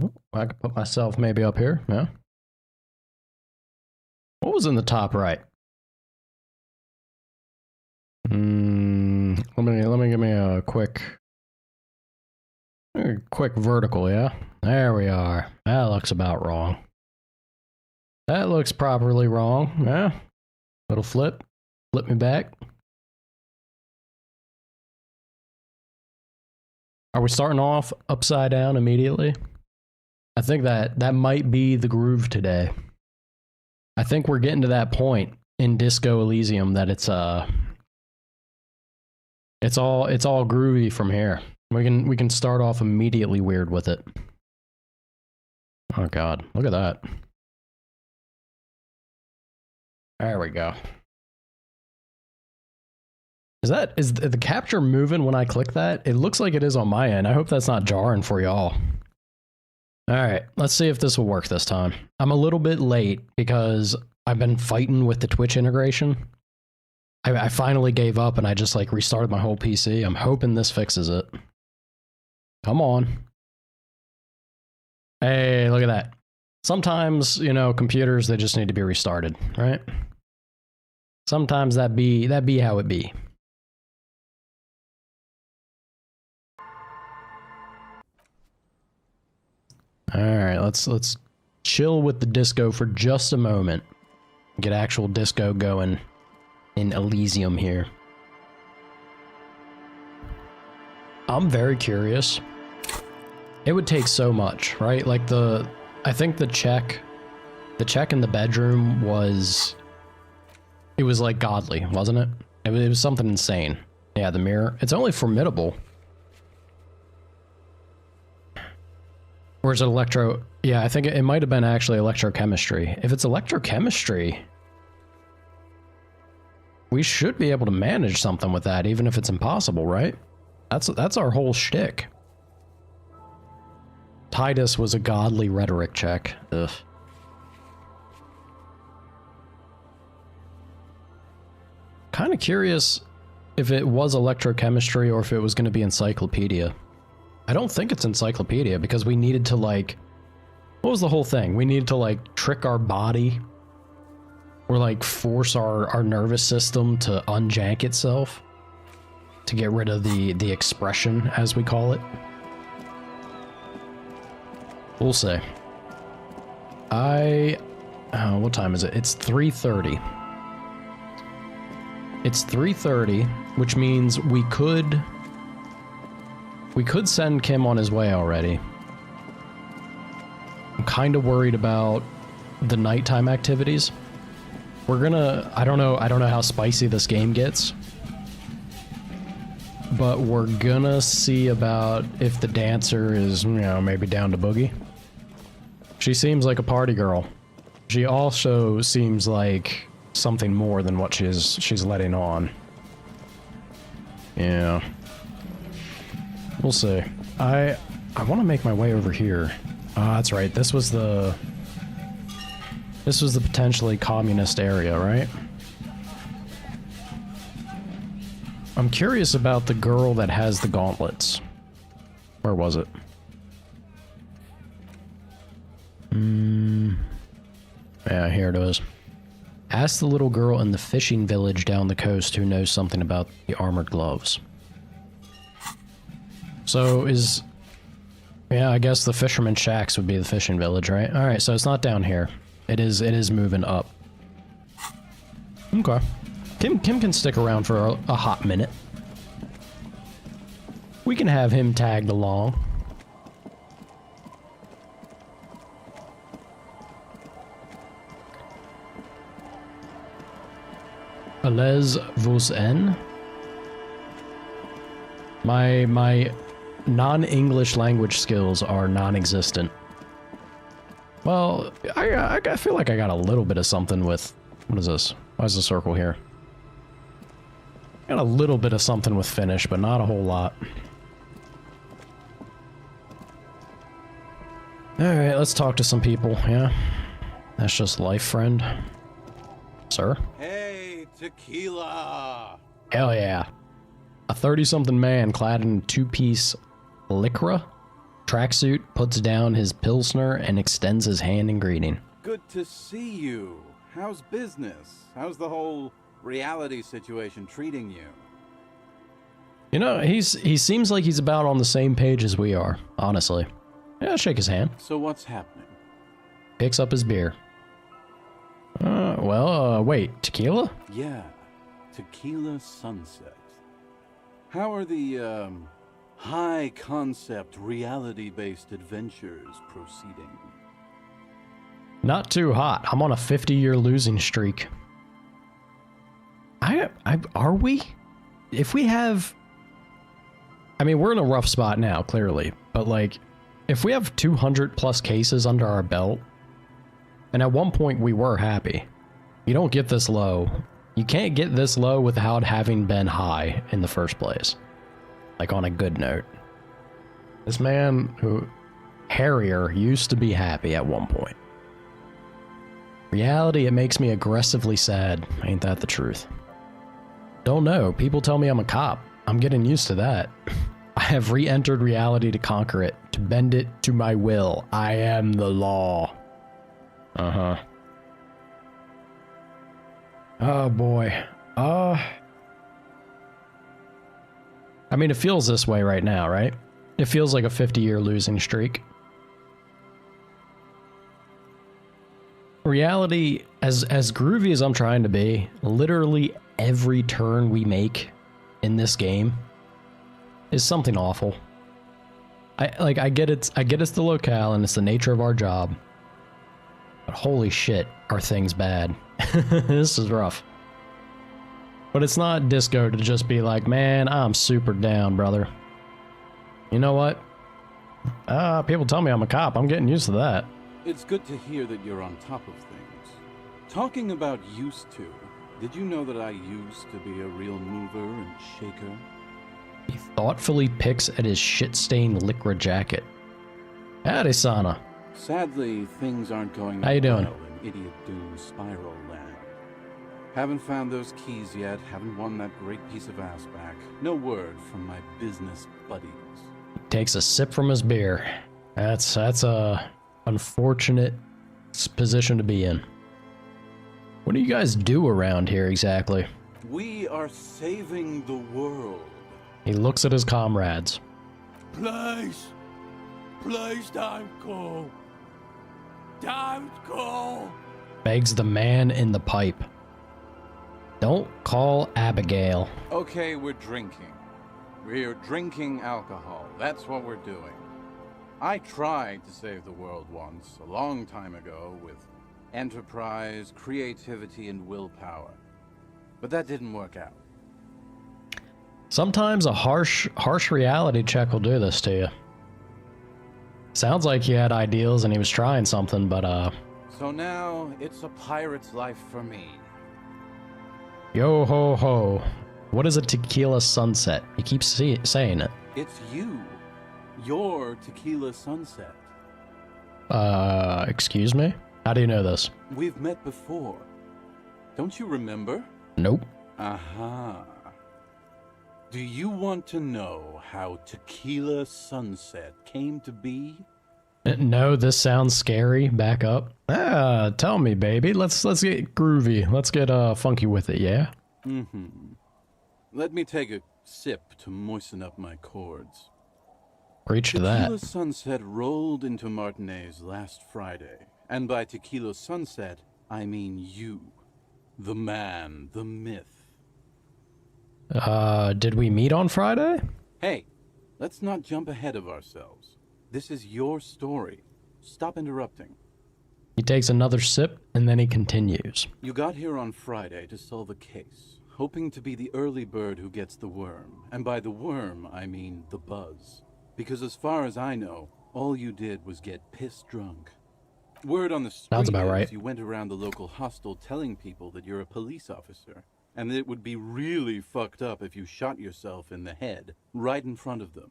Oh, I could put myself maybe up here, yeah. What was in the top right? Let me give me a quick vertical, yeah? There we are. That looks about wrong. That looks properly wrong, yeah? Little flip. Flip me back. Are we starting off upside down immediately? I think that might be the groove today. I think we're getting to that point in Disco Elysium that it's all groovy from here. We can start off immediately weird with it. Oh god, look at that. There we go. Is the capture moving when I click that? It looks like it is on my end. I hope that's not jarring for y'all. Alright, let's see if this will work this time. I'm a little bit late because I've been fighting with the Twitch integration. I finally gave up and I just like restarted my whole PC. I'm hoping this fixes it. Come on. Hey, look at that. Sometimes, you know, computers, they just need to be restarted, right? Sometimes that be how it be. Alright, let's chill with the disco for just a moment. Get actual disco going in Elysium here. I'm very curious. It would take so much, right? Like I think the check in the bedroom was, it was like godly, wasn't it? It was something insane. Yeah, the mirror. It's only formidable. Or is it electro? Yeah, I think it might have been actually electrochemistry. If it's electrochemistry, we should be able to manage something with that, even if it's impossible, right? That's our whole shtick. Titus was a godly rhetoric check. Ugh. Kind of curious if it was electrochemistry or if it was going to be encyclopedia. I don't think it's encyclopedia because we needed to like, what was the whole thing? We needed to like trick our body or like force our nervous system to unjank itself to get rid of the expression, as we call it. We'll see. What time is it? It's 3:30. It's 3:30, which means we could send Kim on his way already. I'm kind of worried about the nighttime activities. We're gonna, I don't know how spicy this game gets, but we're gonna see about if the dancer is, you know, maybe down to boogie. She seems like a party girl. She also seems like something more than what she's letting on. Yeah. We'll see. I want to make my way over here. That's right. This was the potentially communist area, right? I'm curious about the girl that has the gauntlets. Where was it? Yeah, here it is. Ask the little girl in the fishing village down the coast who knows something about the armored gloves. So yeah, I guess the fisherman shacks would be the fishing village, right? Alright, so it's not down here. It is moving up. Okay. Kim can stick around for a hot minute. We can have him tagged along. Allez vous en? My non-English language skills are non-existent. Well, I feel like I got a little bit of something with... What is this? Why is the circle here? Got a little bit of something with Finnish, but not a whole lot. Alright, let's talk to some people, yeah? That's just life, friend. Sir? Hey, tequila! Hell yeah. A 30-something man clad in two-piece lycra tracksuit, puts down his Pilsner, and extends his hand in greeting. Good to see you. How's business? How's the whole reality situation treating you? You know, he seems like he's about on the same page as we are, honestly. Yeah, I'll shake his hand. So what's happening? Picks up his beer. Wait, tequila? Yeah, Tequila Sunset. How are the, high-concept, reality-based adventures proceeding? Not too hot. I'm on a 50-year losing streak. Are we? If we have... I mean, we're in a rough spot now, clearly. But, like, if we have 200 plus cases under our belt, and at one point we were happy, you don't get this low. You can't get this low without having been high in the first place. Like, on a good note. This man who... Harrier used to be happy at one point. Reality, it makes me aggressively sad. Ain't that the truth? Don't know. People tell me I'm a cop. I'm getting used to that. I have re-entered reality to conquer it, to bend it to my will. I am the law. Uh-huh. Oh, boy. I mean, it feels this way right now, right? It feels like a 50-year losing streak. Reality, as groovy as I'm trying to be, literally every turn we make in this game is something awful. I get it's the locale and it's the nature of our job. But holy shit, are things bad. This is rough. But it's not disco to just be like, man, I'm super down, brother. You know what? People tell me I'm a cop. I'm getting used to that. It's good to hear that you're on top of things. Talking about used to, did you know that I used to be a real mover and shaker? He thoughtfully picks at his shit-stained Lycra jacket. Howdy, Sana. Sadly, things aren't going How you doing? well in Idiot Doom Spiral Land. Haven't found those keys yet, haven't won that great piece of ass back. No word from my business buddies. Takes a sip from his beer. That's a unfortunate position to be in. What do you guys do around here exactly? We are saving the world. He looks at his comrades. Please don't go. Don't go. Begs the man in the pipe. Don't call Abigail. Okay, we're drinking. We're drinking alcohol. That's what we're doing. I tried to save the world once, a long time ago, with enterprise, creativity, and willpower. But that didn't work out. Sometimes a harsh reality check will do this to you. Sounds like he had ideals and he was trying something, but So now, it's a pirate's life for me. yo ho ho. What is a tequila sunset? You keep saying it. It's you. Your Tequila Sunset. Excuse me? How do you know this? We've met before. Don't you remember? Nope. Aha. Do you want to know how Tequila Sunset came to be? No, this sounds scary. Back up. Tell me, baby. Let's get groovy. Let's get funky with it, yeah? Mm-hmm. Let me take a sip to moisten up my chords. Preach to that. Tequila Sunset rolled into Martinez last Friday. And by Tequila Sunset, I mean you. The man, the myth. Did we meet on Friday? Hey, let's not jump ahead of ourselves. This is your story. Stop interrupting. He takes another sip and then he continues. You got here on Friday to solve a case, hoping to be the early bird who gets the worm. And by the worm, I mean the buzz. Because as far as I know, all you did was get piss drunk. Word on the street Sounds about right. You went around the local hostel telling people that you're a police officer, and that it would be really fucked up if you shot yourself in the head right in front of them.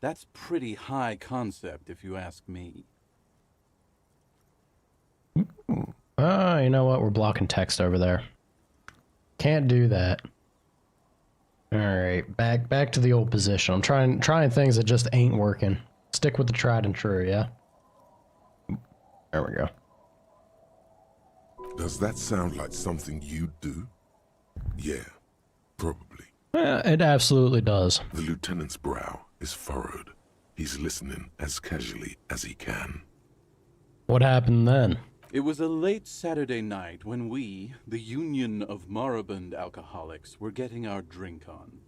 That's pretty high concept, if you ask me. You know what? We're blocking text over there. Can't do that. All right, back to the old position. I'm trying things that just ain't working. It's stick with the tried and true, yeah? There we go. Does that sound like something you'd do? Yeah, probably. It absolutely does. The lieutenant's brow is furrowed. He's listening as casually as he can. What happened then? It was a late Saturday night when we, the Union of Moribund Alcoholics, were getting our drink on.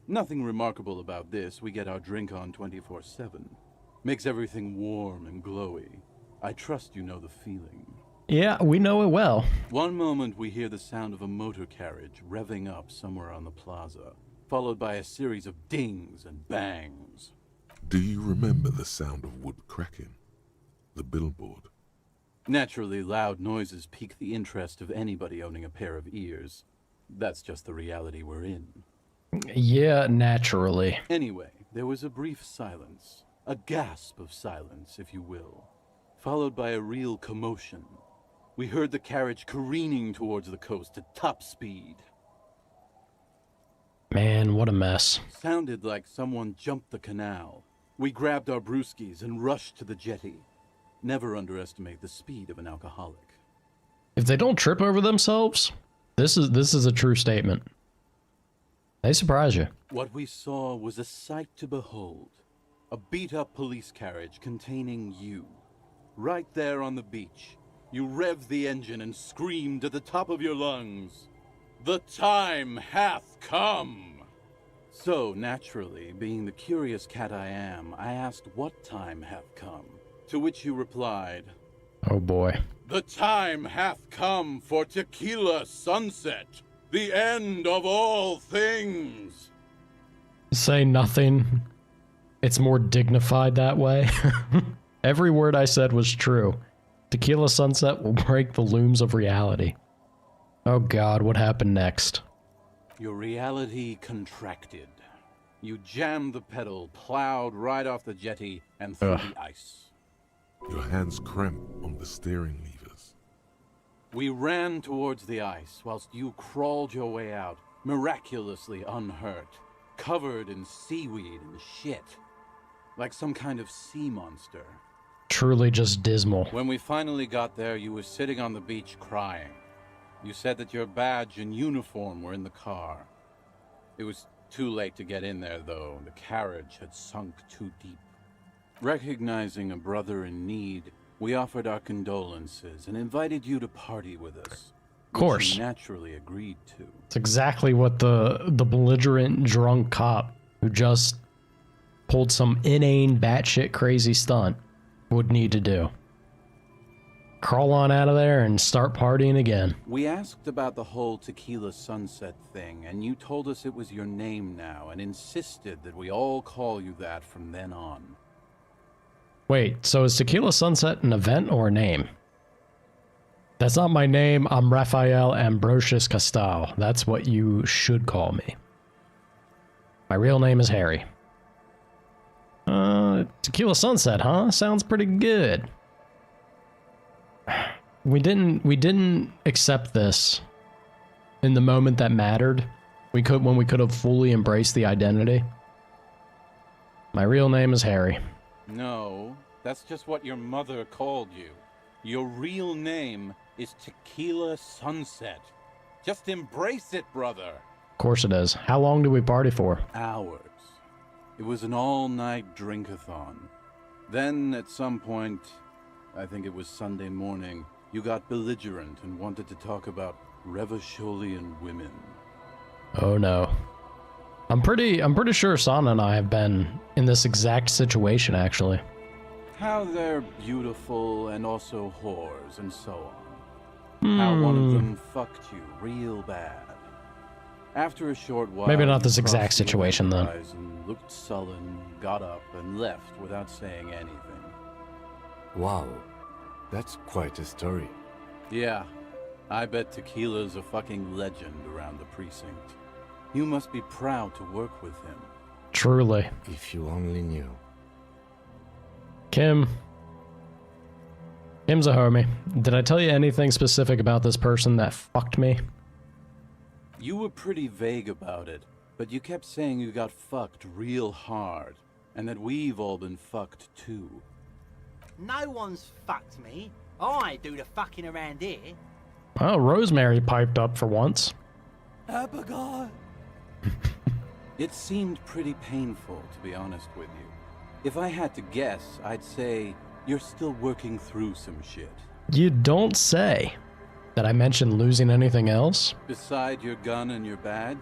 Nothing remarkable about this. We get our drink on 24/7. Makes everything warm and glowy. I trust you know the feeling. Yeah, we know it well. One moment we hear the sound of a motor carriage revving up somewhere on the plaza, followed by a series of dings and bangs. Do you remember the sound of wood cracking? The billboard? Naturally, loud noises pique the interest of anybody owning a pair of ears. That's just the reality we're in. Yeah, naturally. Anyway, there was a brief silence. A gasp of silence, if you will. Followed by a real commotion. We heard the carriage careening towards the coast at top speed. Man, what a mess. Sounded like someone jumped the canal. We grabbed our brewskis and rushed to the jetty. Never underestimate the speed of an alcoholic. If they don't trip over themselves, this is a true statement. They surprise you. What we saw was a sight to behold. A beat-up police carriage containing you. Right there on the beach. You revved the engine and screamed at the top of your lungs, "The time hath come!" So, naturally, being the curious cat I am, I asked what time hath come. To which you replied, Oh boy. "The time hath come for tequila sunset, the end of all things." Say nothing. It's more dignified that way. Every word I said was true. Tequila sunset will break the looms of reality. Oh God, what happened next? Your reality contracted. You jammed the pedal, plowed right off the jetty, and through the ice. Your hands cramp on the steering levers. We ran towards the ice, whilst you crawled your way out, miraculously unhurt, covered in seaweed and shit, like some kind of sea monster. Truly just dismal. When we finally got there, you were sitting on the beach crying. You said that your badge and uniform were in the car. It was too late to get in there, though. The carriage had sunk too deep. Recognizing a brother in need, we offered our condolences and invited you to party with us. Of course. Which you naturally agreed to. It's exactly what the belligerent drunk cop who just pulled some inane batshit crazy stunt would need to do. Crawl on out of there and start partying again. We asked about the whole tequila sunset thing, and you told us it was your name now and insisted that we all call you that from then on. Wait, so is Tequila Sunset an event or a name? That's not my name. I'm Raphael Ambrosius Castal. That's what you should call me. My real name is Harry. Tequila Sunset, huh? Sounds pretty good. We didn't accept this in the moment that mattered. When we could have fully embraced the identity. My real name is Harry. No, that's just what your mother called you. Your real name is Tequila Sunset. Just embrace it, brother. Of course it is. How long did we party for? Hours. It was an all-night drink-a-thon. Then, at some point, I think it was Sunday morning, you got belligerent and wanted to talk about Revacholian women. Oh no. I'm pretty sure Sana and I have been in this exact situation, actually. How they're beautiful and also whores and so on. How one of them fucked you real bad. After a short while, maybe not this you exact crossed your situation then. eyes and looked sullen, got up, and left without saying anything. Wow, that's quite a story. Yeah, I bet Tequila's a fucking legend around the precinct. You must be proud to work with him. Truly. If you only knew. Kim's a homie. Did I tell you anything specific about this person that fucked me? You were pretty vague about it, but you kept saying you got fucked real hard. and that we've all been fucked too. No one's fucked me. I do the fucking around here. Well, Rosemary piped up for once. Abigail. It seemed pretty painful, to be honest with you. If I had to guess, I'd say you're still working through some shit. You don't say. Did I mention losing anything else? Beside your gun and your badge,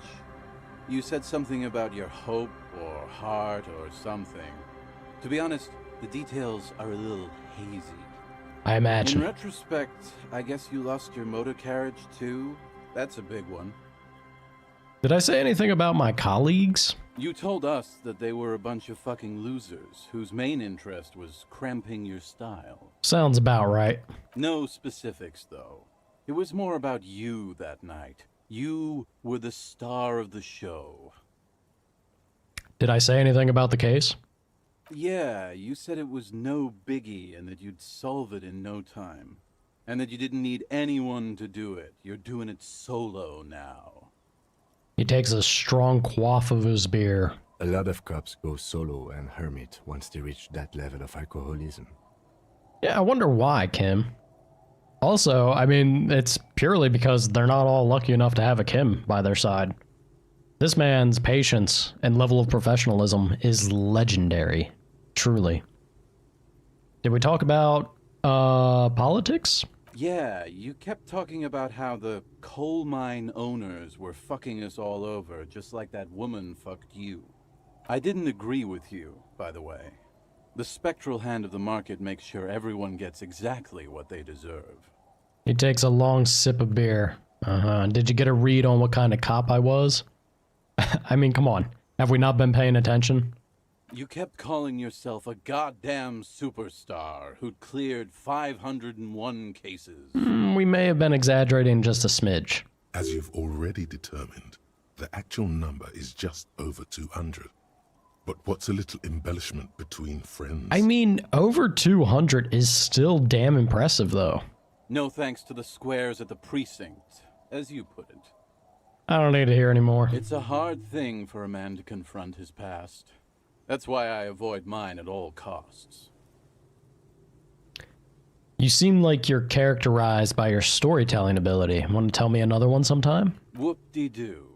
you said something about your hope or heart or something. To be honest, the details are a little hazy. I imagine. In retrospect, I guess you lost your motor carriage too. That's a big one. Did I say anything about my colleagues? You told us that they were a bunch of fucking losers whose main interest was cramping your style. Sounds about right. No specifics, though. It was more about you that night. You were the star of the show. Did I say anything about the case? Yeah, you said it was no biggie and that you'd solve it in no time. And that you didn't need anyone to do it. You're doing it solo now. He takes a strong quaff of his beer. A lot of cops go solo and hermit once they reach that level of alcoholism. Yeah, I wonder why, Kim. Also, I mean, it's purely because they're not all lucky enough to have a Kim by their side. This man's patience and level of professionalism is legendary. Truly. Did we talk about, politics? Yeah, you kept talking about how the coal mine owners were fucking us all over, just like that woman fucked you. I didn't agree with you, by the way. The spectral hand of the market makes sure everyone gets exactly what they deserve. He takes a long sip of beer. Did you get a read on what kind of cop I was? I mean, come on. Have we not been paying attention? You kept calling yourself a goddamn superstar who'd cleared 501 cases. We may have been exaggerating just a smidge. As you've already determined, the actual number is just over 200. But what's a little embellishment between friends? I mean, over 200 is still damn impressive, though. No thanks to the squares at the precinct, as you put it. I don't need to hear anymore. It's a hard thing for a man to confront his past. That's why I avoid mine at all costs. You seem like you're characterized by your storytelling ability. Want to tell me another one sometime? Whoop-de-doo.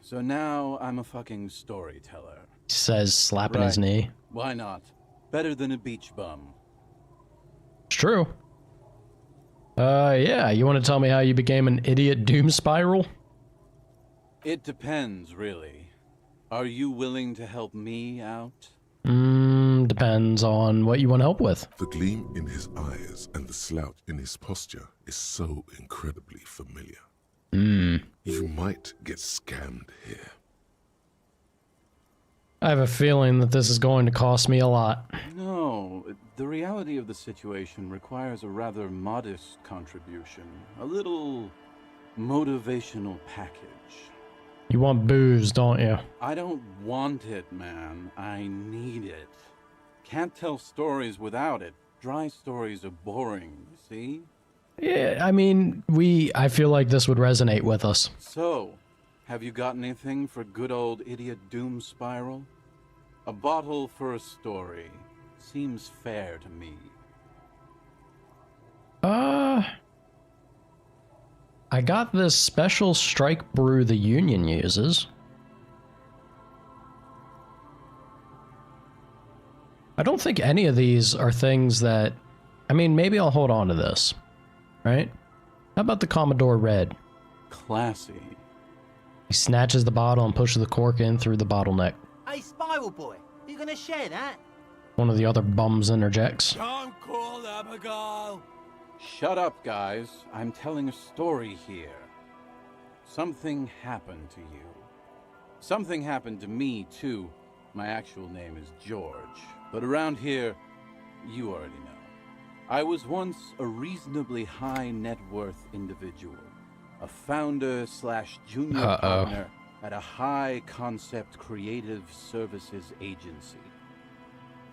So now I'm a fucking storyteller. He says, slapping his knee. Why not? Better than a beach bum. It's true. Yeah, you want to tell me how you became an idiot doom spiral? It depends, really. Are you willing to help me out? Depends on what you want help with. The gleam in his eyes and the slouch in his posture is so incredibly familiar. You might get scammed here. I have a feeling that this is going to cost me a lot. No, the reality of the situation requires a rather modest contribution. A little motivational package. You want booze, don't you? I don't want it, man. I need it. Can't tell stories without it. Dry stories are boring, you see? Yeah, I mean, I feel like this would resonate with us. So, have you got anything for good old idiot doom spiral? A bottle for a story. Seems fair to me. I got this special strike brew the Union uses. I don't think any of these are things that... I mean, maybe I'll hold on to this. Right? How about the Commodore Red? Classy. He snatches the bottle and pushes the cork in through the bottleneck. Hey, Spiral Boy, you gonna share that? One of the other bums interjects. Don't call Abigail. Shut up, guys. I'm telling a story here. Something happened to you. Something happened to me, too. My actual name is George. But around here, you already know. I was once a reasonably high net worth individual. A founder/junior partner at a high concept creative services agency.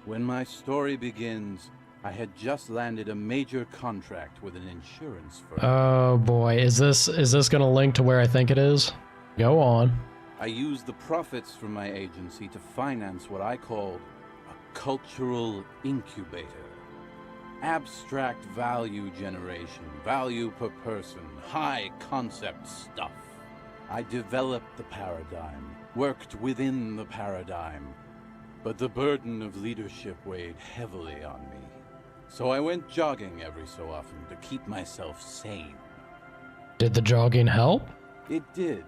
When my story begins, I had just landed a major contract with an insurance firm. Oh boy, is this gonna link to where I think it is? Go on. I used the profits from my agency to finance what I called a cultural incubator. Abstract value generation, value per person, high concept stuff. I developed the paradigm, worked within the paradigm, but the burden of leadership weighed heavily on me. So I went jogging every so often to keep myself sane. Did the jogging help? It did.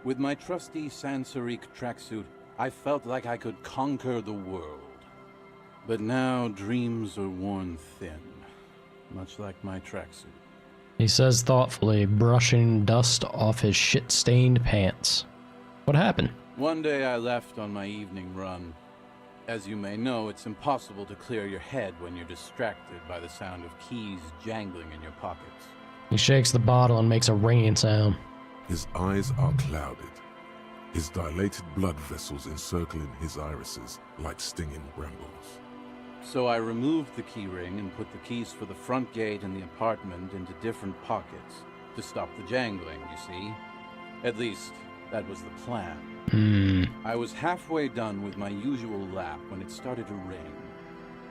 With my trusty Sansarique tracksuit, I felt like I could conquer the world. But now dreams are worn thin, much like my tracksuit. He says thoughtfully, brushing dust off his shit-stained pants. What happened? One day I left on my evening run. As you may know, it's impossible to clear your head when you're distracted by the sound of keys jangling in your pockets. He shakes the bottle and makes a ringing sound. His eyes are clouded, his dilated blood vessels encircling his irises like stinging brambles. So I removed the key ring and put the keys for the front gate and the apartment into different pockets to stop the jangling, you see? At least, that was the plan. I was halfway done with my usual lap when it started to rain.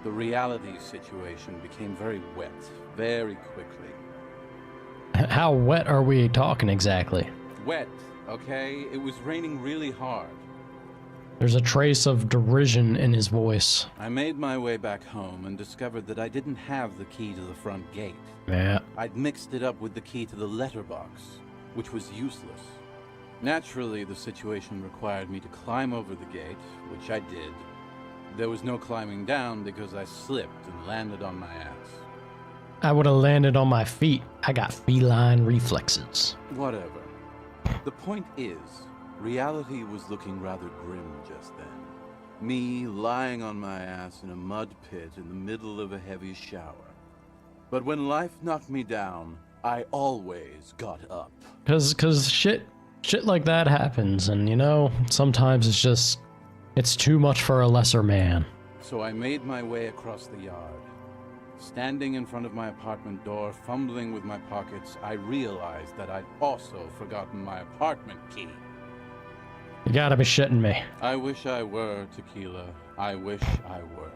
The reality situation became very wet, very quickly. How wet are we talking exactly? Wet, okay? It was raining really hard. There's a trace of derision in his voice. I made my way back home and discovered that I didn't have the key to the front gate. Yeah. I'd mixed it up with the key to the letterbox, which was useless. Naturally, the situation required me to climb over the gate, which I did. There was no climbing down because I slipped and landed on my ass. I would have landed on my feet. I got feline reflexes. Whatever. The point is, reality was looking rather grim just then. Me lying on my ass in a mud pit in the middle of a heavy shower. But when life knocked me down, I always got up. Cause shit like that happens, and you know, sometimes it's too much for a lesser man. So I made my way across the yard. Standing in front of my apartment door, fumbling with my pockets, I realized that I'd also forgotten my apartment key. You gotta be shitting me. I wish I were, Tequila. I wish I were.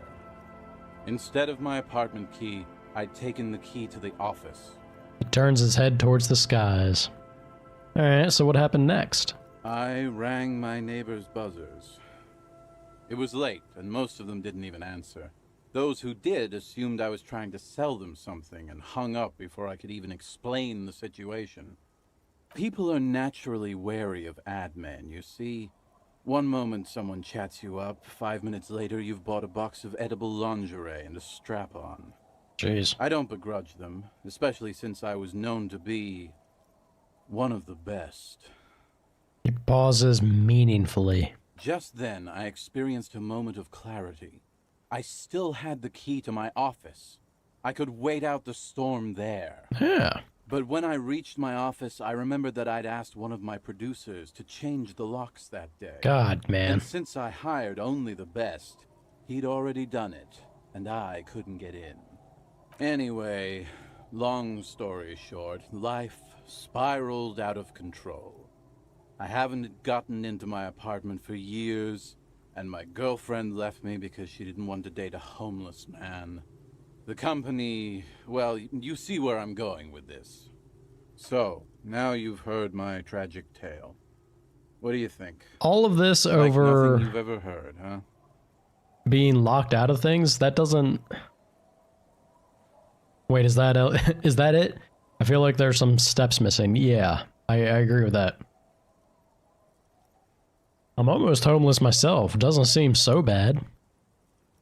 Instead of my apartment key, I'd taken the key to the office. He turns his head towards the skies. Alright, so what happened next? I rang my neighbor's buzzers. It was late, and most of them didn't even answer. Those who did assumed I was trying to sell them something and hung up before I could even explain the situation. People are naturally wary of ad men, you see. One moment someone chats you up, 5 minutes later you've bought a box of edible lingerie and a strap-on. Jeez. I don't begrudge them, especially since I was known to be one of the best. He pauses meaningfully. Just then, I experienced a moment of clarity. I still had the key to my office. I could wait out the storm there. Yeah. But when I reached my office, I remembered that I'd asked one of my producers to change the locks that day. God, man. And since I hired only the best, he'd already done it, and I couldn't get in. Anyway, long story short, life spiraled out of control. I haven't gotten into my apartment for years, and my girlfriend left me because she didn't want to date a homeless man. The company, well, you see where I'm going with this. So, now you've heard my tragic tale. What do you think? All of this Like over nothing you've ever heard, huh? being locked out of things, that doesn't... Wait, is that it? I feel like there's some steps missing. Yeah, I agree with that. I'm almost homeless myself. Doesn't seem so bad.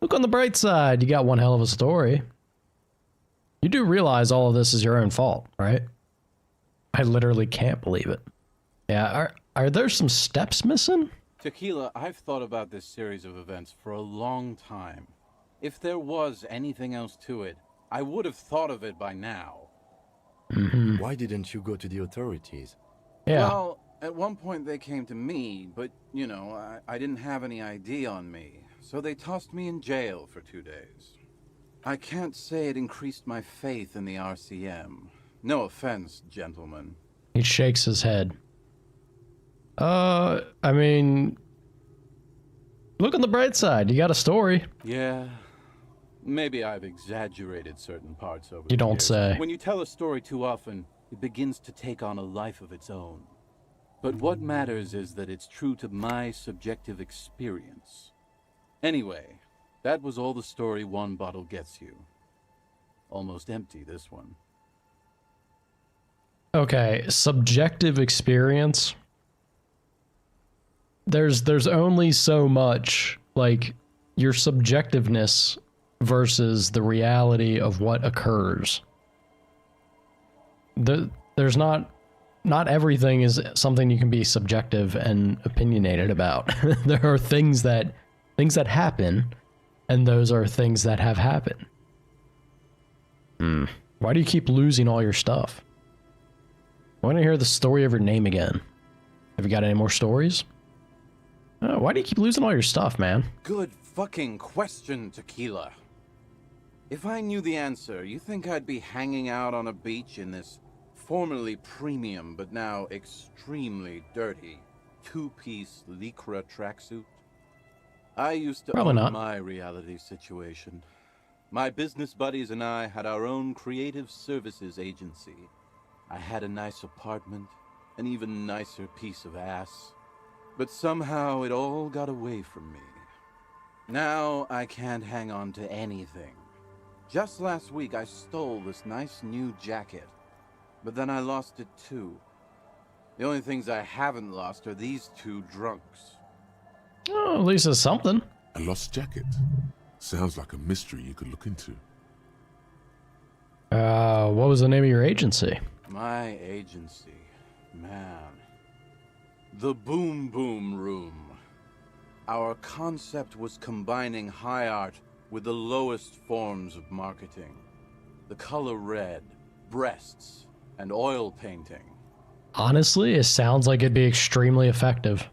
Look on the bright side. You got one hell of a story. You do realize all of this is your own fault, right? I literally can't believe it. Yeah, are there some steps missing? Tequila, I've thought about this series of events for a long time. If there was anything else to it, I would have thought of it by now. Why didn't you go to the authorities? Yeah. Well, at one point they came to me, but, you know, I didn't have any ID on me, so they tossed me in jail for 2 days. I can't say it increased my faith in the RCM. No offense, gentlemen. He shakes his head. I mean, Look on the bright side. You got a story. Yeah. Maybe I've exaggerated certain parts over You the don't years. say. When you tell a story too often, it begins to take on a life of its own. But what matters is that it's true to my subjective experience. Anyway, that was all the story one bottle gets you. Almost empty, this one. Okay, subjective experience. There's only so much, like, your subjectiveness versus the reality of what occurs. There's not everything is something you can be subjective and opinionated about. There are things that happen, and those are things that have happened. Why do you keep losing all your stuff? I want to hear the story of your name again. Have you got any more stories? Why do you keep losing all your stuff, man? Good fucking question, Tequila. If I knew the answer, you think I'd be hanging out on a beach in this formerly premium but now extremely dirty two-piece Lycra tracksuit? I used to Probably own not. my reality situation. My business buddies and I had our own creative services agency. I had a nice apartment, an even nicer piece of ass. But somehow it all got away from me. Now I can't hang on to anything. Just last week I stole this nice new jacket, but then I lost it too. The only things I haven't lost are these two drunks. Oh, at least it's something. A lost jacket. Sounds like a mystery you could look into. What was the name of your agency? My agency, man. The Boom Boom Room. Our concept was combining high art with the lowest forms of marketing. The color red, breasts, and oil painting. Honestly, it sounds like it'd be extremely effective.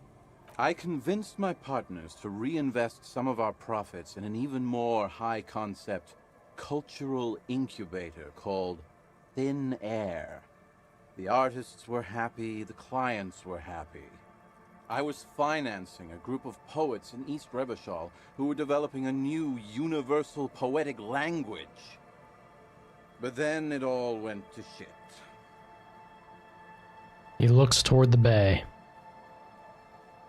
I convinced my partners to reinvest some of our profits in an even more high-concept cultural incubator called Thin Air. The artists were happy, the clients were happy. I was financing a group of poets in East Revachol who were developing a new universal poetic language. But then it all went to shit. He looks toward the bay.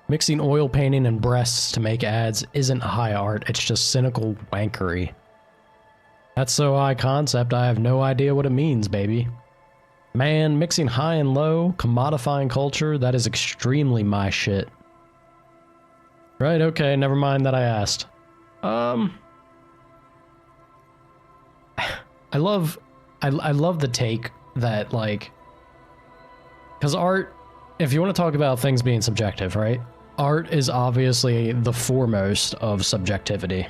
Mixing oil painting and breasts to make ads isn't high art, it's just cynical wankery. That's so high concept, I have no idea what it means, baby. Man, mixing high and low, commodifying culture, that is extremely my shit. Right, okay, never mind that I asked. I love the take that, like, because art, if you want to talk about things being subjective, right? Art is obviously the foremost of subjectivity.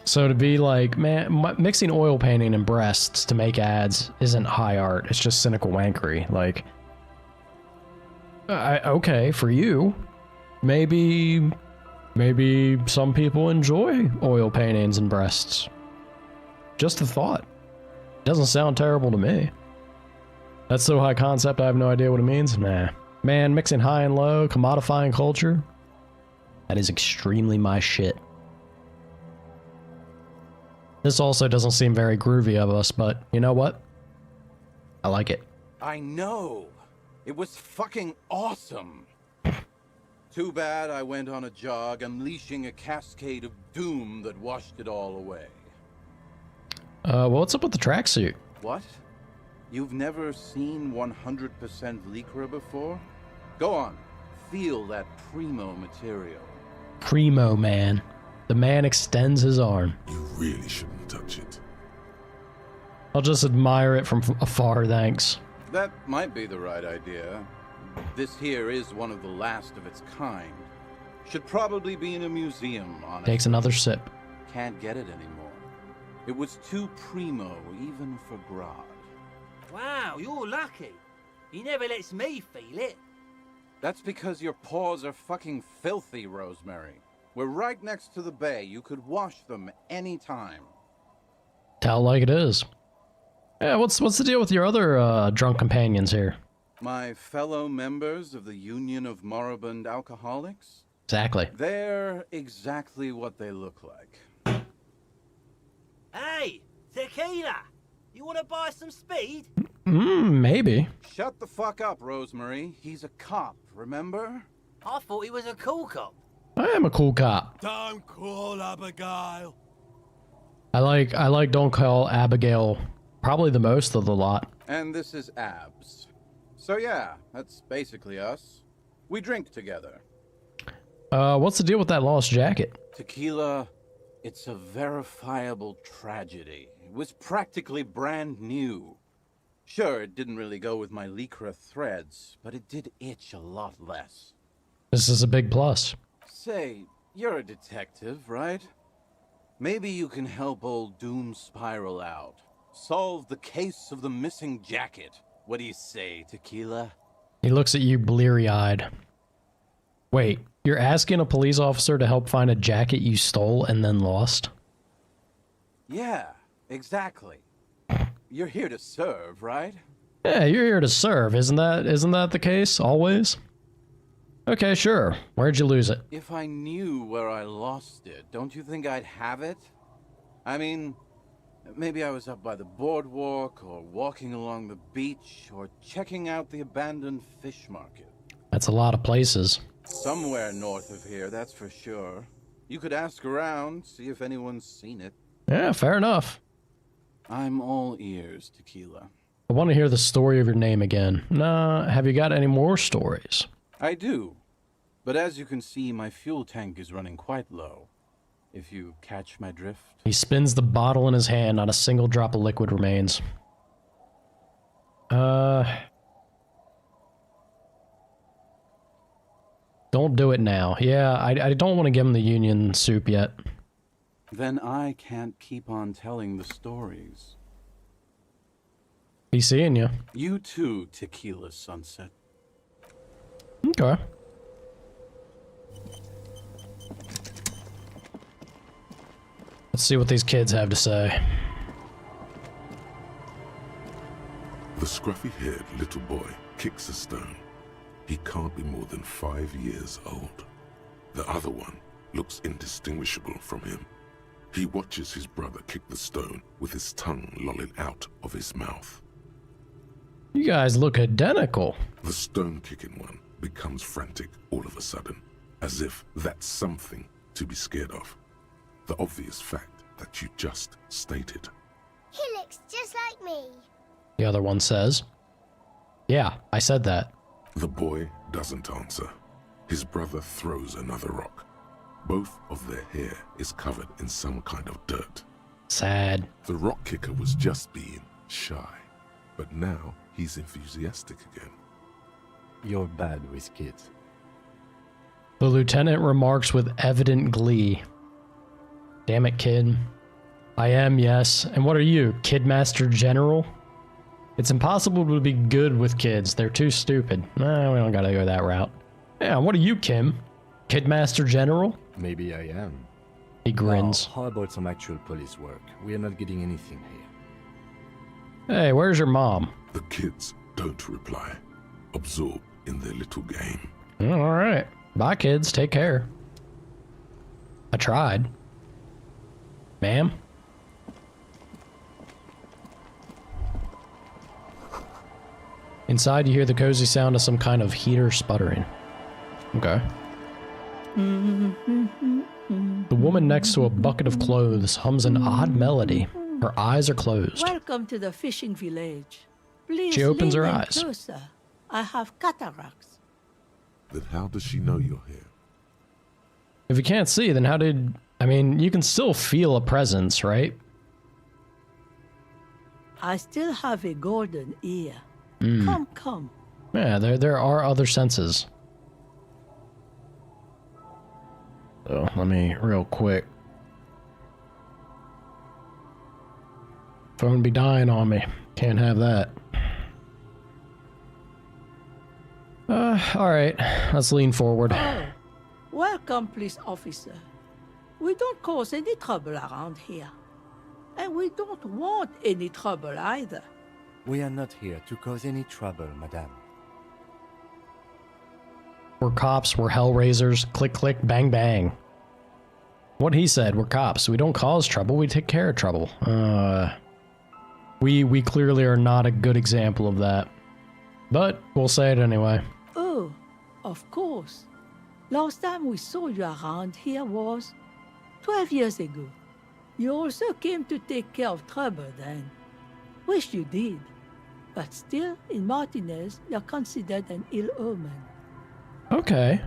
So to be like, man, mixing oil painting and breasts to make ads isn't high art. It's just cynical wankery. Like, okay, for you, maybe some people enjoy oil paintings and breasts. Just a thought. Doesn't sound terrible to me. That's so high concept, I have no idea what it means. Nah. Man, mixing high and low, commodifying culture. That is extremely my shit. This also doesn't seem very groovy of us, but you know what? I like it. I know! It was fucking awesome! Too bad I went on a jog, unleashing a cascade of doom that washed it all away. Well, what's up with the tracksuit? What? You've never seen 100% Lycra before? Go on, feel that primo material. Primo, man. The man extends his arm. You really shouldn't touch it. I'll just admire it from afar, thanks. That might be the right idea. This here is one of the last of its kind. Should probably be in a museum, honestly. Takes another sip. Can't get it anymore. It was too primo, even for Grodd. Wow, you're lucky. He never lets me feel it. That's because your paws are fucking filthy, Rosemary. We're right next to the bay. You could wash them anytime. Tell like it is. Yeah, what's the deal with your other drunk companions here? My fellow members of the Union of Moribund Alcoholics? Exactly. They're exactly what they look like. Hey, tequila! You want to buy some speed? Maybe. Shut the fuck up, Rosemary. He's a cop, remember? I thought he was a cool cop. I am a cool cop. Don't call Abigail. I like Don't Call Abigail probably the most of the lot. And this is Abs. So yeah, that's basically us. We drink together. What's the deal with that lost jacket? Tequila, it's a verifiable tragedy. It was practically brand new. Sure, it didn't really go with my Lycra threads, but it did itch a lot less. This is a big plus. Say, you're a detective, right? Maybe you can help old Doom Spiral out. Solve the case of the missing jacket. What do you say, Tequila? He looks at you bleary-eyed. Wait, you're asking a police officer to help find a jacket you stole and then lost? Yeah, exactly. You're here to serve, right? Yeah, you're here to serve, isn't that the case, always? Okay, sure. Where'd you lose it? If I knew where I lost it, don't you think I'd have it? I mean, maybe I was up by the boardwalk, or walking along the beach, or checking out the abandoned fish market. That's a lot of places. Somewhere north of here, that's for sure. You could ask around, see if anyone's seen it. Yeah, fair enough. I'm all ears, Tequila. I want to hear the story of your name again. Nah, have you got any more stories? I do. But as you can see, my fuel tank is running quite low. If you catch my drift. He spins the bottle in his hand, not a single drop of liquid remains. Don't do it now. Yeah, I don't want to give him the Union soup yet. Then I can't keep on telling the stories. Be seeing you. You too, Tequila Sunset. Okay. Let's see what these kids have to say. The scruffy-haired little boy kicks a stone. He can't be more than 5 years old. The other one looks indistinguishable from him. He watches his brother kick the stone with his tongue lolling out of his mouth. You guys look identical. The stone-kicking one becomes frantic all of a sudden, as if that's something to be scared of. The obvious fact that you just stated. He looks just like me. The other one says. Yeah, I said that. The boy doesn't answer. His brother throws another rock. Both of their hair is covered in some kind of dirt. Sad. The rock kicker was just being shy, but now he's enthusiastic again. You're bad with kids. The lieutenant remarks with evident glee. Damn it, kid. I am, yes. And what are you, Kidmaster General? It's impossible to be good with kids. They're too stupid. Nah, we don't gotta go that route. Yeah, what are you, Kim? Kidmaster General? Maybe I am. He grins. Now, how about some actual police work? We are not getting anything here. Hey, where's your mom? The kids don't reply, absorbed in their little game. All right. Bye, kids. Take care. I tried. Ma'am? Inside, you hear the cozy sound of some kind of heater sputtering. Okay. The woman next to a bucket of clothes hums an odd melody. Her eyes are closed. Welcome to the fishing village. Please She opens her lean in eyes. closer. I have cataracts. Then how does she know you're here? If you can't see, then how did... I mean, you can still feel a presence, right? I still have a golden ear. Hmm. Come, come. Yeah, there are other senses. So, let me, real quick. Phone be dying on me. Can't have that. Alright. Let's lean forward. Oh, welcome, police officer. We don't cause any trouble around here. And we don't want any trouble either. We are not here to cause any trouble, madame. We're cops, we're hellraisers, click click, bang bang. What he said, we're cops. We don't cause trouble, we take care of trouble. We clearly are not a good example of that. But we'll say it anyway. Oh, of course. Last time we saw you around here was 12 years ago. You also came to take care of trouble then. Wish you did. But still, in Martinez, you're considered an ill omen. Okay.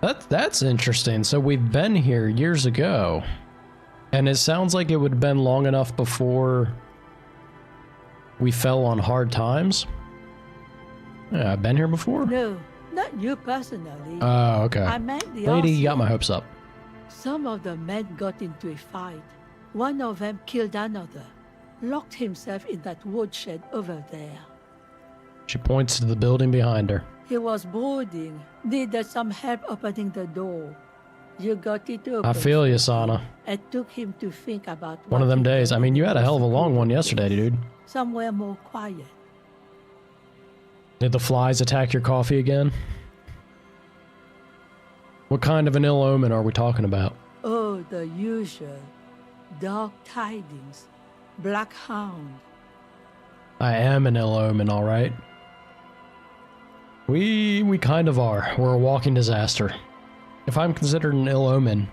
That's interesting. So we've been here years ago. And it sounds like it would have been long enough before we fell on hard times. Yeah, I've been here before? No, not you personally. Oh, okay. I meant the Lady, you RC. got my hopes up. Some of the men got into a fight. One of them killed another. Locked himself in that woodshed over there. She points to the building behind her. He was brooding, needed some help opening the door. You got it open. I feel you, Sana. It took him to think about One of them what he days. did I mean, you had a hell of a in long one the yesterday, dude. Somewhere more quiet. Did the flies attack your coffee again? What kind of an ill omen are we talking about? Oh, the usual. Dark tidings. Black hound. I am an ill omen, all right. We kind of are. We're a walking disaster. If I'm considered an ill omen,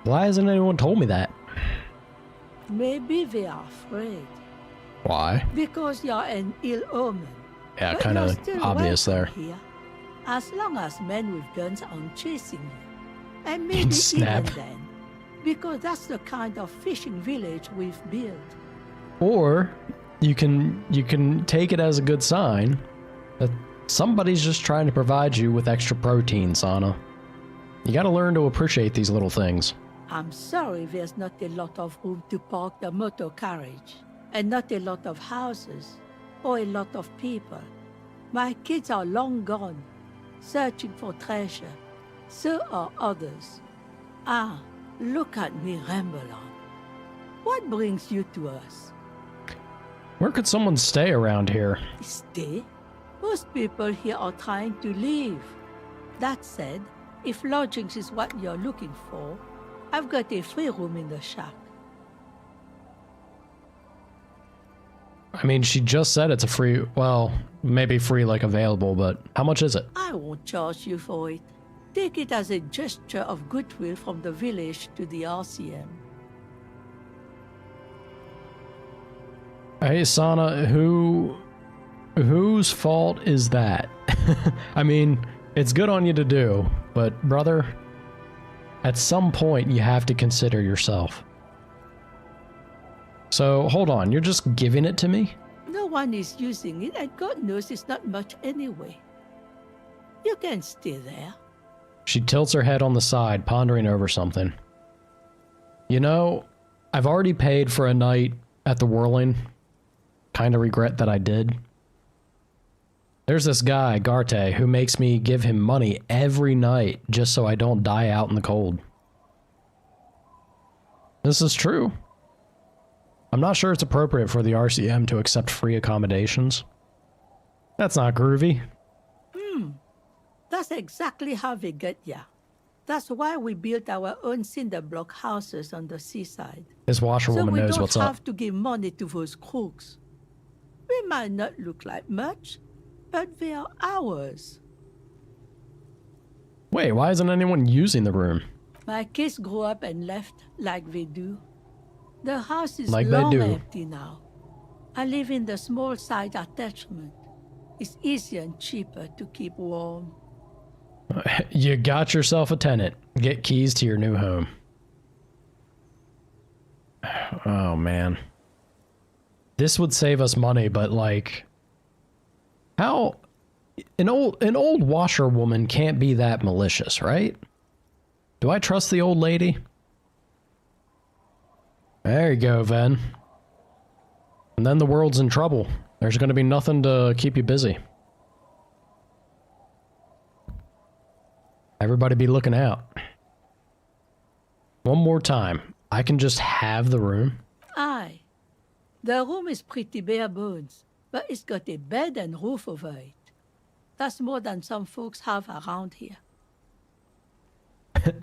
why hasn't anyone told me that? Maybe they are afraid. Why? Because you're an ill omen. Yeah, But kind you're of still obvious there. welcome here, as long as men with guns aren't chasing you. And maybe Snap. even then. Because that's the kind of fishing village we've built. Or you can take it as a good sign that somebody's just trying to provide you with extra protein, Sana. You gotta learn to appreciate these little things. I'm sorry there's not a lot of room to park the motor carriage. And not a lot of houses. Or a lot of people. My kids are long gone, searching for treasure. So are others. Ah, look at me ramble on. What brings you to us? Where could someone stay around here? Stay? Most people here are trying to leave. That said, if lodgings is what you're looking for, I've got a free room in the shack. I mean, she just said it's a free, well, maybe free like available, but how much is it? I won't charge you for it. Take it as a gesture of goodwill from the village to the RCM. Hey, Sana, whose fault is that? I mean, it's good on you to do, but brother, at some point you have to consider yourself. So, hold on, you're just giving it to me? No one is using it, and God knows it's not much anyway. You can stay there. She tilts her head on the side, pondering over something. You know, I've already paid for a night at the Whirling. Kinda regret that I did. There's this guy, Garte, who makes me give him money every night just so I don't die out in the cold. This is true. I'm not sure it's appropriate for the RCM to accept free accommodations. That's not groovy. That's exactly how they get ya. That's why we built our own cinder block houses on the seaside. This washerwoman so knows what's we don't up. have to give money to those crooks. We might not look like much, but they are ours. Wait, why isn't anyone using the room? My kids grew up and left like they do. The house is Like they long do. empty now. I live in the small side attachment. It's easier and cheaper to keep warm. You got yourself a tenant. Get keys to your new home. Oh, man. This would save us money, but like... How... An old washerwoman can't be that malicious, right? Do I trust the old lady? There you go, Ven. And then the world's in trouble. There's gonna be nothing to keep you busy. Everybody be looking out. One more time. I can just have the room? Aye. The room is pretty bare bones, but it's got a bed and roof over it. That's more than some folks have around here.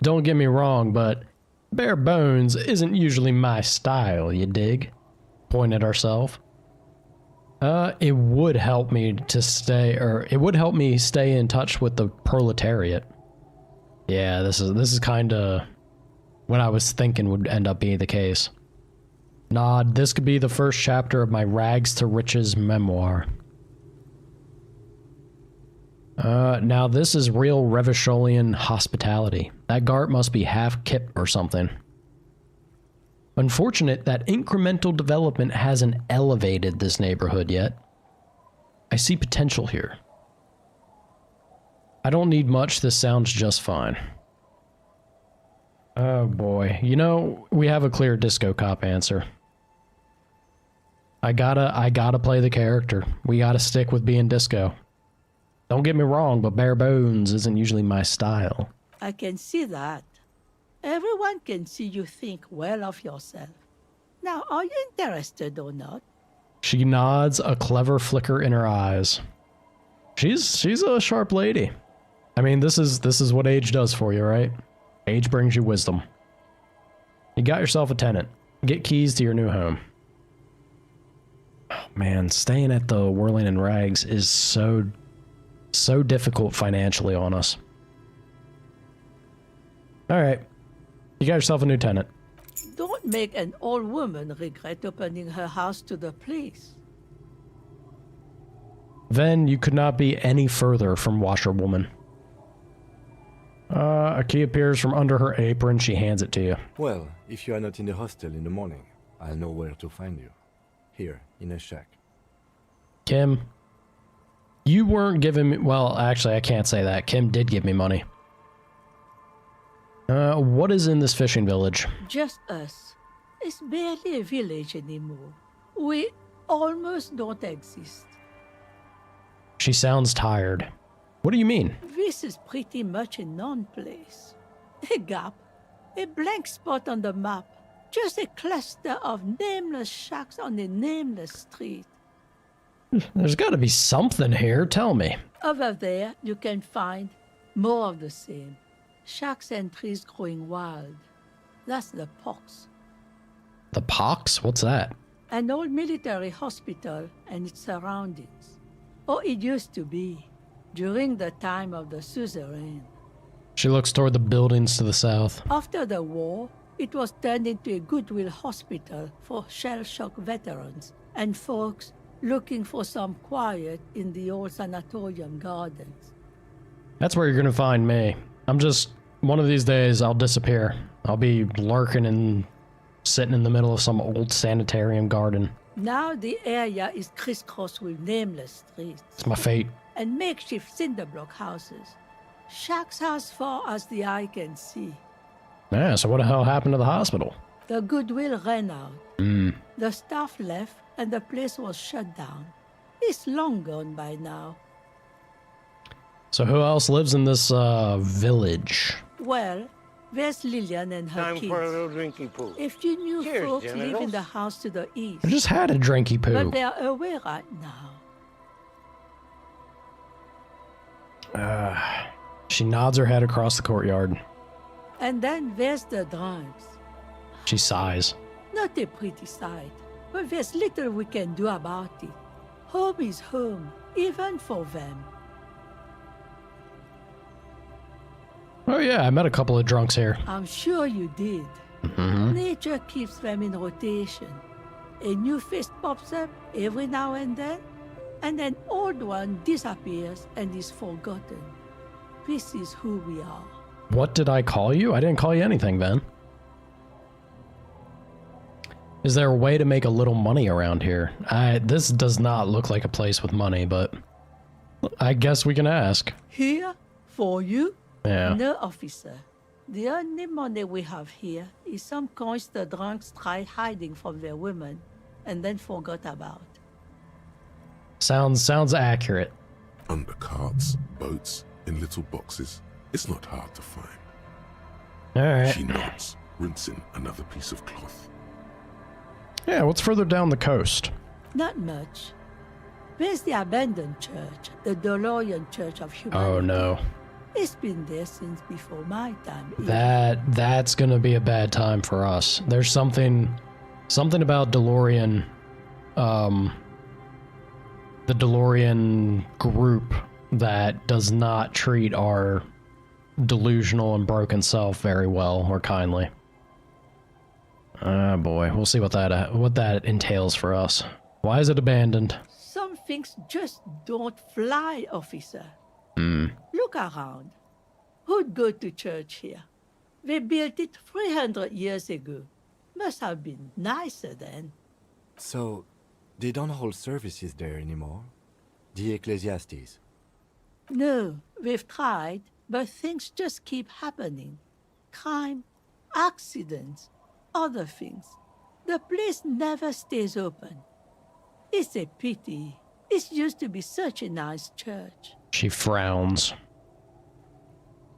Don't get me wrong, but bare bones isn't usually my style, you dig? Point at herself. It would help me to stay, or it would help me stay in touch with the proletariat. Yeah, this is kind of what I was thinking would end up being the case. Nod, this could be the first chapter of my rags to riches memoir. Now this is real Revacholian hospitality. That Gart must be half Kip or something. Unfortunate that incremental development hasn't elevated this neighborhood yet. I see potential here. I don't need much, this sounds just fine. Oh boy, you know, we have a clear disco cop answer. I gotta play the character. We gotta stick with being disco. Don't get me wrong, but bare bones isn't usually my style. I can see that. Everyone can see you think well of yourself. Now, are you interested or not? She nods, a clever flicker in her eyes. She's a sharp lady. I mean, this is what age does for you, right? Age brings you wisdom. You got yourself a tenant. Get keys to your new home. Oh, man, staying at the Whirling and Rags is so difficult financially on us. All right. You got yourself a new tenant. Don't make an old woman regret opening her house to the police. Then you could not be any further from washerwoman. A key appears from under her apron. She hands it to you. Well, if you are not in the hostel in the morning, I'll know where to find you. Here, in a shack. Kim, you weren't giving me... Well, actually, I can't say that. Kim did give me money. What is in this fishing village? Just us. It's barely a village anymore. We almost don't exist. She sounds tired. What do you mean? This is pretty much a non-place. A gap. A blank spot on the map. Just a cluster of nameless shacks on a nameless street. There's got to be something here. Tell me. Over there, you can find more of the same. Shacks and trees growing wild. That's the Pox. The Pox? What's that? An old military hospital and its surroundings. Or it used to be, during the time of the suzerain. She looks toward the buildings to the south. After the war, it was turned into a goodwill hospital for shell-shock veterans and folks looking for some quiet in the old sanatorium gardens. That's where you're gonna find me. I'm just... One of these days, I'll disappear. I'll be lurking and sitting in the middle of some old sanitarium garden. Now the area is crisscrossed with nameless streets. It's my fate. And makeshift cinderblock houses. Shacks as far as the eye can see. Yeah, so what the hell happened to the hospital? The goodwill ran out. The staff left and the place was shut down. It's long gone by now. So who else lives in this village? Well, there's Lillian and her Time kids. for a little drinking pool. If you knew Cheers, folks live in genitals. the house to the east. I just had a drinky poo. But they're away right now. She nods her head across the courtyard. And then there's the drunks. She sighs. Not a pretty sight, but there's little we can do about it. Home is home, even for them. Oh yeah, I met a couple of drunks here. I'm sure you did. Nature keeps them in rotation. A new face pops up every now and then, and an old one disappears and is forgotten. This is who we are. What did I call you? I didn't call you anything, Ben. Is there a way to make a little money around here? This does not look like a place with money, but I guess we can ask. Here, for you? Yeah. No, officer. The only money we have here is some coins the drunks tried hiding from their women and then forgot about. Sounds accurate. Under carts, boats, in little boxes. It's not hard to find. All right. She nods, rinsing another piece of cloth. Yeah, what's further down the coast? Not much. There's the abandoned church, the DeLorean Church of Humanity. Oh no. It's been there since before my time. That's gonna be a bad time for us. There's something about DeLorean, the DeLorean group that does not treat our delusional and broken self very well or kindly. Ah, boy, we'll see what that entails for us. Why is it abandoned? Some things just don't fly, officer. Look around. Who'd go to church here? They built it 300 years ago. Must have been nicer then. So, they don't hold services there anymore? The Ecclesiastes? No, we've tried, but things just keep happening. Crime, accidents, other things. The place never stays open. It's a pity. It used to be such a nice church. She frowns.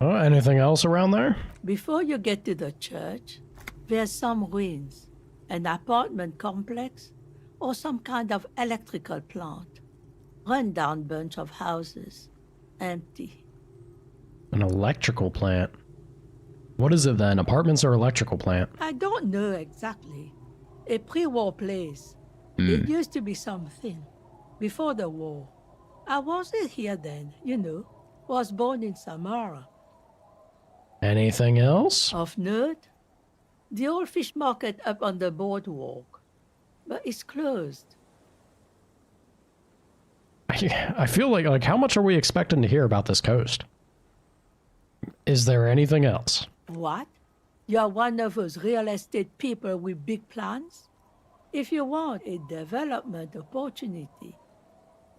Oh, anything else around there? Before you get to the church, there's some ruins, an apartment complex, or some kind of electrical plant. Run-down bunch of houses, empty. An electrical plant. What is it then? Apartments or electrical plant? I don't know exactly. A pre-war place. It used to be something. Before the war. I wasn't here then, you know. Was born in Samara. Anything else? Of note, the old fish market up on the boardwalk. But it's closed. I feel like how much are we expecting to hear about this coast? Is there anything else? What? You're one of those real estate people with big plans? If you want a development opportunity,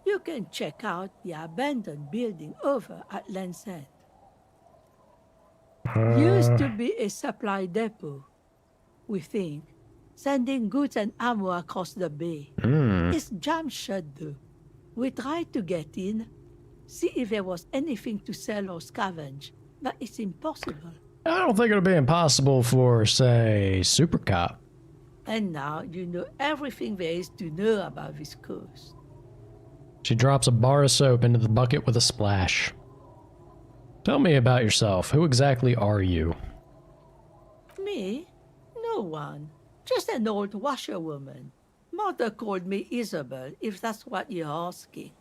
you can check out the abandoned building over at Land's End. Used to be a supply depot, we think, sending goods and ammo across the bay. It's jammed shut though. We tried to get in, see if there was anything to sell or scavenge, but it's impossible. I don't think it'll be impossible for, say, Super Cop. And now you know everything there is to know about this coast. She drops a bar of soap into the bucket with a splash. Tell me about yourself. Who exactly are you? Me? No one. Just an old washerwoman. Mother called me Isabel, if that's what you're asking.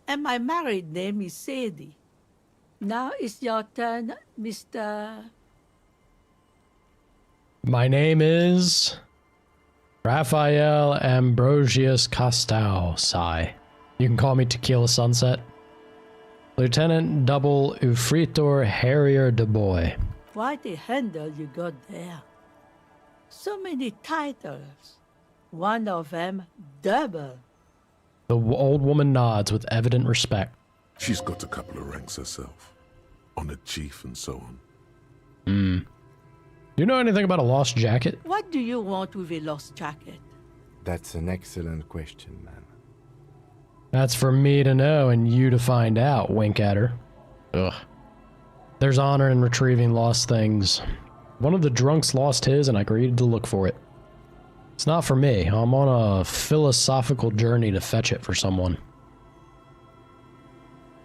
And my married name is Sadie. Now it's your turn, Mr. My name is Raphael Ambrosius Costau, Sigh. You can call me Tequila Sunset. Lieutenant Double Ufritor Harrier de Boy. Quite a handle you got there. So many titles. One of them double. The old woman nods with evident respect. She's got a couple of ranks herself. Honored chief and so on. Do you know anything about a lost jacket? What do you want with a lost jacket? That's an excellent question, man. That's for me to know and you to find out, wink at her. Ugh. There's honor in retrieving lost things. One of the drunks lost his and I agreed to look for it. It's not for me. I'm on a philosophical journey to fetch it for someone.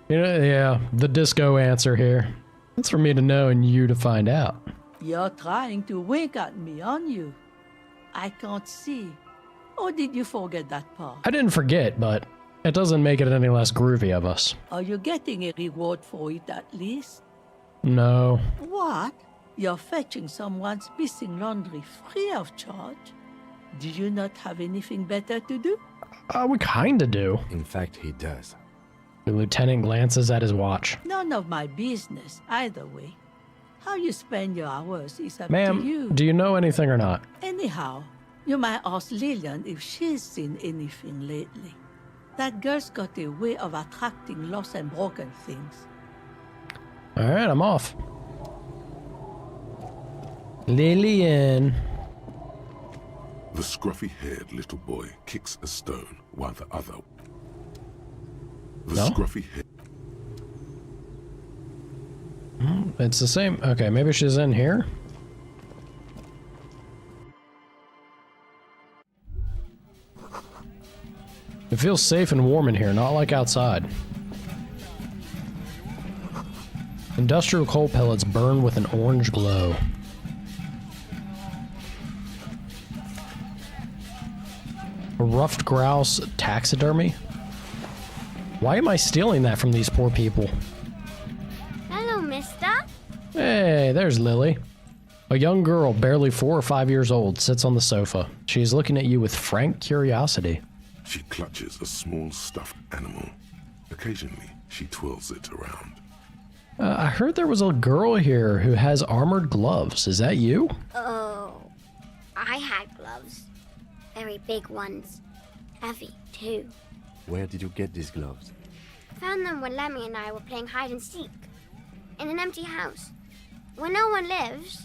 You know, yeah, the disco answer here. It's for me to know and you to find out. You're trying to wink at me, aren't you? I can't see. Or did you forget that part? I didn't forget, but it doesn't make it any less groovy of us. Are you getting a reward for it at least? No. What? You're fetching someone's missing laundry free of charge? Do you not have anything better to do? We kinda do. In fact, he does. The lieutenant glances at his watch. None of my business, either way. How you spend your hours is up to Ma'am, you. do you know anything or not? Anyhow, you might ask Lillian if she's seen anything lately. That girl's got a way of attracting lost and broken things. Alright, I'm off. Lillian. The scruffy-haired little boy kicks a stone while the other... The No? scruffy-haired... It's the same. Okay, maybe she's in here. It feels safe and warm in here, not like outside. Industrial coal pellets burn with an orange glow. A ruffed grouse taxidermy? Why am I stealing that from these poor people? Hello, mister. Hey, there's Lily. A young girl, barely 4 or 5 years old, sits on the sofa. She is looking at you with frank curiosity. She clutches a small stuffed animal. Occasionally, she twirls it around. I heard there was a girl here who has armored gloves. Is that you? Oh, I had gloves. Very big ones. Heavy, too. Where did you get these gloves? Found them when Lemmy and I were playing hide and seek. In an empty house. Where no one lives.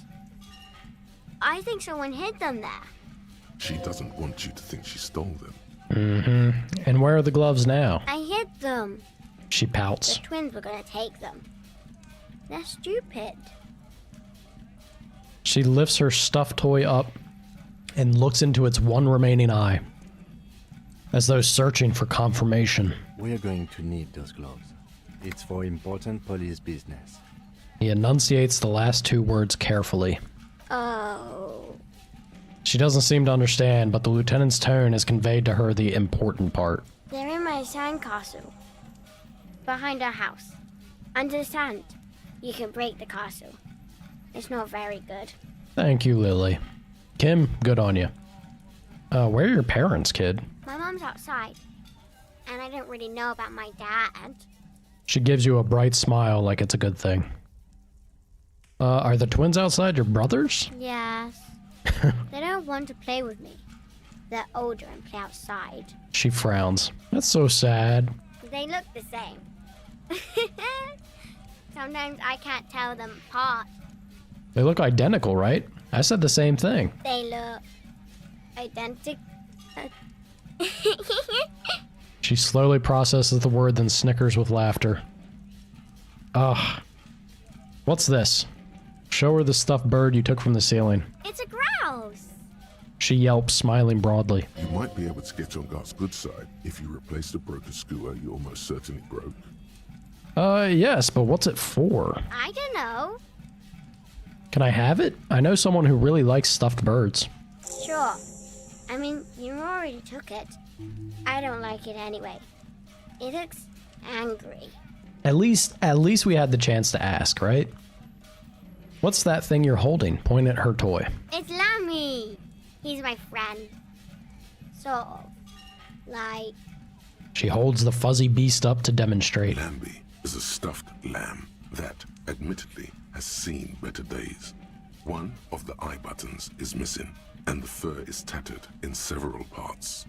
I think someone hid them there. She doesn't want you to think she stole them. Mm-hmm. And where are the gloves now? I hid them. She pouts. The twins were gonna take them. They're stupid. She lifts her stuffed toy up and looks into its one remaining eye, as though searching for confirmation. We're going to need those gloves. It's for important police business. He enunciates the last 2 words carefully. Oh. She doesn't seem to understand, but the lieutenant's tone has conveyed to her the important part. They're in my sandcastle. Behind our house. Under the sand. You can break the castle. It's not very good. Thank you, Lily. Kim, good on you. Where are your parents, kid? My mom's outside. And I don't really know about my dad. She gives you a bright smile like it's a good thing. Are the twins outside your brothers? Yes. They don't want to play with me. They're older and play outside. She frowns. That's so sad. They look the same. Sometimes I can't tell them apart. They look identical, right? I said the same thing. They look identical. She slowly processes the word, then snickers with laughter. Ugh. What's this? Show her the stuffed bird you took from the ceiling. It's a grouse. She yelps, smiling broadly. You might be able to get on Garth's good side if you replace the broken skewer you almost certainly broke. Yes, but what's it for? I don't know. Can I have it? I know someone who really likes stuffed birds. Sure. I mean, you already took it. I don't like it anyway. It looks angry. At least we had the chance to ask, right? What's that thing you're holding? Point at her toy. It's Lammy. He's my friend. Sort of. Like... She holds the fuzzy beast up to demonstrate. Lambie is a stuffed lamb that, admittedly, has seen better days. One of the eye buttons is missing, and the fur is tattered in several parts.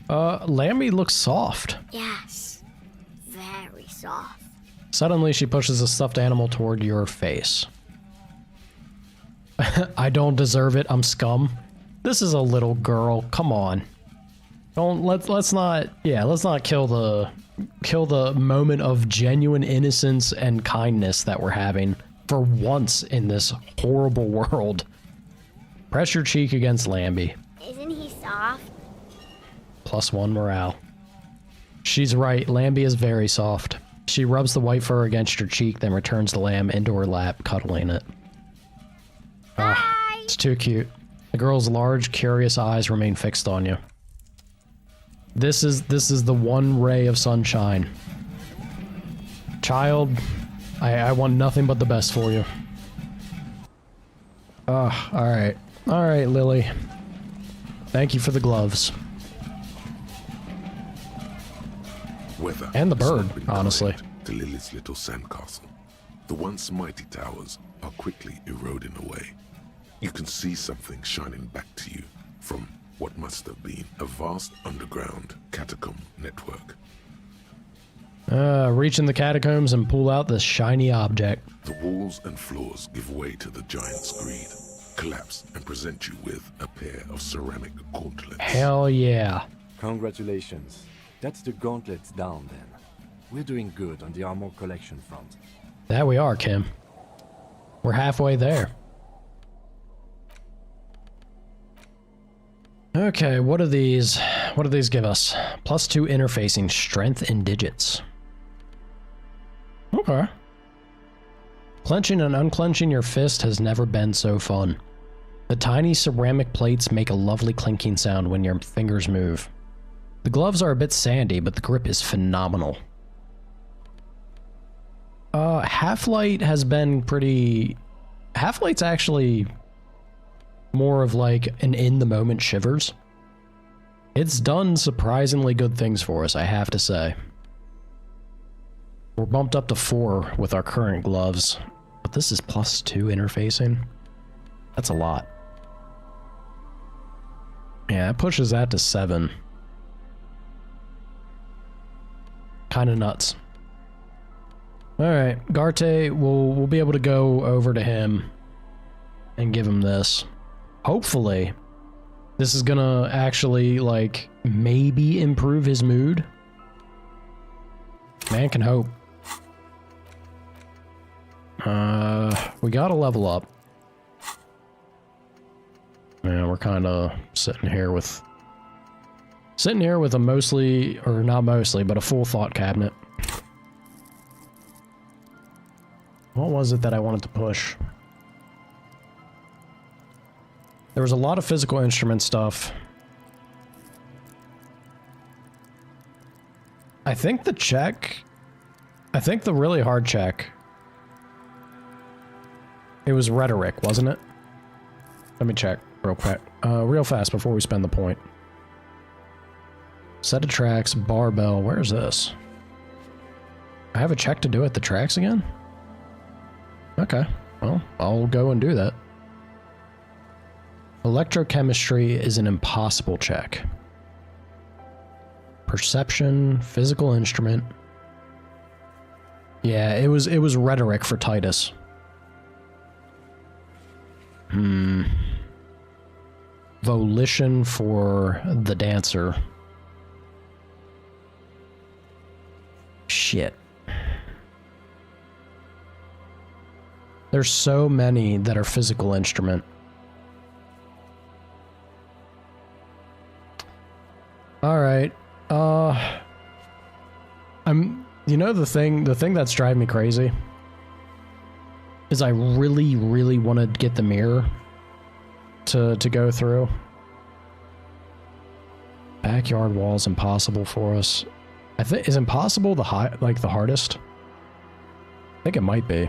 Lambie looks soft. Yes. Very soft. Suddenly, she pushes the stuffed animal toward your face. I don't deserve it. I'm scum. This is a little girl. Come on. Let's not kill the moment of genuine innocence and kindness that we're having for once in this horrible world. Press your cheek against Lambie. Isn't he soft? +1 morale. She's right. Lambie is very soft. She rubs the white fur against your cheek, then returns the lamb into her lap, cuddling it. Ah, it's too cute. The girl's large, curious eyes remain fixed on you. This is the one ray of sunshine. Child, I want nothing but the best for you. Alright. Alright, Lily. Thank you for the gloves. Weather And the has bird, not been honestly. kind to Lily's little sandcastle. The once mighty towers are quickly eroding away. You can see something shining back to you from what must have been a vast underground catacomb network. Reach in the catacombs and pull out this shiny object. The walls and floors give way to the giant's greed, collapse and present you with a pair of ceramic gauntlets. Hell yeah. Congratulations. That's the gauntlets down then. We're doing good on the armor collection front. That we are, Kim. We're halfway there. Okay, what do these give us? +2 interfacing, strength, and digits. Okay. Clenching and unclenching your fist has never been so fun. The tiny ceramic plates make a lovely clinking sound when your fingers move. The gloves are a bit sandy, but the grip is phenomenal. Half-Light has been pretty... Half-Light's actually more of like an in-the-moment shivers. It's done surprisingly good things for us, I have to say. We're bumped up to 4 with our current gloves, but this is +2 interfacing. That's a lot. Yeah, it pushes that to 7. Kinda nuts. Alright, Garte, we'll be able to go over to him and give him this. Hopefully, this is gonna actually, like, maybe improve his mood. Man can hope. We gotta level up. Yeah, we're kinda sitting here with a mostly, or not mostly, but a full thought cabinet. What was it that I wanted to push? There was a lot of physical instrument stuff. I think the really hard check, it was rhetoric, wasn't it? Let me check real fast before we spend the point. Set of tracks, barbell, where's this? I have a check to do at the tracks again? Okay, well, I'll go and do that. Electrochemistry is an impossible check. Perception, physical instrument. Yeah, it was rhetoric for Titus. Volition for the dancer. Shit. There's so many that are physical instrument. Alright. You know, the thing that's driving me crazy is I really, really want to get the mirror to go through. Backyard wall's impossible for us. Is impossible the hardest? I think it might be.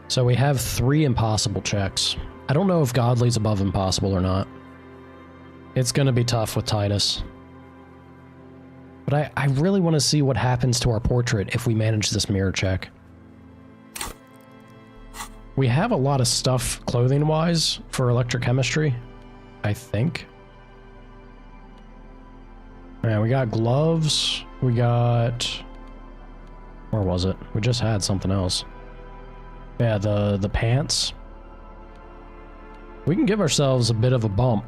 So we have 3 impossible checks. I don't know if Godly's above impossible or not. It's gonna be tough with Titus. But I really want to see what happens to our portrait if we manage this mirror check. We have a lot of stuff clothing-wise for electrochemistry, I think. Yeah, we got gloves. We got... Where was it? We just had something else. Yeah, the pants. We can give ourselves a bit of a bump.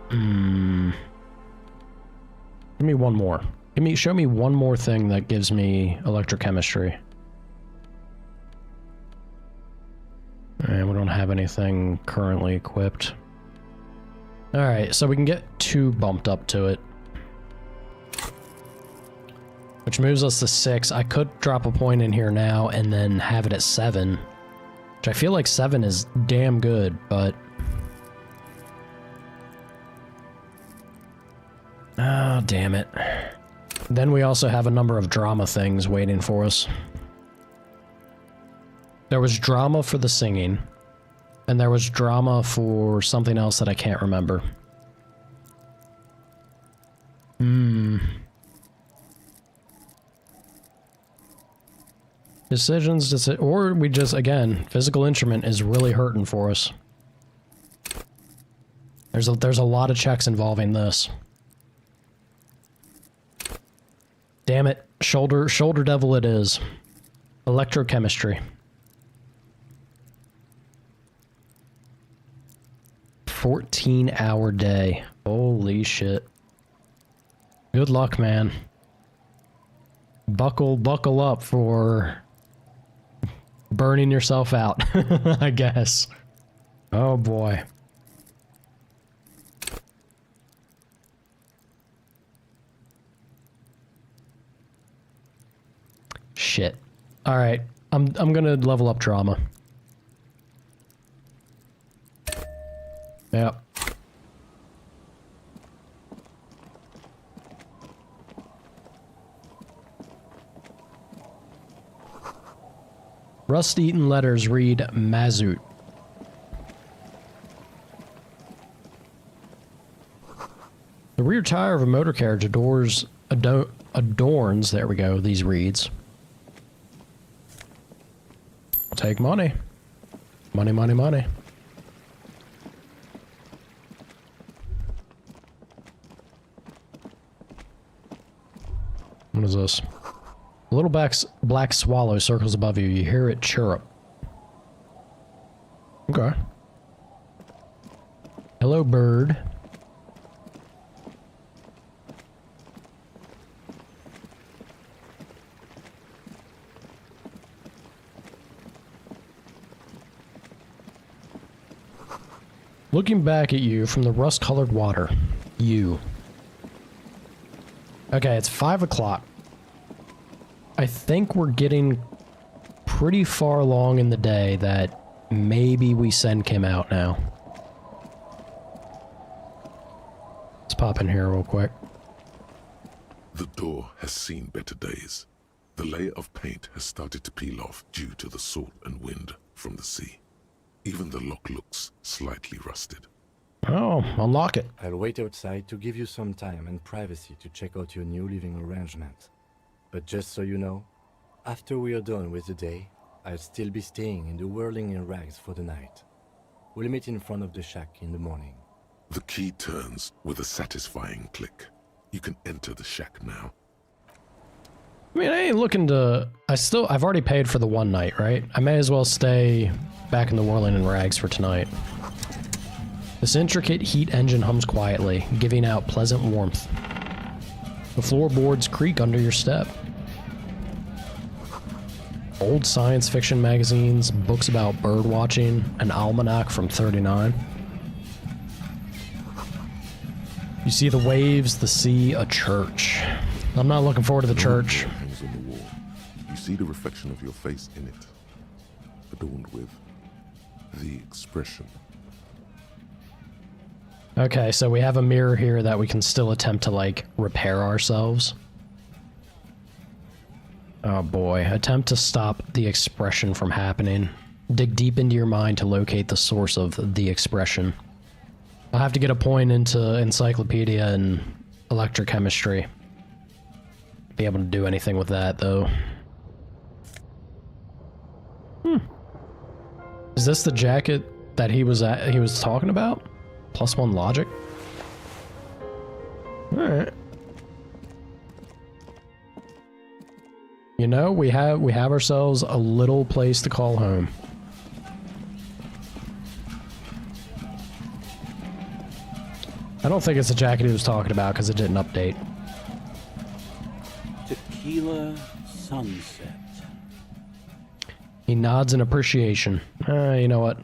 Give me one more. Show me one more thing that gives me electrochemistry. And we don't have anything currently equipped. Alright, so we can get 2 bumped up to it. Which moves us to 6. I could drop a point in here now and then have it at 7. Which I feel like 7 is damn good, but... Oh, damn it. Then we also have a number of drama things waiting for us. There was drama for the singing, and there was drama for something else that I can't remember. Decisions, or we just, again, physical instrument is really hurting for us. There's a lot of checks involving this. Damn it, shoulder devil it is. Electrochemistry. 14-hour day. Holy shit. Good luck, man. Buckle up for burning yourself out, I guess. Oh boy. Shit. All right. I'm gonna level up drama. Yep. Rust-eaten letters read Mazoot. The rear tire of a motor carriage adorns, there we go, these reeds. Take money. Money, money, money. What is this? A little black swallow circles above you. You hear it chirrup. Okay. Hello, bird. Looking back at you from the rust-colored water. You. Okay, it's 5 o'clock. I think we're getting pretty far along in the day that maybe we send Kim out now. Let's pop in here real quick. The door has seen better days. The layer of paint has started to peel off due to the salt and wind from the sea. Even the lock looks slightly rusted. Oh, unlock it. I'll wait outside to give you some time and privacy to check out your new living arrangement. But just so you know, after we are done with the day, I'll still be staying in the whirling in rags for the night. We'll meet in front of the shack in the morning. The key turns with a satisfying click. You can enter the shack now. I mean, I ain't looking to... I've already paid for the one night, right? I may as well stay back in the whirling in rags for tonight. This intricate heat engine hums quietly, giving out pleasant warmth. The floorboards creak under your step. Old science fiction magazines, books about bird watching, an almanac from '39. You see the waves, the sea, a church. I'm not looking forward to the church. Hangs on the wall. You see the reflection of your face in it, adorned with the expression. Okay, so we have a mirror here that we can still attempt to, like, repair ourselves. Oh boy, attempt to stop the expression from happening. Dig deep into your mind to locate the source of the expression. I'll have to get a point into encyclopedia and electrochemistry. Be able to do anything with that, though. Is this the jacket that he was talking about? +1 logic? Alright. You know, we have ourselves a little place to call home. I don't think it's the jacket he was talking about because it didn't update. Tequila sunset. He nods in appreciation. You know what?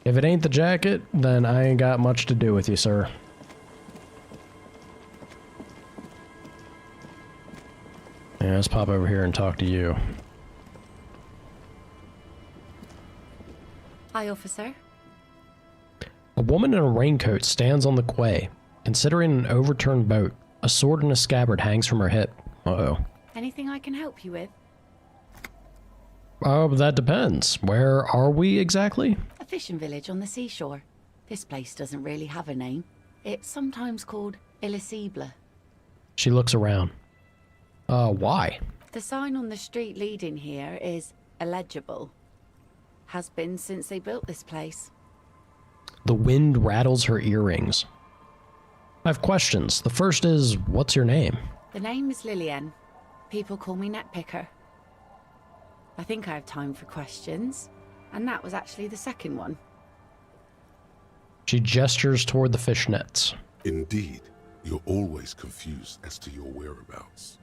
If it ain't the jacket, then I ain't got much to do with you, sir. Yeah, let's pop over here and talk to you. Hi, officer. A woman in a raincoat stands on the quay, considering an overturned boat. A sword and a scabbard hangs from her hip. Uh-oh. Anything I can help you with? Oh, that depends. Where are we exactly? A fishing village on the seashore. This place doesn't really have a name. It's sometimes called Elysium. She looks around. Why? The sign on the street leading here is illegible. Has been since they built this place. The wind rattles her earrings. I have questions. The first is, what's your name? The name is Lillian. People call me Netpicker. I think I have time for questions, and that was actually the second one. She gestures toward the fishnets. Indeed, You're always confused as to your whereabouts.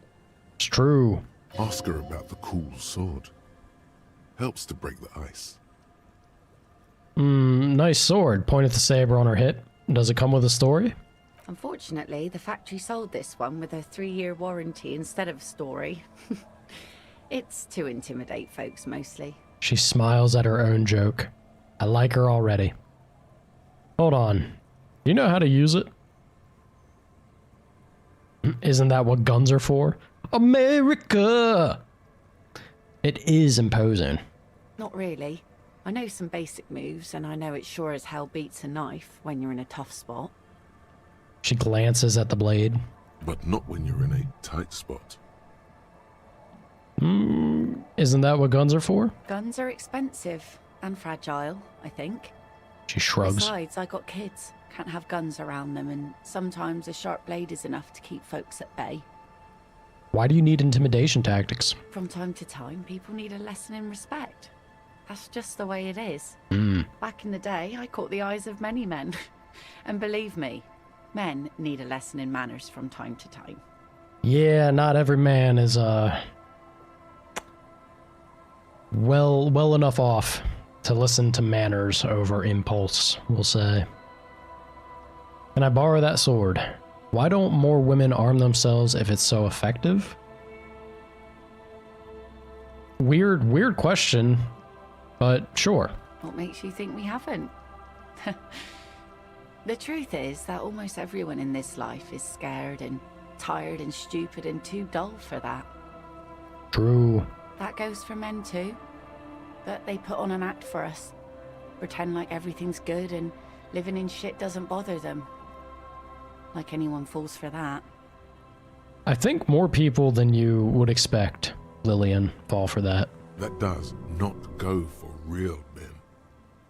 It's true. Ask her about the cool sword. Helps to break the ice. Nice sword. Point at the saber on her hip. Does it come with a story? Unfortunately, the factory sold this one with a 3-year warranty instead of a story. It's to intimidate folks mostly. She smiles at her own joke. I like her already. Hold on. You know how to use it? Isn't that what guns are for? America! It is imposing. Not really. I know some basic moves, and I know it sure as hell beats a knife when you're in a tough spot. She glances at the blade. But not when you're in a tight spot. Isn't that what guns are for? Guns are expensive and fragile, I think. She shrugs. Besides, I got kids. Can't have guns around them, and sometimes a sharp blade is enough to keep folks at bay. Why do you need intimidation tactics? From time to time, people need a lesson in respect. That's just the way it is. Back in the day, I caught the eyes of many men. And believe me, men need a lesson in manners from time to time. Yeah, not every man is, well enough off to listen to manners over impulse, we'll say. Can I borrow that sword? Why don't more women arm themselves if it's so effective? Weird question, but sure. What makes you think we haven't? The truth is that almost everyone in this life is scared and tired and stupid and too dull for that. True. That goes for men too. But they put on an act for us. Pretend like everything's good and living in shit doesn't bother them. Like anyone falls for that. I think more people than you would expect, Lillian, fall for that. That does not go for real men.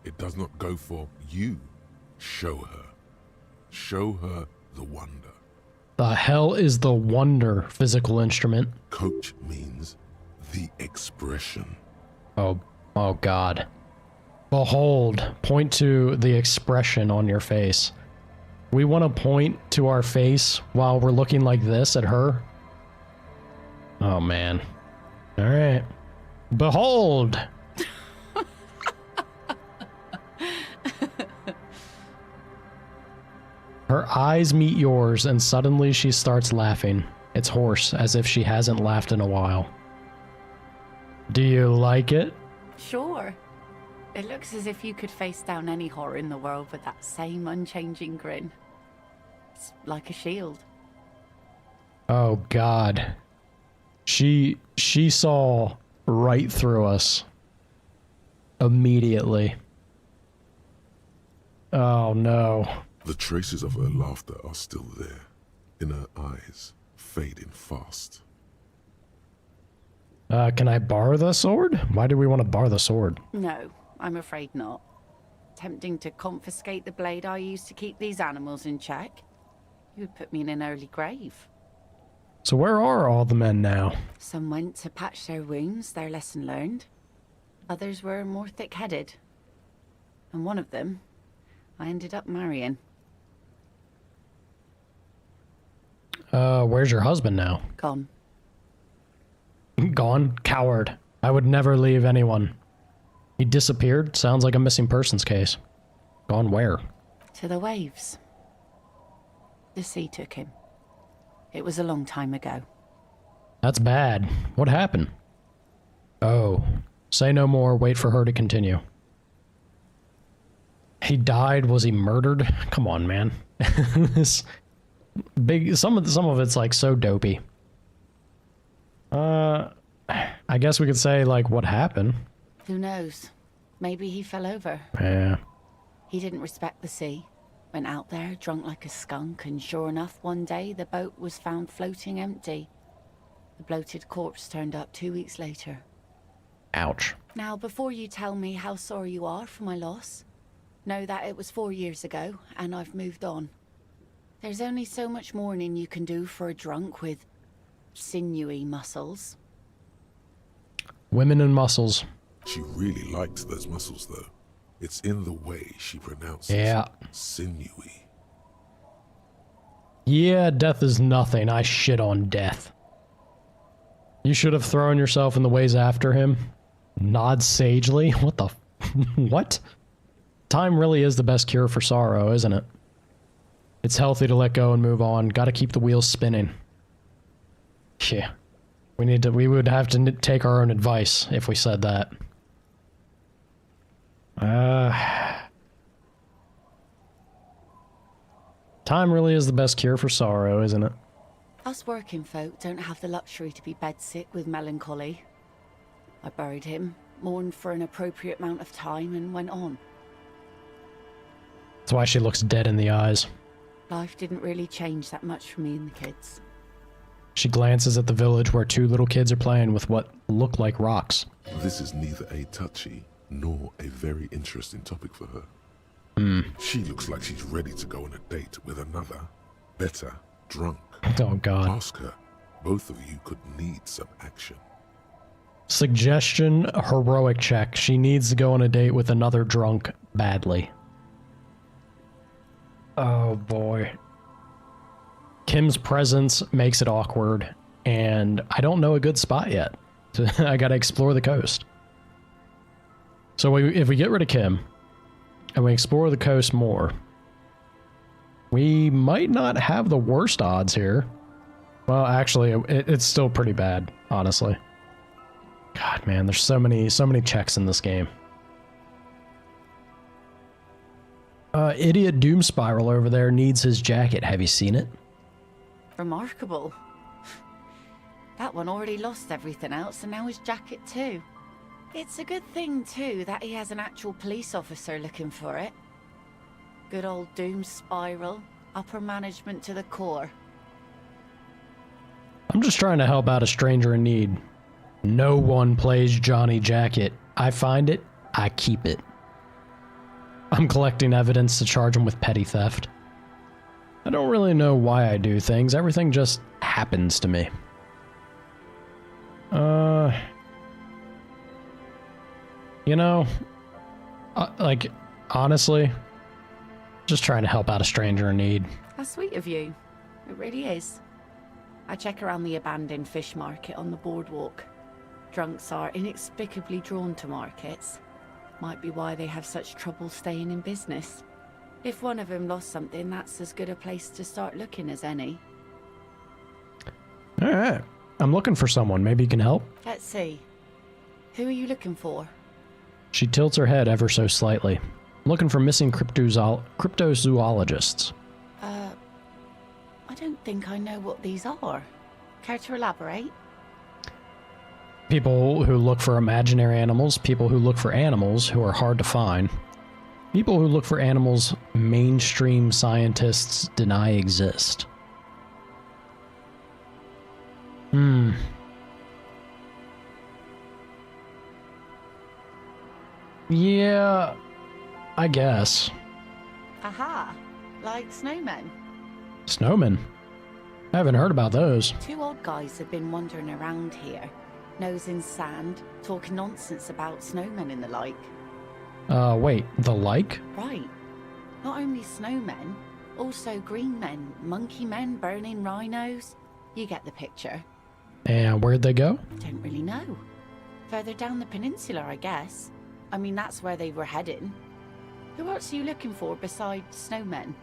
It does not go for you. Show her. Show her the wonder. The hell is the wonder physical instrument? Coach means the expression. Oh God. Behold, point to the expression on your face. We want to point to our face while we're looking like this at her? Oh, man. All right. Behold! Her eyes meet yours, and suddenly she starts laughing. It's hoarse, as if she hasn't laughed in a while. Do you like it? Sure. It looks as if you could face down any horror in the world with that same unchanging grin. It's like a shield. Oh, God. She saw right through us. Immediately. Oh, no. The traces of her laughter are still there, in her eyes, fading fast. Can I borrow the sword? Why do we want to borrow the sword? No, I'm afraid not. Tempting to confiscate the blade I used to keep these animals in check. You would put me in an early grave. So where are all the men now? Some went to patch their wounds, their lesson learned. Others were more thick-headed. And one of them, I ended up marrying. Where's your husband now? Gone. Gone? Coward. I would never leave anyone. He disappeared? Sounds like a missing persons case. Gone where? To the waves. The sea took him. It was a long time ago. That's bad. What happened? Oh. Say no more. Wait for her to continue. He died? Was he murdered? Come on, man. This big... Some of it's like so dopey. I guess we could say, like, what happened? Who knows? Maybe he fell over. Yeah. He didn't respect the sea. Went out there, drunk like a skunk, and sure enough, one day the boat was found floating empty. The bloated corpse turned up 2 weeks later. Ouch. Now, before you tell me how sorry you are for my loss, know that it was 4 years ago, and I've moved on. There's only so much mourning you can do for a drunk with sinewy muscles. Women and muscles. She really liked those muscles, though. It's in the way she pronounces Yeah. sinewy. Yeah, death is nothing. I shit on death. You should have thrown yourself in the ways after him. Nod sagely? What the... what? Time really is the best cure for sorrow, isn't it? It's healthy to let go and move on. Gotta keep the wheels spinning. Yeah. We would have to take our own advice if we said that. Time really is the best cure for sorrow, isn't it? Us working folk don't have the luxury to be bedsick with melancholy. I buried him, mourned for an appropriate amount of time, and went on. That's why she looks dead in the eyes. Life didn't really change that much for me and the kids. She glances at the village where 2 little kids are playing with what look like rocks. This is neither a touchy nor a very interesting topic for her. She looks like she's ready to go on a date with another, better, drunk. Oh god. Ask her. Both of you could need some action. Suggestion, heroic check. She needs to go on a date with another drunk badly. Oh boy. Kim's presence makes it awkward, and I don't know a good spot yet. I gotta explore the coast. So if we get rid of Kim, and we explore the coast more, we might not have the worst odds here. Well, actually, it's still pretty bad, honestly. God, man, there's so many checks in this game. Idiot Doom Spiral over there needs his jacket. Have you seen it? Remarkable. That one already lost everything else, and now his jacket too. It's a good thing, too, that he has an actual police officer looking for it. Good old Doom Spiral. Upper management to the core. I'm just trying to help out a stranger in need. No one plays Johnny Jacket. I find it, I keep it. I'm collecting evidence to charge him with petty theft. I don't really know why I do things. Everything just happens to me. You know, like, honestly, just trying to help out a stranger in need. How sweet of you. It really is. I check around the abandoned fish market on the boardwalk. Drunks are inexplicably drawn to markets. Might be why they have such trouble staying in business. If one of them lost something, that's as good a place to start looking as any. Alright. I'm looking for someone. Maybe you can help? Let's see. Who are you looking for? She tilts her head ever so slightly. I'm looking for missing cryptozoologists. I don't think I know what these are. Care to elaborate? People who look for imaginary animals, people who look for animals who are hard to find, people who look for animals mainstream scientists deny exist. Yeah, I guess. Aha! Like snowmen. Snowmen? I haven't heard about those. 2 odd guys have been wandering around here, nose in sand, talking nonsense about snowmen and the like. Wait, the like? Right. Not only snowmen, also green men, monkey men burning rhinos. You get the picture. And where'd they go? Don't really know. Further down the peninsula, I guess. I mean, that's where they were heading. Who else are you looking for besides snowmen?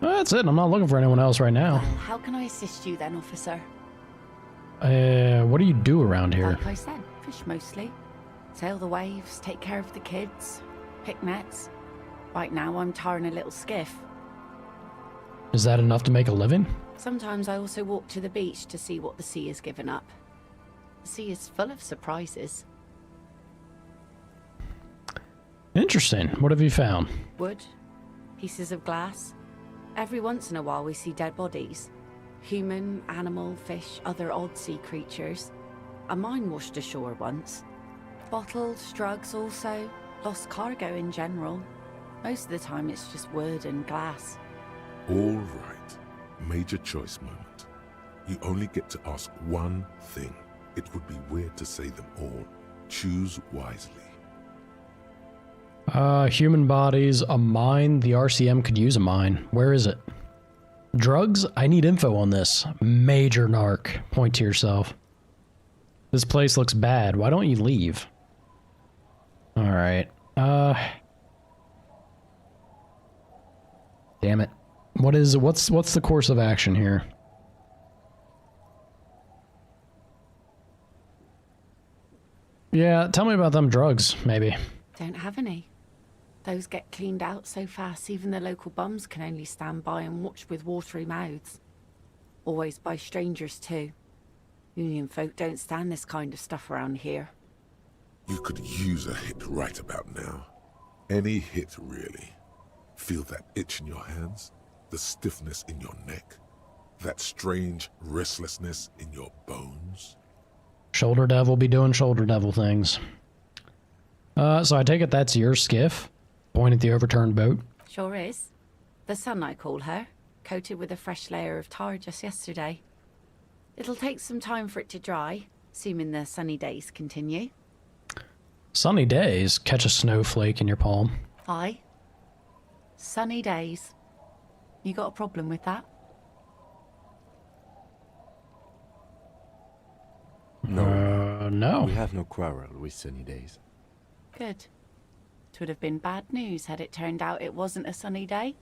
Well, that's it. I'm not looking for anyone else right now. Well, how can I assist you then, officer? What do you do around here? Like I said, fish mostly. Sail the waves, take care of the kids, pick nets. Right now, I'm tarring a little skiff. Is that enough to make a living? Sometimes I also walk to the beach to see what the sea has given up. The sea is full of surprises. Interesting. What have you found? Wood, pieces of glass. Every once in a while we see dead bodies. Human, animal, fish, other odd sea creatures. A mine washed ashore once. Bottles, drugs also. Lost cargo in general. Most of the time it's just wood and glass. All right. Major choice moment. You only get to ask one thing. It would be weird to say them all. Choose wisely. Human bodies, a mine. The RCM could use a mine. Where is it? Drugs? I need info on this. Major narc. Point to yourself. This place looks bad. Why don't you leave? Alright. Damn it. What's the course of action here? Yeah, tell me about them drugs, maybe. Don't have any. Those get cleaned out so fast even the local bums can only stand by and watch with watery mouths. Always by strangers too. Union folk don't stand this kind of stuff around here. You could use a hit right about now. Any hit, really. Feel that itch in your hands? The stiffness in your neck? That strange restlessness in your bones? Shoulder devil be doing shoulder devil things. So I take it that's your skiff? Point at the overturned boat. Sure is. The Sun, I call her. Coated with a fresh layer of tar just yesterday. It'll take some time for it to dry, assuming the sunny days continue. Sunny days? Catch a snowflake in your palm. Aye. Sunny days. You got a problem with that? No. We have no quarrel with sunny days. Good. 'Twould have been bad news had it turned out it wasn't a sunny day.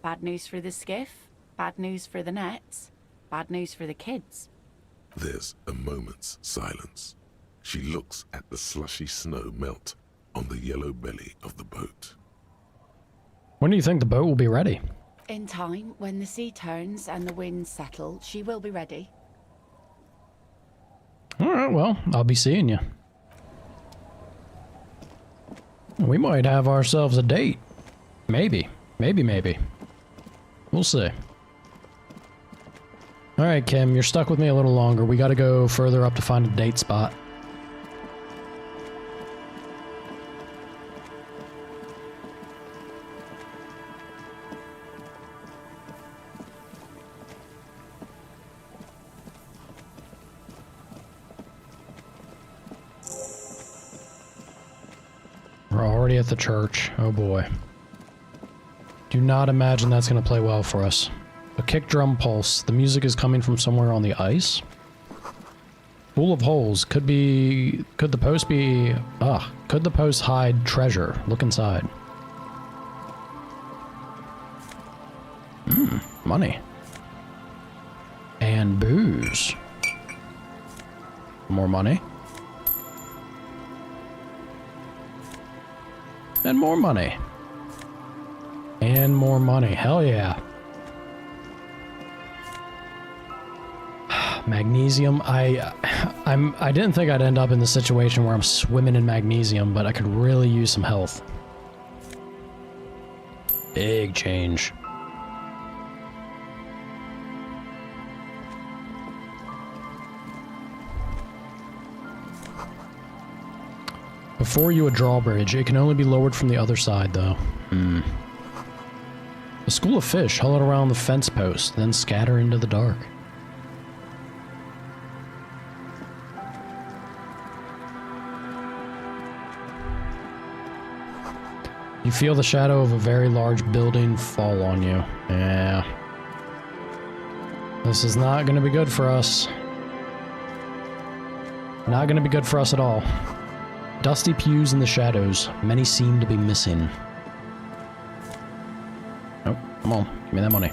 Bad news for the skiff, bad news for the nets, bad news for the kids. There's a moment's silence. She looks at the slushy snow melt on the yellow belly of the boat. When do you think the boat will be ready? In time, when the sea turns and the winds settle, she will be ready. Alright, well, I'll be seeing you. We might have ourselves a date. Maybe. Maybe. We'll see. Alright, Kim, you're stuck with me a little longer. We gotta go further up to find a date spot. We're already at the church. Oh boy. Do not imagine that's going to play well for us. A kick drum pulse. The music is coming from somewhere on the ice. Full of holes. Could the post be... could the post hide treasure? Look inside. Money. And booze. More money. And more money. And more money. Hell yeah. Magnesium. I didn't think I'd end up in the situation where I'm swimming in magnesium, but I could really use some health. Big change. Before you a drawbridge. It can only be lowered from the other side, though. A school of fish huddle around the fence post, then scatter into the dark. You feel the shadow of a very large building fall on you. Yeah. This is not going to be good for us. Not going to be good for us at all. Dusty pews in the shadows. Many seem to be missing. Oh, come on. Give me that money.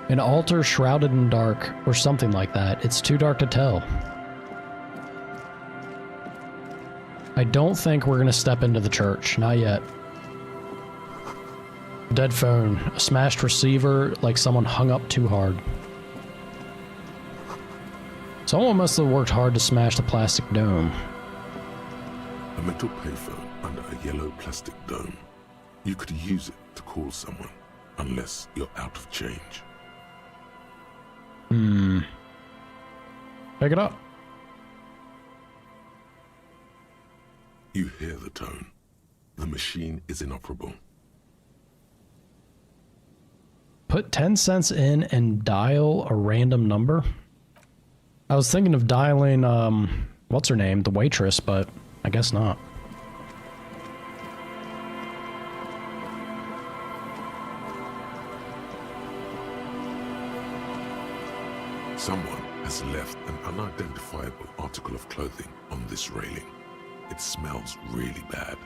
An altar shrouded in dark, or something like that. It's too dark to tell. I don't think we're gonna step into the church. Not yet. Dead phone. A smashed receiver, like someone hung up too hard. Someone must have worked hard to smash the plastic dome. A metal payphone under a yellow plastic dome. You could use it to call someone, unless you're out of change. Pick it up. You hear the tone. The machine is inoperable. Put 10 cents in and dial a random number. I was thinking of dialing, what's her name? The waitress, but I guess not. Someone has left an unidentifiable article of clothing on this railing. It smells really bad.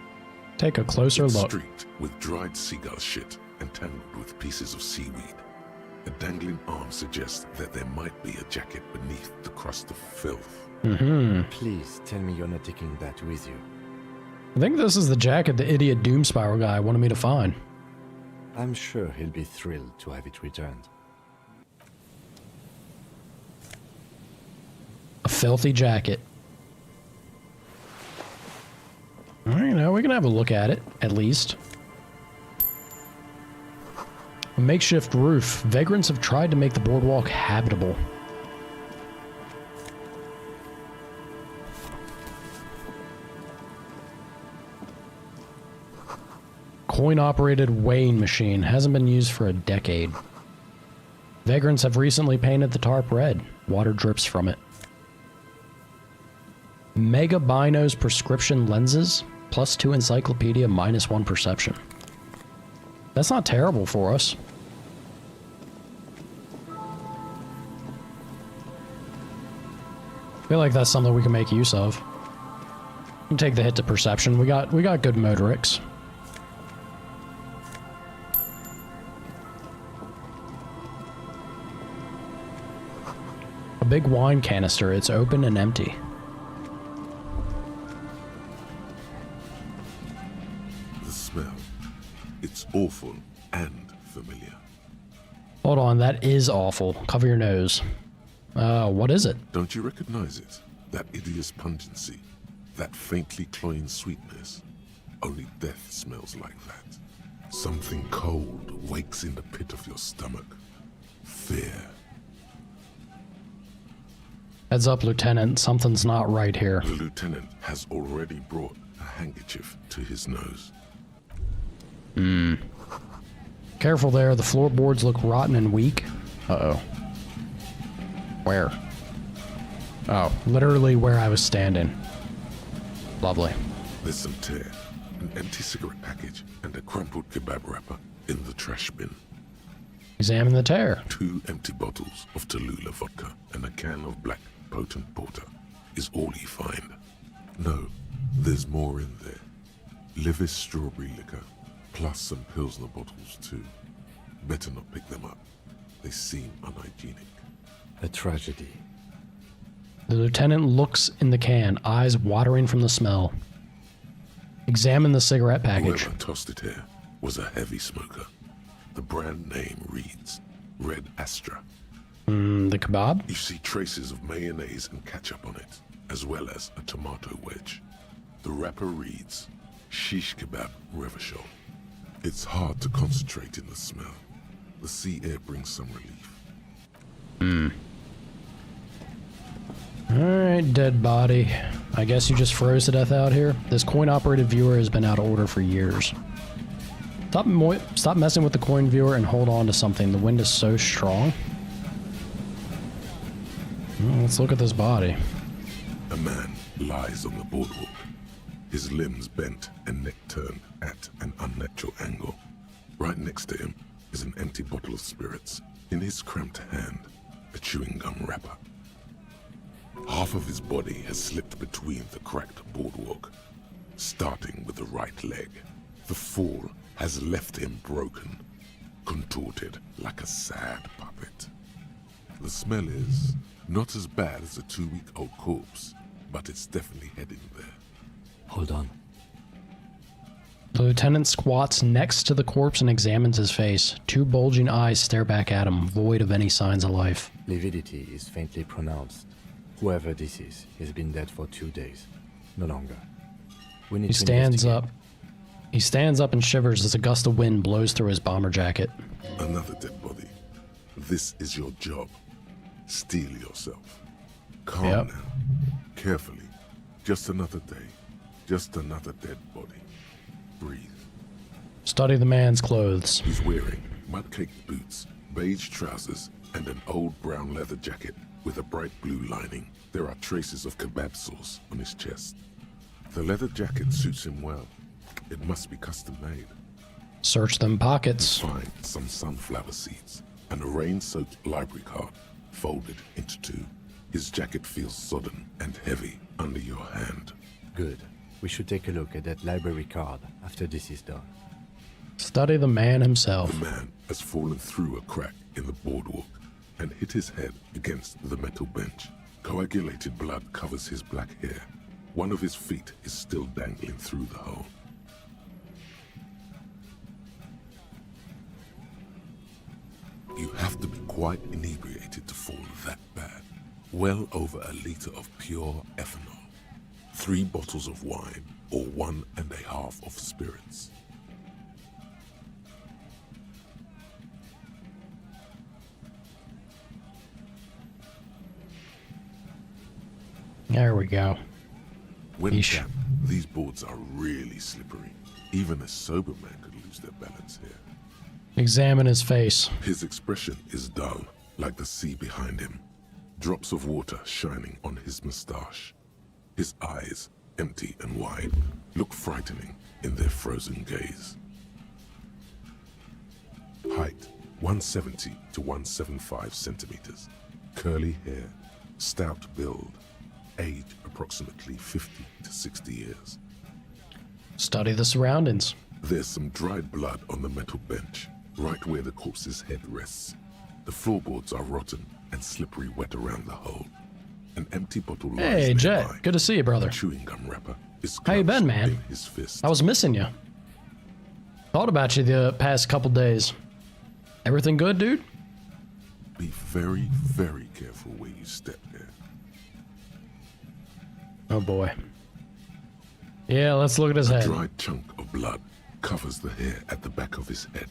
Take a closer It's look. streaked with dried seagull shit and tangled with pieces of seaweed. A dangling arm suggests that there might be a jacket beneath the crust of filth. Please tell me you're not taking that with you. I think this is the jacket the idiot Doom Spiral guy wanted me to find. I'm sure he'll be thrilled to have it returned. A filthy jacket. Alright, now we can have a look at it, at least. A makeshift roof. Vagrants have tried to make the boardwalk habitable. Coin-operated weighing machine. Hasn't been used for a decade. Vagrants have recently painted the tarp red. Water drips from it. Mega Bino's prescription lenses. +2 encyclopedia, -1 perception. That's not terrible for us. I feel like that's something we can make use of. We can take the hit to perception. We got good motorics. A big wine canister. It's open and empty. The smell. It's awful and familiar. Hold on, that is awful. Cover your nose. What is it? Don't you recognize it? That hideous pungency. That faintly cloying sweetness. Only death smells like that. Something cold wakes in the pit of your stomach. Fear. Heads up, Lieutenant. Something's not right here. The lieutenant has already brought a handkerchief to his nose. Careful there. The floorboards look rotten and weak. Uh-oh. Where? Oh, literally where I was standing. Lovely. There's some tear, an empty cigarette package, and a crumpled kebab wrapper in the trash bin. Examine the tear. 2 empty bottles of Tallulah vodka and a can of black potent porter is all you find. No, there's more in there. Livis strawberry liquor, plus some Pilsner bottles too. Better not pick them up. They seem unhygienic. A tragedy. The lieutenant looks in the can, eyes watering from the smell. Examine the cigarette package. Whoever tossed it here was a heavy smoker. The brand name reads Red Astra. The kebab? You see traces of mayonnaise and ketchup on it, as well as a tomato wedge. The wrapper reads Shish Kebab Revachol. It's hard to concentrate in the smell. The sea air brings some relief. Alright, dead body. I guess you just froze to death out here. This coin-operated viewer has been out of order for years. Stop messing with the coin viewer and hold on to something. The wind is so strong. Well, let's look at this body. A man lies on the boardwalk, his limbs bent and neck turned at an unnatural angle. Right next to him is an empty bottle of spirits. In his cramped hand, a chewing gum wrapper. Half of his body has slipped between the cracked boardwalk, starting with the right leg. The fall has left him broken, contorted like a sad puppet. The smell is not as bad as a 2-week-old corpse, but it's definitely heading there. Hold on. The lieutenant squats next to the corpse and examines his face. 2 bulging eyes stare back at him, void of any signs of life. Lividity is faintly pronounced. Whoever this is, he's been dead for 2 days. No longer. We need He to stands investigate. up. He stands up and shivers as a gust of wind blows through his bomber jacket. Another dead body. This is your job. Steel yourself. Calm Yep. now. Carefully. Just another day. Just another dead body. Breathe. Study the man's clothes. He's wearing mud-caked boots, beige trousers, and an old brown leather jacket with a bright blue lining. There are traces of kebab sauce on his chest. The leather jacket suits him well. It must be custom-made. Search them pockets. Find some sunflower seeds and a rain-soaked library card folded into two. His jacket feels sodden and heavy under your hand. Good. We should take a look at that library card after this is done. Study the man himself. The man has fallen through a crack in the boardwalk and hit his head against the metal bench. Coagulated blood covers his black hair. One of his feet is still dangling through the hole. You have to be quite inebriated to fall that bad. Well over a liter of pure ethanol. 3 bottles of wine, or 1.5 of spirits. There we go. When Yeesh. tapped, these boards are really slippery. Even a sober man could lose their balance here. Examine his face. His expression is dull, like the sea behind him. Drops of water shining on his mustache. His eyes, empty and wide, look frightening in their frozen gaze. Height, 170 to 175 centimeters. Curly hair, stout build. Age, approximately 50 to 60 years. Study the surroundings. There's some dried blood on the metal bench, right where the corpse's head rests. The floorboards are rotten and slippery wet around the hole. An empty bottle lies Hey, Jet. nearby. Good to see you, brother. A chewing gum wrapper is How you been, clutched man? in his fist. I was missing you. Thought about you the past couple days. Everything good, dude? Be very, very careful where you step there. Oh boy. Yeah, let's look at his A head. dried chunk of blood covers the hair at the back of his head.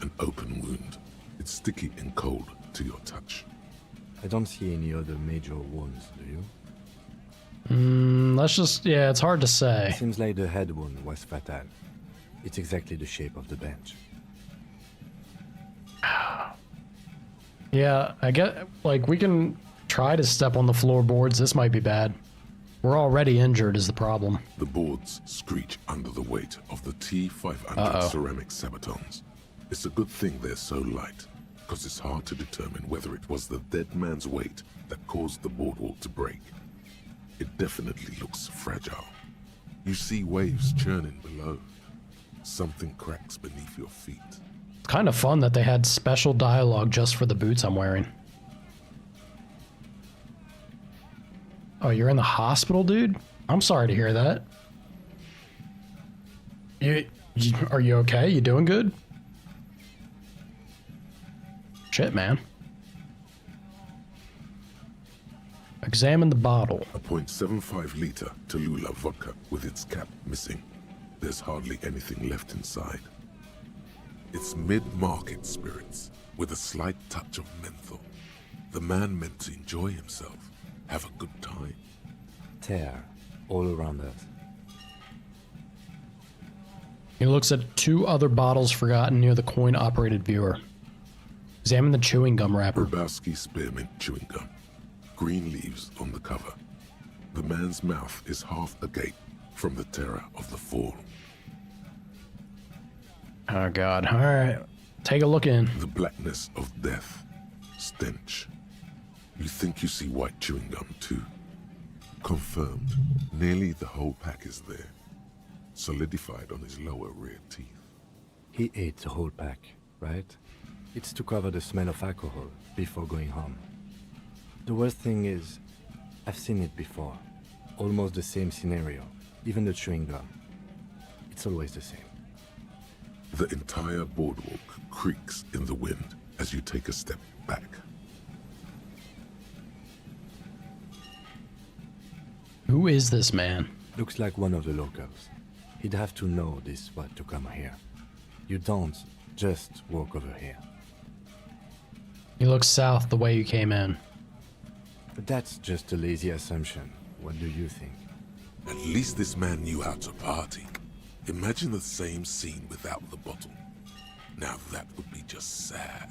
An open wound. It's sticky and cold to your touch. I don't see any other major wounds, do you? Let's just, yeah, it's hard to say. Seems like the head wound was fatal. It's exactly the shape of the bench. Yeah, I get, like, we can try to step on the floorboards. This might be bad. We're already injured is the problem. The boards screech under the weight of the T500 Uh-oh. ceramic sabatons. It's a good thing they're so light, because it's hard to determine whether it was the dead man's weight that caused the boardwalk to break. It definitely looks fragile. You see waves churning below. Something cracks beneath your feet. It's kind of fun that they had special dialogue just for the boots I'm wearing. Oh, you're in the hospital, dude? I'm sorry to hear that. Are you okay? You doing good? Shit, man. Examine the bottle. A .75 liter Tallulah vodka with its cap missing. There's hardly anything left inside. It's mid-market spirits with a slight touch of menthol. The man meant to enjoy himself, have a good time. Tear all around us. He looks at 2 other bottles forgotten near the coin-operated viewer. Examine the chewing gum wrapper. Lebowski spearmint chewing gum. Green leaves on the cover. The man's mouth is half agape from the terror of the fall. Oh, God. All right. Take a look in. The blackness of death. Stench. You think you see white chewing gum too. Confirmed. Nearly the whole pack is there. Solidified on his lower rear teeth. He ate the whole pack, right? It's to cover the smell of alcohol before going home. The worst thing is, I've seen it before. Almost the same scenario. Even the chewing gum. It's always the same. The entire boardwalk creaks in the wind as you take a step back. Who is this man? Looks like one of the locals. He'd have to know this spot to come here. You don't just walk over here. He looks south the way you came in. But that's just a lazy assumption. What do you think? At least this man knew how to party. Imagine the same scene without the bottle. Now that would be just sad.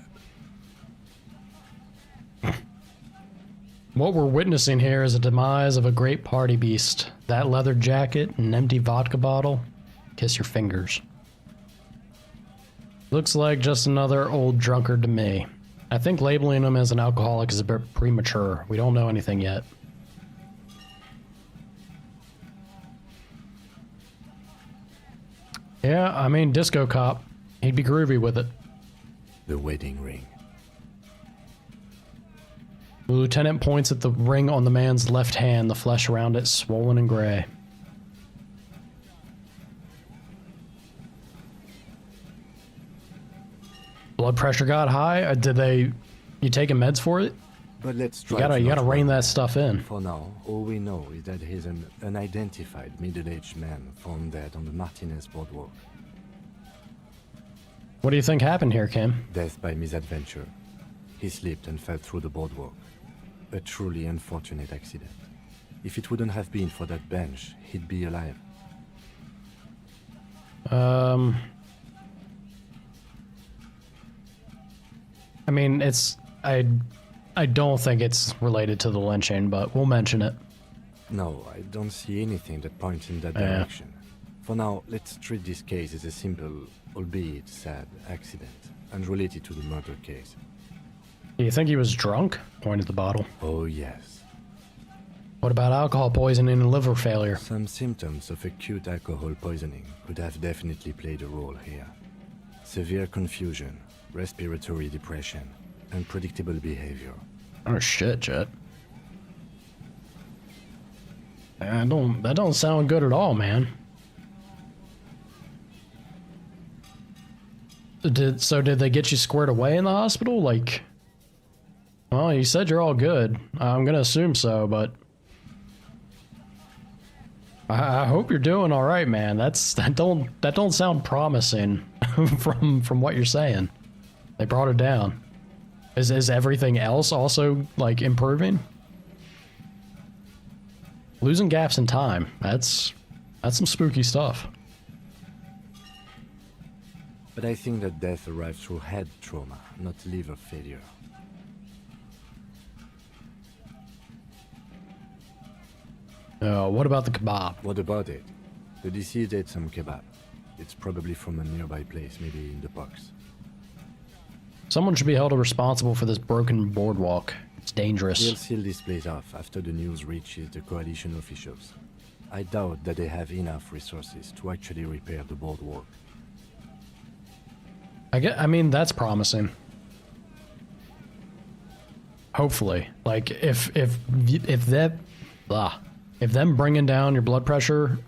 What we're witnessing here is a demise of a great party beast. That leather jacket and an empty vodka bottle. Kiss your fingers. Looks like just another old drunkard to me. I think labeling him as an alcoholic is a bit premature. We don't know anything yet. Yeah, I mean, Disco Cop. He'd be groovy with it. The wedding ring. The lieutenant points at the ring on the man's left hand, the flesh around it swollen and gray. Blood pressure got high? You taking meds for it? But let's try. You gotta rein that stuff in. For now, all we know is that he's an unidentified middle-aged man found dead on the Martinez boardwalk. What do you think happened here, Kim? Death by misadventure. He slipped and fell through the boardwalk. A truly unfortunate accident. If it wouldn't have been for that bench, he'd be alive. I mean, I don't think it's related to the lynching, but we'll mention it. No, I don't see anything that points in that direction. For now, let's treat this case as a simple, albeit sad, accident, unrelated to the murder case. Do you think he was drunk? Pointed the bottle. Oh, yes. What about alcohol poisoning and liver failure? Some symptoms of acute alcohol poisoning could have definitely played a role here. Severe confusion, respiratory depression, unpredictable behavior. Oh shit, Jet. That don't sound good at all, man. Did they get you squared away in the hospital? Like, well, you said you're all good. I'm gonna assume so, but I hope you're doing all right, man. That don't sound promising from what you're saying. They brought it down. Is everything else also like improving? Losing gaps in time. That's some spooky stuff. But I think that death arrived through head trauma, not liver failure. What about the kebab? What about it? The deceased ate some kebab. It's probably from a nearby place, maybe in the box. Someone should be held responsible for this broken boardwalk. It's dangerous. We'll seal this place off after the news reaches the coalition officials. I doubt that they have enough resources to actually repair the boardwalk. I mean, that's promising. Hopefully. Like, if them bringing down your blood pressure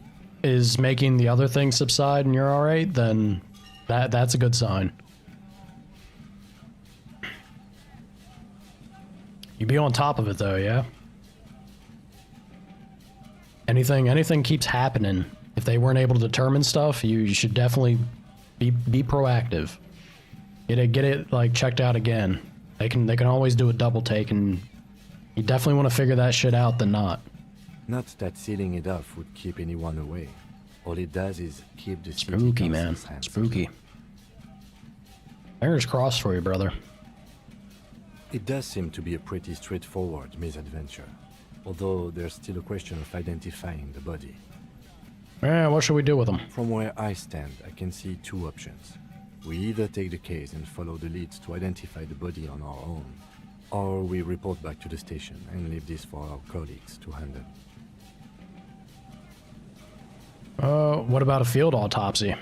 is making the other things subside and you're alright, then that's a good sign. You be on top of it though, yeah? Anything keeps happening. If they weren't able to determine stuff, you should definitely be proactive. Get it like checked out again. They can always do a double take, and you definitely want to figure that shit out than not. Not that sealing it off would keep anyone away. All it does is keep the city Spooky, man. council's hands Spooky. clean. Fingers crossed for you, brother. It does seem to be a pretty straightforward misadventure, although there's still a question of identifying the body. Yeah, what should we do with them? From where I stand, I can see two options. We either take the case and follow the leads to identify the body on our own, or we report back to the station and leave this for our colleagues to handle. What about a field autopsy?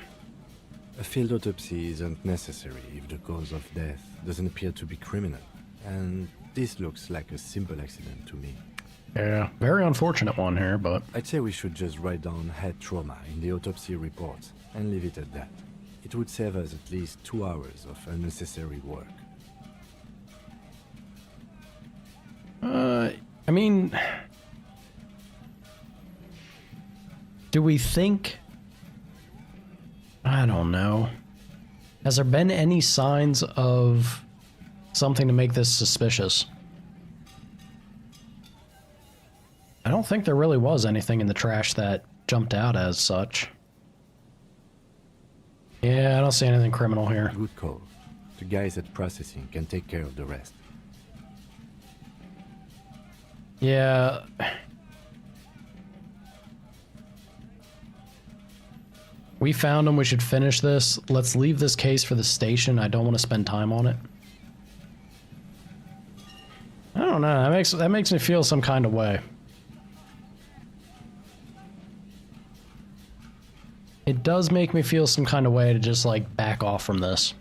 A field autopsy isn't necessary if the cause of death doesn't appear to be criminal, and this looks like a simple accident to me. Yeah, very unfortunate one here, but... I'd say we should just write down head trauma in the autopsy report and leave it at that. It would save us at least 2 hours of unnecessary work. I mean... Do we think... I don't know. Has there been any signs of something to make this suspicious? I don't think there really was anything in the trash that jumped out as such. Yeah, I don't see anything criminal here. Good call. The guys at processing can take care of the rest. Yeah. We found him. We should finish this. Let's leave this case for the station. I don't want to spend time on it. don't know. That makes me feel some kind of way. It does make me feel some kind of way to just like back off from this.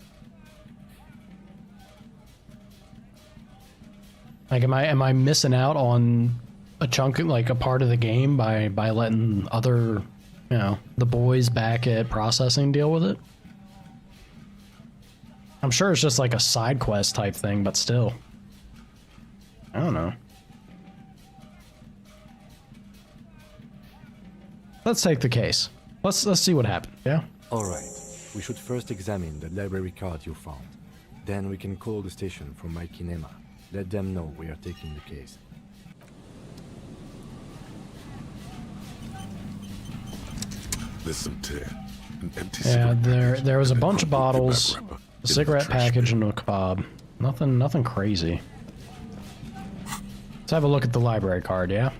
Like, am I missing out on a chunk, like a part of the game by letting other, you know, the boys back at processing deal with it? I'm sure it's just like a side quest type thing, but still. I don't know. Let's take the case. Let's see what happened, yeah? Alright, we should first examine the library card you found. Then we can call the station from my kinema. Let them know we are taking the case. There's some tear. An empty Yeah, cigarette there was a and bunch of crumpled bottles, tobacco wrapper a in the cigarette trash package, bin. and a kebab. Nothing crazy. Let's have a look at the library card, yeah?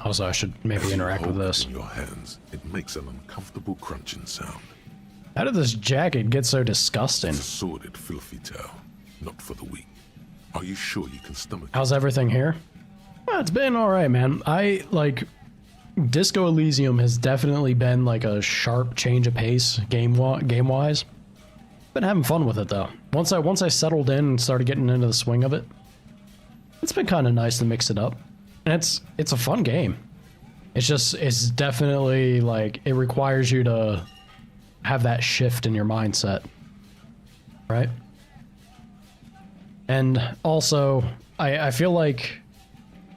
Also, I should maybe As you interact with hold it this. in your hands, it makes an uncomfortable crunching sound. How did this jacket get so disgusting? It's a sordid, filthy tale, not for the weak. Are you sure you can stomach it? How's everything here? It's been alright, man. Disco Elysium has definitely been like a sharp change of pace game-wise. Been having fun with it though. Once I settled in and started getting into the swing of it, it's been kind of nice to mix it up. And it's a fun game. It's definitely like it requires you to have that shift in your mindset, right? And also, I feel like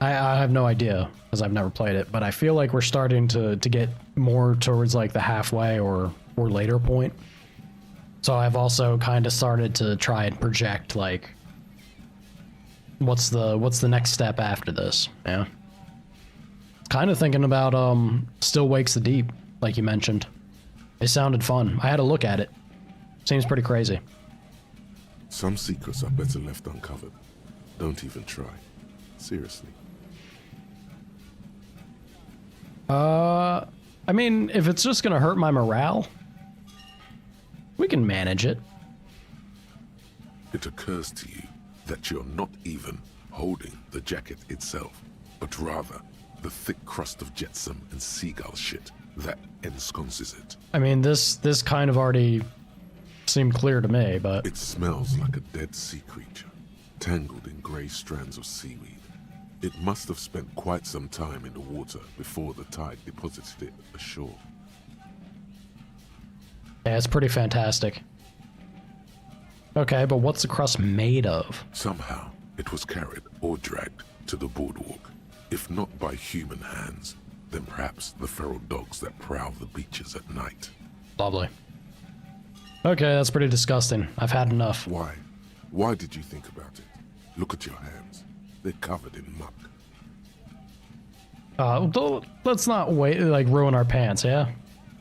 I have no idea because I've never played it, but I feel like we're starting to get more towards like the halfway or later point. So I've also kind of started to try and project like what's the next step after this. Yeah, kind of thinking about Still Wakes the Deep, like you mentioned. It sounded fun. I had a look at it. Seems pretty crazy. Some secrets are better left uncovered. Don't even try. Seriously. I mean, if it's just gonna hurt my morale, we can manage it. It occurs to you that you're not even holding the jacket itself, but rather the thick crust of jetsam and seagull shit that ensconces it. I mean, this kind of already seemed clear to me, but It smells like a dead sea creature, tangled in grey strands of seaweed. It must have spent quite some time in the water before the tide deposited it ashore. yeah, it's pretty fantastic. Okay, but what's the crust made of? Somehow, it was carried or dragged to the boardwalk. If not by human hands, then perhaps the feral dogs that prowl the beaches at night. Lovely. Okay, that's pretty disgusting. I've had enough. Why? Why did you think about it? Look at your hands. They're covered in muck. Let's not wait, like, ruin our pants, yeah?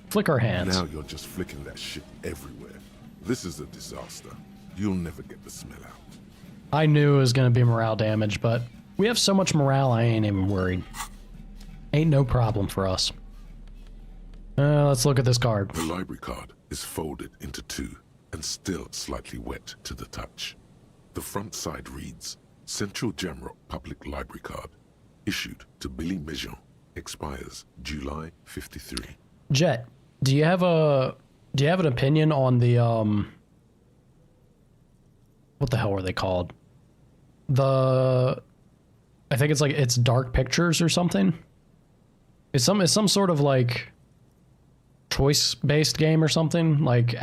Flick our hands. Now you're just flicking that shit everywhere. This is a disaster. You'll never get the smell out. I knew it was gonna be morale damage, but we have so much morale, I ain't even worried. Ain't no problem for us. Let's look at this card. The library card is folded into two and still slightly wet to the touch. The front side reads, Central Jamrock Public Library Card, issued to Billy Mejean, expires July 53. Jet, do you have an opinion on the what the hell were they called? I think it's Dark Pictures or something. It's some sort of like choice-based game or something, like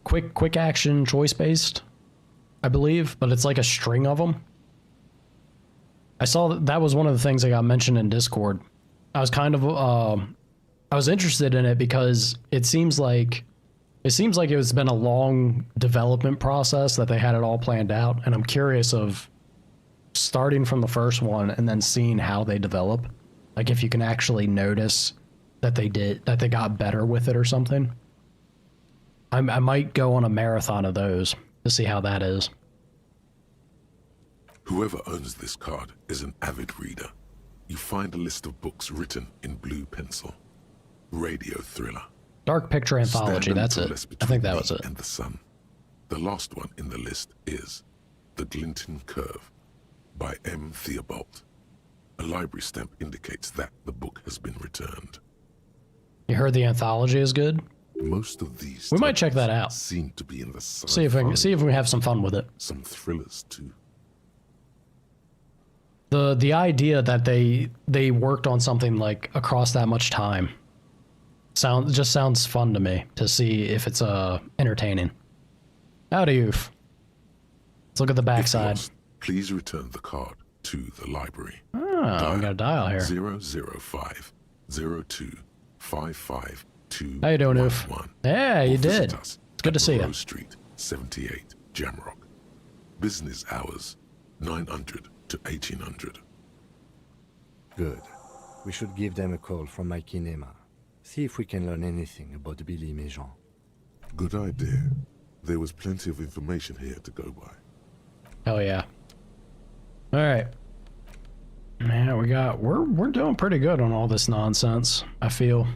quick action choice-based, I believe, but it's like a string of them. I saw that was one of the things that got mentioned in Discord. I was kind of I was interested in it because it seems like it's been a long development process that they had it all planned out, and I'm curious of starting from the first one and then seeing how they develop. Like if you can actually notice that they got better with it or something. I might go on a marathon of those to see how that is. Whoever owns this card is an avid reader. You find a list of books written in blue pencil. Radio thriller. Dark Picture Anthology, Stand a that's little it. less I think that between was me it. And the sun. The last one in the list is The Glinting Curve by M. Theobald. A library stamp indicates that the book has been returned. You heard the anthology is good? Most of these We might check that out. seem to be in the See if we have some fun with it. Some thrillers too. The idea that they worked on something like across that much time sounds fun to me, to see if it's entertaining. Howdy, oof. Let's look at the backside. If lost, please return the card to the library. Oh, we got a dial here. 005 02 55 2. How you doing, oof? Yeah, you did. It's good to see you. Monroe Street, 78, Jamrock. Business hours, 900 to 1800. Good. We should give them a call from my kinema. See if we can learn anything about Billy Méjean. Good idea. There was plenty of information here to go by. Hell yeah. Alright. Man, we're doing pretty good on all this nonsense, I feel.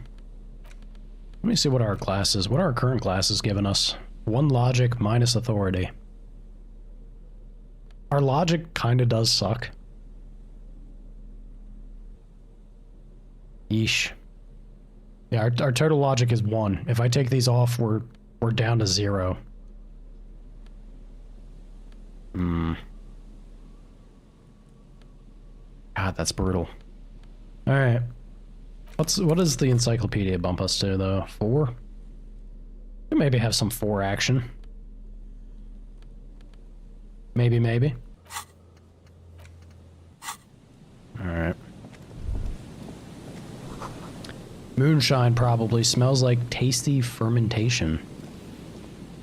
Let me see what our current class is giving us. 1 logic minus authority. Our logic kinda does suck. Yeesh. Yeah, our total logic is 1. If I take these off, we're down to 0. God, that's brutal. Alright. What does the encyclopedia bump us to, though? 4? We maybe have some 4 action. Maybe. Alright. Moonshine probably smells like tasty fermentation.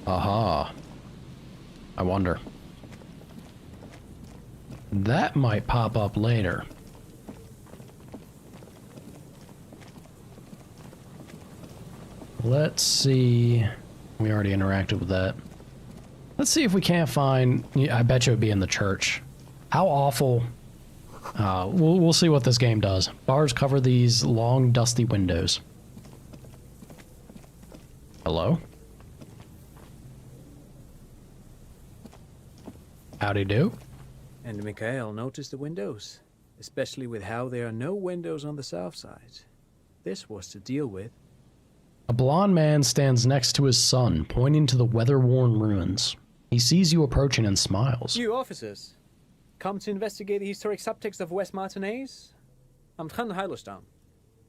Aha. I wonder. That might pop up later. Let's see. We already interacted with that. Let's see if we can't find... I bet you it would be in the church. How awful... we'll see what this game does. Bars cover these long, dusty windows. Hello? Howdy do? And Mikhail noticed the windows, especially with how there are no windows on the south side. This was to deal with. A blond man stands next to his son, pointing to the weather-worn ruins. He sees you approaching and smiles. You officers, come to investigate the historic subtext of West Martinez? I'm Khan Hailostam.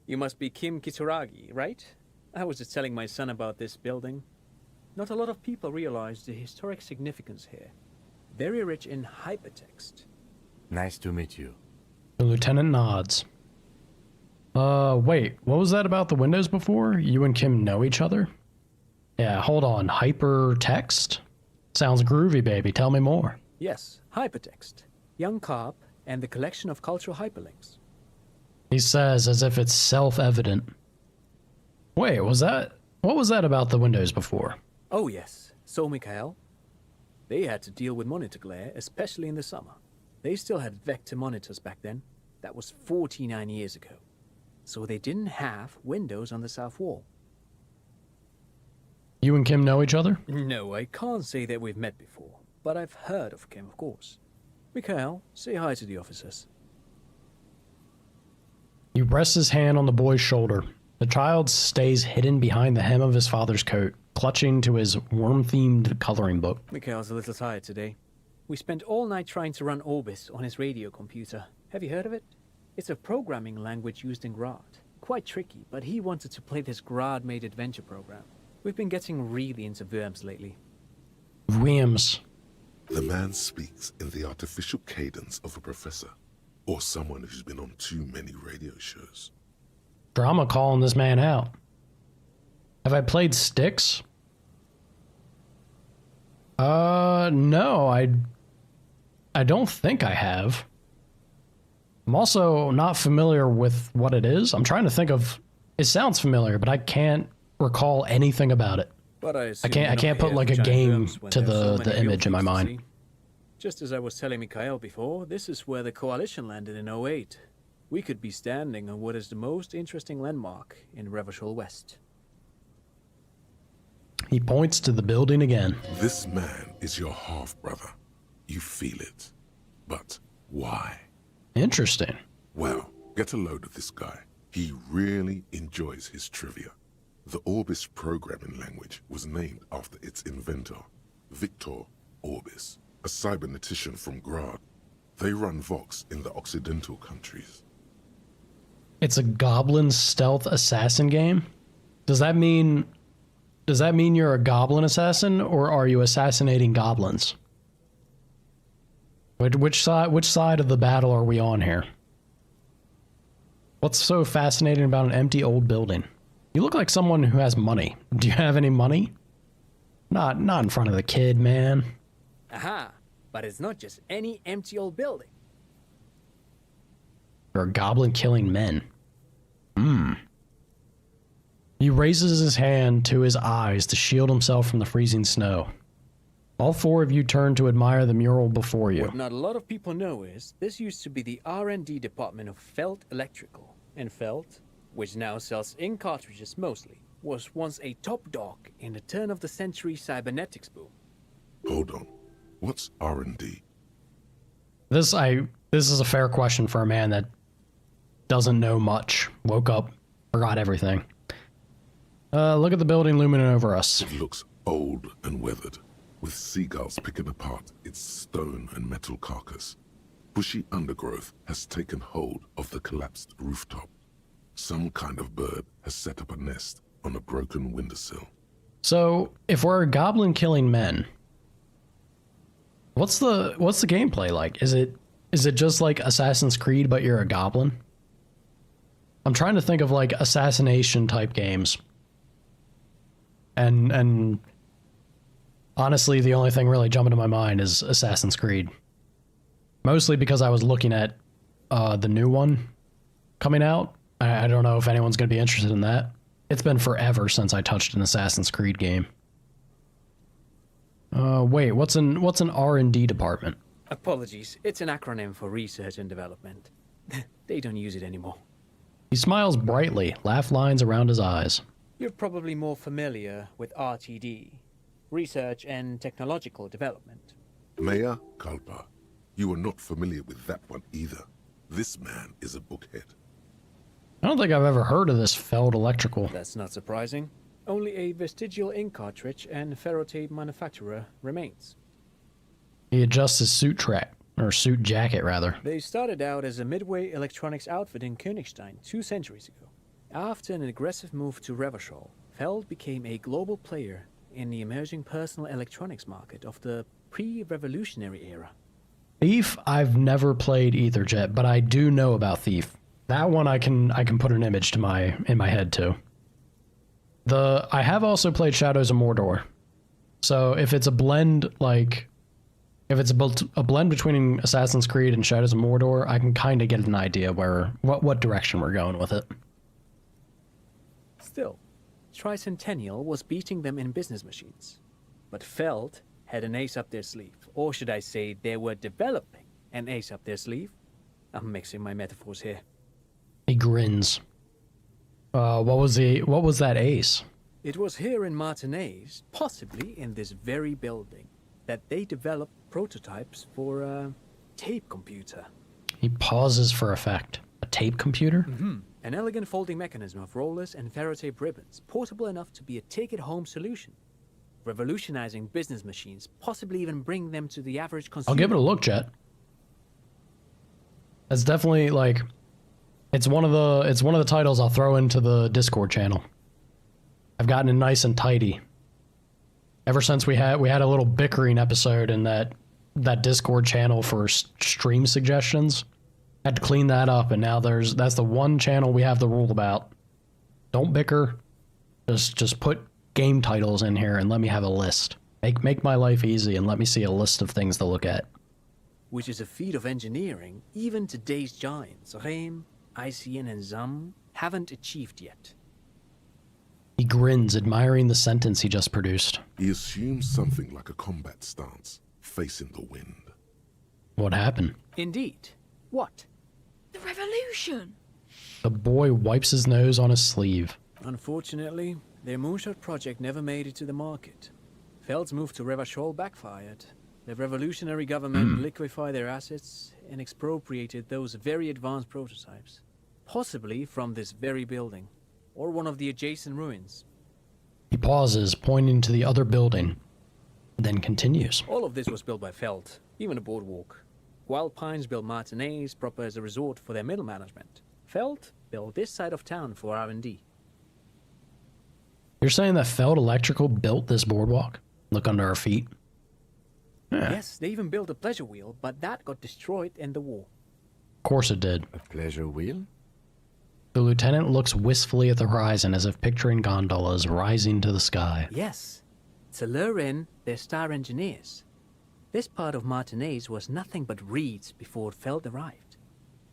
You must be Kim Kituragi, right? I was just telling my son about this building. Not a lot of people realize the historic significance here. Very rich in hypertext. Nice to meet you. The lieutenant nods. Wait, what was that about the windows before? You and Kim know each other? Yeah, hold on. Hypertext? Sounds groovy, baby. Tell me more. Yes, hypertext. Young cop and the collection of cultural hyperlinks. He says as if it's self-evident. Wait, what was that about the windows before? Oh yes, so Mikhail. They had to deal with monitor glare, especially in the summer. They still had vector monitors back then. That was 49 years ago. So they didn't have windows on the south wall. You and Kim know each other? No, I can't say that we've met before, but I've heard of Kim, of course. Mikhail, say hi to the officers. He rests his hand on the boy's shoulder. The child stays hidden behind the hem of his father's coat, clutching to his worm-themed coloring book. Mikhail's a little tired today. We spent all night trying to run Orbis on his radio computer. Have you heard of it? It's a programming language used in Grad. Quite tricky, but he wanted to play this Grad-made adventure program. We've been getting really into Worms lately. Worms. The man speaks in the artificial cadence of a professor, or someone who's been on too many radio shows. Drama calling this man out. Have I played Styx? No, I don't think I have. I'm also not familiar with what it is. I'm trying to think of... It sounds familiar, but I can't recall anything about it. But I can't put like a game to the image in my mind. Just as I was telling Mikhail before, this is where the coalition landed in '08. We could be standing on what is the most interesting landmark in Revachol West. He points to the building again. This man is your half-brother. You feel it. But why? Interesting. Well, get a load of this guy. He really enjoys his trivia. The Orbis programming language was named after its inventor, Victor Orbis, a cybernetician from Grad. They run Vox in the Occidental countries. It's a goblin stealth assassin game? Does that mean you're a goblin assassin, or are you assassinating goblins? Which side of the battle are we on here? What's so fascinating about an empty old building? You look like someone who has money. Do you have any money? Not in front of the kid, man. Aha! But it's not just any empty old building. You're a goblin killing men. He raises his hand to his eyes to shield himself from the freezing snow. All four of you turn to admire the mural before you. What not a lot of people know is this used to be the R&D department of Felt Electrical. And Felt, which now sells ink cartridges mostly, was once a top dog in the turn-of-the-century cybernetics boom. Hold on. What's R&D? This is a fair question for a man that doesn't know much. Woke up, forgot everything. Look at the building looming over us. It looks old and weathered, with seagulls picking apart its stone and metal carcass. Bushy undergrowth has taken hold of the collapsed rooftop. Some kind of bird has set up a nest on a broken windowsill. So, if we're goblin killing men, what's the gameplay like? Is it just like Assassin's Creed, but you're a goblin? I'm trying to think of like assassination type games. And honestly, the only thing really jumping to my mind is Assassin's Creed. Mostly because I was looking at the new one coming out. I don't know if anyone's going to be interested in that. It's been forever since I touched an Assassin's Creed game. Wait, what's an R&D department? Apologies, it's an acronym for research and development. They don't use it anymore. He smiles brightly, laugh lines around his eyes. You're probably more familiar with RTD, Research and Technological Development. Mea culpa. You are not familiar with that one either. This man is a bookhead. I don't think I've ever heard of this Feld Electrical. That's not surprising. Only a vestigial ink cartridge and ferrotape manufacturer remains. He adjusts his suit jacket rather. They started out as a midway electronics outfit in Königstein 2 centuries ago. After an aggressive move to Revachol, Feld became a global player in the emerging personal electronics market of the pre-revolutionary era. Thief, I've never played either, Jet, but I do know about Thief. That one I can put an image in my head too. I have also played Shadows of Mordor. So if it's a blend a blend between Assassin's Creed and Shadows of Mordor, I can kind of get an idea what direction we're going with it. Still, Tricentennial was beating them in business machines. But Feld had an ace up their sleeve. Or should I say, they were developing an ace up their sleeve? I'm mixing my metaphors here. He grins. What was that ace? It was here in Martinez, possibly in this very building, that they developed prototypes for a tape computer. He pauses for effect. A tape computer? Mm-hmm. An elegant folding mechanism of rollers and ferrotape ribbons, portable enough to be a take-it-home solution. Revolutionizing business machines, possibly even bring them to the average consumer. I'll give it a look, Jet. That's definitely like it's one of the titles I'll throw into the Discord channel. I've gotten it nice and tidy. Ever since we had a little bickering episode in that Discord channel for stream suggestions. Had to clean that up, and now that's the one channel we have the rule about. Don't bicker. Just put game titles in here and let me have a list. Make my life easy and let me see a list of things to look at. Which is a feat of engineering even today's giants, Rehm, ICN, and ZAM, haven't achieved yet. He grins, admiring the sentence he just produced. He assumes something like a combat stance, facing the wind. What happened? Indeed. What? The revolution! The boy wipes his nose on his sleeve. Unfortunately, Their moonshot project never made it to the market. Feld's move to Revachol backfired. The revolutionary government liquefied their assets and expropriated those very advanced prototypes. Possibly from this very building, or one of the adjacent ruins. He pauses, pointing to the other building, then continues. All of this was built by Feld, even the boardwalk. Wild Pines built Martinez proper as a resort for their middle management. Feld built this side of town for R&D. You're saying that Feld Electrical built this boardwalk? Look under our feet. Yeah. Yes, they even built a pleasure wheel, but that got destroyed in the war. Of course it did. A pleasure wheel? The lieutenant looks wistfully at the horizon as if picturing gondolas rising to the sky. Yes, to lure in their star engineers. This part of Martinez was nothing but reeds before Feld arrived.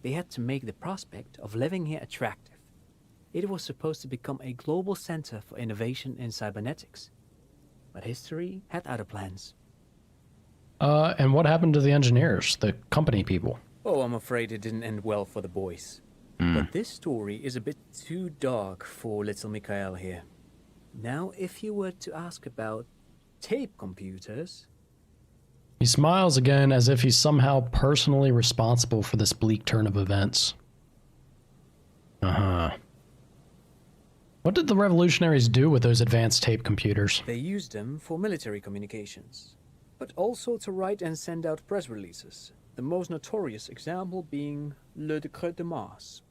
They had to make the prospect of living here attractive. It was supposed to become a global center for innovation in cybernetics. But history had other plans. And what happened to the engineers, the company people? Oh, I'm afraid it didn't end well for the boys. But this story is a bit too dark for little Mikhail here. Now, if you were to ask about tape computers... He smiles again as if he's somehow personally responsible for this bleak turn of events. Uh-huh. What did the revolutionaries do with those advanced tape computers? They used them for military communications, but also to write and send out press releases. The most notorious example being Le Décret de Mars.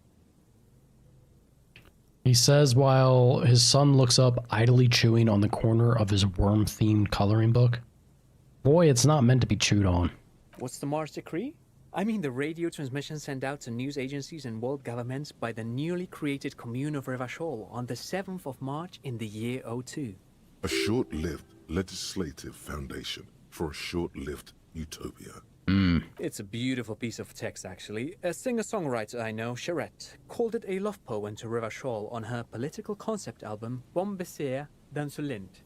He says while his son looks up, idly chewing on the corner of his worm-themed coloring book. Boy, it's not meant to be chewed on. What's the Mars Decree? I mean the radio transmission sent out to news agencies and world governments by the newly created Commune of Revachol on the 7th of March in the year 02. A short-lived legislative foundation for a short-lived utopia. It's a beautiful piece of text, actually. A singer-songwriter I know, Charette, called it a love poem to Revachol on her political concept album, Bon Baiser dans ce Lind.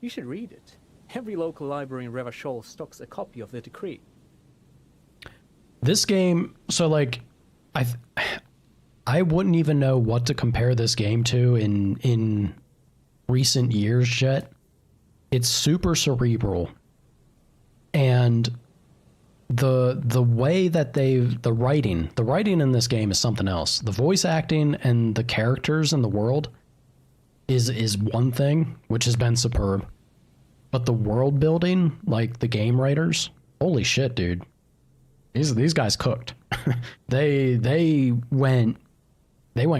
You should read it. Every local library in Revachol stocks a copy of the decree. This game, so like, I wouldn't even know what to compare this game to in recent years yet. It's super cerebral, and the way that the writing in this game is something else. The voice acting and the characters in the world is one thing, which has been superb. But the world building, like the game writers, holy shit, dude. These guys cooked. they went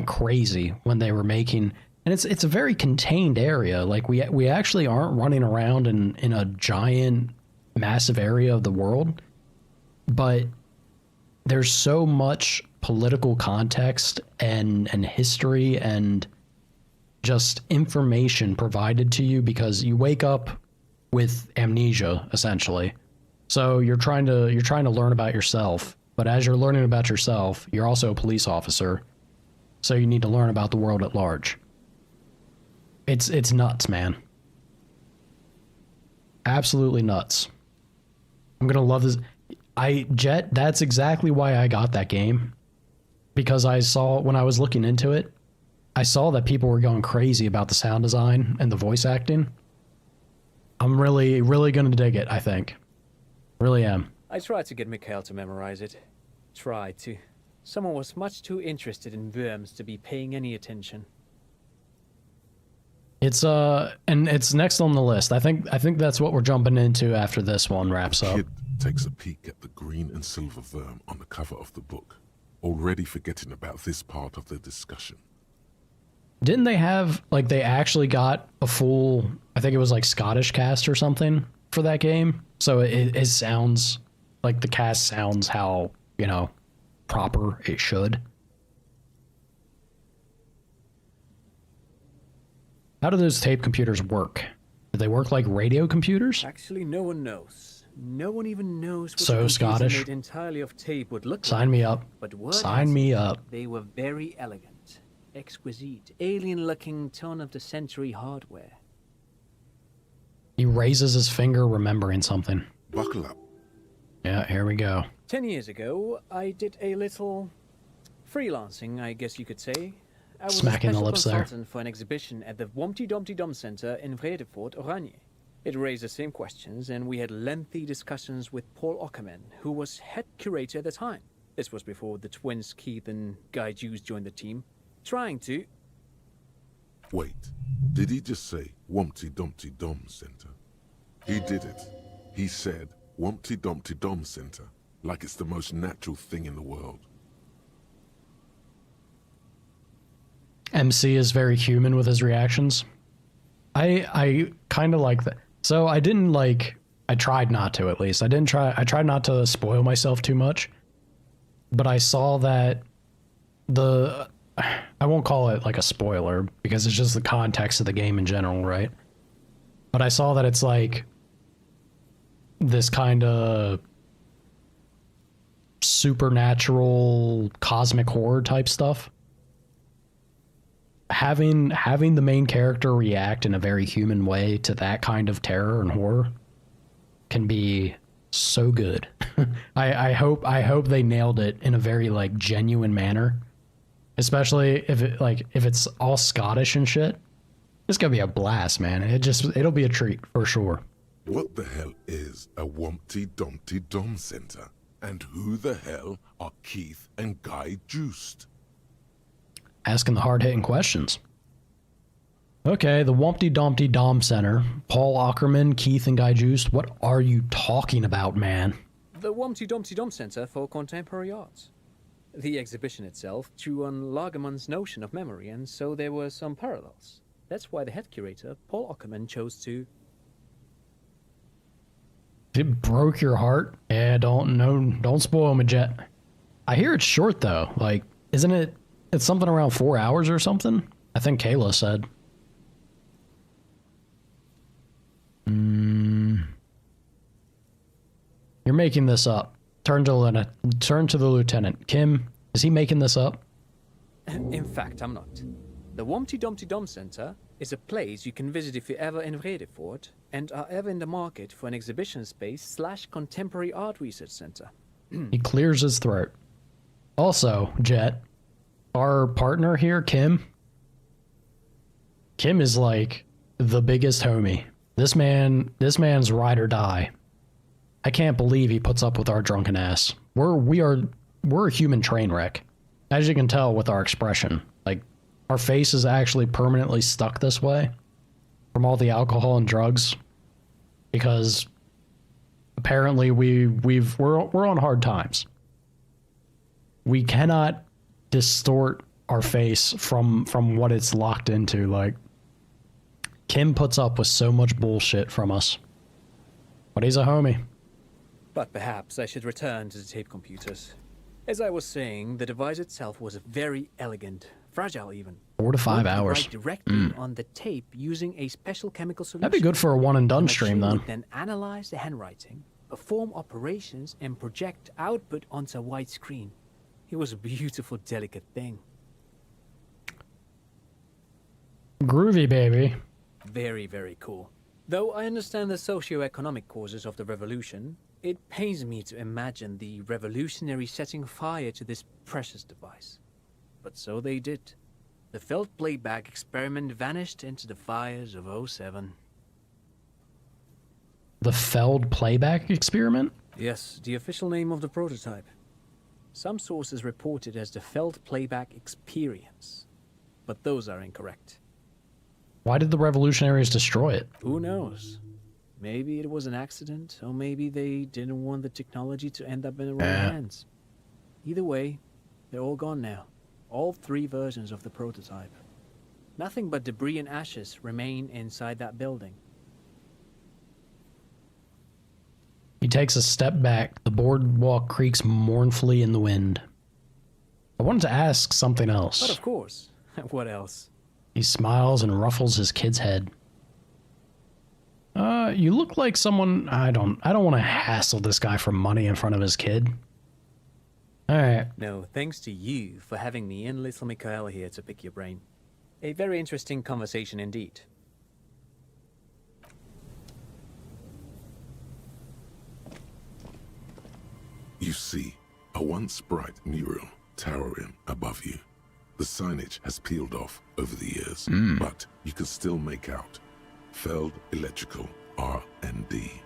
crazy when they were making, and it's a very contained area. Like we actually aren't running around in a giant, massive area of the world, but there's so much political context and history and just information provided to you because you wake up with amnesia, essentially. So you're trying to learn about yourself, but as you're learning about yourself, you're also a police officer. So you need to learn about the world at large. It's nuts, man. Absolutely nuts. I'm gonna love this. Jet, that's exactly why I got that game. Because I saw, when I was looking into it, I saw that people were going crazy about the sound design and the voice acting. I'm really, really gonna dig it, I think. Really am. I tried to get Mikhail to memorize it. Tried to. Someone was much too interested in worms to be paying any attention. It's and it's next on the list. I think that's what we're jumping into after this one wraps up. Kid takes a peek at the green and silver worm on the cover of the book, already forgetting about this part of the discussion. Didn't they have, like, they actually got a full, I think it was like Scottish cast or something for that game? So it sounds like the cast sounds how, you know, proper it should. How do those tape computers work? Do they work like radio computers? Actually, no one knows. No one even knows what So a computer Scottish. made entirely of tape would look like. Sign me up. But word Sign has me it, up. They were very elegant, exquisite, alien-looking turn-of-the-century hardware. He raises his finger, remembering something. Buckle up. Yeah, here we go. 10 years ago, I did a little freelancing, I guess you could say. I was Smacking a the special lips there. consultant for an exhibition at the Wompty Dumpty Dum Center in Vredefort, Oranje. It raised the same questions, and we had lengthy discussions with Paul Ockerman, who was head curator at the time. This was before the twins Keith and Guy Juice joined the team, trying to... Wait, did he just say Wumpty Dumpty Dum Center? He did it. He said Wumpty Dumpty Dum Center, like it's the most natural thing in the world. MC is very human with his reactions. I kind of like that. So I didn't like, I tried not to, at least. I tried not to spoil myself too much. But I saw that I won't call it like a spoiler because it's just the context of the game in general, right? But I saw that it's like this kind of supernatural cosmic horror type stuff. Having the main character react in a very human way to that kind of terror and horror can be so good. I hope they nailed it in a very like genuine manner, especially if it's all Scottish and shit. It's gonna be a blast, man. It'll be a treat for sure. What the hell is a Wumpty Dumpty Dum Center? And who the hell are Keith and Guy Juiced? Asking the hard-hitting questions. Okay, the Wumpty Dumpty Dom Center. Paul Ockerman, Keith, and Guy Juice. What are you talking about, man? The Wumpty Dumpty Dum Center for Contemporary Arts. The exhibition itself drew on Lagerman's notion of memory, and so there were some parallels. That's why the head curator, Paul Ockerman, chose to... It broke your heart? Yeah, don't spoil me, Jet. I hear it's short, though. Like, isn't it... It's something around 4 hours or something? I think Kayla said. You're making this up. Turn to the lieutenant. Kim, is he making this up? In fact, I'm not. The Wumpty Dumpty Dum Center is a place you can visit if you're ever in Vredefort and are ever in the market for an exhibition space / contemporary art research center. He clears his throat. Also, Jet, our partner here, Kim is like the biggest homie. This man's ride or die. I can't believe he puts up with our drunken ass. We're a human train wreck. As you can tell with our expression. Like, our face is actually permanently stuck this way from all the alcohol and drugs. Because apparently we're on hard times. We cannot distort our face from what it's locked into. Like, Kim puts up with so much bullshit from us. But he's a homie. But perhaps I should return to the tape computers. As I was saying, the device itself was very elegant, fragile even. 4 to 5 hours. Write directly on the tape using a special chemical solution. That'd be good for a one and done stream, then. Would then analyze the handwriting, perform operations, and project output onto a white screen. It was a beautiful, delicate thing. Groovy, baby. Very, very cool. Though I understand the socio-economic causes of the revolution, it pains me to imagine the revolutionaries setting fire to this precious device. But so they did. The felt playback experiment vanished into the fires of '07. The Feld playback experiment? Yes, the official name of the prototype. Some sources report it as the Feld playback experience, but those are incorrect. Why did the revolutionaries destroy it? Who knows? Maybe it was an accident, or maybe they didn't want the technology to end up in the wrong hands. Either way, they're all gone now. All 3 versions of the prototype. Nothing but debris and ashes remain inside that building. He takes a step back. The boardwalk creaks mournfully in the wind. I wanted to ask something else. But of course. What else? He smiles and ruffles his kid's head. You look like someone... I don't want to hassle this guy for money in front of his kid. Alright. No, thanks to you for having me and little Mikhail here to pick your brain. A very interesting conversation indeed. You see a once bright mural towering above you. The signage has peeled off over the years, but you can still make out Feld Electrical R&D.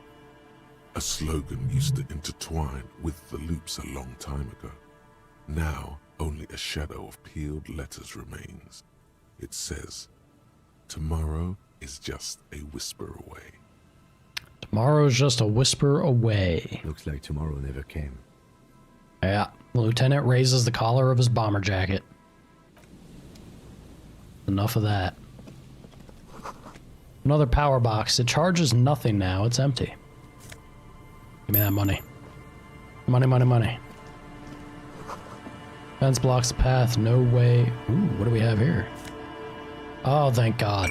A slogan used to intertwine with the loops a long time ago. Now, only a shadow of peeled letters remains. It says, "Tomorrow is just a whisper away." Tomorrow's just a whisper away. Looks like tomorrow never came. Yeah, the lieutenant raises the collar of his bomber jacket. Enough of that. Another power box. It charges nothing now. It's empty. Give me that money. Money, money, money. Fence blocks the path. No way. Ooh, what do we have here? Oh, thank God.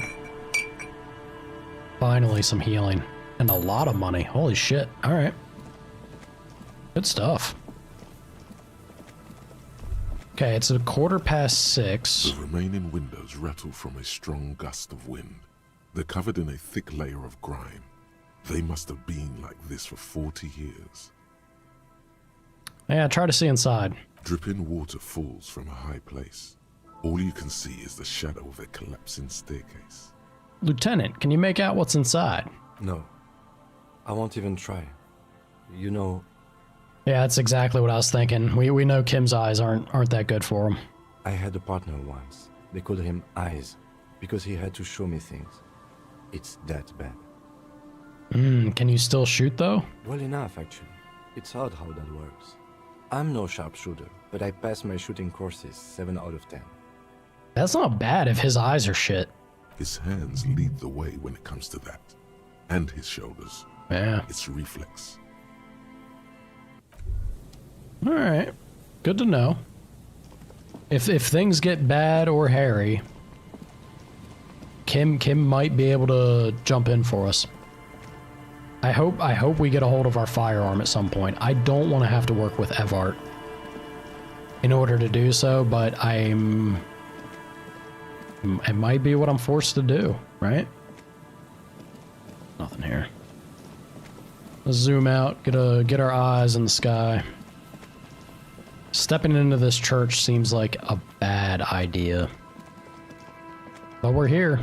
Finally, some healing. And a lot of money. Holy shit. Alright. Good stuff. Okay, it's 6:15. The remaining windows rattle from a strong gust of wind. They're covered in a thick layer of grime. They must have been like this for 40 years. Yeah, try to see inside. Dripping water falls from a high place. All you can see is the shadow of a collapsing staircase. Lieutenant, can you make out what's inside? No. I won't even try. You know, Yeah, that's exactly what I was thinking. We know Kim's eyes aren't that good for him. I had a partner once. They called him Eyes, because he had to show me things. It's that bad. Can you still shoot though? Well enough, actually. It's odd how that works. I'm no sharpshooter, but I passed my shooting courses 7 out of 10. That's not bad if his eyes are shit. His hands lead the way when it comes to that. And his shoulders. Yeah. It's reflex. Alright. Good to know. If things get bad or hairy, Kim might be able to jump in for us. I hope we get a hold of our firearm at some point. I don't want to have to work with Evart in order to do so, but it might be what I'm forced to do, right? Nothing here. Let's zoom out, get our eyes in the sky. Stepping into this church seems like a bad idea. But we're here.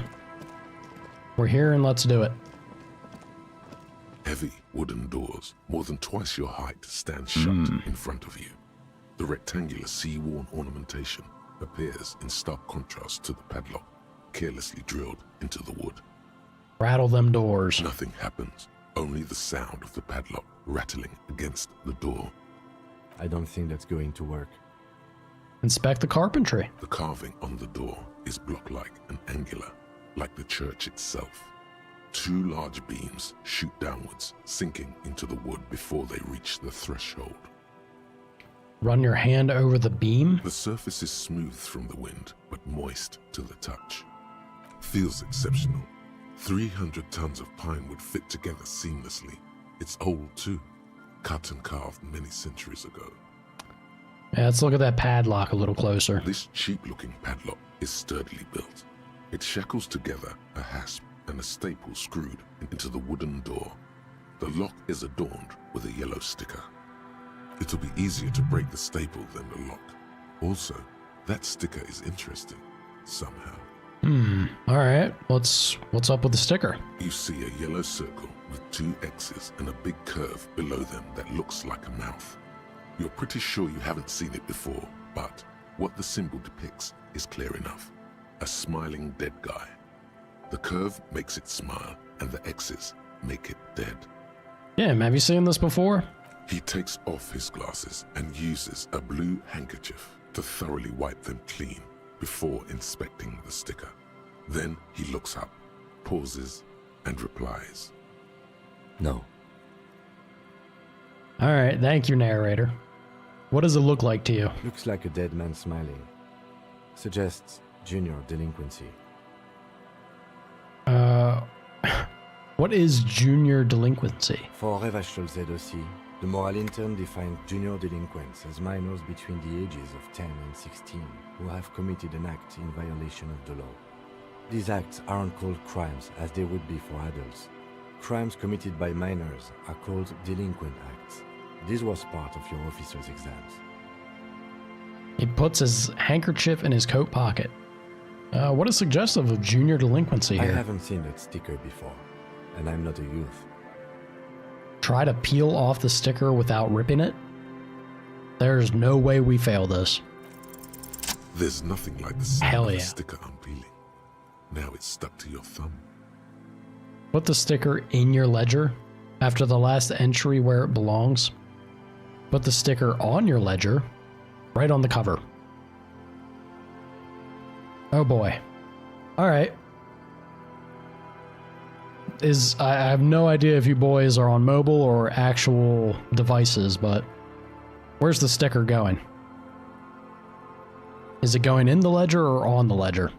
We're here and let's do it. Heavy wooden doors, more than twice your height, stand shut in front of you. The rectangular sea-worn ornamentation appears in stark contrast to the padlock, carelessly drilled into the wood. Rattle them doors. Nothing happens, only the sound of the padlock rattling against the door. I don't think that's going to work. Inspect the carpentry. The carving on the door is block-like and angular, like the church itself. 2 large beams shoot downwards, sinking into the wood before they reach the threshold. Run your hand over the beam. The surface is smooth from the wind, but moist to the touch. Feels exceptional. 300 tons of pine would fit together seamlessly. It's old too, cut and carved many centuries ago. Yeah, let's look at that padlock a little closer. This cheap-looking padlock is sturdily built. It shackles together a hasp and a staple screwed into the wooden door. The lock is adorned with a yellow sticker. It'll be easier to break the staple than the lock. Also, that sticker is interesting, somehow. Alright, what's up with the sticker? You see a yellow circle with 2 X's and a big curve below them that looks like a mouth. You're pretty sure you haven't seen it before, but what the symbol depicts is clear enough. A smiling dead guy. The curve makes it smile, and the X's make it dead. Yeah, have you seen this before? He takes off his glasses and uses a blue handkerchief to thoroughly wipe them clean before inspecting the sticker. Then he looks up, pauses, and replies. No. Alright, thank you, narrator. What does it look like to you? Looks like a dead man smiling. Suggests junior delinquency. What is junior delinquency? For Revachol ZOC, the moral intern defined junior delinquents as minors between the ages of 10 and 16 who have committed an act in violation of the law. These acts aren't called crimes as they would be for adults. Crimes committed by minors are called delinquent acts. This was part of your officer's exams. He puts his handkerchief in his coat pocket. What is suggestive of junior delinquency I here? haven't seen that sticker before, and I'm not a youth. Try to peel off the sticker without ripping it? There's no way we fail this. There's nothing like the sound Hell of yeah. a sticker unpeeling. Now it's stuck to your thumb. Put the sticker in your ledger after the last entry where it belongs. Put the sticker on your ledger, right on the cover. Oh boy. Alright. I have no idea if you boys are on mobile or actual devices, but where's the sticker going? Is it going in the ledger or on the ledger?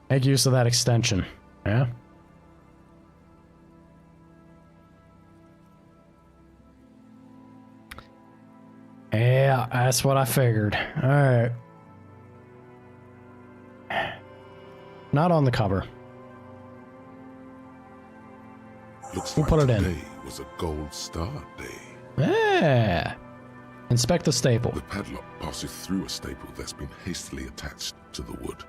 Make use of that extension. Yeah? Yeah, that's what I figured. Alright. Not on the cover. Looks We'll like put it in. today was a gold star day. Yeah. Inspect the staple. The padlock passes through a staple that's been hastily attached to the wood.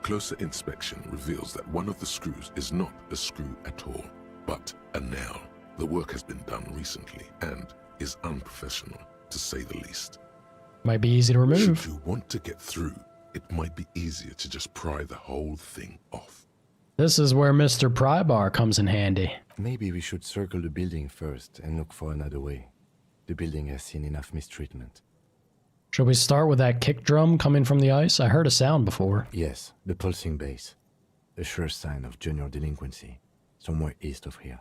Closer inspection reveals that one of the screws is not a screw at all, but a nail. The work has been done recently and is unprofessional, to say the least. Might be easy to remove. Should you want to get through, it might be easier to just pry the whole thing off. This is where Mr. Prybar comes in handy. Maybe we should circle the building first and look for another way. The building has seen enough mistreatment. Should we start with that kick drum coming from the ice? I heard a sound before. Yes, the pulsing bass. A sure sign of junior delinquency, somewhere east of here.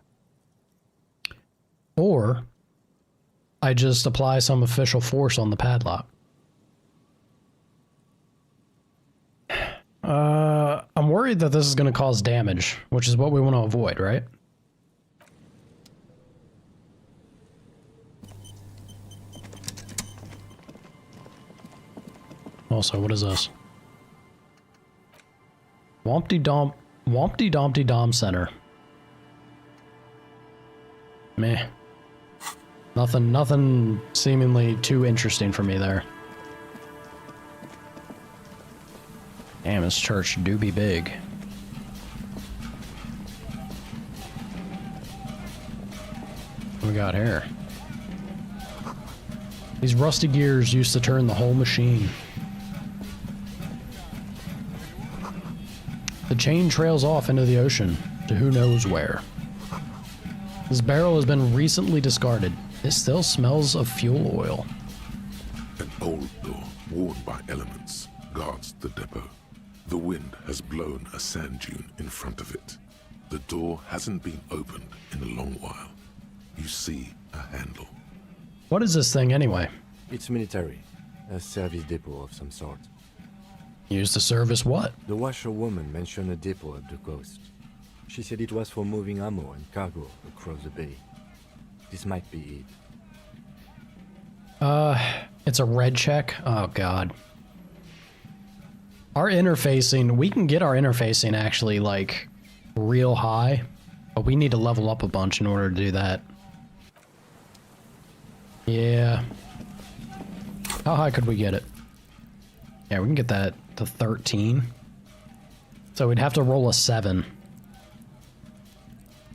Or I just apply some official force on the padlock. I'm worried that this is going to cause damage, which is what we want to avoid, right? Also, what is this? Wompty Dompty Dom Center. Meh. Nothing seemingly too interesting for me there. Damn, this church do be big. What we got here? These rusty gears used to turn the whole machine. The chain trails off into the ocean, to who knows where. This barrel has been recently discarded. It still smells of fuel oil. An old door, worn by elements, guards the depot. The wind has blown a sand dune in front of it. The door hasn't been opened in a long while. You see a handle. What is this thing anyway? It's military. A service depot of some sort. Used to service what? The washerwoman mentioned a depot at the coast. She said it was for moving ammo and cargo across the bay. This might be it. It's a red check? Oh god. Our interfacing, we can get our interfacing actually like real high, but we need to level up a bunch in order to do that. Yeah. How high could we get it? Yeah, we can get that to 13. So we'd have to roll a 7.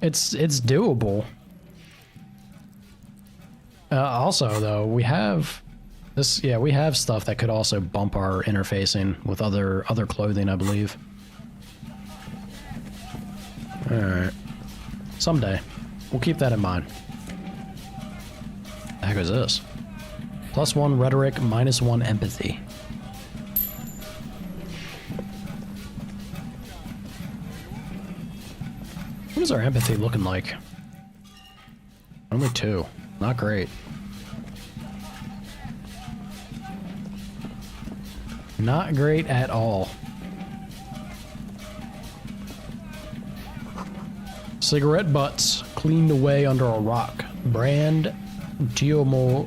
It's doable. Also, though, we have this. Yeah, we have stuff that could also bump our interfacing with other clothing, I believe. All right. Someday, we'll keep that in mind. The heck is this? +1 rhetoric, -1 empathy. What is our empathy looking like? Only 2. Not great. Not great at all. Cigarette butts cleaned away under a rock. Brand Tiomotiri?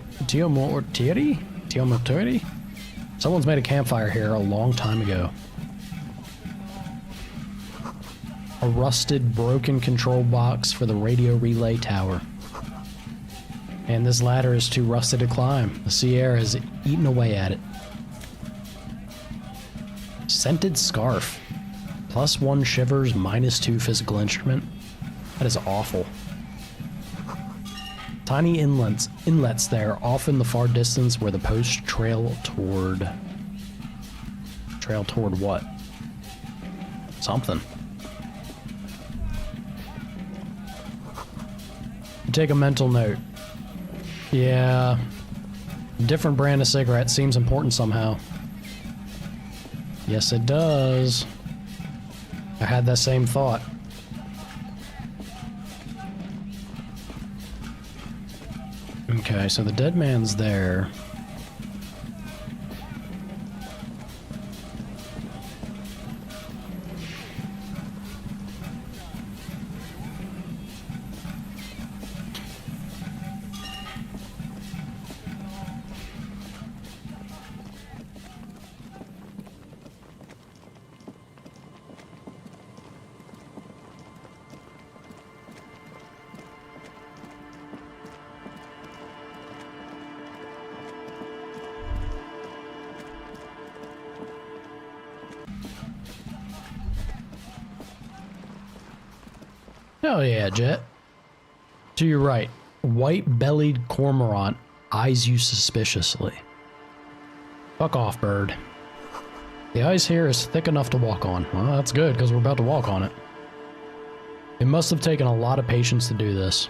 Someone's made a campfire here a long time ago. A rusted, broken control box for the radio relay tower. And this ladder is too rusty to climb. The sea air has eaten away at it. Scented scarf. +1 shivers, -2 physical instrument. That is awful. Tiny inlets there, off in the far distance where the posts trail toward... Trail toward what? Something. Take a mental note. Yeah. Different brand of cigarette seems important somehow. Yes, it does. I had that same thought. Okay, so the dead man's there. Hell yeah, Jet. To your right, white-bellied cormorant eyes you suspiciously. Fuck off, bird. The ice here is thick enough to walk on. Well, that's good, because we're about to walk on it. It must have taken a lot of patience to do this.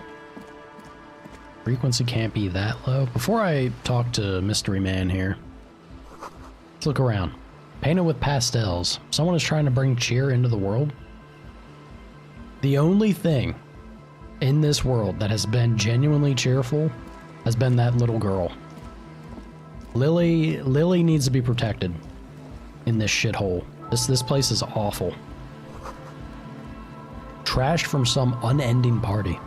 Frequency can't be that low. Before I talk to Mystery Man here, let's look around. Painted with pastels. Someone is trying to bring cheer into the world. The only thing in this world that has been genuinely cheerful has been that little girl. Lily needs to be protected in this shithole. This place is awful. Trashed from some unending party.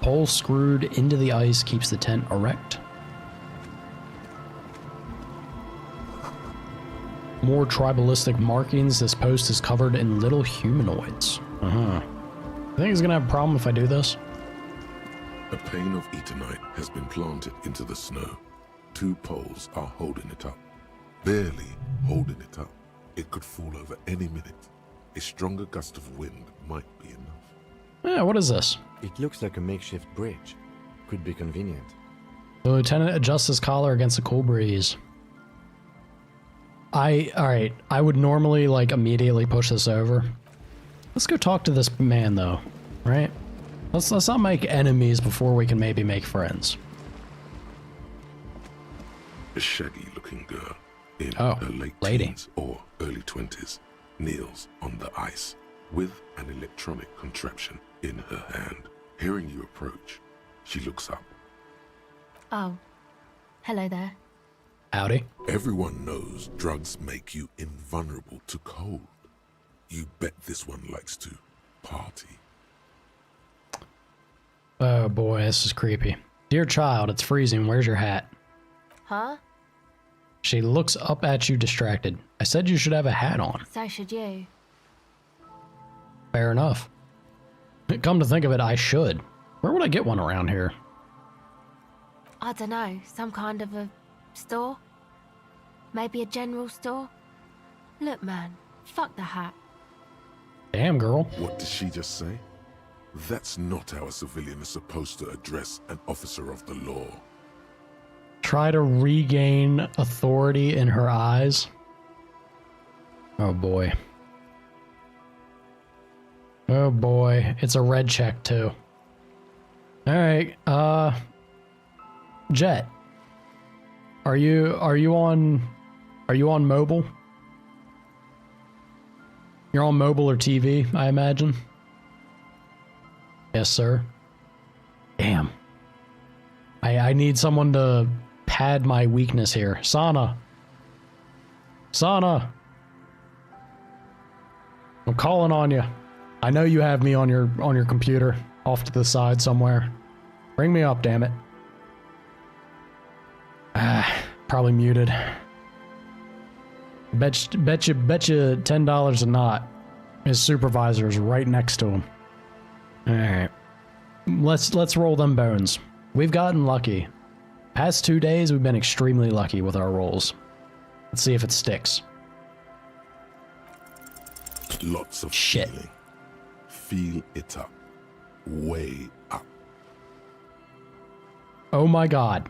Pole screwed into the ice keeps the tent erect. More tribalistic markings. This post is covered in little humanoids. I think he's gonna have a problem if I do this. A pane of eternite has been planted into the snow. 2 poles are holding it up. Barely holding it up. It could fall over any minute. A stronger gust of wind might be enough. Yeah, what is this? It looks like a makeshift bridge. Could be convenient. The lieutenant adjusts his collar against a cool breeze. Alright, I would normally, like, immediately push this over. Let's go talk to this man, though, right? Let's not make enemies before we can maybe make friends. A shaggy-looking girl in Oh, her late lady. teens or early 20s kneels on the ice with an electronic contraption in her hand. Hearing you approach, she looks up. Oh, hello there. Howdy. Everyone knows drugs make you invulnerable to cold. You bet this one likes to party. Oh boy, this is creepy. Dear child, it's freezing. Where's your hat? Huh? She looks up at you distracted. I said you should have a hat on. So should you. Fair enough. Come to think of it, I should. Where would I get one around here? I don't know, some kind of a store? Maybe a general store? Look, man, fuck the hat. Damn, girl. What did she just say? That's not how a civilian is supposed to address an officer of the law. Try to regain authority in her eyes. Oh boy. Oh boy, it's a red check too. Alright, Jet. Are you on mobile? You're on mobile or TV, I imagine? Yes, sir. Damn. I need someone to pad my weakness here. Sana. Sana. I'm calling on you. I know you have me on your computer off to the side somewhere. Bring me up, damn it. Probably muted. Bet you $10 a knot. His supervisor is right next to him. Alright. let's roll them bones. We've gotten lucky. Past 2 days, we've been extremely lucky with our rolls. Let's see if it sticks. Lots of Shit. feeling. Feel it up. Way up. Oh my god.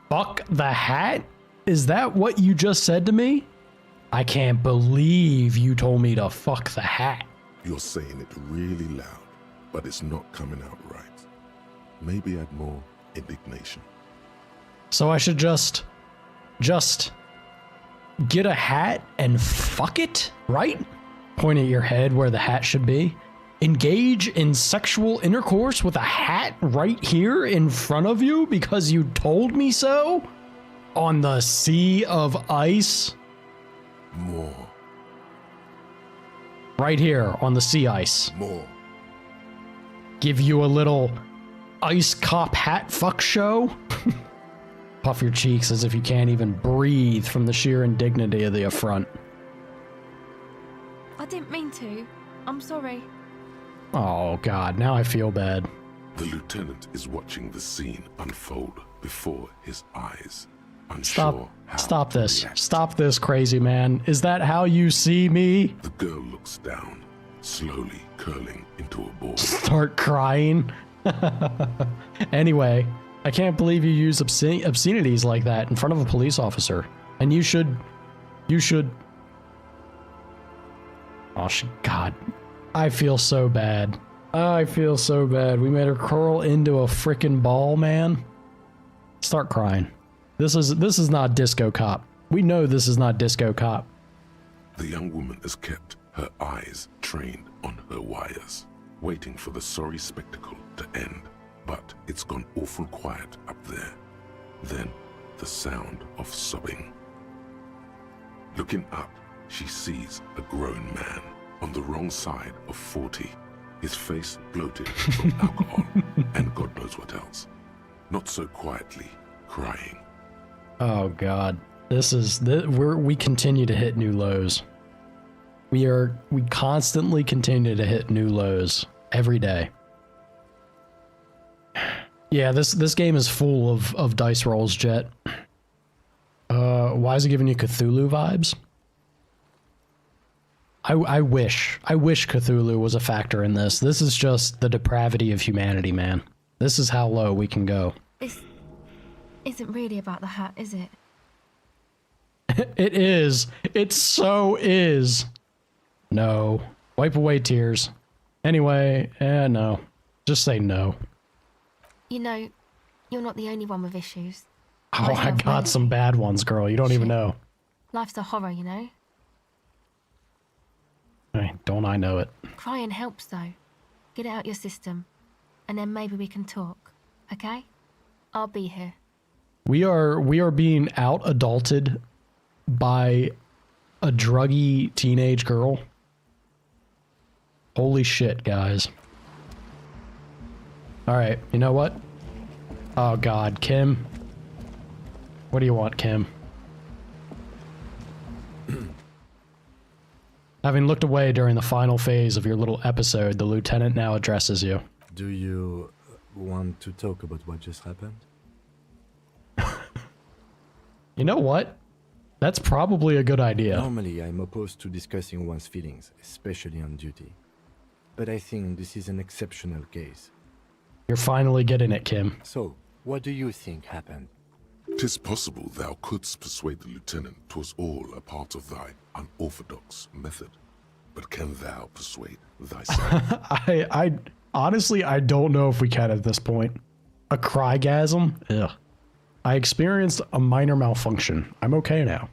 Fuck the hat? Is that what you just said to me? I can't believe you told me to fuck the hat. You're saying it really loud, but it's not coming out right. Maybe add more indignation. So I should just get a hat and fuck it, right? Point at your head where the hat should be. Engage in sexual intercourse with a hat right here in front of you because you told me so? On the sea of ice? More. Right here on the sea ice. More. Give you a little ice cop hat fuck show? Puff your cheeks as if you can't even breathe from the sheer indignity of the affront. I didn't mean to. I'm sorry. Oh god, now I feel bad. The lieutenant is watching the scene unfold before his eyes. Stop this. Stop this, crazy man. Is that how you see me? The girl looks down, slowly curling into a ball. Start crying? Anyway, I can't believe you use obscenities like that in front of a police officer. And you should... Oh, God. I feel so bad. I feel so bad. We made her curl into a frickin' ball, man. Start crying. This is not Disco Cop. We know this is not Disco Cop. The young woman has kept her eyes trained on her wires, waiting for the sorry spectacle to end. But it's gone awful quiet up there. Then, the sound of sobbing. Looking up, she sees a grown man on the wrong side of 40. His face bloated from alcohol and God knows what else. Not so quietly, crying. Oh god, we continue to hit new lows. We constantly continue to hit new lows every day. Yeah, this game is full of dice rolls, Jet. Why is it giving you Cthulhu vibes? I wish Cthulhu was a factor in this. This is just the depravity of humanity, man. This is how low we can go. This isn't really about the hat, is it? It is. It so is. No. Wipe away tears. Anyway, no. Just say no. You know, you're not the only one with issues. Oh, I got some bad ones, girl. You don't even know. Life's a horror, you know? Hey, don't I know it? Crying helps, though. Get it out your system. And then maybe we can talk. Okay? I'll be here. We are being out-adulted by a druggy teenage girl. Holy shit, guys. Alright, you know what? Oh god, Kim. What do you want, Kim? Having looked away during the final phase of your little episode, the lieutenant now addresses you. Do you want to talk about what just happened? You know what? That's probably a good idea. Normally, I'm opposed to discussing one's feelings, especially on duty. But I think this is an exceptional case. You're finally getting it, Kim. So, what do you think happened? 'Tis possible thou couldst persuade the lieutenant 'twas all a part of thy unorthodox method. But can thou persuade thyself? I honestly, I don't know if we can at this point. A crygasm? Ugh. I experienced a minor malfunction. I'm okay now.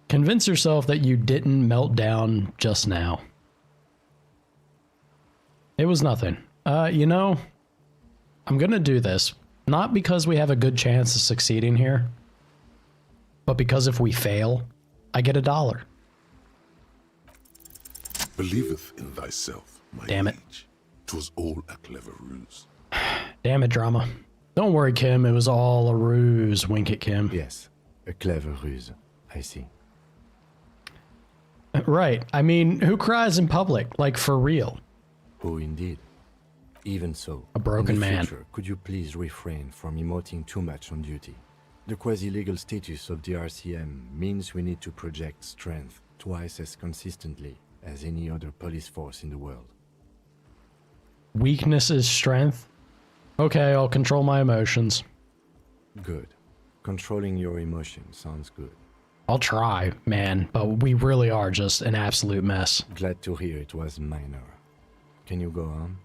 Convince yourself that you didn't melt down just now. It was nothing. You know, I'm gonna do this. Not because we have a good chance of succeeding here, but because if we fail, I get $1. Believeth in thyself, my Damn it. liege. 'Twas all a clever ruse. Damn it, drama. Don't worry, Kim. It was all a ruse. Wink at Kim. Yes, a clever ruse. I see. Right. I mean, who cries in public? Like, for real? Oh, indeed. Even so, A broken in the man. future, could you please refrain from emoting too much on duty? The quasi-legal status of the RCM means we need to project strength twice as consistently as any other police force in the world. Weakness is strength? Okay, I'll control my emotions. Good. Controlling your emotions sounds good. I'll try, man, but we really are just an absolute mess. Glad to hear it was minor. Can you go on?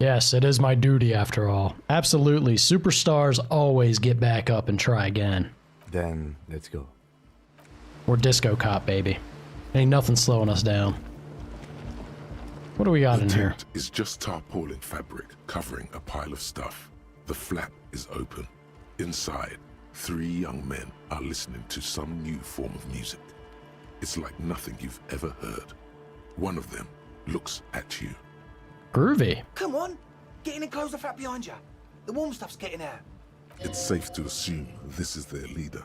Yes, it is my duty after all. Absolutely, superstars always get back up and try again. Then, let's go. We're Disco Cop, baby. Ain't nothing slowing us down. What do we got The in here? tent is just tarpaulin fabric covering a pile of stuff. The flap is open. Inside, 3 young men are listening to some new form of music. It's like nothing you've ever heard. One of them looks at you. Groovy. Come on, get in and close the flap behind you. The warm stuff's getting out. It's safe to assume this is their leader,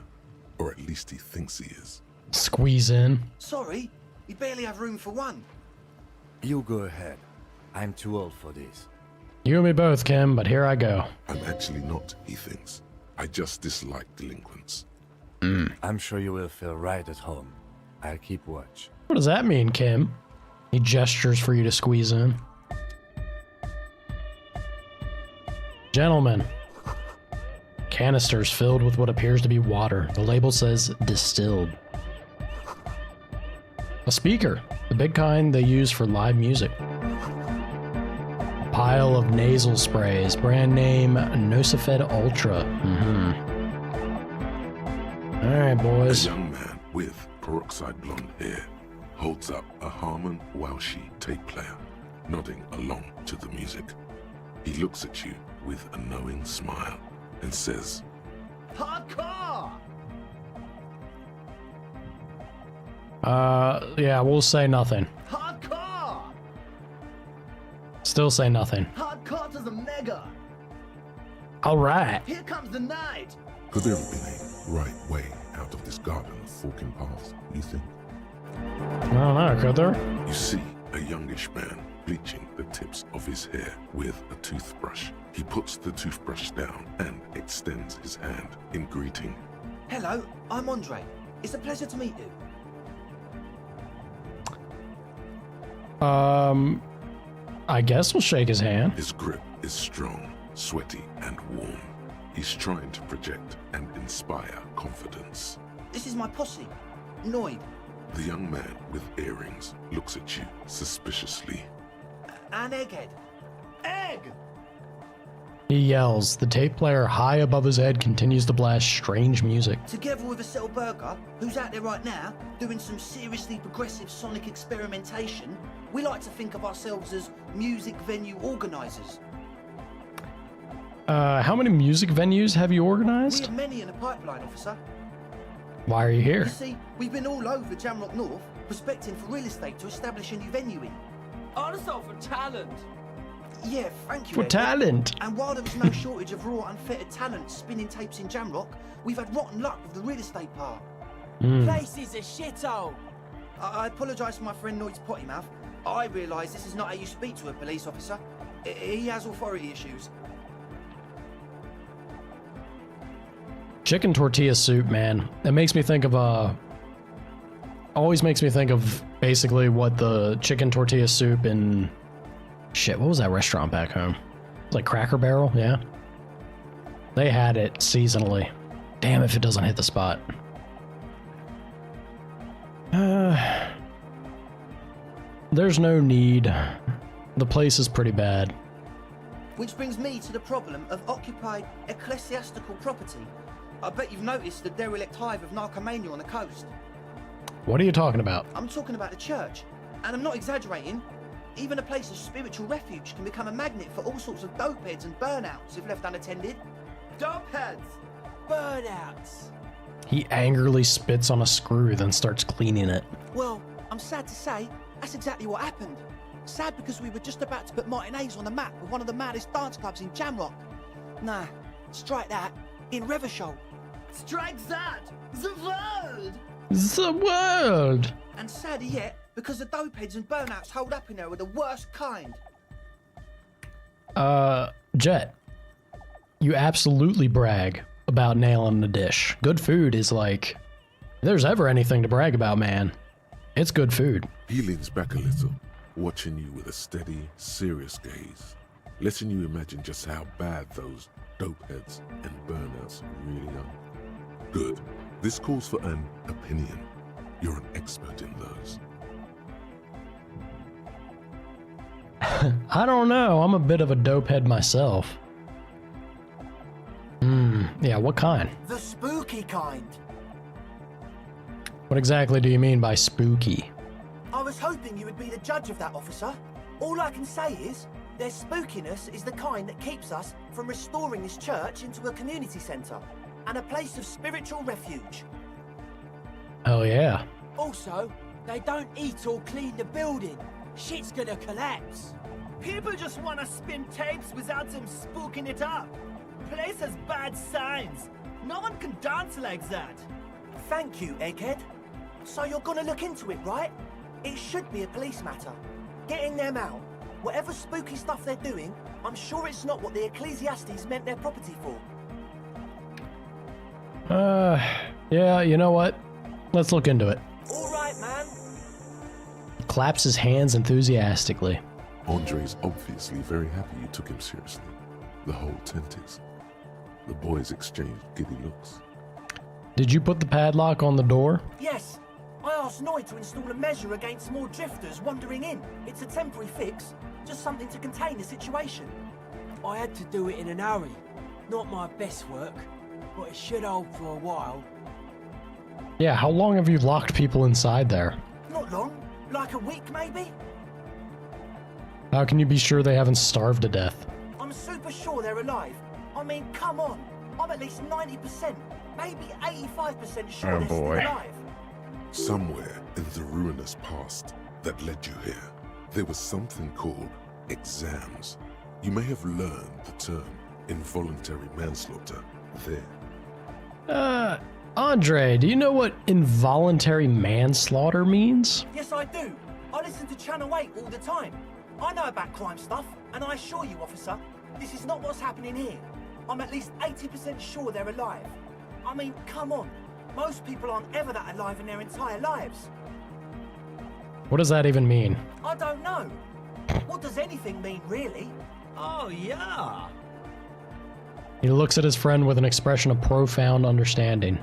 or at least he thinks he is. Squeeze in. Sorry, we barely have room for one. You go ahead. I'm too old for this. You and me both, Kim, but here I go. I'm actually not, he thinks. I just dislike delinquents. I'm sure you will feel right at home. I'll keep watch. What does that mean, Kim? He gestures for you to squeeze in. Gentlemen. Canisters filled with what appears to be water. The label says distilled. A speaker, the big kind they use for live music. A pile of nasal sprays, brand name Nosifed Ultra. Alright, A boys. young man with peroxide blonde hair holds up a Harman Welshi tape player, nodding along to the music. He looks at you with a knowing smile and says, Hardcore! Yeah, we'll say nothing. Hardcore! Still say nothing. Hardcore to the mega! Alright. Here comes the night! could there have been a right way out of this garden of forking paths, you think? I don't know, could there? You see a youngish man bleaching the tips of his hair with a toothbrush. He puts the toothbrush down and extends his hand in greeting. Hello, I'm Andre. It's a pleasure to meet you. I guess we'll shake his hand. His grip is strong, sweaty, and warm. He's trying to project and inspire confidence. This is my posse, Noid. The young man with earrings looks at you suspiciously. And Egghead. Egg! He yells. The tape player high above his head continues to blast strange music. Together with a Settle Burger, who's out there right now, doing some seriously progressive sonic experimentation, we like to think of ourselves as music venue organisers. How many music venues have you We organized? have many in the pipeline, officer. Why are you You here? see, we've been all over Jamrock North, prospecting for real estate to establish a new venue in. Also for talent. Yeah, thank you, For Egghead. talent. And while there was no shortage of raw, unfettered talent spinning tapes in Jamrock, we've had rotten luck with the real estate part. Place is a shithole. I apologise for my friend Noid's potty mouth. I realise this is not how you speak to a police officer. He has authority issues. Chicken tortilla soup, man. It makes me think of always makes me think of basically what the chicken tortilla soup in shit, what was that restaurant back home? It was like Cracker Barrel, yeah. They had it seasonally. Damn if it doesn't hit the spot. There's no need. The place is pretty bad. Which brings me to the problem of occupied ecclesiastical property. I bet you've noticed the derelict hive of narcomania on the coast. What are you talking about? I'm talking about the church, and I'm not exaggerating. Even a place of spiritual refuge can become a magnet for all sorts of dopeheads and burnouts if left unattended. Dopeheads. Burnouts. He angrily spits on a screw, then starts cleaning it. Well, I'm sad to say, that's exactly what happened. Sad because we were just about to put Martinez on the map with one of the maddest dance clubs in Jamrock. Nah, strike that, in Revachol. Strike that. The world. The world! And sadder yet, because the dopeheads and burnouts hold up in there are the worst kind. Jet, you absolutely brag about nailing the dish. Good food is like, if there's ever anything to brag about, man, it's good food. He leans back a little, watching you with a steady, serious gaze, letting you imagine just how bad those dope heads and burnouts really are. Good. This calls for an opinion. You're an expert in those. I don't know. I'm a bit of a dope head myself. Yeah, what kind? The spooky kind. What exactly do you mean by spooky? I was hoping you would be the judge of that, officer. All I can say is, their spookiness is the kind that keeps us from restoring this church into a community centre and a place of spiritual refuge. Oh yeah. Also, they don't eat or clean the building. Shit's gonna collapse. People just wanna spin tapes without them spooking it up. Place has bad signs. No one can dance like that. Thank you, Egghead. So you're gonna look into it, right? It should be a police matter. Getting them out. Whatever spooky stuff they're doing, I'm sure it's not what the Ecclesiastes meant their property for. Yeah, you know what? Let's look into it. All right, man. Claps his hands enthusiastically. Andre's obviously very happy you took him seriously. The whole tent is. The boys exchanged giddy looks. Did you put the padlock on the door? Yes. I asked Noy to install a measure against more drifters wandering in. It's a temporary fix, just something to contain the situation. I had to do it in an hurry. Not my best work, but it should hold for a while. Yeah, how long have you locked people inside there? Not long. Like a week, maybe? How can you be sure they haven't starved to death? I'm super sure they're alive. I mean, come on. I'm at least 90%, maybe 85% sure they're still alive. Somewhere in the ruinous past that led you here, there was something called exams. You may have learned the term involuntary manslaughter there. Andre, do you know what involuntary manslaughter means? Yes, I do. I listen to Channel 8 all the time. I know about crime stuff, and I assure you, officer, this is not what's happening here. I'm at least 80% sure they're alive. I mean, come on. Most people aren't ever that alive in their entire lives. What does that even mean? I don't know. What does anything mean, really? Oh, yeah. He looks at his friend with an expression of profound understanding.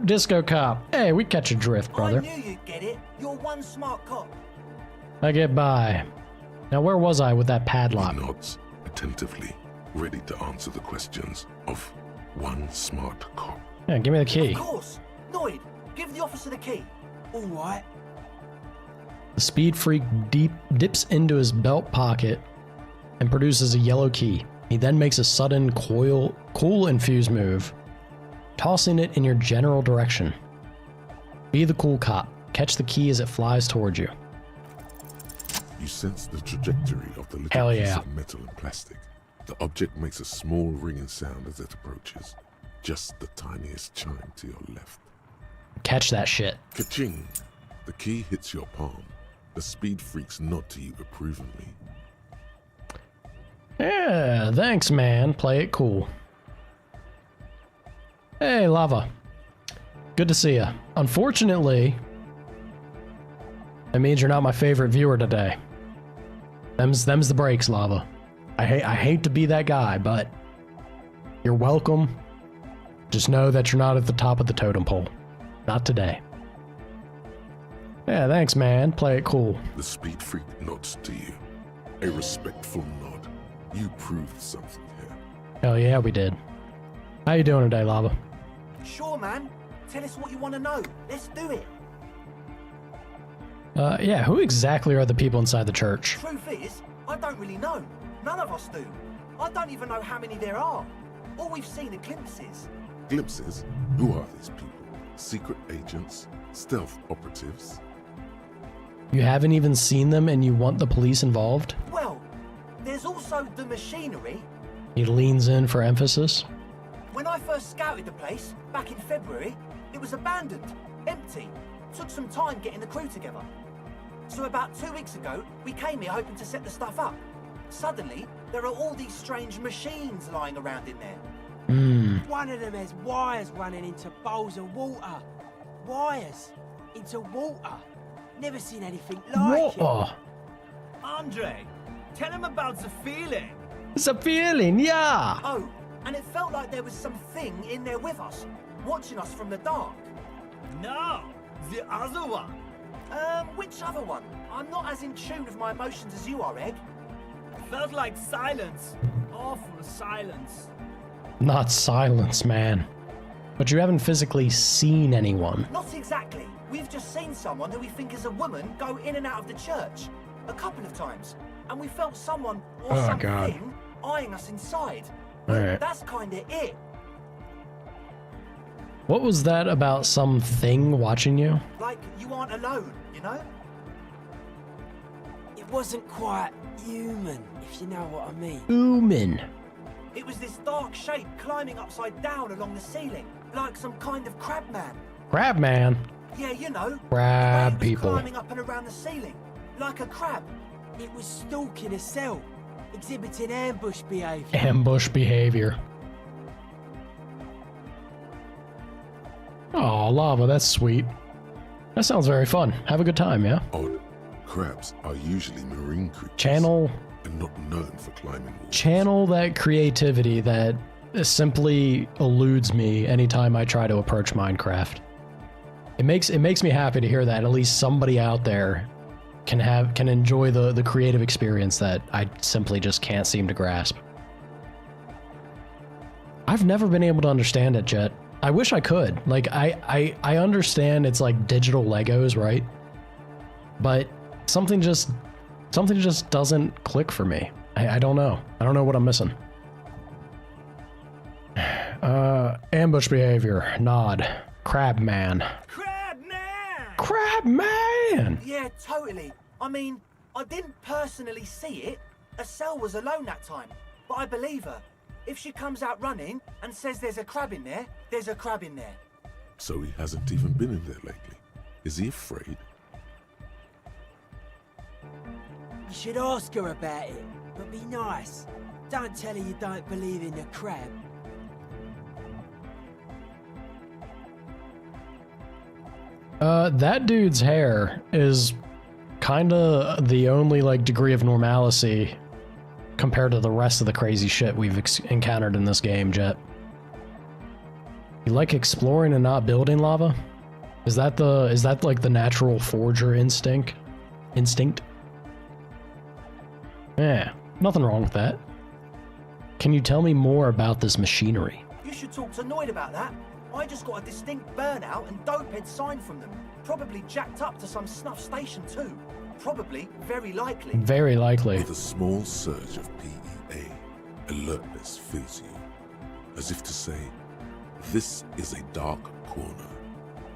Disco cop. Hey, we catch a drift, brother. I knew you'd get it. You're one smart cop. I get by. Now, where was I with that padlock? He nods attentively, ready to answer the questions of one smart cop. Yeah, give me the key. Of course. Noid, give the officer the key. All right. The speed freak dips into his belt pocket and produces a yellow key. He then makes a sudden cool infused move, tossing it in your general direction. Be the cool cop. Catch the key as it flies towards you. You sense the trajectory of the little Hell piece yeah. of metal and plastic. The object makes a small ringing sound as it approaches. Just the tiniest chime to your left. Catch that shit. Ka-ching! The key hits your palm. The speed freaks nod to you approvingly. Yeah, thanks, man. Play it cool. Hey, Lava. Good to see you. Unfortunately, that means you're not my favorite viewer today. Them's the breaks, Lava. I hate to be that guy, but you're welcome. Just know that you're not at the top of the totem pole. Not today. Yeah, thanks, man. Play it cool. The speed freak nods to you. A respectful nod. You proved something here. Hell yeah, we did. How you doing today, Lava? Sure, man. Tell us what you want to know. Let's do it. Yeah, who exactly are the people inside the church? Truth is, I don't really know. None of us do. I don't even know how many there are. All we've seen are glimpses. Glimpses? Who are these people? Secret agents? Stealth operatives? You haven't even seen them and you want the police involved? Well, there's also the machinery. He leans in for emphasis. When I first scouted the place, back in February, it was abandoned, empty. Took some time getting the crew together. So about 2 weeks ago, we came here hoping to set the stuff up. Suddenly, there are all these strange machines lying around in there. One of them has wires running into bowls of water. Wires into water. Never seen anything like it. Andre, tell him about the feeling. It's a feeling, yeah. Oh, and it felt like there was something in there with us, watching us from the dark. No, the other one. Which other one? I'm not as in tune with my emotions as you are, Egg. Felt like silence. Awful silence. Not silence, man. But you haven't physically seen anyone. Not exactly. We've just seen someone who we think is a woman go in and out of the church a couple of times. And we felt someone or something eyeing us inside. Alright. That's kinda it. What was that about something watching you? Like you aren't alone, you know? It wasn't quite human, if you know what I mean. Oomin. It was this dark shape climbing upside down along the ceiling, like some kind of crab man. Crab man. Yeah, you know. Crab the way it was people. climbing up and around the ceiling, like a crab. It was stalking a cell, exhibiting ambush behavior. Ambush behavior. Oh, lava, that's sweet. That sounds very fun. Have a good time, yeah? Odd. Crabs are usually marine creatures. Channel and not known for climbing walls. Channel that creativity that simply eludes me anytime I try to approach Minecraft. It makes me happy to hear that at least somebody out there can enjoy the creative experience that I simply just can't seem to grasp. I've never been able to understand it, Jet. I wish I could. Like I understand it's like digital Legos, right? But something just doesn't click for me. I don't know. I don't know what I'm missing. Ambush behavior. Nod. Crab man. Crab man! Crab man! Yeah, totally. I mean, I didn't personally see it. Estelle was alone that time, but I believe her. If she comes out running and says there's a crab in there, there's a crab in there. So he hasn't even been in there lately. Is he afraid? You should ask her about it, but be nice. Don't tell her you don't believe in the crab. That dude's hair is kinda the only like degree of normalcy compared to the rest of the crazy shit we've encountered in this game, Jet. You like exploring and not building, Lava? Is that like the natural forger instinct? Yeah, nothing wrong with that. Can you tell me more about this machinery? You should talk to Noid about that. I just got a distinct burnout and dopehead sign from them. Probably jacked up to some snuff station too. Probably, very likely. Very likely. With a small surge of PEA, alertness fills you, as if to say, this is a dark corner.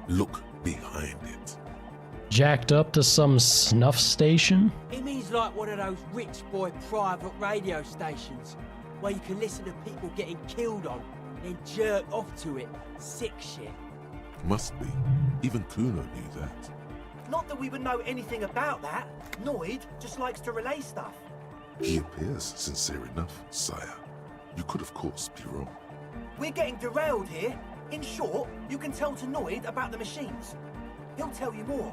Look behind it. Jacked up to some snuff station? It means like one of those rich boy private radio stations, where you can listen to people getting killed on, then jerk off to it. Sick shit. Must be. Even Kuno knew that. Not that we would know anything about that. Noid just likes to relay stuff. He appears sincere enough, sire. You could, of course, be wrong. We're getting derailed here. In short, you can tell to Noid about the machines. He'll tell you more.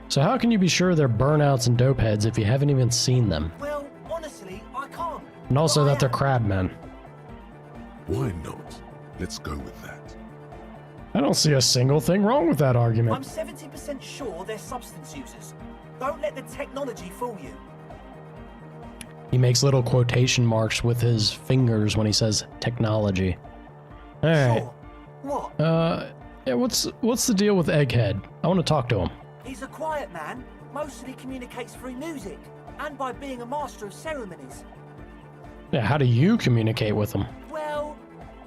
So how can you be sure they're burnouts and dopeheads if you haven't even seen them? Well, honestly, I can't. And also But I that they're am. crabmen. Why not? Let's go with that. I don't see a single thing wrong with that I'm argument. 70% sure they're substance users. Don't let the technology fool you. He makes little quotation marks with his fingers when he says technology. Alright. Sure. What? Yeah, what's the deal with Egghead? I want to talk to him. He's a quiet man. Mostly communicates through music and by being a master of ceremonies. Yeah, how do you communicate with him? Well,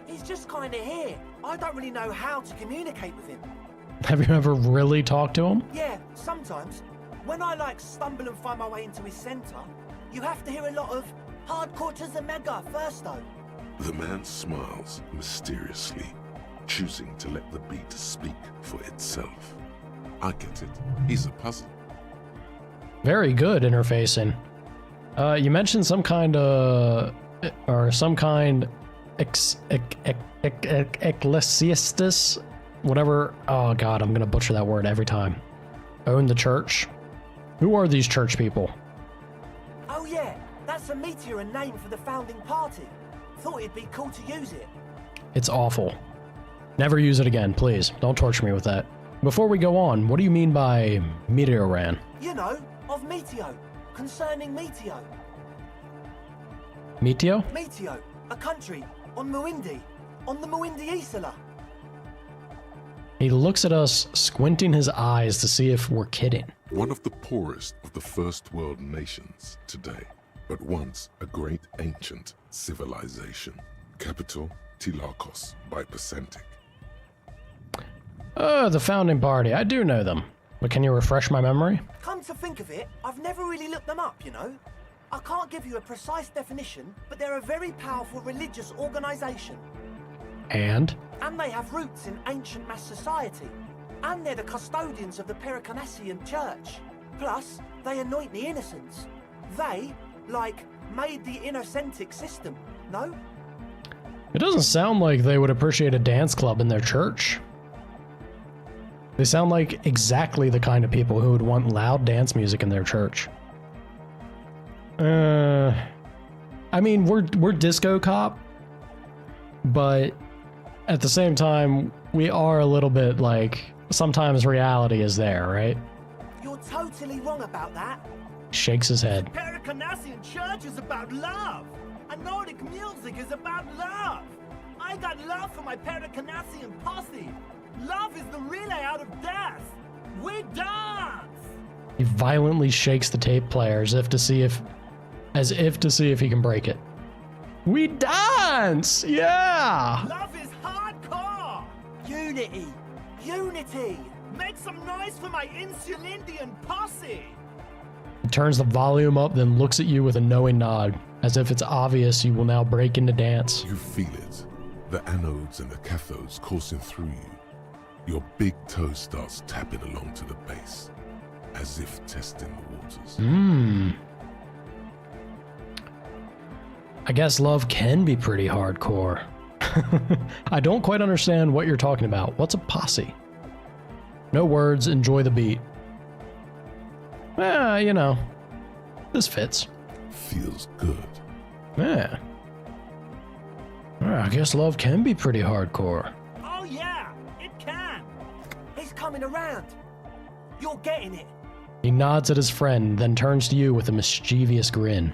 he's just kind of here. I don't really know how to communicate with him. Have you ever really talked to him? Yeah, sometimes. When I stumble and find my way into his center, you have to hear a lot of hardcore to the mega first though. The man smiles mysteriously, choosing to let the beat speak for itself. I get it. He's a puzzle. Very good interfacing. You mentioned some kind of, or some kind, ecclesiastes, whatever. Oh god, I'm gonna butcher that word every time. Own the church. Who are these church people? Oh yeah, that's a meteor and name for the founding party. Thought it'd be cool to use it. It's awful. Never use it again, please. Don't torture me with that. Before we go on, what do you mean by Meteoran? You know, of Meteo, concerning Meteo. Meteo? Meteo, a country on Muindi, on the Muindi Isla. He looks at us, squinting his eyes to see if we're kidding. One of the poorest of the first world nations today, but once a great ancient civilization. Capital, Tilakos by Percentic. The founding party. I do know them. But can you refresh my memory? Come to think of it, I've never really looked them up, you know. I can't give you a precise definition, but they're a very powerful religious organization. And they have roots in ancient mass society. And they're the custodians of the Pericarnassian church. Plus, they anoint the innocents. They, like, made the Innocentic system, no? it doesn't sound like they would appreciate a dance club in their church. They sound like exactly the kind of people who would want loud dance music in their church. I mean, we're disco cop, but at the same time, we are a little bit like, sometimes reality is there, right? You're totally wrong about that. Shakes his head. Pericarnassian church is about love. And Nordic music is about love. I got love for my Pericarnassian posse. Love is the relay out of death. We dance. He violently shakes the tape player as if to see if he can break it. We dance! Yeah! Love is hardcore. Unity. Unity. Make some noise for my Insulindian posse. He turns the volume up, then looks at you with a knowing nod, as if it's obvious you will now break into dance. You feel it. The anodes and the cathodes coursing through you. Your big toe starts tapping along to the base, as if testing the waters. I guess love can be pretty hardcore. I don't quite understand what you're talking about. What's a posse? No words, enjoy the beat. You know, this fits. Feels good. Yeah. I guess love can be pretty hardcore. Oh yeah, it can. He's coming around. You're getting it. He nods at his friend, then turns to you with a mischievous grin.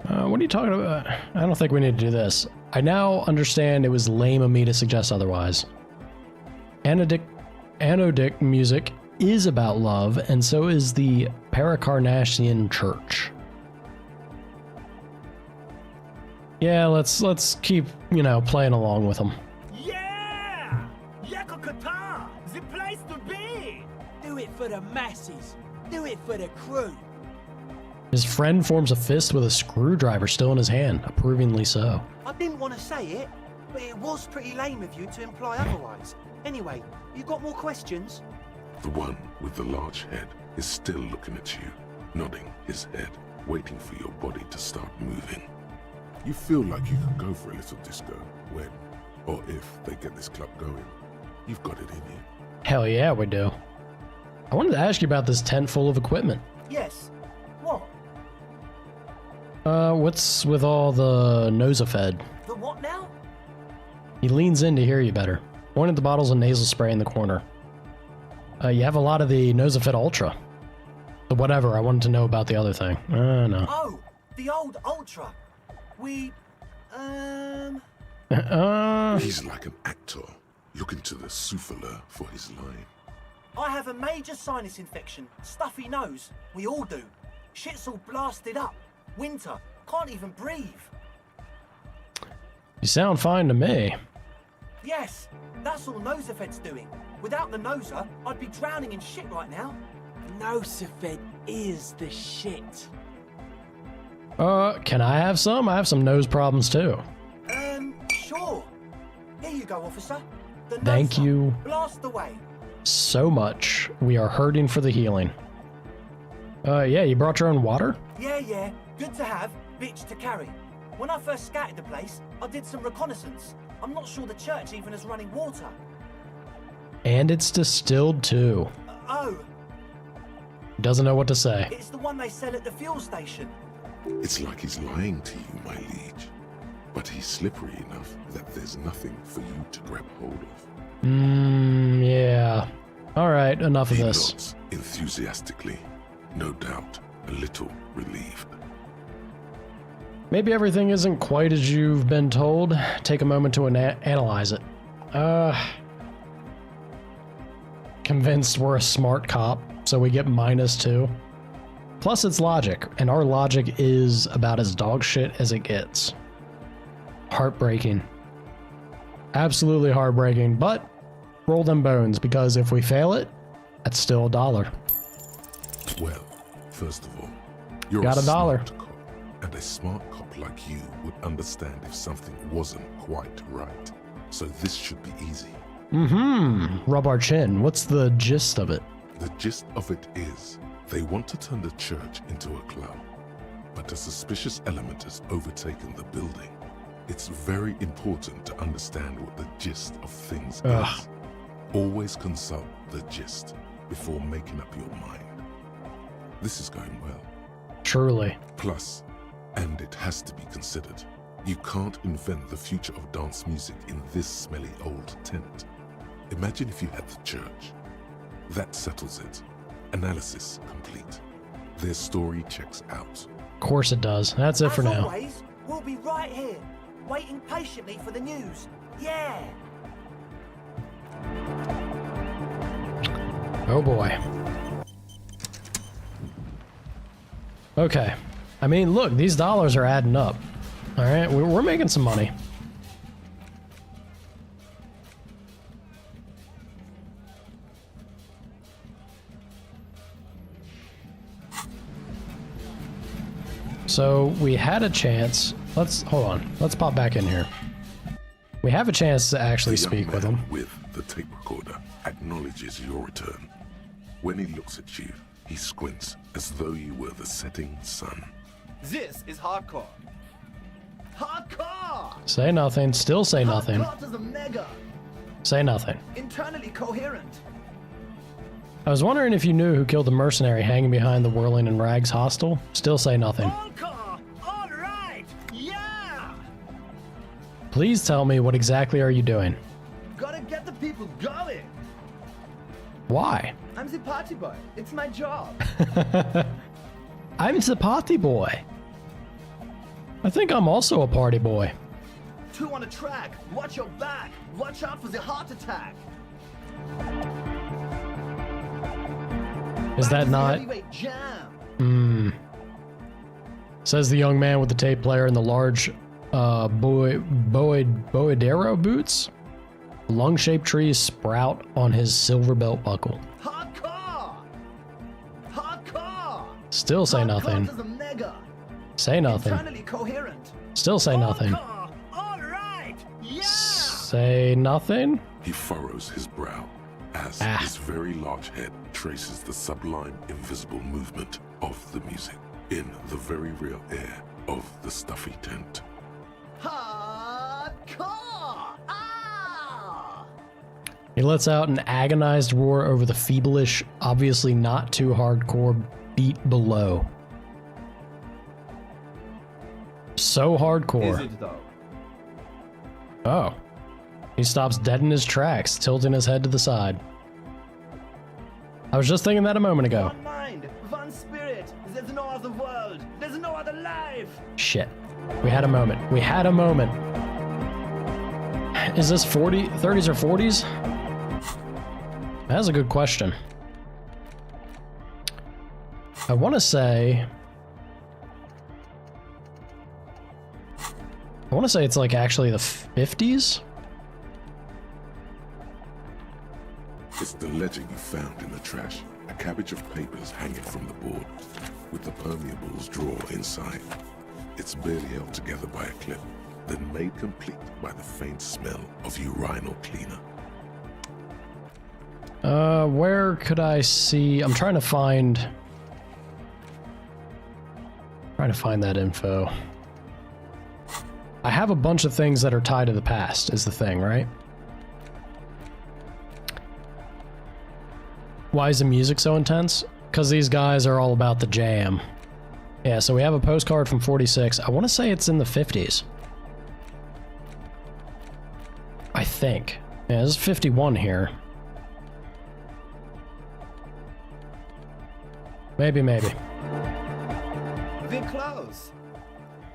What are you talking about? I don't think we need to do this. I now understand it was lame of me to suggest otherwise. Anodic music is about love, and so is the Pericarnassian church. Yeah, let's keep, playing along with them. Yeah! Yakokata, the place to be. Do it for the masses. Do it for the crew. His friend forms a fist with a screwdriver still in his hand, approvingly so. I didn't want to say it, but it was pretty lame of you to imply otherwise. Anyway, you got more questions? The one with the large head is still looking at you, nodding his head, waiting for your body to start moving. You feel like you could go for a little disco when, or if they get this club going. You've got it in you. Hell yeah, we do. I wanted to ask you about this tent full of equipment. Yes. What? What's with all the Nosafed? The what now? He leans in to hear you better, pointing at the bottles of nasal spray in the corner. You have a lot of the Nosafed Ultra. But whatever, I wanted to know about the other thing. No. Oh, the old Ultra. We, He's like an actor, looking to the souffleur for his line. I have a major sinus infection, stuffy nose. We all do. Shit's all blasted up. Winter, can't even breathe. You sound fine to me. Yes, that's all Nosafed's doing. Without the Noser, I'd be drowning in shit right now. Nosafed is the shit. Can I have some? I have some nose problems too. Sure. Here you go, officer. The Thank Noser. you Blast away. so much. We are hurting for the healing. Yeah, you brought your own water? Yeah. Good to have, bitch to carry. When I first scouted the place, I did some reconnaissance. I'm not sure the church even has running water. And it's distilled too. Oh, Doesn't know what to say. it's the one they sell at the fuel station. It's like he's lying to you, my liege. But he's slippery enough that there's nothing for you to grab hold of. Yeah. Alright, enough of He this. nods enthusiastically, no doubt a little relieved. Maybe everything isn't quite as you've been told. Take a moment to analyze it. Convinced we're a smart cop, so we get -2. Plus it's logic, and our logic is about as dog shit as it gets. Heartbreaking. Absolutely heartbreaking, but roll them bones, because if we fail it, that's still $1. Well, first of all, you're Got a $1. smart cop, and a smart cop like you would understand if something wasn't quite right. So this should be easy. Rub our chin. What's the gist of it? The gist of it is, they want to turn the church into a club, but a suspicious element has overtaken the building. It's very important to understand what the gist of things is. Always consult the gist before making up your mind. This is going well. Truly. Plus, and it has to be considered, you can't invent the future of dance music in this smelly old tent. Imagine if you had the church. That settles it. Analysis complete. Their story checks out. Of course it does. That's it for As now. always, we'll be right here, waiting patiently for the news. Yeah. Oh boy. Okay. I mean, look, these dollars are adding up. All right, we're making some money. So we had a chance. Hold on. Let's pop back in here. We have a chance to actually The young speak with man him. with the tape recorder acknowledges your return. When he looks at you, he squints as though you were the setting sun. This is hardcore. Hardcore! Say nothing. Still say nothing. Hardcore to the mega. Say nothing. Internally coherent. I was wondering if you knew who killed the mercenary hanging behind the Whirling in Rags hostel. Still say nothing. Hardcore! All right! Yeah! Please tell me, what exactly are you doing? Gotta get the people going. Why? I'm the party boy. It's my job. I'm the party boy. I think I'm also a party boy. 2 on a track. Watch your back. Watch out for the heart attack. Is that not? Heavyweight jam. Says the young man with the tape player and the large boedero boots. Lung-shaped trees sprout on his silver belt buckle. Hardcore! Hardcore! Still say nothing. Hardcore to the mega. Say nothing. Internally coherent. Still say nothing. Hardcore! All right! Yeah! Say nothing? He furrows his brow as his very large head traces the sublime invisible movement of the music in the very real air of the stuffy tent. Hardcore! Ah! He lets out an agonized roar over the feeblish, obviously not too hardcore beat below. So hardcore. Is it though? Oh. He stops dead in his tracks, tilting his head to the side. I was just thinking that a moment ago. One mind, one spirit. There's no other world. There's no other life. Shit. We had a moment. We had a moment. Is this 30s or 40s? That's a good question. I want to say it's like actually the 50s. It's the ledger you found in the trash. A cabbage of papers hanging from the board, with the permeables drawer inside. It's barely held together by a clip, then made complete by the faint smell of urinal cleaner. Where could I see? I'm trying to find Trying to find that info. I have a bunch of things that are tied to the past, is the thing, right? Why is the music so intense? Because these guys are all about the jam. Yeah, so we have a postcard from 46. I want to say it's in the 50s. I think. Yeah, this is 51 here. Maybe. We're close.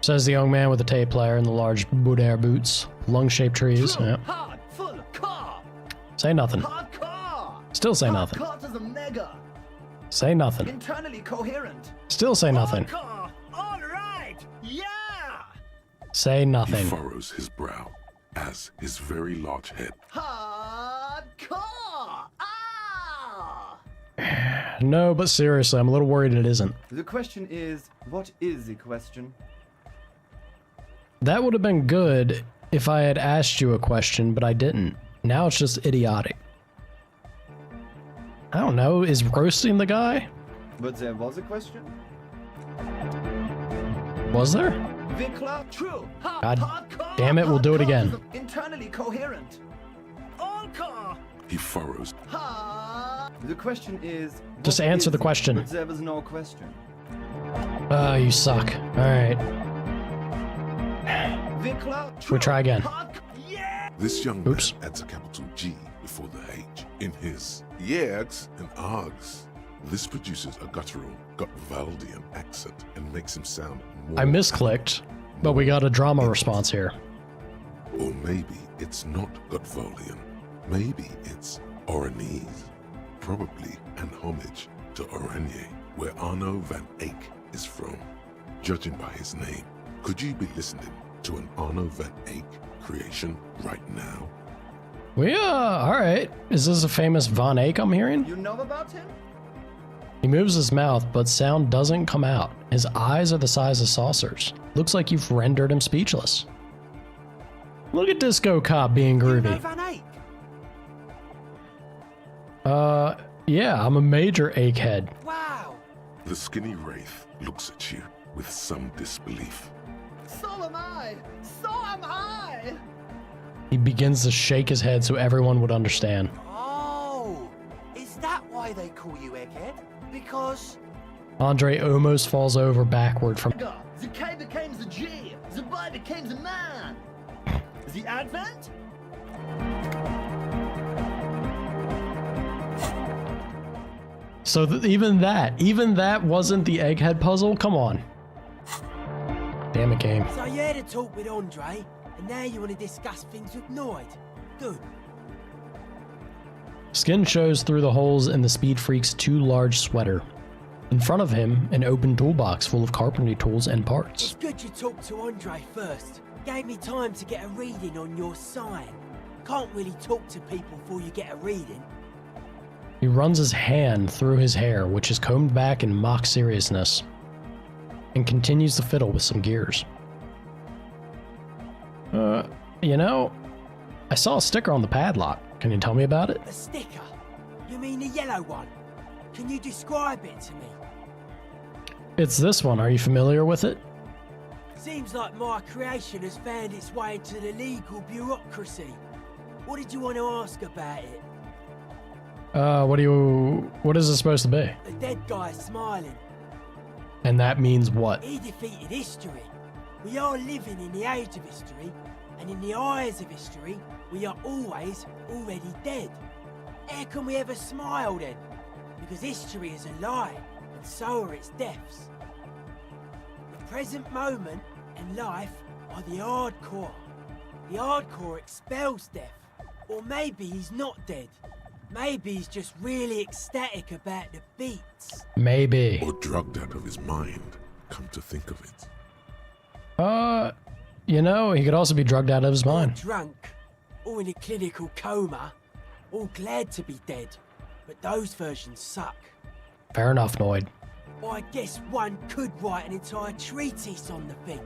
Says the young man with the tape player and the large Boudoir boots. Lung-shaped trees. True, Yeah. hard, full car. Say nothing. Hard car. Still say Hard nothing. car to the mega. Say nothing. Internally coherent. Still say nothing. Hard car. All right. Yeah. Say He nothing. furrows his brow as his very large head Hard car. Ah. No, but seriously, I'm a little worried it isn't. The question is, what is the question? That would have been good if I had asked you a question, but I didn't. Now it's just idiotic. I don't know, is roasting the guy? But there was a question? Was there? Vikla, true. God Hard car. damn it, we'll do it Hard car again. to the internally coherent. All car. he furrows Hard. The question is... Just what answer is the it? question. But there was no question. Oh, you suck. Alright, Vikla, true. we'll try again. Hard. Yeah. This young Oops. man adds a capital G before the H in his yergs and args. This produces a guttural, Gotwaldian accent and makes him sound more... I misclicked, but we got a drama response here. Or maybe it's not Gotwaldian. Maybe it's Oranese. Probably an homage to Oranje, where Arno van Eyck is from. Judging by his name, could you be listening to an Arno van Eyck creation right now? Alright. Is this a famous Von Eyck I'm hearing? You know about him? He moves his mouth, but sound doesn't come out. His eyes are the size of saucers. Looks like you've rendered him speechless. Look at Disco Cop being You know groovy. Van Eyck? Yeah, I'm a major egghead. Wow. The skinny wraith looks at you with some disbelief. So am I. So am I. He begins to shake his head so everyone would understand. Oh, is that why they call you Egghead? Because Andre almost falls over backward from... the K became the G, the boy became the man. The Advent? So even that wasn't the egghead puzzle? Come on. Damn it, game. So you had a talk with Andre, and now you want to discuss things with Noid. Good. Skin shows through the holes in the Speed Freak's too large sweater. In front of him, an open toolbox full of carpentry tools and parts. It's good you talked to Andre first. Gave me time to get a reading on your sign. Can't really talk to people before you get a reading. He runs his hand through his hair, which is combed back in mock seriousness, and continues to fiddle with some gears. You know, I saw a sticker on the padlock. Can you tell me about it? A sticker? You mean the yellow one? Can you describe it to me? It's this one. Are you familiar with it? Seems like my creation has found its way into the legal bureaucracy. What did you want to ask about it? What is it supposed to be? The dead guy smiling. And that means what? He defeated history. We are living in the age of history, and in the eyes of history, we are always already dead. How can we ever smile then? Because history is a lie, and so are its deaths. The present moment and life are the hardcore. The hardcore expels death. Or maybe he's not dead. Maybe he's just really ecstatic about the beats. Maybe. Or drugged out of his mind, come to think of it. You know, he could also be drugged out of his Or mind. drunk, or in a clinical coma, or glad to be dead. But those versions suck. Fair enough, Noid. I guess one could write an entire treatise on the thing.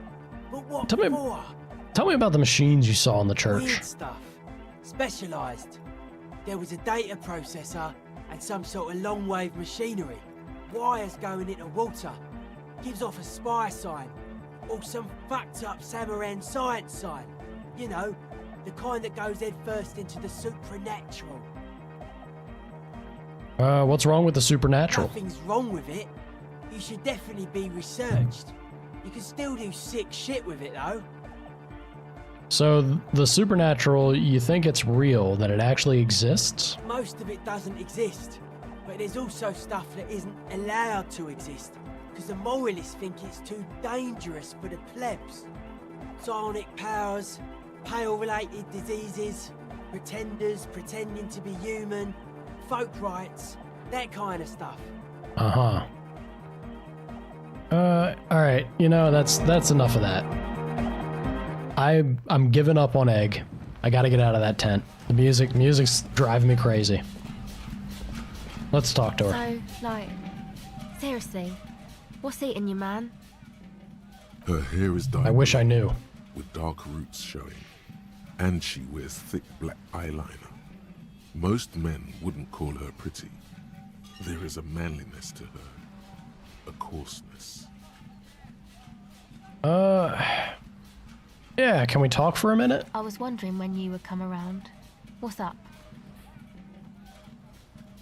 But what Tell me- for? Tell me about the machines you saw in the church. Weird stuff. Specialised. There was a data processor and some sort of long-wave machinery. Wires going into water. gives off a spy sign. Or some fucked up Samaran science sign. You know, the kind that goes head first into the supernatural. What's wrong with the supernatural? Nothing's wrong with it. You should definitely be researched. You can still do sick shit with it though. So the supernatural, you think it's real, that it actually exists? Most of it doesn't exist. But there's also stuff that isn't allowed to exist. Because the moralists think it's too dangerous for the plebs. Psionic powers, pale-related diseases, pretenders pretending to be human, folk rights, that kind of stuff. Uh-huh. Alright, you know, that's enough of that. I'm giving up on Egg. I gotta get out of that tent. The music's driving me crazy. Let's talk to her. So, like, seriously, what's eating you, man? Her hair is dyed I wish I knew. with dark roots showing, and she wears thick black eyeliner. Most men wouldn't call her pretty. There is a manliness to her, a coarseness. Yeah, can we talk for a minute? I was wondering when you would come around. What's up?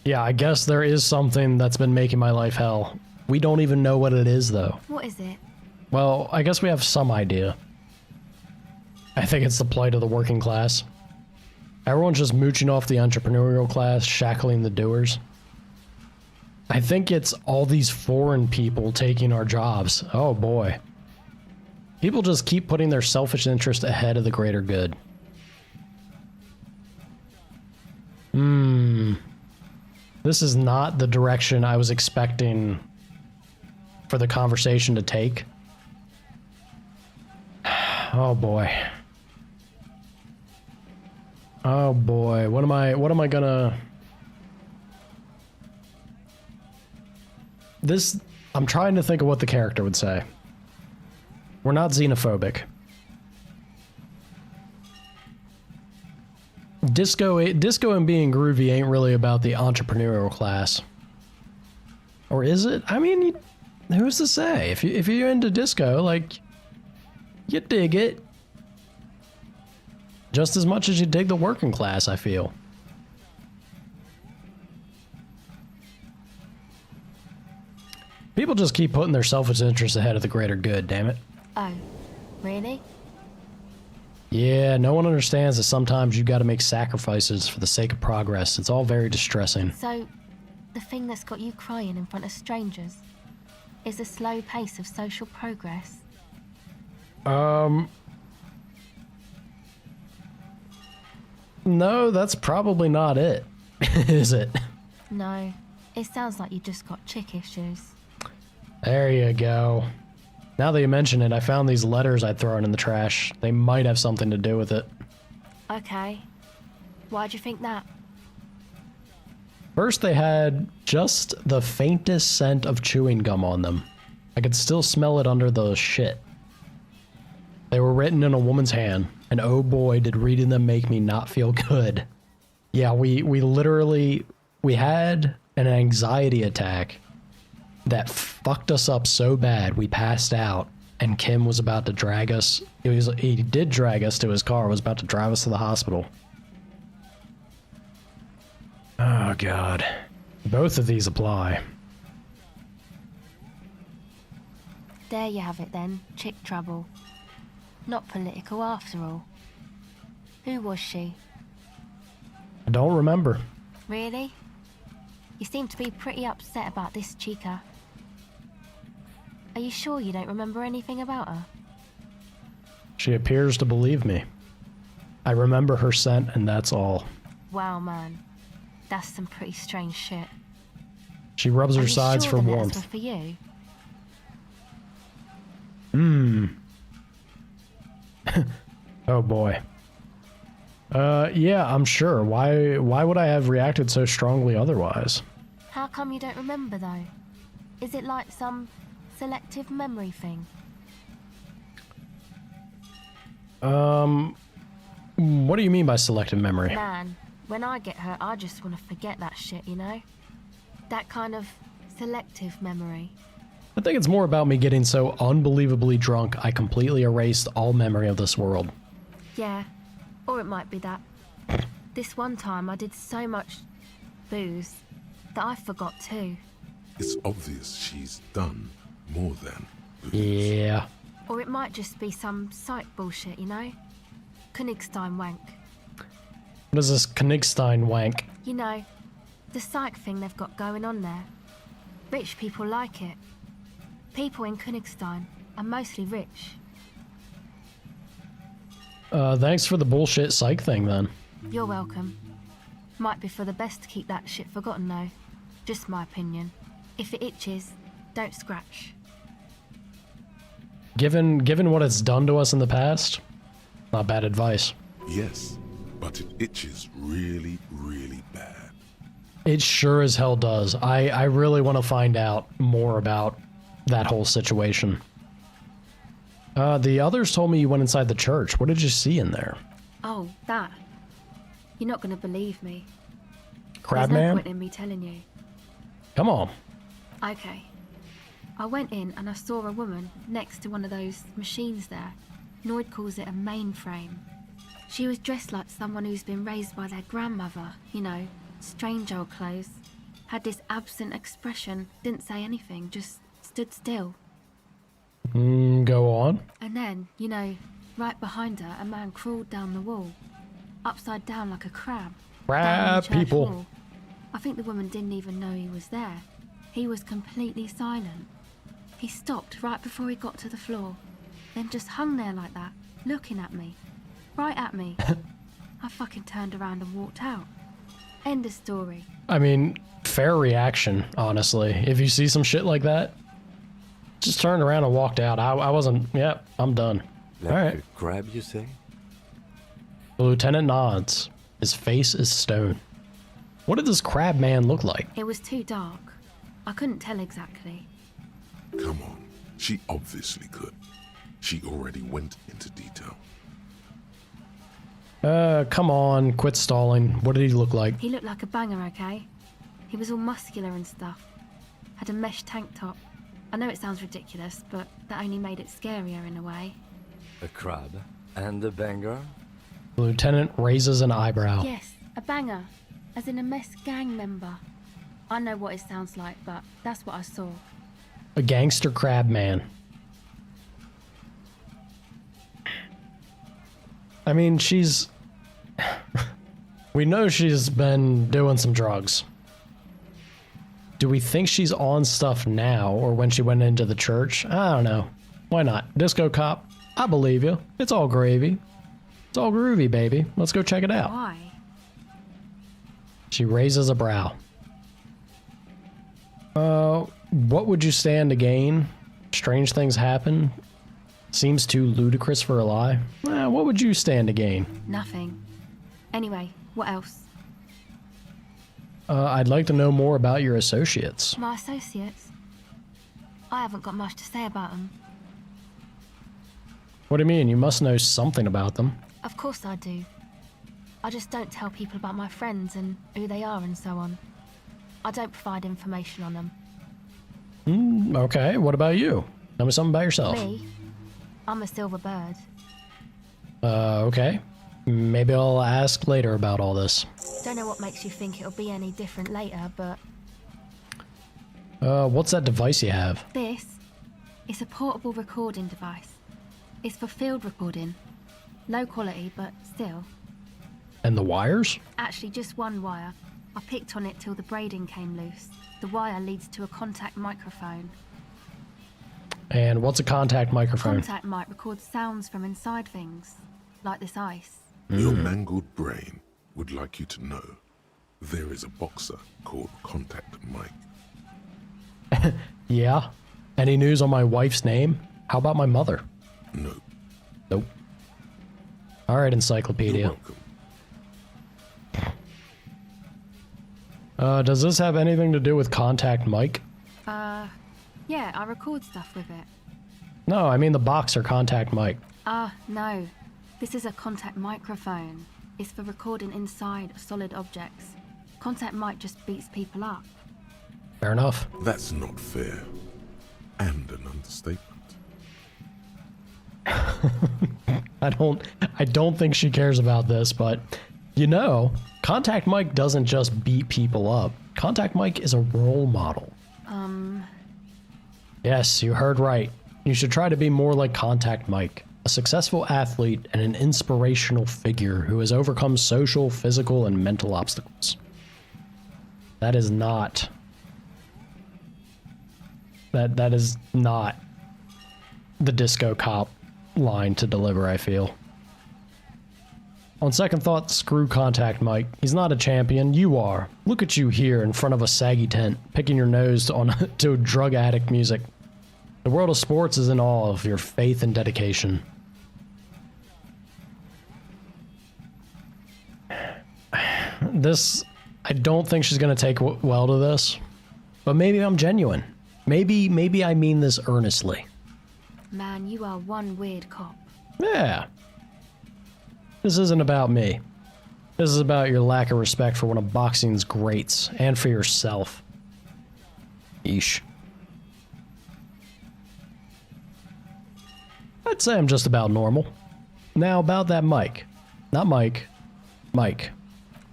Yeah, I guess there is something that's been making my life hell. We don't even know what it is, though. What is it? Well, I guess we have some idea. I think it's the plight of the working class. Everyone's just mooching off the entrepreneurial class, shackling the doers. I think it's all these foreign people taking our jobs. Oh boy. People just keep putting their selfish interest ahead of the greater good. This is not the direction I was expecting for the conversation to take. Oh boy. Oh boy. What am I gonna... I'm trying to think of what the character would say. We're not xenophobic. Disco and being groovy ain't really about the entrepreneurial class. Or is it? I mean, who's to say? If you're into disco, like, you dig it. Just as much as you dig the working class, I feel. People just keep putting their selfish interests ahead of the greater good, damn it. Oh, really? Yeah, no one understands that sometimes you gotta make sacrifices for the sake of progress. It's all very distressing. So, the thing that's got you crying in front of strangers is the slow pace of social progress? No, that's probably not it. Is it? No, it sounds like you just got chick issues. There you go. Now that you mention it, I found these letters I'd thrown in the trash. They might have something to do with it. Okay. Why'd you think that? First, they had just the faintest scent of chewing gum on them. I could still smell it under the shit. They were written in a woman's hand, and oh boy, did reading them make me not feel good. Yeah, we had an anxiety attack that fucked us up so bad we passed out, and Kim was about to drag us. He did drag us to his car, was about to drive us to the hospital. Oh god. Both of these apply. There you have it then, chick trouble. Not political after all. Who was she? I don't remember. Really? You seem to be pretty upset about this chica. Are you sure you don't remember anything about her? She appears to believe me. I remember her scent, and that's all. Wow, man. That's some pretty strange shit. She rubs her sides for the letters warmth. were for you? Oh boy. Yeah, I'm sure. Why would I have reacted so strongly otherwise? How come you don't remember, though? Is it like some selective memory thing? What do you mean by selective memory? Man, when I get hurt, I just want to forget that shit, you know? That kind of selective memory. I think it's more about me getting so unbelievably drunk I completely erased all memory of this world. Yeah, or it might be that. This one time I did so much booze that I forgot too. It's obvious she's done more than booze. Yeah. Or it might just be some psych bullshit, you know? Königstein wank. What is this Königstein wank? You know, the psych thing they've got going on there. Rich people like it. People in Königstein are mostly rich. Thanks for the bullshit psych thing then. You're welcome. Might be for the best to keep that shit forgotten though. Just my opinion. If it itches, don't scratch. Given what it's done to us in the past, not bad advice. Yes, but it itches really, really bad. It sure as hell does. I really want to find out more about that whole situation. The others told me you went inside the church. What did you see in there? Oh, that. You're not gonna believe me. Crab There's no man? point in me telling you. Come on. Okay. I went in and I saw a woman next to one of those machines there. Noid calls it a mainframe. She was dressed like someone who's been raised by their grandmother, you know, strange old clothes. Had this absent expression, didn't say anything, just stood still. Go on. And then, you know, right behind her, a man crawled down the wall. Upside down like a crab. down the Crab church people. wall. I think the woman didn't even know he was there. He was completely silent. He stopped right before he got to the floor, then just hung there like that, looking at me. Right at me. I fucking turned around and walked out. End of story. I mean, fair reaction, honestly. If you see some shit like that, just turned around and walked out. I wasn't, yep, I'm done. Like All right. a crab, you say? The lieutenant nods. His face is stone. What did this crab man look like? It was too dark. I couldn't tell exactly. Come on, she obviously could. She already went into detail. Come on, quit stalling. What did he look like? He looked like a banger, okay? He was all muscular and stuff. Had a mesh tank top. I know it sounds ridiculous, but that only made it scarier in a way. A crab and a banger? The lieutenant raises an eyebrow. Yes, a banger. As in a mess gang member. I know what it sounds like, but that's what I saw. A gangster crab man. I mean, she's... we know she's been doing some drugs. Do we think she's on stuff now, or when she went into the church? I don't know. Why not? Disco cop, I believe you. It's all gravy. It's all groovy, baby. Let's go check it out. Why? She raises a brow. What would you stand to gain? Strange things happen. Seems too ludicrous for a lie. What would you stand to gain? Nothing. Anyway, what else? I'd like to know more about your associates. My associates? I haven't got much to say about them. What do you mean? You must know something about them. Of course I do. I just don't tell people about my friends and who they are and so on. I don't provide information on them. Okay, what about you? Tell me something about yourself. Me? I'm a silver bird. Okay. Maybe I'll ask later about all this. Don't know what makes you think it'll be any different later, but What's that device you have? this is a portable recording device. It's for field recording. Low quality, but still. And the wires? Actually, just one wire. I picked on it till the braiding came loose. The wire leads to a contact microphone. And what's a contact microphone? Contact mic records sounds from inside things, like this ice. Your mangled brain would like you to know there is a boxer called Contact Mike. Yeah. Any news on my wife's name? How about my mother? No, Nope. All right, you're encyclopedia. welcome. Does this have anything to do with Contact Mike? Yeah, I record stuff with it. No, I mean the boxer Contact Mike. No. This is a contact microphone. It's for recording inside solid objects. Contact mic just beats people up. Fair enough. That's not fair. and an understatement. I don't think she cares about this, but you know, Contact Mike doesn't just beat people up. Contact Mike is a role model. Yes, you heard right. You should try to be more like Contact Mike, a successful athlete and an inspirational figure who has overcome social, physical, and mental obstacles. That is not... That is not the disco cop line to deliver, I feel. On second thought, screw Contact Mike. He's not a champion. You are. Look at you here in front of a saggy tent, picking your nose to drug addict music. The world of sports is in awe of your faith and dedication. I don't think she's going to take well to this, but maybe I'm genuine. Maybe I mean this earnestly. Man, you are one weird cop. Yeah. This isn't about me. This is about your lack of respect for one of boxing's greats, and for yourself. Yeesh. I'd say I'm just about normal. Now about that Mike. Not Mike. Mike.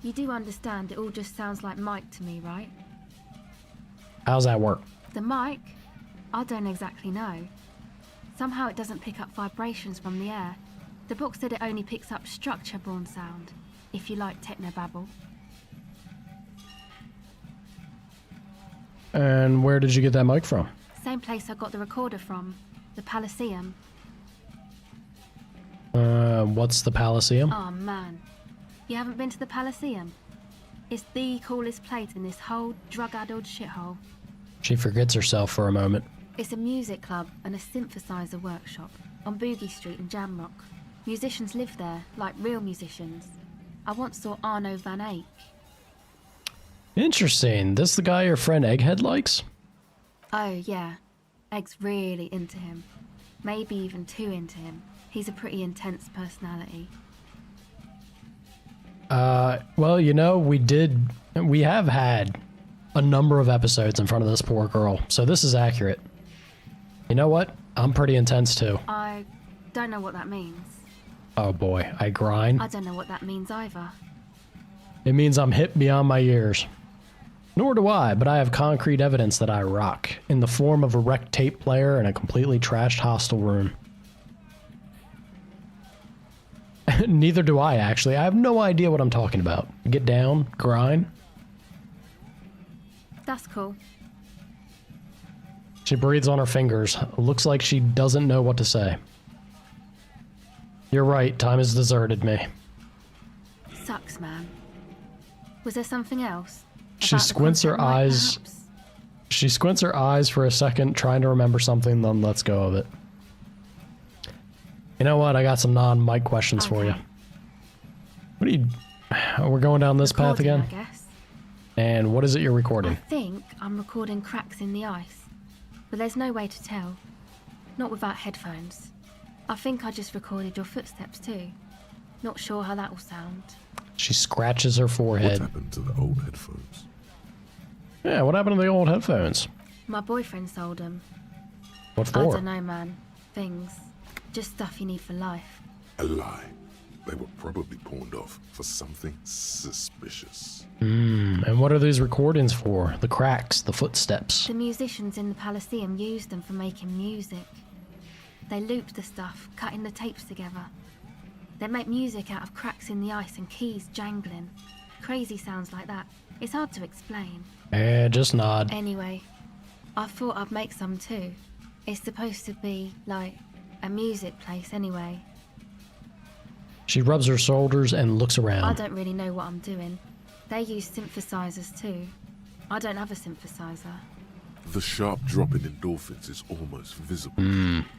You do understand it all just sounds like Mike to me, right? How's that work? The mic? I don't exactly know. Somehow it doesn't pick up vibrations from the air. The book said it only picks up structure-born sound, if you like technobabble. And where did you get that mic from? Same place I got the recorder from, the Elysium. What's the Elysium? Oh man, you haven't been to the Elysium? It's the coolest place in this whole drug-addled shithole. She forgets herself for a moment. It's a music club and a synthesizer workshop on Boogie Street in Jamrock. Musicians live there, like real musicians. I once saw Arno van Eyck. Interesting. This the guy your friend Egghead likes? Oh yeah, Egg's really into him. Maybe even too into him. He's a pretty intense personality. Well, you know, we have had a number of episodes in front of this poor girl, so this is accurate. You know what? I'm pretty intense too. I don't know what that means. Oh boy, I grind. I don't know what that means either. It means I'm hip beyond my years. Nor do I, but I have concrete evidence that I rock, in the form of a wrecked tape player and a completely trashed hostel room. Neither do I, actually. I have no idea what I'm talking about. Get down, grind. That's cool. She breathes on her fingers. Looks like she doesn't know what to say. You're right, time has deserted me. Sucks, man. Was there something else? She squints her eyes. She squints her eyes for a second, trying to remember something, then lets go of it. You know what? I got some non-mic questions for you. What are you... We're going down this path again? I guess. And what is it you're recording? I think I'm recording cracks in the ice. But there's no way to tell. Not without headphones. I think I just recorded your footsteps too. Not sure how that will sound. She scratches her forehead. What happened to the old headphones? Yeah, what happened to the old headphones? My boyfriend sold them. What for? I don't know, man. Things. Just stuff you need for life. A lie. They were probably pawned off for something suspicious. And what are these recordings for? The cracks, the footsteps. The musicians in the Elysium used them for making music. They looped the stuff, cutting the tapes together. They make music out of cracks in the ice and keys jangling. Crazy sounds like that. It's hard to explain. Just nod. Anyway, I thought I'd make some too. It's supposed to be, like, a music place anyway. She rubs her shoulders and looks around. I don't really know what I'm doing. They use synthesizers too. I don't have a synthesizer. The sharp drop in endorphins is almost visible,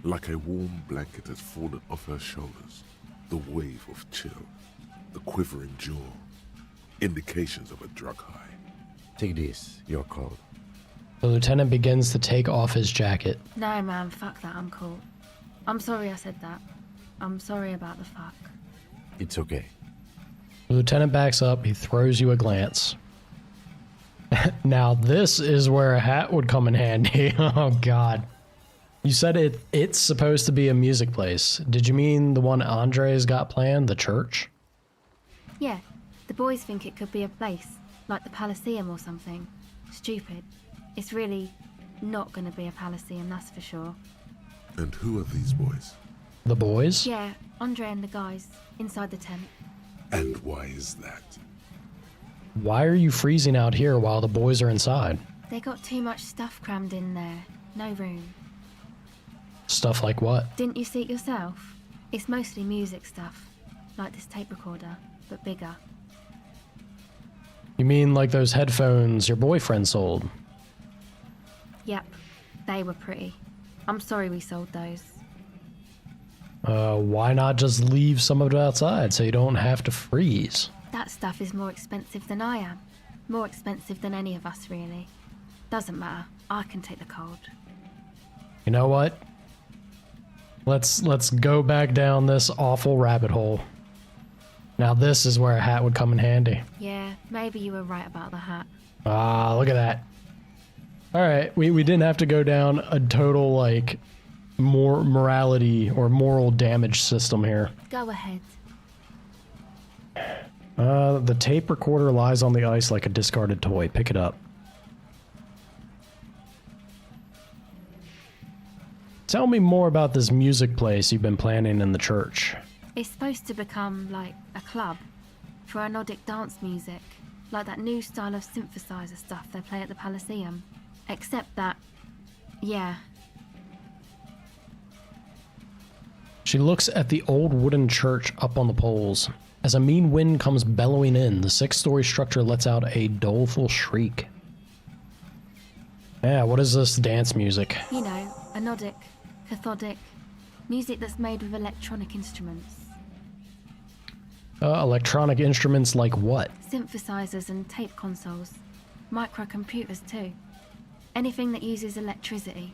like a warm blanket has fallen off her shoulders. The wave of chill, the quivering jaw, indications of a drug high. Take this, you're cold. The lieutenant begins to take off his jacket. No man, fuck that, I'm cool. I'm sorry I said that. I'm sorry about the fuck. It's okay. The lieutenant backs up, he throws you a glance. Now this is where a hat would come in handy. Oh god. You said it's supposed to be a music place. Did you mean the one Andre's got planned, the church? Yeah, the boys think it could be a place, like the Elysium or something. Stupid. It's really not gonna be a Elysium, that's for sure. And who are these boys? The boys? Yeah, Andre and the guys, inside the tent. And why is that? Why are you freezing out here while the boys are inside? They got too much stuff crammed in there. No room. Stuff like what? Didn't you see it yourself? It's mostly music stuff, like this tape recorder, but bigger. You mean like those headphones your boyfriend sold? Yep, they were pretty. I'm sorry we sold those. Why not just leave some of it outside so you don't have to freeze? That stuff is more expensive than I am. More expensive than any of us, really. Doesn't matter. I can take the cold. You know what? Let's go back down this awful rabbit hole. Now this is where a hat would come in handy. Yeah, maybe you were right about the hat. Ah, look at that. Alright, we didn't have to go down a total, like, more morality or moral damage system here. Go ahead. The tape recorder lies on the ice like a discarded toy. Pick it up. Tell me more about this music place you've been planning in the church. It's supposed to become, like, a club for anodic dance music, like that new style of synthesizer stuff they play at the Elysium. Except that, yeah. She looks at the old wooden church up on the poles. As a mean wind comes bellowing in, the 6-story structure lets out a doleful shriek. Yeah, what is this dance music? You know, anodic, cathodic, music that's made with electronic instruments. Electronic instruments like what? Synthesizers and tape consoles. Microcomputers too. Anything that uses electricity,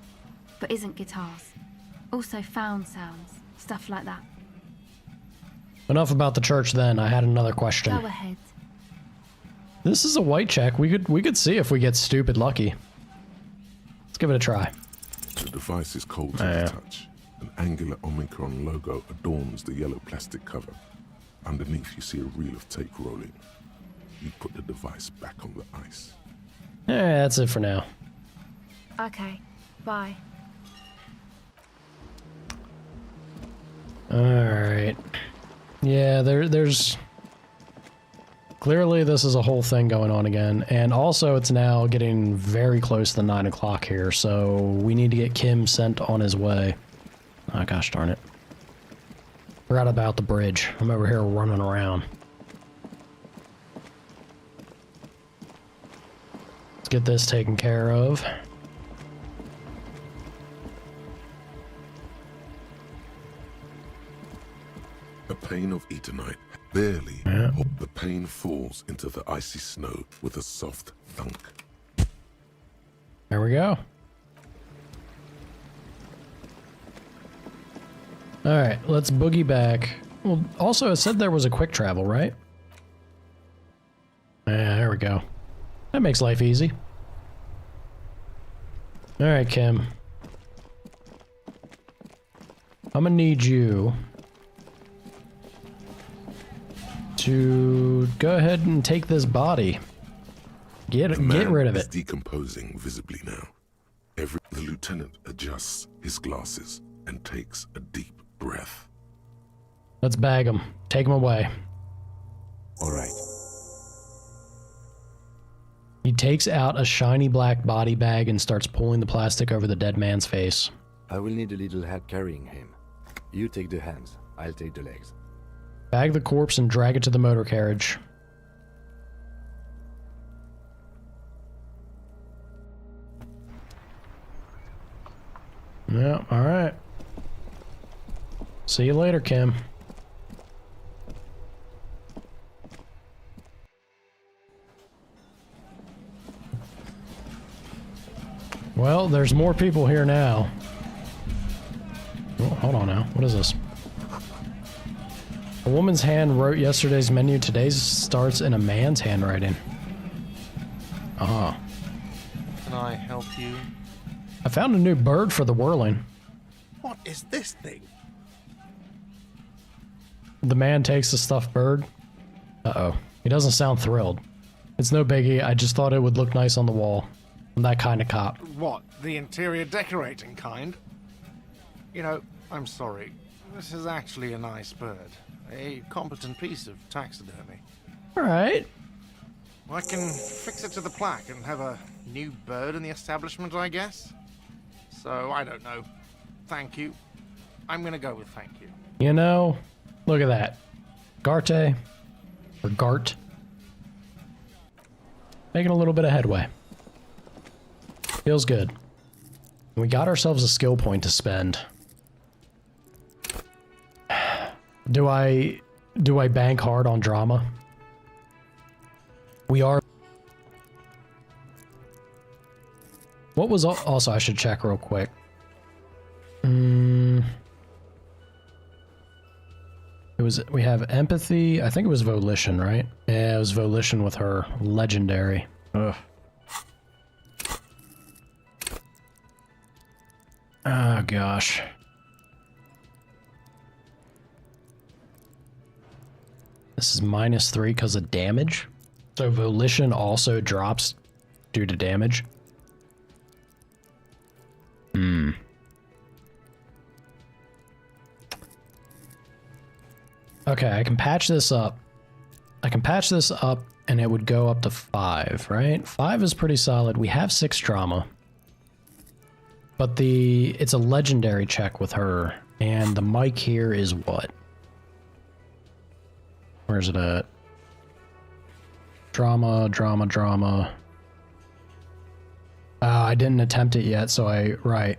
but isn't guitars. Also found sounds, stuff like that. Enough about the church then, I had another question. Go ahead. This is a white check. We could see if we get stupid lucky. Let's give it a try. The device is cold to the touch. An angular Omicron logo adorns the yellow plastic cover. Underneath you see a reel of tape rolling. You put the device back on the ice. Yeah, that's it for now. Okay, bye. Alright. Yeah, there's... Clearly this is a whole thing going on again. And also it's now getting very close to 9 o'clock here, so we need to get Kim sent on his way. Oh gosh darn it. Forgot about the bridge. I'm over here running around. Let's get this taken care of. A pane of Eternite. Barely, the pane falls into the icy snow with a soft thunk. There we go. Alright, let's boogie back. Well, also it said there was a quick travel, right? Yeah, there we go. That makes life easy. Alright, Kim. I'm gonna need you to go ahead and take this body. Get rid of It's it. decomposing visibly now. The lieutenant adjusts his glasses and takes a deep breath. Let's bag him. Take him away. All right. He takes out a shiny black body bag and starts pulling the plastic over the dead man's face. I will need a little help carrying him. You take the hands, I'll take the legs. Bag the corpse and drag it to the motor carriage. Yeah, alright. See you later, Kim. Well, there's more people here now. Oh, hold on now. What is this? A woman's hand wrote yesterday's menu. Today's starts in a man's handwriting. Can I help you? I found a new bird for the whirling. What is this thing? The man takes the stuffed bird. Uh-oh. He doesn't sound thrilled. It's no biggie, I just thought it would look nice on the wall. I'm that kind of cop. What, the interior decorating kind? You know, I'm sorry. This is actually a nice bird. A competent piece of taxidermy. Alright. I can fix it to the plaque and have a new bird in the establishment, I guess. So, I don't know. Thank you. I'm gonna go with thank you. You know, look at that. Garte, or Gart. Making a little bit of headway. Feels good. We got ourselves a skill point to spend. Do I bank hard on drama? We are. What was also I should check real quick. We have empathy. I think it was volition, right? Yeah, it was volition with her. Legendary. Ugh. Oh gosh. This is -3 because of damage. So volition also drops due to damage. Okay, I can patch this up. And it would go up to 5, right? 5 is pretty solid. We have 6 drama. But it's a legendary check with her. And the mic here is what? Where's it at? Drama. I didn't attempt it yet, so right.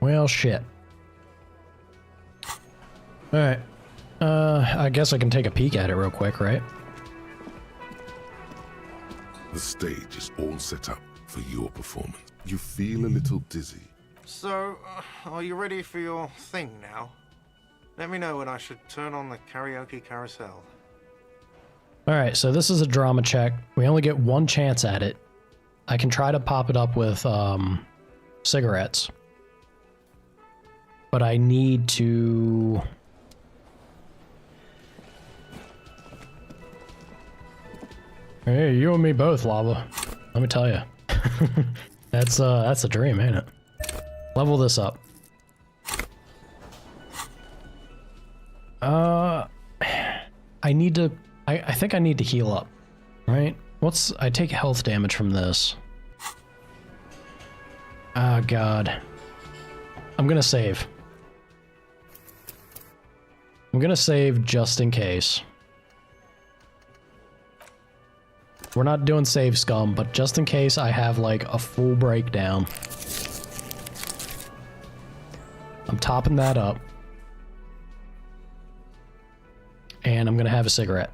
Well, shit. Alright. I guess I can take a peek at it real quick, right? The stage is all set up for your performance. You feel a little dizzy. So, are you ready for your thing now? Let me know when I should turn on the karaoke carousel. Alright, so this is a drama check. We only get 1 chance at it. I can try to pop it up with cigarettes. But I need to... Hey, you and me both, Lava. Let me tell you. That's a dream, ain't it? Level this up. I think I need to heal up, right? I take health damage from this. Oh god. I'm gonna save. I'm gonna save just in case. We're not doing save scum, but just in case I have like a full breakdown. I'm topping that up. And I'm gonna have a cigarette.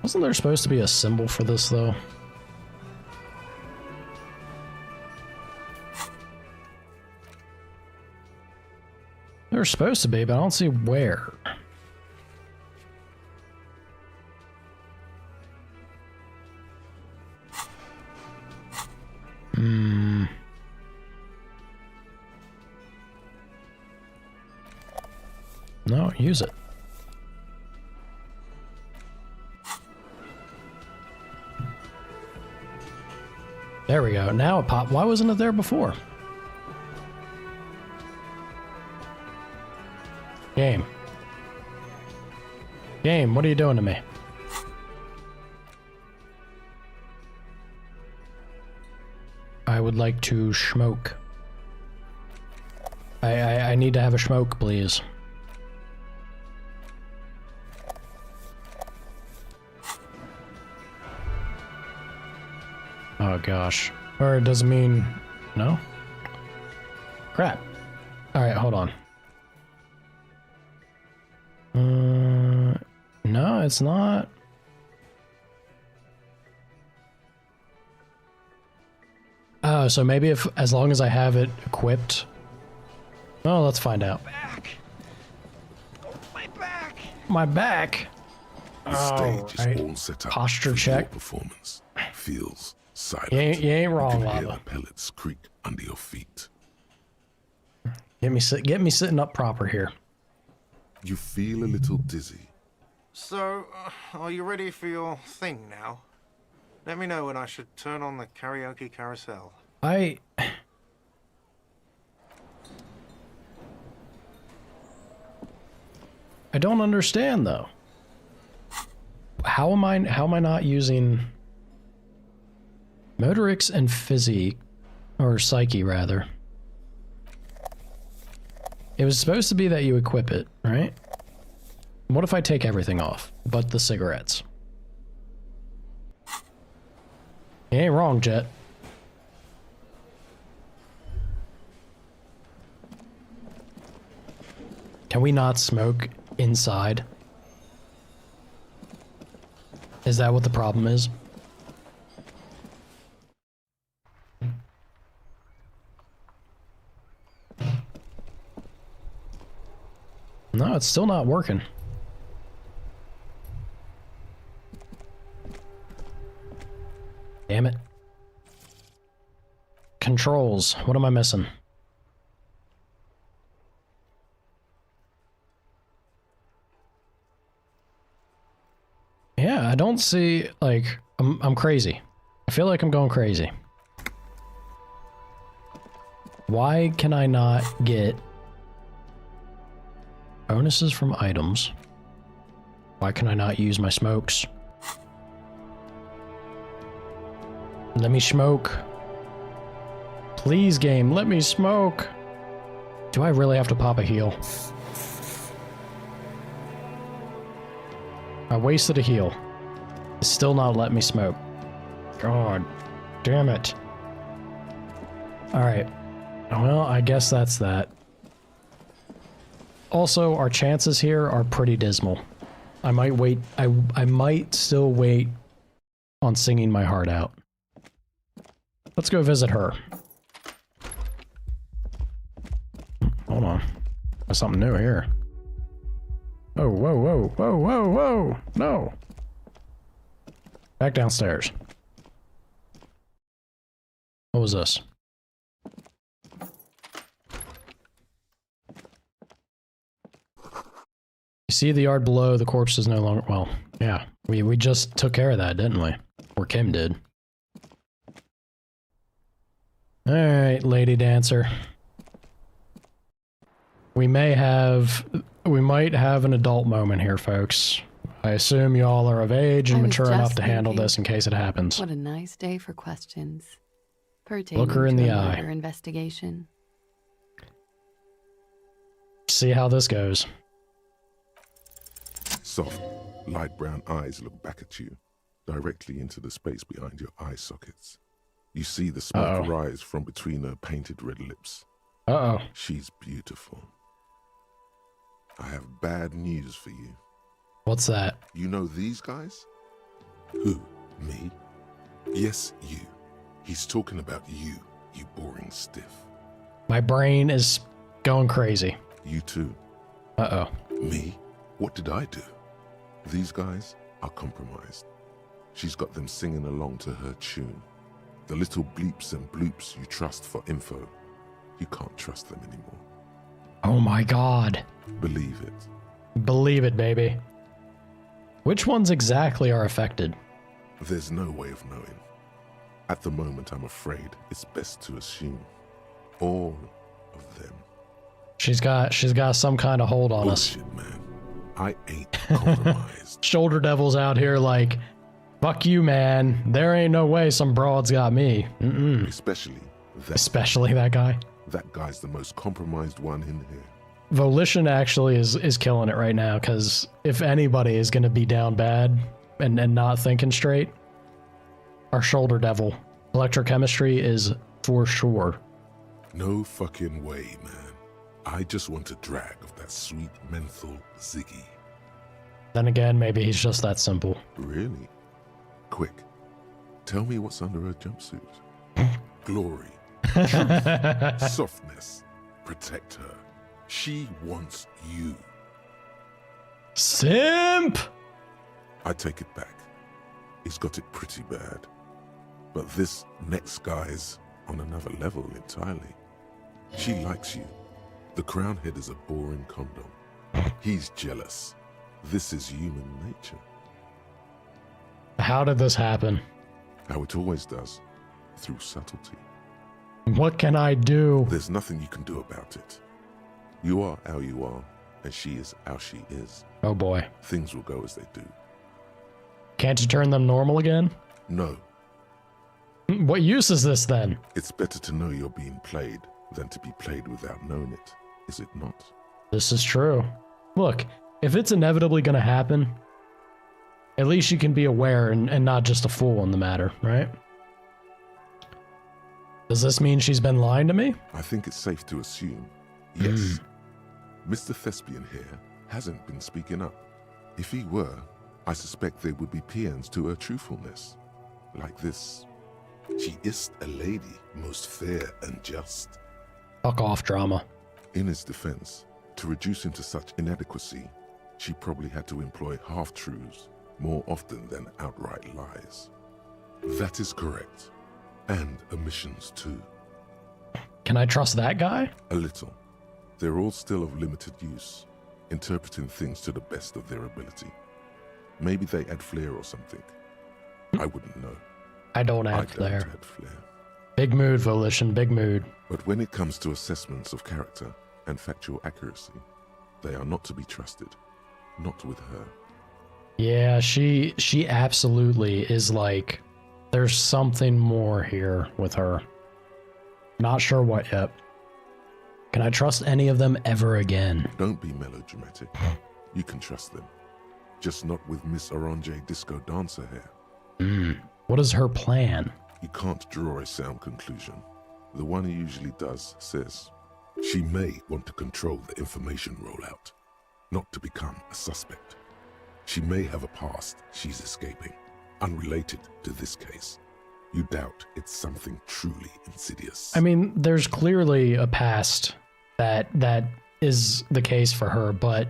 Wasn't there supposed to be a symbol for this though? There's supposed to be, but I don't see where. No, use it. There we go. Now it popped. Why wasn't it there before? Game. Game, what are you doing to me? I would like to smoke. I need to have a smoke, please. Oh gosh. Or it doesn't mean... No? Crap. Alright, hold on. No, it's not. Oh, so maybe as long as I have it equipped. Oh, let's find out. Back! My back! My back? The stage is all set up Posture for check. your performance. Feels silent. You ain't wrong, You can hear Lava. the pellets creak under your feet. Get me sitting up proper here. You feel a little dizzy. So, are you ready for your thing now? Let me know when I should turn on the karaoke carousel. I don't understand though. How am I not using motorics and physique, or psyche rather? It was supposed to be that you equip it, right? What if I take everything off but the cigarettes? You ain't wrong, Jet. Can we not smoke inside? Is that what the problem is? No, it's still not working. Damn it. Controls. What am I missing? Yeah, I don't see, like, I'm crazy. I feel like I'm going crazy. Why can I not get bonuses from items? Why can I not use my smokes? Let me smoke. Please, game, let me smoke. Do I really have to pop a heal? I wasted a heal. It's still not letting me smoke. God damn it. Alright. Well, I guess that's that. Also, our chances here are pretty dismal. I might wait. I might still wait on singing my heart out. Let's go visit her. Hold on. There's something new here. Oh, whoa, whoa, whoa, whoa, whoa! No! Back downstairs. What was this? You see the yard below, the corpse is no longer... Well, yeah. We just took care of that, didn't we? Or Kim did. Alright, lady dancer. We might have an adult moment here, folks. I assume you all are of age and mature enough to handle this in case it happens. What a nice day for questions. Pertaining Look her in to the a eye. murder investigation. See how this goes. Soft, light brown eyes look back at you, directly into the space behind your eye sockets. You see the smoke rise from between her painted red lips. Uh-oh. She's beautiful. I have bad news for you. What's that? You know these guys? Who? Me? Yes, you. He's talking about you, you boring stiff. My brain is going crazy. You too. Uh-oh. Me? What did I do? These guys are compromised. She's got them singing along to her tune. The little bleeps and bloops you trust for info, you can't trust them anymore. Oh my god. Believe it. Believe it, baby. Which ones exactly are affected? There's no way of knowing. At the moment, I'm afraid it's best to assume all of them. She's got some kind of hold on us. Bullshit, man. I ain't compromised. Shoulder devils out here like, fuck you, man. There ain't no way some broad's got me. Mm-mm. Especially that guy. That guy's the most compromised one in here. Volition actually is killing it right now, because if anybody is going to be down bad and not thinking straight, our shoulder devil. Electrochemistry is for sure. No fucking way, man. I just want a drag of that sweet menthol Ziggy. Then again, maybe he's just that simple. Really? Quick, tell me what's under her jumpsuit. Glory, truth, softness. Protect her. She wants you. Simp! I take it back. He's got it pretty bad. But this next guy's on another level entirely. She likes you. The crown head is a boring condom. He's jealous. This is human nature. How did this happen? How it always does. Through subtlety. What can I do? There's nothing you can do about it. You are how you are, and she is how she is. Oh boy. Things will go as they do. Can't you turn them normal again? No. What use is this then? It's better to know you're being played than to be played without knowing it, is it not? This is true. Look, if it's inevitably going to happen, at least you can be aware and not just a fool in the matter, right? Does this mean she's been lying to me? I think it's safe to assume, yes. Mr. Thespian here hasn't been speaking up. If he were, I suspect there would be paeans to her truthfulness. Like this. She is a lady, most fair and just. Fuck off, drama. In his defense, to reduce him to such inadequacy, she probably had to employ half-truths more often than outright lies. That is correct. And omissions too. Can I trust that guy? A little. They're all still of limited use, interpreting things to the best of their ability. Maybe they add flair or something. I wouldn't know. I don't add flair. Don't add flair. Big mood, Volition, big mood. But when it comes to assessments of character and factual accuracy, they are not to be trusted. Not with her. Yeah, she absolutely is like, there's something more here with her. Not sure what yet. Can I trust any of them ever again? Don't be melodramatic. You can trust them. Just not with Miss Orange Disco Dancer here. What is her plan? You can't draw a sound conclusion. The one who usually does says, she may want to control the information rollout, not to become a suspect. She may have a past she's escaping, unrelated to this case. You doubt it's something truly insidious. I mean, there's clearly a past that is the case for her, but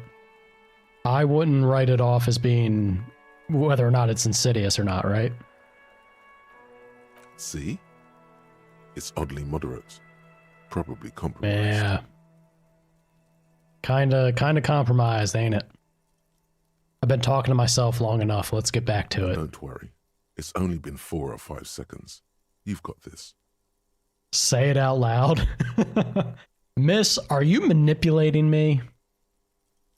I wouldn't write it off as being whether or not it's insidious or not, right? See? It's oddly moderate. Probably compromised. Yeah. Kinda compromised, ain't it? I've been talking to myself long enough. Let's get back to it. Don't worry. It's only been 4 or 5 seconds. You've got this. Say it out loud. Miss, are you manipulating me?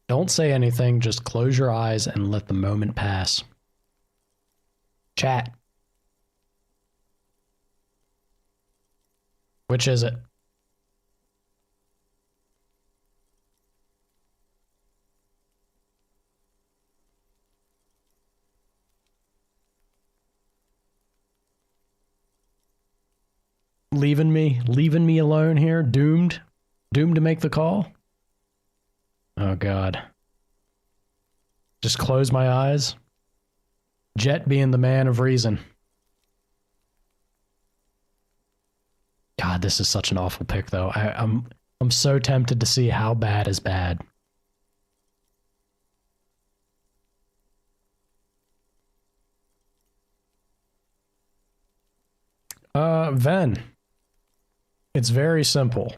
Don't say anything. Just close your eyes and let the moment pass. Chat. Which is it? Leaving me alone here, doomed to make the call. Oh God. Just close my eyes. Jet being the man of reason. God, this is such an awful pick though. I'm so tempted to see how bad is bad. Ven. It's very simple.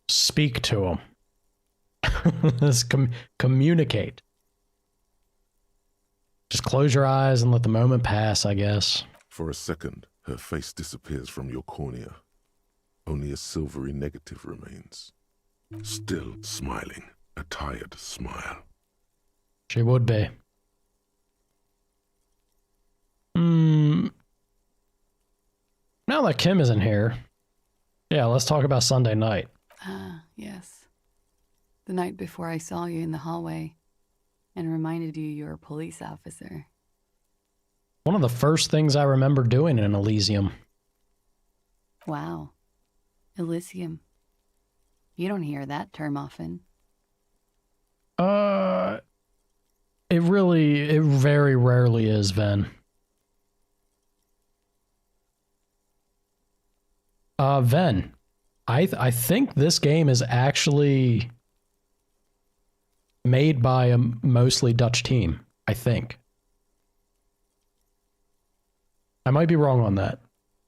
Speak to him. Just communicate. Just close your eyes and let the moment pass, I guess. For a second, her face disappears from your cornea. Only a silvery negative remains. Still smiling, a tired smile. She would be. Now that Kim isn't here, yeah, let's talk about Sunday night. Ah, yes. The night before I saw you in the hallway and reminded you're a police officer. One of the first things I remember doing in Elysium. Wow. Elysium. You don't hear that term often. It very rarely is, Ven. Ven, I think this game is actually made by a mostly Dutch team, I think. I might be wrong on that,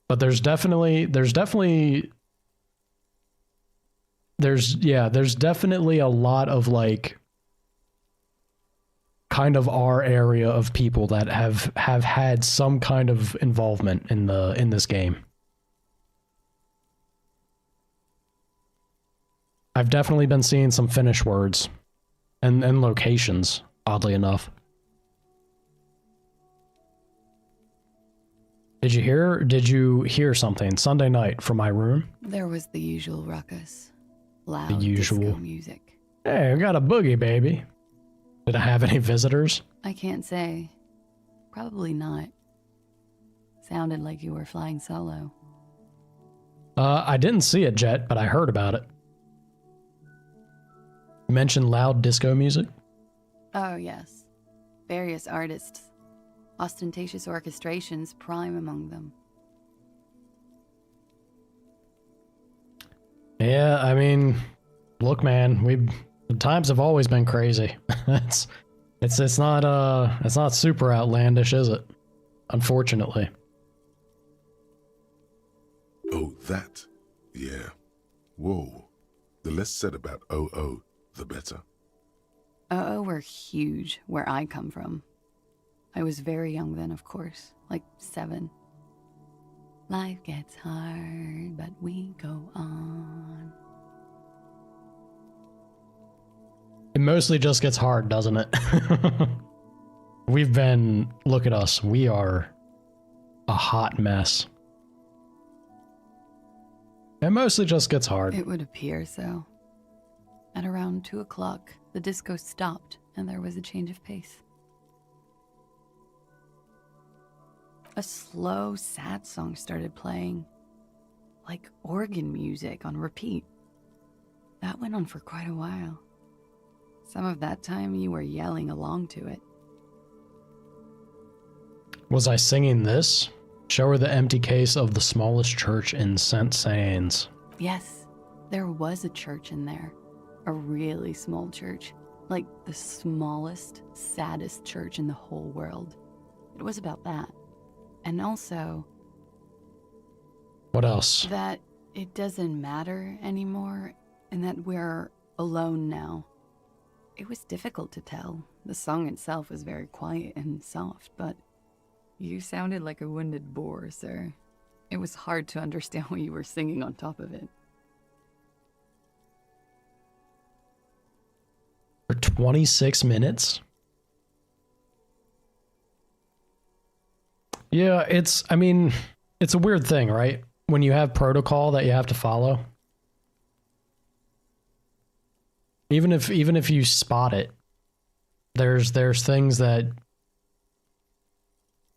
but there's definitely a lot of like kind of our area of people that have had some kind of involvement in this game. I've definitely been seeing some Finnish words and locations, oddly enough. Did you hear something Sunday night from my room? There was the usual ruckus. Loud The usual disco music. Hey, I got a boogie, baby. Did I have any visitors? I can't say. Probably not. Sounded like you were flying solo. I didn't see it, Jet, but I heard about it. You mentioned loud disco music? Oh, yes. Various artists. Ostentatious orchestrations prime among them. Yeah, I mean, look, man, the times have always been crazy. it's not super outlandish, is it? Unfortunately. Oh, that? Yeah. Whoa. The less said about OO, the better. Oh, were huge where I come from. I was very young then, of course, like 7. Life gets hard, but we go on. It mostly just gets hard, doesn't it? Look at us, we are a hot mess. It mostly just gets hard. It would appear so. At around 2 o'clock, the disco stopped and there was a change of pace. A slow, sad song started playing, like organ music on repeat. That went on for quite a while. Some of that time you were yelling along to it. Was I singing this? Show her the empty case of the smallest church in St. Sains. Yes, there was a church in there. A really small church. Like the smallest, saddest church in the whole world. It was about that. And also... What else? That it doesn't matter anymore, and that we're alone now. It was difficult to tell. The song itself was very quiet and soft, but... You sounded like a wounded boar, sir. It was hard to understand what you were singing on top of it. For 26 minutes? Yeah, it's a weird thing, right? When you have protocol that you have to follow. Even if you spot it, there's things that...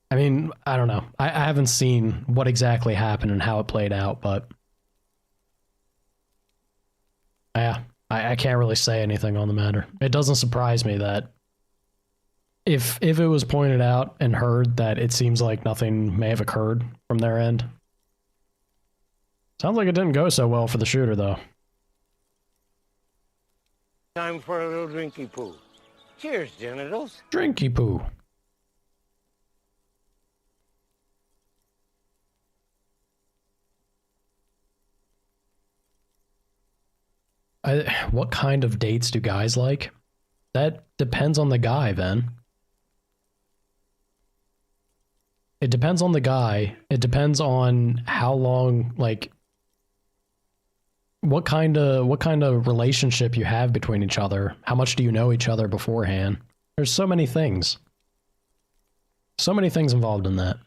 I mean, I don't know. I haven't seen what exactly happened and how it played out, but... Yeah, I can't really say anything on the matter. It doesn't surprise me that if it was pointed out and heard that it seems like nothing may have occurred from their end. Sounds like it didn't go so well for the shooter, though. Time for a little drinky poo. Cheers, genitals. Drinky poo. What kind of dates do guys like? That depends on the guy, then. It depends on the guy. It depends on how long, like, what kind of relationship you have between each other. How much do you know each other beforehand? There's so many things. So many things involved in that.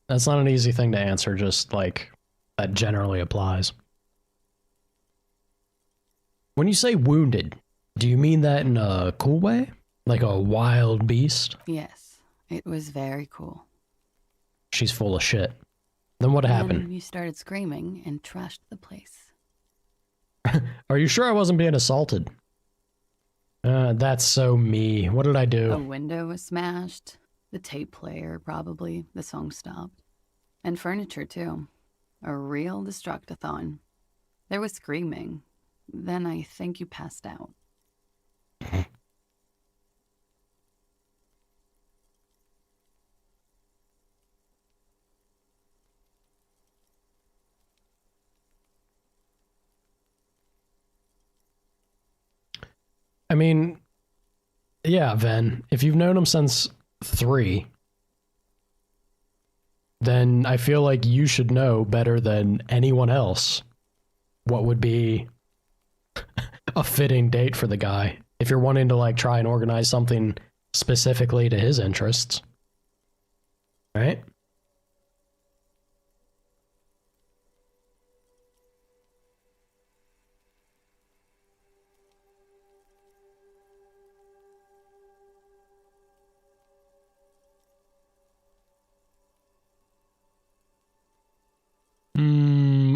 That's not an easy thing to answer, just like that generally applies. When you say wounded, do you mean that in a cool way? Like a wild beast? Yes, it was very cool. She's full of shit. Then what happened? Then you started screaming and trashed the place. Are you sure I wasn't being assaulted? That's so me. What did I do? A window was smashed. The tape player, probably. The song stopped. And furniture, too. A real destructathon. There was screaming. Then I think you passed out. I mean, yeah, Ven, if you've known him since 3, then I feel like you should know better than anyone else what would be a fitting date for the guy if you're wanting to like try and organize something specifically to his interests. Right?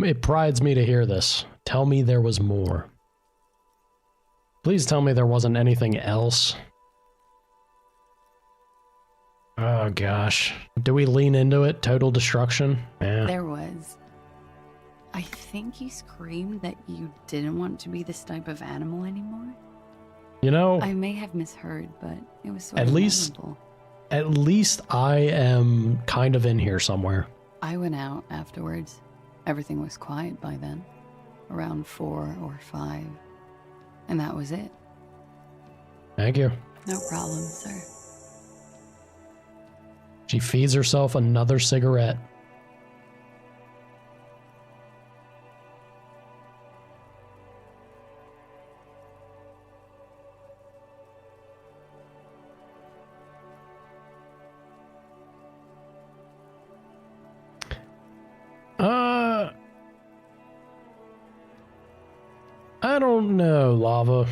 It prides me to hear this. Tell me there was more. Please tell me there wasn't anything else. Oh gosh. Do we lean into it? Total destruction? Yeah. There was. I think you screamed that you didn't want to be this type of animal anymore. You know, I may have misheard, but it was sort at of least memorable. at least I am kind of in here somewhere. I went out afterwards. Everything was quiet by then. Around 4 or 5. And that was it. Thank you. No problem, sir. She feeds herself another cigarette. I don't know, Lava.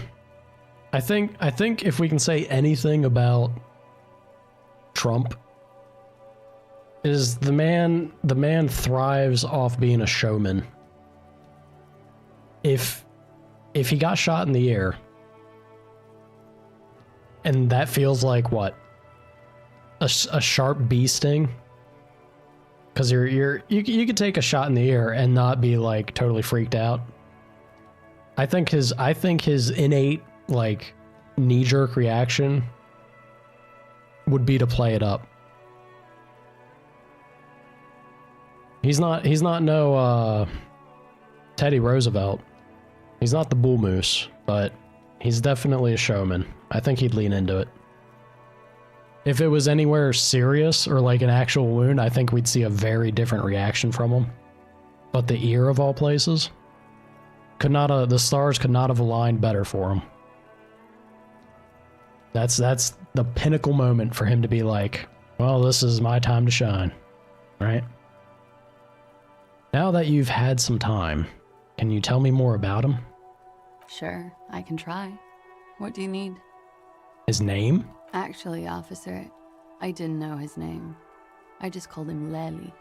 I think if we can say anything about Trump, is the man thrives off being a showman. If he got shot in the ear, and that feels like what? A sharp bee sting? Because you could take a shot in the ear and not be like totally freaked out. I think his innate like knee-jerk reaction would be to play it up. He's not no Teddy Roosevelt. He's not the bull moose, but he's definitely a showman. I think he'd lean into it. If it was anywhere serious or like an actual wound, I think we'd see a very different reaction from him. But the ear of all places, the stars could not have aligned better for him. That's the pinnacle moment for him to be like, well, this is my time to shine, right? Now that you've had some time, can you tell me more about him? Sure, I can try. What do you need? His name? Actually, officer, I didn't know his name. I just called him Lely.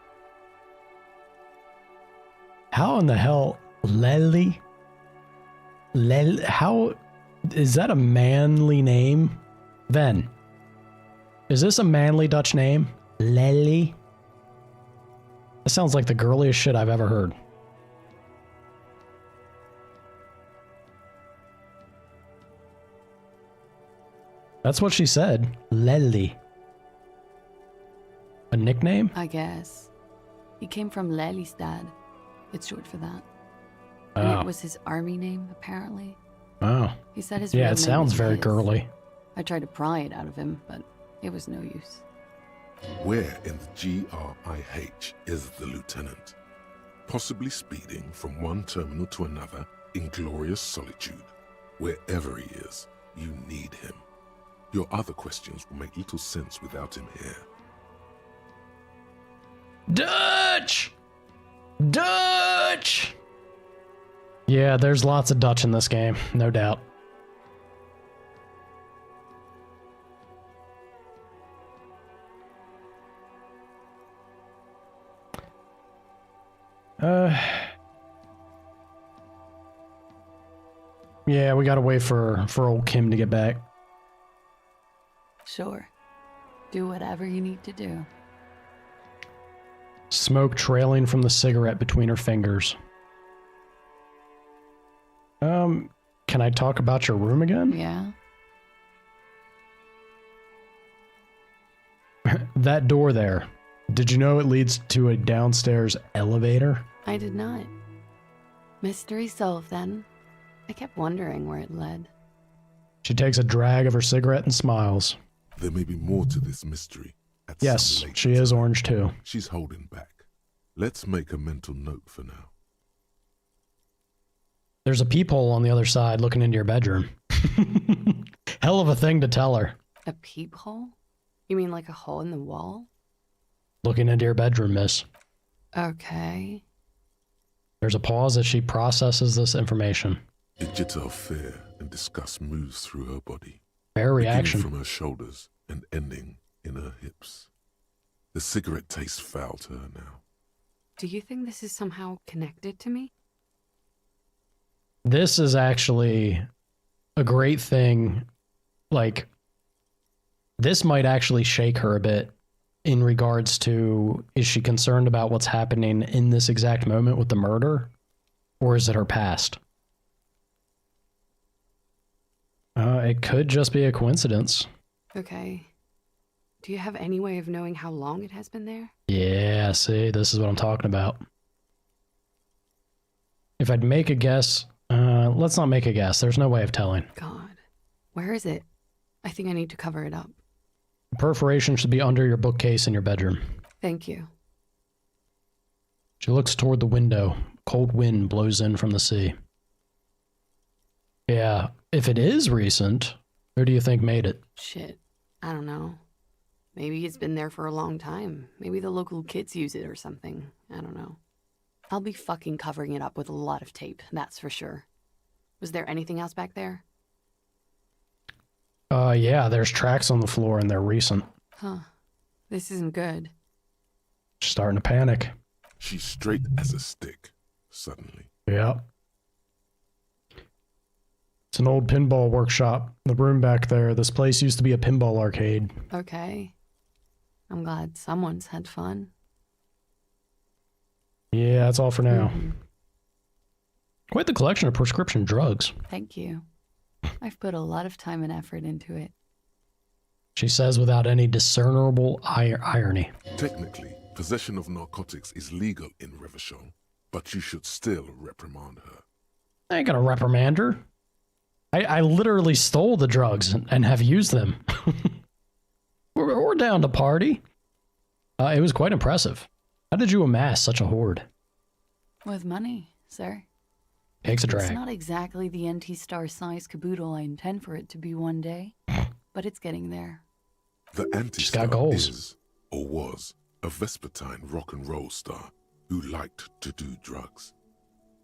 How in the hell, Lely? How is that a manly name? Ven, is this a manly Dutch name? Lely? That sounds like the girliest shit I've ever heard. That's what she said. Lely. A nickname? I guess. He came from Lely's dad. It's short for that. Oh. And it was his army name, apparently. Oh. He said his yeah, real it name sounds was very his. girly. I tried to pry it out of him, but it was no use. Where in the GRIH is the lieutenant? Possibly speeding from one terminal to another in glorious solitude. Wherever he is, you need him. Your other questions will make little sense without him here. Dutch! Dutch! Yeah, there's lots of Dutch in this game, no doubt. Yeah, we gotta wait for old Kim to get back. Sure. Do whatever you need to do. Smoke trailing from the cigarette between her fingers. Can I talk about your room again? Yeah? That door there. Did you know it leads to a downstairs elevator? I did not. Mystery solved then. I kept wondering where it led. She takes a drag of her cigarette and smiles. There may be more to this mystery. Yes, she is orange too. She's holding back. Let's make a mental note for now. There's a peephole on the other side looking into your bedroom. Hell of a thing to tell her. A peephole? You mean like a hole in the wall? Looking into your bedroom, miss. Okay. There's a pause as she processes this information. A jitter of fear and disgust moves through her body. Fair reaction. Beginning from her shoulders and ending in her hips. The cigarette tastes foul to her now. Do you think this is somehow connected to me? This is actually a great thing. Like, this might actually shake her a bit in regards to, is she concerned about what's happening in this exact moment with the murder? Or is it her past? It could just be a coincidence. Okay. Do you have any way of knowing how long it has been there? Yeah, see, this is what I'm talking about. If I'd make a guess, let's not make a guess. There's no way of telling. God. Where is it? I think I need to cover it up. The perforation should be under your bookcase in your bedroom. Thank you. She looks toward the window. Cold wind blows in from the sea. Yeah, if it is recent, who do you think made it? Shit. I don't know. Maybe it's been there for a long time. Maybe the local kids use it or something. I don't know. I'll be fucking covering it up with a lot of tape, that's for sure. Was there anything else back there? Yeah, there's tracks on the floor and they're recent. Huh. This isn't good. She's starting to panic. She's straight as a stick, suddenly. Yeah. It's an old pinball workshop. The room back there. This place used to be a pinball arcade. Okay. I'm glad someone's had fun. Yeah, that's all for now. Quite the collection of prescription drugs. Thank you. I've put a lot of time and effort into it. She says without any discernible irony. Technically, possession of narcotics is legal in Revachol, but you should still reprimand her. I ain't gonna reprimand her. I literally stole the drugs and have used them. we're down to party. It was quite impressive. How did you amass such a hoard? With money, sir. Takes a drag. It's not exactly the anti-star size caboodle I intend for it to be one day, but it's getting there. The anti-star is, or was, a Vespertine rock and roll star who liked to do drugs.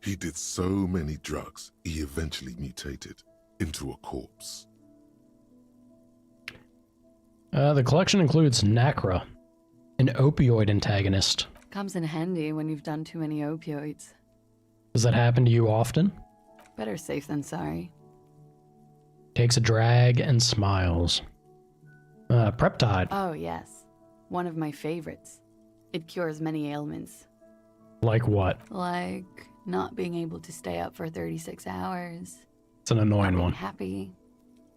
He did so many drugs, he eventually mutated into a corpse. The collection includes Nacra, an opioid antagonist. Comes in handy when you've done too many opioids. Does that happen to you often? Better safe than sorry. Takes a drag and smiles. Preptide. Oh, yes. One of my favorites. It cures many ailments. Like what? Like not being able to stay up for 36 hours. It's an annoying one. Happy.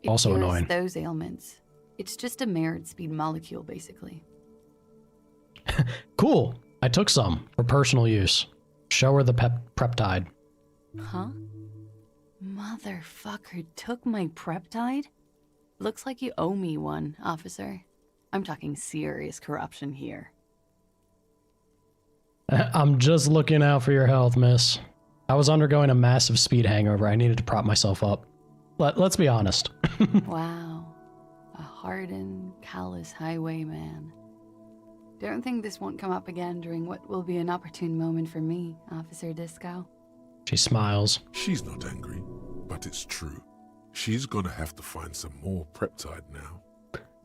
It Also cures annoying. Those ailments. It's just a merit speed molecule, basically. Cool. I took some for personal use. Show her the preptide. Huh? Motherfucker took my preptide? Looks like you owe me one, officer. I'm talking serious corruption here. I'm just looking out for your health, miss. I was undergoing a massive speed hangover. I needed to prop myself up. Let's be honest. Wow. A hardened, callous highwayman. Don't think this won't come up again during what will be an opportune moment for me, Officer Disco. She smiles. She's not angry, but it's true. She's gonna have to find some more preptide now.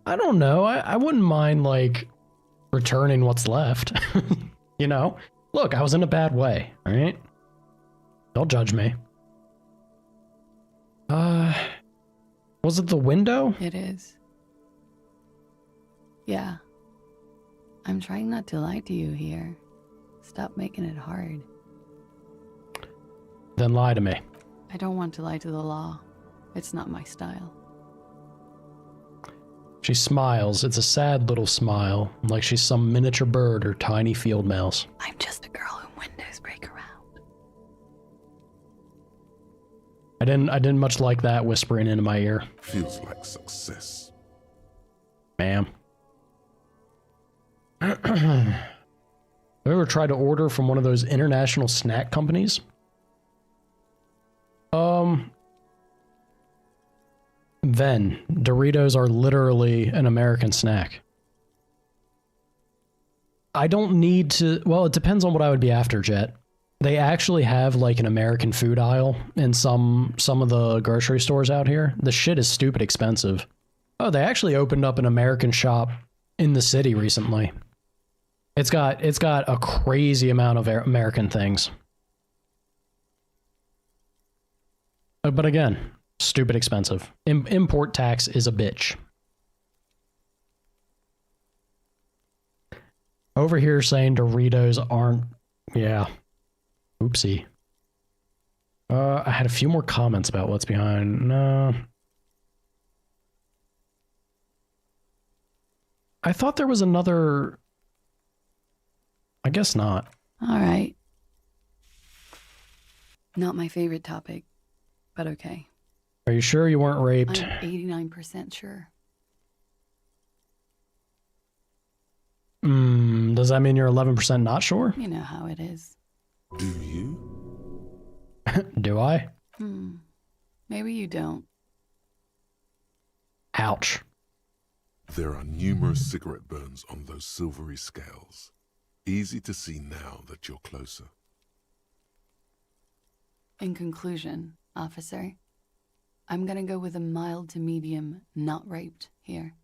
I don't know. I wouldn't mind, like, returning what's left. You know? Look, I was in a bad way, alright? Don't judge me. Was it the window? It is. Yeah. I'm trying not to lie to you here. Stop making it hard. Then lie to me. I don't want to lie to the law. It's not my style. She smiles. It's a sad little smile, like she's some miniature bird or tiny field mouse. I'm just a girl whom windows break around. I didn't much like that whispering into my ear. Feels like success. Ma'am. Have you ever tried to order from one of those international snack companies? Then, Doritos are literally an American snack. I don't need to... Well, it depends on what I would be after, Jet. They actually have, like, an American food aisle in some of the grocery stores out here. The shit is stupid expensive. Oh, they actually opened up an American shop in the city recently. It's got a crazy amount of American things. But again, stupid expensive. Import tax is a bitch. Over here saying Doritos aren't... Yeah. Oopsie. I had a few more comments about what's behind... No. I thought there was another... I guess not. All right. Not my favorite topic, but okay. Are you sure you weren't raped? I'm 89% sure. Does that mean you're 11% not sure? You know how it is. Do you? Do I? Maybe you don't. Ouch. There are numerous cigarette burns on those silvery scales. Easy to see now that you're closer. In conclusion, officer, I'm gonna go with a mild to medium not raped here.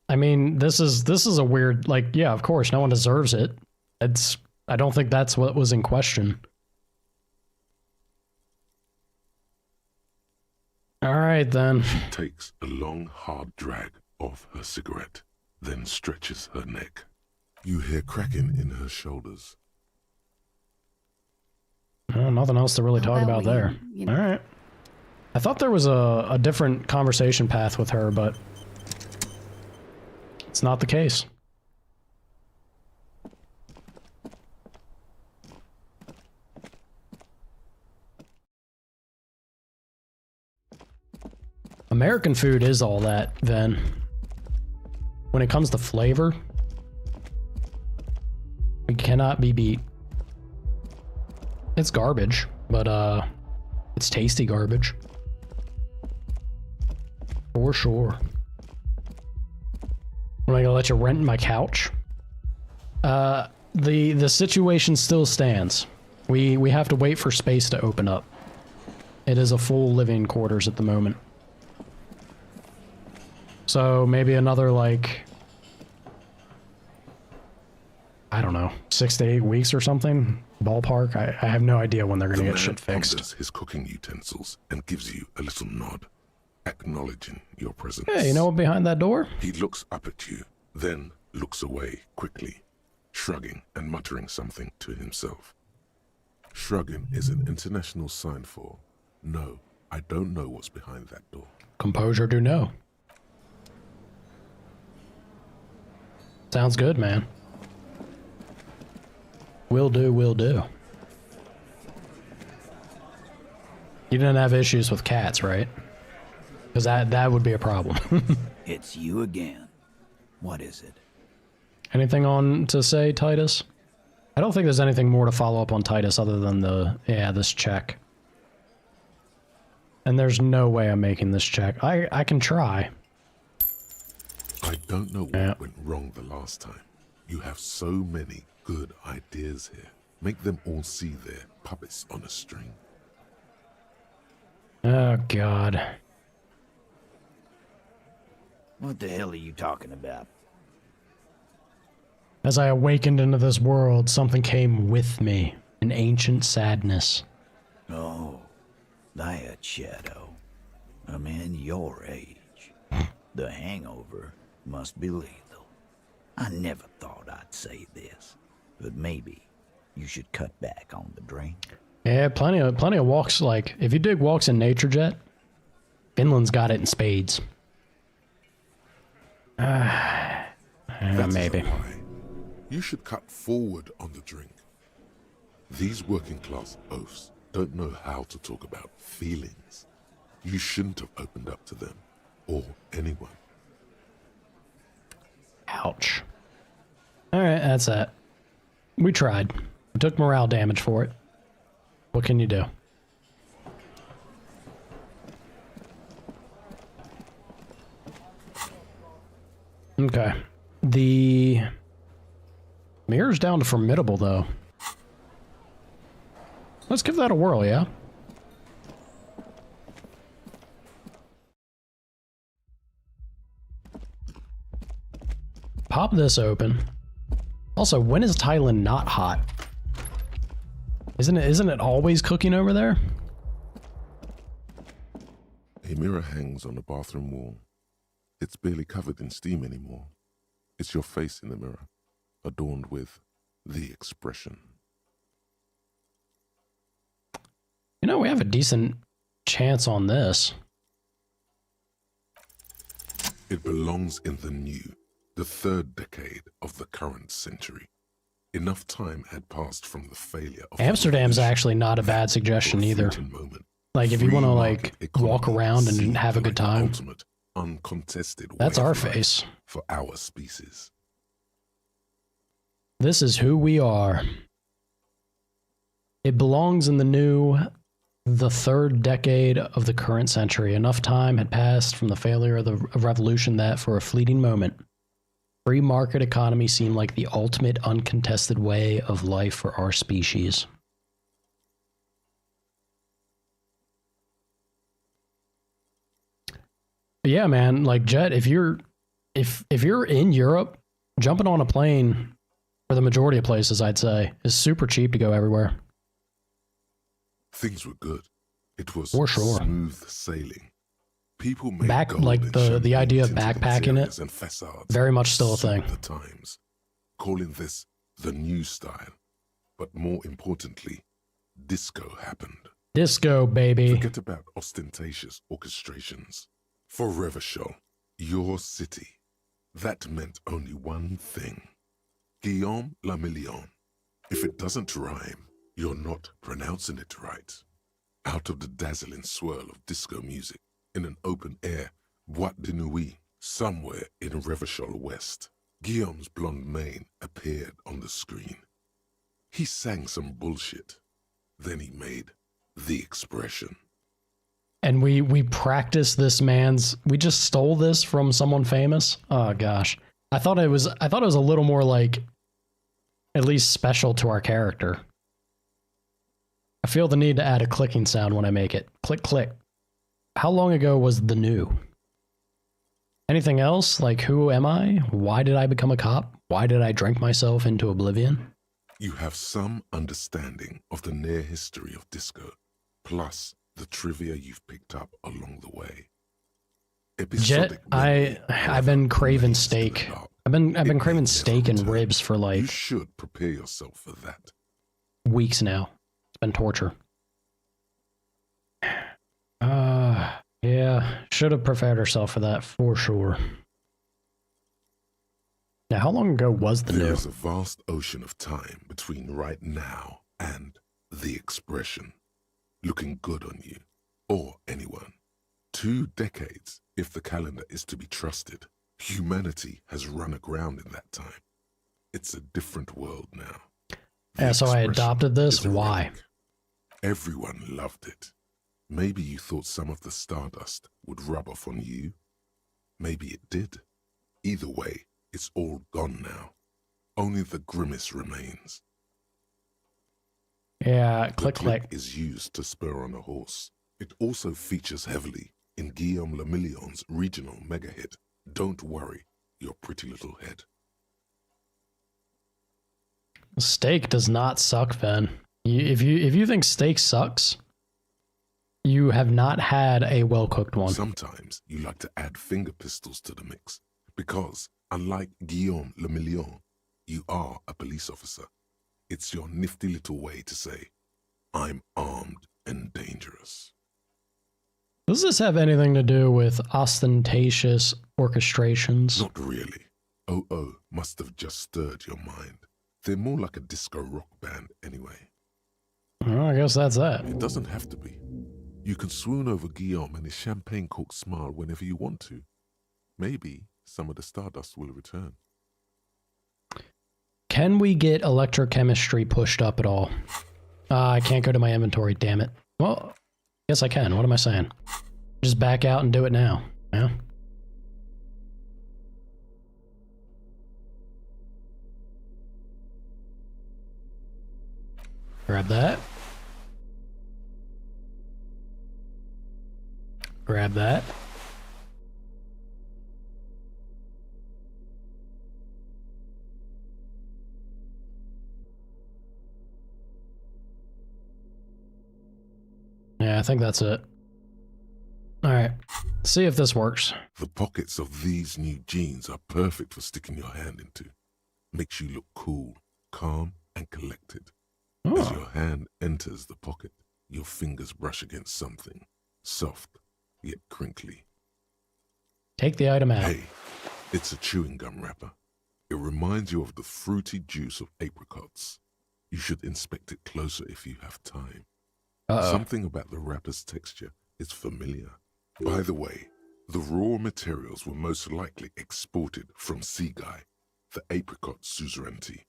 I mean, this is a weird, like, yeah, of course, no one deserves it. I don't think that's what was in question. All right, then. She takes a long, hard drag off her cigarette, then stretches her neck. You hear cracking in her shoulders. Nothing else to really talk about there. You know. All right. I thought there was a different conversation path with her, but it's not the case. American food is all that, then. When it comes to flavor, it cannot be beat. It's garbage, but it's tasty garbage. For sure. Am I gonna let you rent my couch? The situation still stands. We have to wait for space to open up. It is a full living quarters at the moment. So maybe another, like, I don't know, 6 to 8 weeks or something? Ballpark? I have no idea when they're gonna get shit fixed. The man ponders his cooking utensils and gives you a little nod, acknowledging your presence. Hey, you know what behind that door? He looks up at you, then looks away quickly, shrugging and muttering something to himself. Shrugging is an international sign for, no, I don't know what's behind that door. Composure do know. Sounds good, man. Will do, will do. You didn't have issues with cats, right? Because that would be a problem. It's you again. What is it? Anything on to say, Titus? I don't think there's anything more to follow up on Titus other than this check. And there's no way I'm making this check. I can try. I don't know what went wrong the last time. You have so many good ideas here. Make them all see they're puppets on a string. Oh, God. What the hell are you talking about? As I awakened into this world, something came with me. An ancient sadness. Oh, that shadow. A man your age. The hangover must be lethal. I never thought I'd say this, but maybe you should cut back on the drink. Yeah, plenty of walks. Like, if you dig walks in nature, Jet, Finland's got it in spades. Maybe. You should cut forward on the drink. These working class oafs don't know how to talk about feelings. You shouldn't have opened up to them, or anyone. Ouch. Alright, that's that. We tried. We took morale damage for it. What can you do? Okay. The mirror's down to formidable, though. Let's give that a whirl, yeah? Pop this open. Also, when is Thailand not hot? Isn't it always cooking over there? A mirror hangs on the bathroom wall. It's barely covered in steam anymore. It's your face in the mirror, adorned with the expression. You know, we have a decent chance on this. It belongs in the new, the third decade of the current century. Enough time had passed from the failure of Amsterdam's actually not a bad suggestion either. Like, if you want to, like, walk around and have a good time, ultimate, uncontested that's way our of life face. for our species. This is who we are. It belongs in the third decade of the current century. Enough time had passed from the failure of the revolution that, for a fleeting moment, free market economy seemed like the ultimate uncontested way of life for our species. But yeah, man, like Jet, if you're in Europe, jumping on a plane for the majority of places, I'd say, is super cheap to go everywhere. Things were good. It was for sure smooth sailing. People made like the idea of backpacking it, and facades very much still a thing. The times, calling this the new style, but more importantly, disco happened. Disco, baby. Forget about ostentatious orchestrations. For Revachol, your city, that meant only one thing: Guillaume le Million. If it doesn't rhyme, you're not pronouncing it right. Out of the dazzling swirl of disco music, in an open-air boîte de nuit somewhere in Revachol West, Guillaume's blonde mane appeared on the screen. He sang some bullshit. Then he made the expression. And we practiced this we just stole this from someone famous? Oh gosh. I thought it was a little more like at least special to our character. I feel the need to add a clicking sound when I make it. Click, click. How long ago was the new? Anything else? Like, who am I? Why did I become a cop? Why did I drink myself into oblivion? You have some understanding of the near history of disco, plus the trivia you've picked up along the way. Jet, I've been craving steak. I've been craving steak and ribs for like you should prepare yourself for that. Weeks now. It's been torture. Yeah, should have prepared herself for that for sure. Now, how long ago was the new? There is a vast ocean of time between right now and the expression. Looking good on you, or anyone. 2 decades, if the calendar is to be trusted. Humanity has run aground in that time. It's a different world now. Yeah, so I adopted this. Why? Everyone loved it. Maybe you thought some of the stardust would rub off on you. Maybe it did. Either way, it's all gone now. Only the grimace remains. Yeah, click, click. Is used to spur on a horse. It also features heavily in Guillaume le Million's regional mega hit, Don't Worry, Your Pretty Little Head. Steak does not suck, Ben. If you think steak sucks, you have not had a well-cooked one. Sometimes you like to add finger pistols to the mix, because, unlike Guillaume le Million, you are a police officer. It's your nifty little way to say, I'm armed and dangerous. Does this have anything to do with ostentatious orchestrations? Not really. Oh must have just stirred your mind. They're more like a disco rock band anyway. Well, I guess that's that. It doesn't have to be. You can swoon over Guillaume and his champagne-corked smile whenever you want to. Maybe some of the stardust will return. Can we get electrochemistry pushed up at all? I can't go to my inventory, damn it. Well, yes I can. What am I saying? Just back out and do it now. Yeah. Grab that. Grab that. Yeah, I think that's it. Alright, see if this works. The pockets of these new jeans are perfect for sticking your hand into. Makes you look cool, calm, and collected. Oh. As your hand enters the pocket, your fingers brush against something, soft, yet crinkly. Take the item out. Hey, it's a chewing gum wrapper. It reminds you of the fruity juice of apricots. You should inspect it closer if you have time. Something about the wrapper's texture is familiar. By the way, the raw materials were most likely exported from Seaguy, the apricot suzerainty,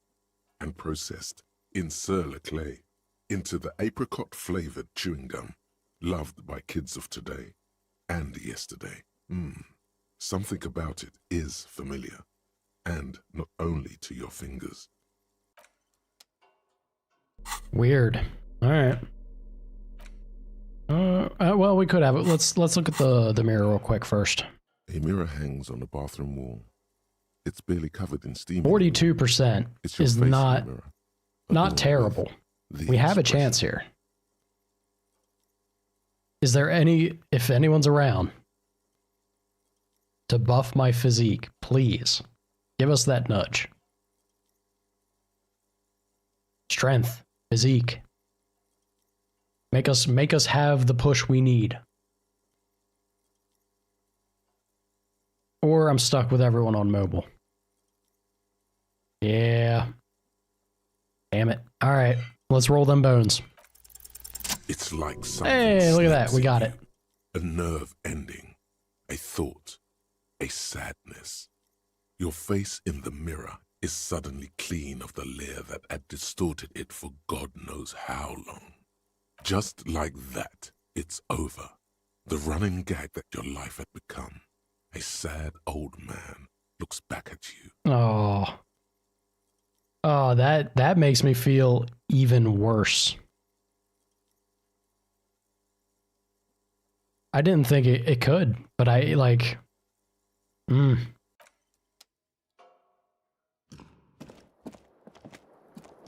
and processed in Sur-le-Clay into the apricot-flavored chewing gum loved by kids of today and yesterday. Something about it is familiar, and not only to your fingers. Weird. All right. Well, we could have it. Let's look at the mirror real quick first. A mirror hangs on the bathroom wall. It's barely covered in steam. 42% is not terrible. We have a chance here. Is there if anyone's around to buff my physique, please give us that nudge. Strength, physique. Make us have the push we need. Or I'm stuck with everyone on mobile. Yeah. Damn it. All right, let's roll them bones. It's like something. Hey, look at that. We got it. A nerve ending, a thought, a sadness. Your face in the mirror is suddenly clean of the layer that had distorted it for God knows how long. Just like that, it's over. The running gag that your life had become. A sad old man looks back at you. Oh. Oh, that makes me feel even worse. I didn't think it could, but I like... I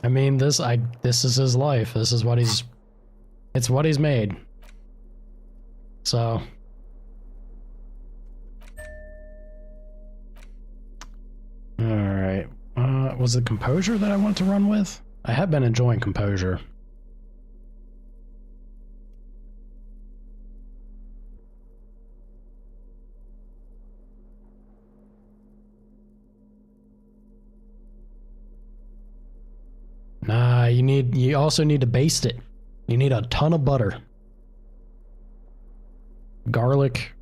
mean, this is his life. This is what it's what he's made. So... Alright. Was it Composure that I wanted to run with? I have been enjoying Composure. Nah, you also need to baste it. You need a ton of butter. Garlic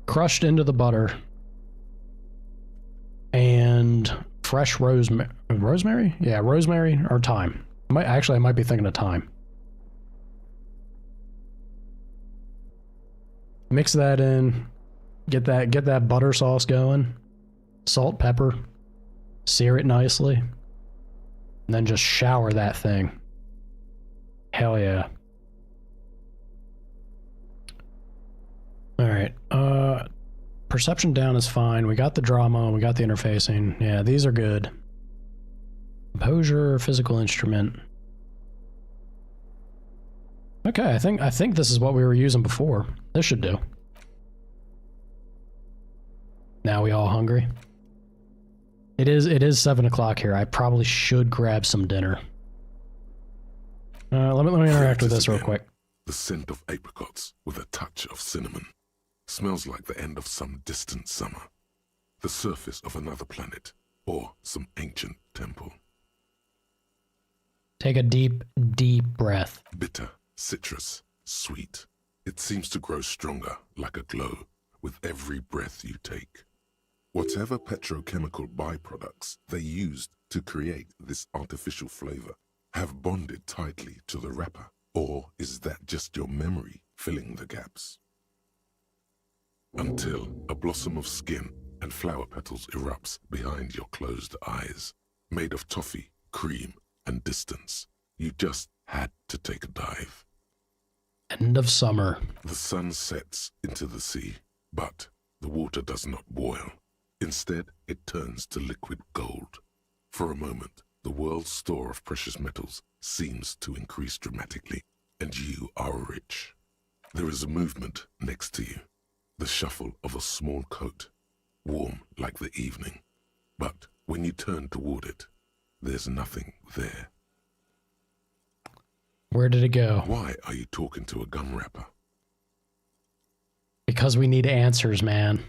crushed into the butter. And fresh rosemary? Yeah, rosemary or thyme. I might be thinking of thyme. Mix that in. Get that butter sauce going. Salt, pepper. Sear it nicely. And then just shower that thing. Hell yeah. Alright, perception down is fine. We got the drama, we got the interfacing. Yeah, these are good. Composure, physical instrument. Okay, I think this is what we were using before. This should do. Now we all hungry? It is 7 o'clock here. I probably should grab some dinner. Let me interact with this real quick. The scent of apricots with a touch of cinnamon. Smells like the end of some distant summer. the surface of another planet, or some ancient temple. Take a deep, deep breath. Bitter, citrus, sweet. It seems to grow stronger, like a glow, with every breath you take. Whatever petrochemical byproducts they used to create this artificial flavor have bonded tightly to the wrapper, or is that just your memory filling the gaps? Until a blossom of skin and flower petals erupts behind your closed eyes, made of toffee, cream, and distance. You just had to take a dive. End of summer. The sun sets into the sea, but the water does not boil. Instead, it turns to liquid gold. For a moment, the world's store of precious metals seems to increase dramatically, and you are rich. There is a movement next to you, the shuffle of a small coat, warm like the evening. But when you turn toward it, there's nothing there. Where did it go? Why are you talking to a gum wrapper? Because we need answers, man.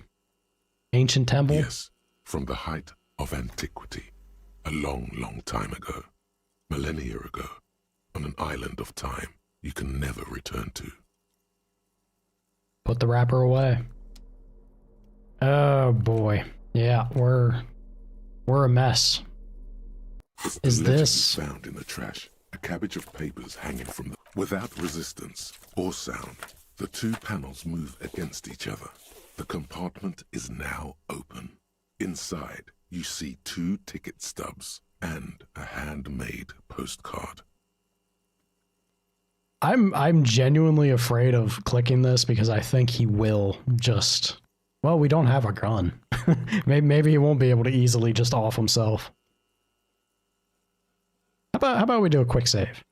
Ancient temple? Yes, from the height of antiquity. A long, long time ago. Millennia ago. On an island of time you can never return to. Put the wrapper away. Oh boy. Yeah, we're a mess. Is this found in the trash? A cabbage of papers hanging from the... Without resistance or sound, the two panels move against each other. The compartment is now open. Inside, you see 2 ticket stubs and a handmade postcard. I'm genuinely afraid of clicking this because I think he will just... Well, we don't have a gun. Maybe he won't be able to easily just off himself. How about we do a quick save?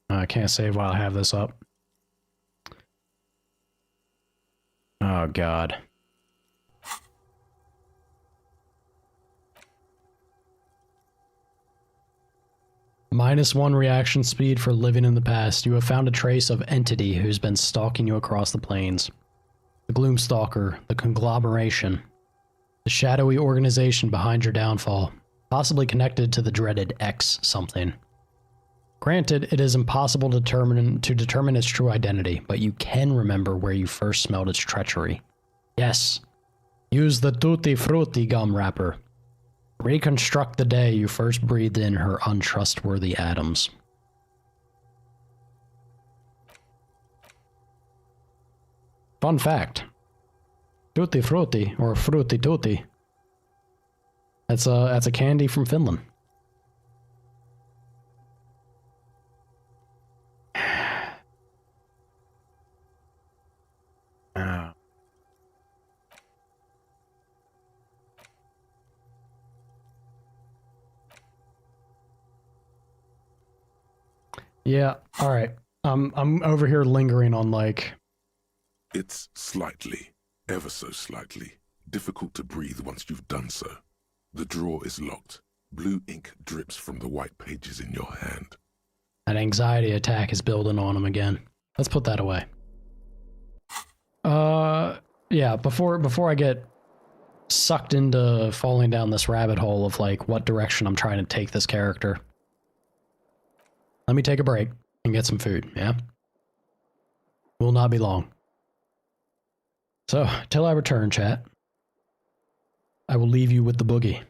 I can't save while I have this up. Oh, God. -1 reaction speed for living in the past. You have found a trace of entity who's been stalking you across the plains. The Gloomstalker, the conglomeration, the shadowy organization behind your downfall, possibly connected to the dreaded X something. Granted, it is impossible to determine its true identity, but you can remember where you first smelled its treachery. Yes, use the Tutti Frutti gum wrapper. Reconstruct the day you first breathed in her untrustworthy atoms. Fun fact. Tutti Frutti, or Frutti Tutti. That's a candy from Finland. Yeah, all right. I'm over here lingering on like... It's slightly, ever so slightly, difficult to breathe once you've done so. The drawer is locked. Blue ink drips from the white pages in your hand. An anxiety attack is building on him again. Let's put that away. Yeah, before I get sucked into falling down this rabbit hole of like what direction I'm trying to take this character, let me take a break and get some food, yeah? Will not be long. So, till I return, chat, I will leave you with the boogie.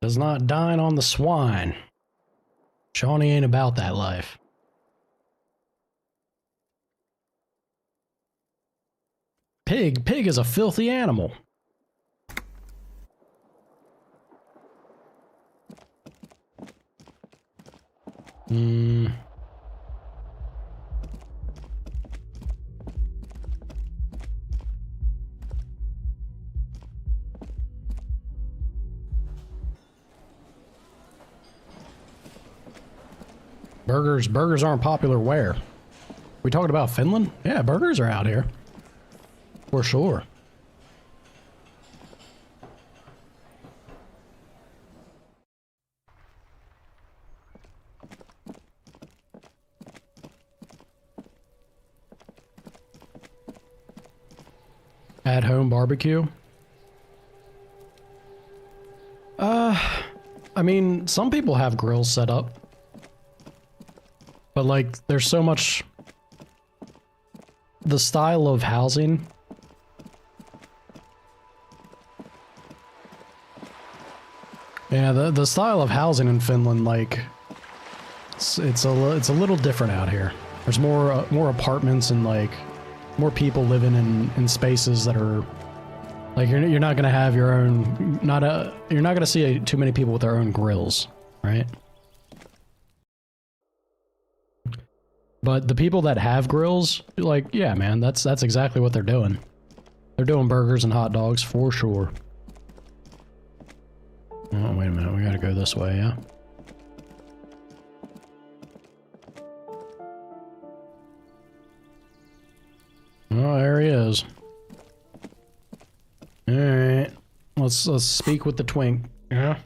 Does not dine on the swine. Shawnee ain't about that life. Pig is a filthy animal. Burgers aren't popular where? We talking about Finland? Yeah, burgers are out here. For sure. At-home barbecue? I mean, some people have grills set up. But, like, there's so much... The style of housing... Yeah, the style of housing in Finland, like... It's a little different out here. There's more apartments and, like... More people living in spaces that are... Like, you're not gonna have your own... You're not gonna see too many people with their own grills, right? But the people that have grills, like, yeah, man, that's exactly what they're doing. They're doing burgers and hot dogs for sure. Oh, wait a minute, we gotta go this way, yeah? Oh, there he is. Alright. Let's speak with the twink. Yeah?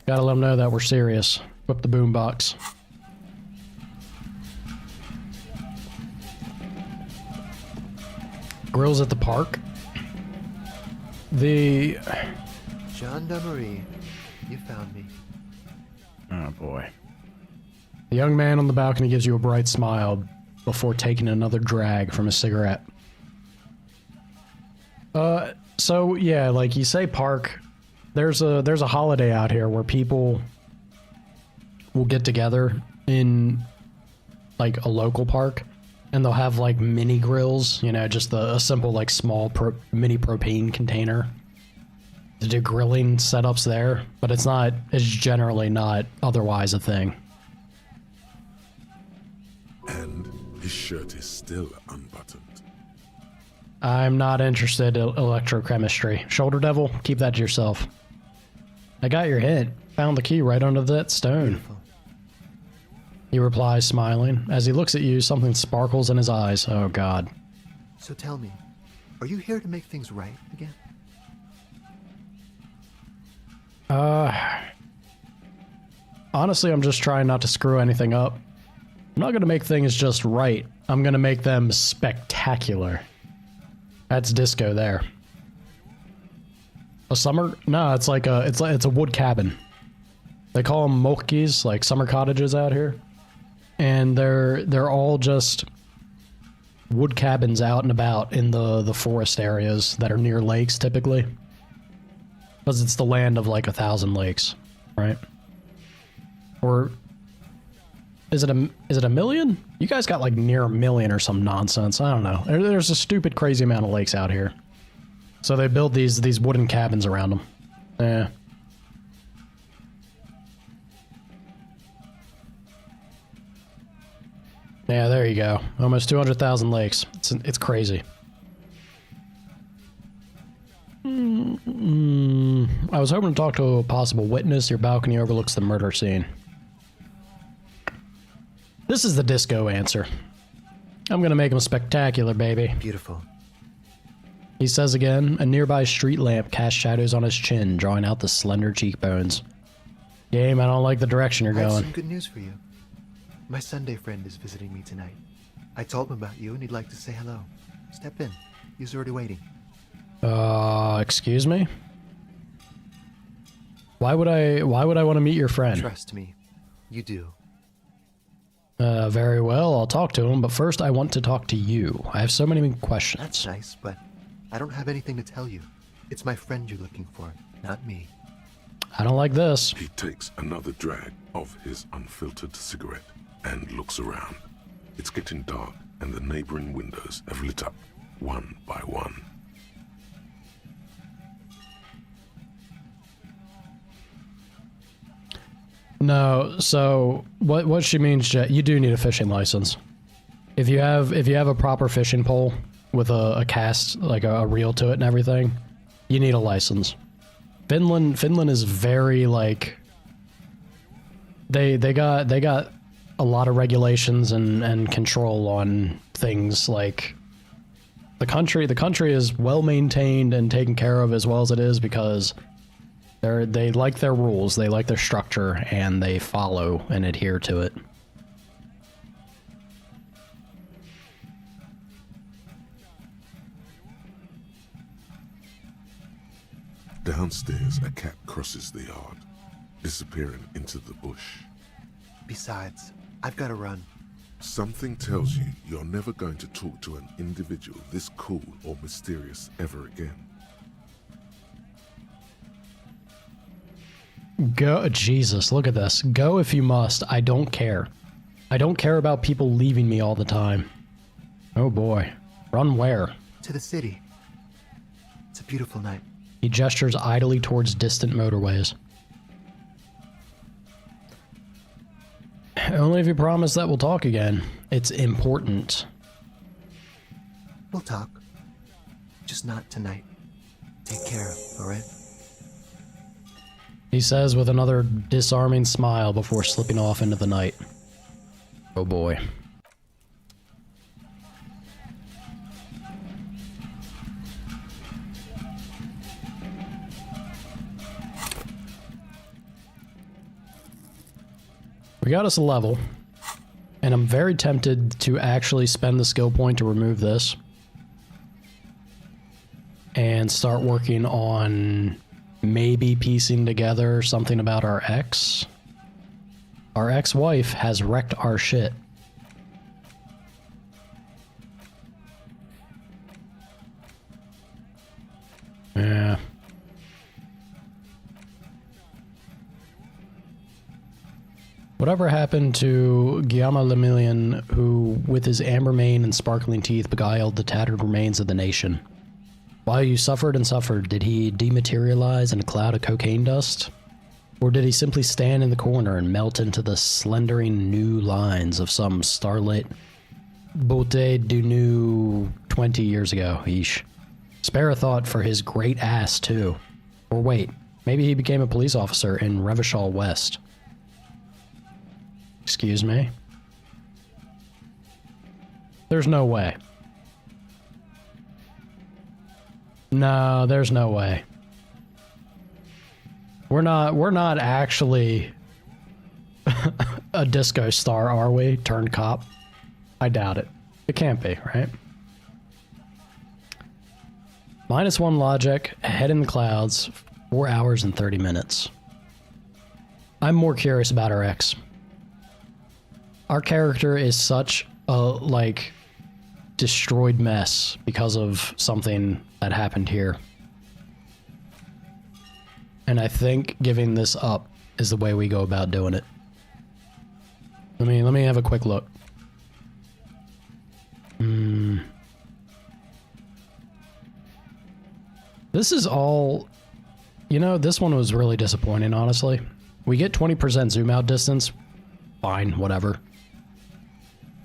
Gotta let him know that we're serious. Whip the boombox. Grills at the park? The... Gendarmerie, you found me. Oh boy. The young man on the balcony gives you a bright smile before taking another drag from a cigarette. So yeah, like you say park, there's a holiday out here where people will get together in like a local park and they'll have like mini grills, you know, just a simple like small mini propane container to do grilling setups there, but it's generally not otherwise a thing. And his shirt is still unbuttoned. I'm not interested in electrochemistry. Shoulder Devil, keep that to yourself. I got your hint. Found the key right under that stone. Beautiful. He replies, smiling. As he looks at you, something sparkles in his eyes. Oh, God. So tell me, are you here to make things right again? Honestly, I'm just trying not to screw anything up. I'm not gonna make things just right. I'm gonna make them spectacular. That's disco there. A summer? No, it's like it's a wood cabin. They call them mokis, like summer cottages out here, and they're all just wood cabins out and about in the forest areas that are near lakes typically, because it's the land of like 1,000 lakes, right? Or is it a million? You guys got like near a million or some nonsense. I don't know. There's a stupid crazy amount of lakes out here. So they build these wooden cabins around them. Yeah. Yeah, there you go. Almost 200,000 lakes. It's crazy. I was hoping to talk to a possible witness. Your balcony overlooks the murder scene. This is the disco answer. I'm gonna make him spectacular, baby. Beautiful. He says again. A nearby street lamp casts shadows on his chin, drawing out the slender cheekbones. Game, I don't like the direction you're I have going. some good news for you. My Sunday friend is visiting me tonight. I told him about you and he'd like to say hello. Step in. He's already waiting. Excuse me? Why would I want to meet your friend? Trust me. You do. Very well, I'll talk to him, but first I want to talk to you. I have so many questions. That's nice, but I don't have anything to tell you. It's my friend you're looking for, not me. I don't like this. He takes another drag of his unfiltered cigarette and looks around. It's getting dark, and the neighboring windows have lit up one by one. No, so what she means, Jet, you do need a fishing license. If you have a proper fishing pole with a cast, like a reel to it and everything, you need a license. Finland is very like they got a lot of regulations and control on things. Like the country is well maintained and taken care of as well as it is because they like their rules, they like their structure, and they follow and adhere to it. Downstairs, a cat crosses the yard, disappearing into the bush. Besides, I've got to run. Something tells you you're never going to talk to an individual this cool or mysterious ever again. Go, Jesus, look at this. Go if you must. I don't care. I don't care about people leaving me all the time. Oh boy. Run where? To the city. It's a beautiful night. He gestures idly towards distant motorways. Only if you promise that we'll talk again. It's important. We'll talk. Just not tonight. Take care, alright? He says with another disarming smile before slipping off into the night. Oh boy. We got us a level, and I'm very tempted to actually spend the skill point to remove this and start working on maybe piecing together something about our ex. Our ex-wife has wrecked our shit. Yeah. Whatever happened to Guillaume Lemillion, who, with his amber mane and sparkling teeth, beguiled the tattered remains of the nation? While you suffered and suffered, did he dematerialize in a cloud of cocaine dust? Or did he simply stand in the corner and melt into the slendering new lines of some starlit beauté du nu 20 years ago? Eesh. Spare a thought for his great ass, too. Or wait, maybe he became a police officer in Revachol West. Excuse me? There's no way. No, there's no way. We're not actually a disco star, are we? Turned cop? I doubt it. It can't be, right? -1 logic, head in the clouds, 4 hours and 30 minutes. I'm more curious about our ex. Our character is such a, like, destroyed mess because of something that happened here. And I think giving this up is the way we go about doing it. Let me have a quick look. This is all... You know, this one was really disappointing, honestly. We get 20% zoom out distance. Fine, whatever.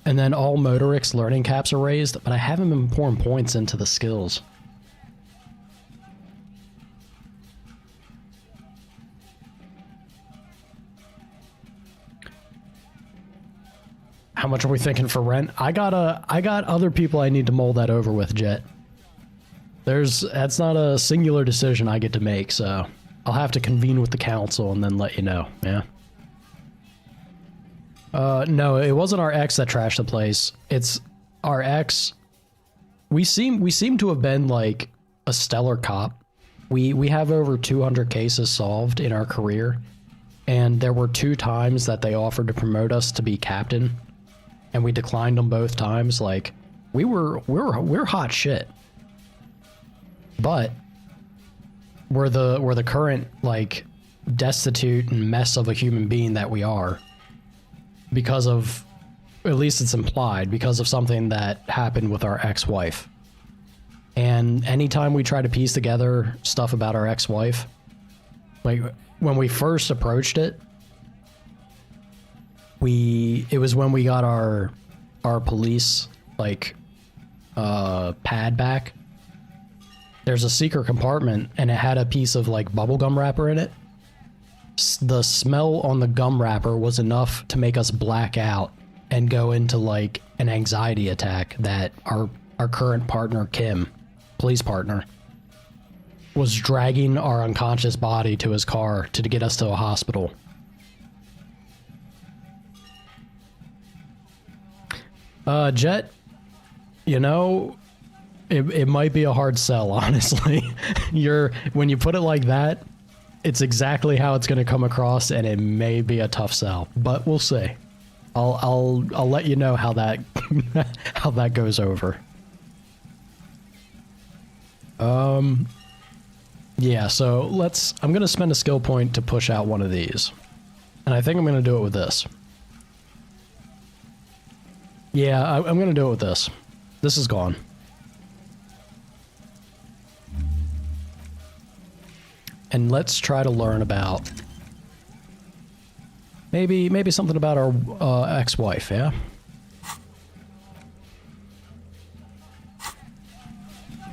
And then all Motorix learning caps are raised, but I haven't been pouring points into the skills. How much are we thinking for rent? I got other people I need to mull that over with, Jet. That's not a singular decision I get to make, so I'll have to convene with the council and then let you know, yeah? No, it wasn't our ex that trashed the place. It's our ex. We seem to have been like a stellar cop. We have over 200 cases solved in our career, and there were 2 times that they offered to promote us to be captain, and we declined them both times. Like we're hot shit. But we're the current like destitute and mess of a human being that we are because of, at least it's implied, because of something that happened with our ex-wife. And anytime we try to piece together stuff about our ex-wife, like when we first approached it, it was when we got our police like pad back. There's a secret compartment and it had a piece of like bubblegum wrapper in it. The smell on the gum wrapper was enough to make us black out and go into like an anxiety attack that our current partner, Kim, police partner, was dragging our unconscious body to his car to get us to a hospital. Jet, you know, it might be a hard sell, honestly. When you put it like that, it's exactly how it's going to come across, and it may be a tough sell, but we'll see. I'll let you know how that how that goes over. Yeah, so I'm going to spend a skill point to push out one of these. And I think I'm going to do it with this. Yeah, I'm going to do it with this. This is gone. And let's try to learn about maybe something about our ex-wife, yeah?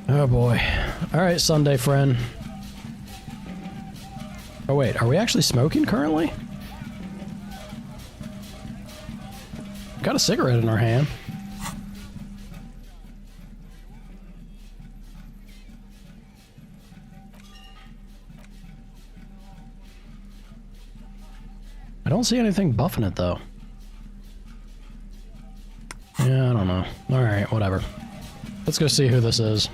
Oh boy. Alright, Sunday friend. Oh wait, are we actually smoking currently? Got a cigarette in our hand. I don't see anything buffing it though. Yeah, I don't know. Alright, whatever. Let's go see who this is.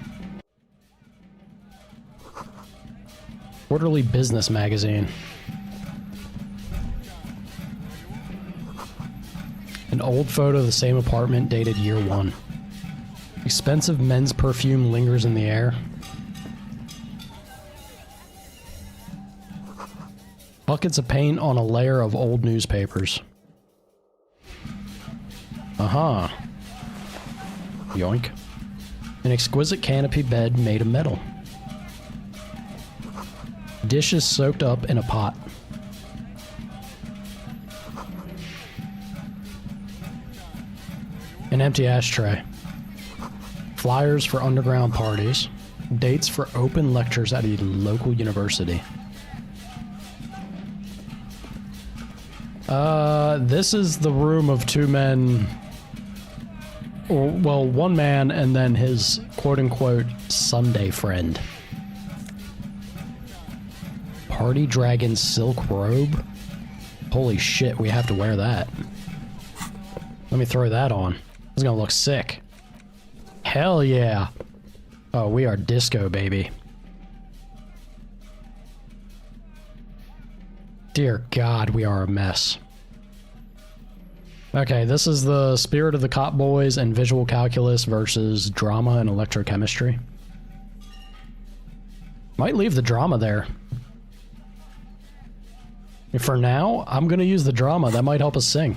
Quarterly Business Magazine. An old photo of the same apartment dated year 1. Expensive men's perfume lingers in the air. Buckets of paint on a layer of old newspapers. Uh-huh. Yoink. An exquisite canopy bed made of metal. Dishes soaked up in a pot. An empty ashtray. Flyers for underground parties. Dates for open lectures at a local university. This is the room of two men. Or, well, one man and then his quote-unquote Sunday friend. Party Dragon silk robe? Holy shit, we have to wear that. Let me throw that on. It's gonna look sick. Hell yeah. Oh, we are disco, baby. Dear God, we are a mess. Okay, this is the Spirit of the Cop Boys and Visual Calculus versus Drama and Electrochemistry. Might leave the drama there. For now, I'm gonna use the drama. That might help us sing.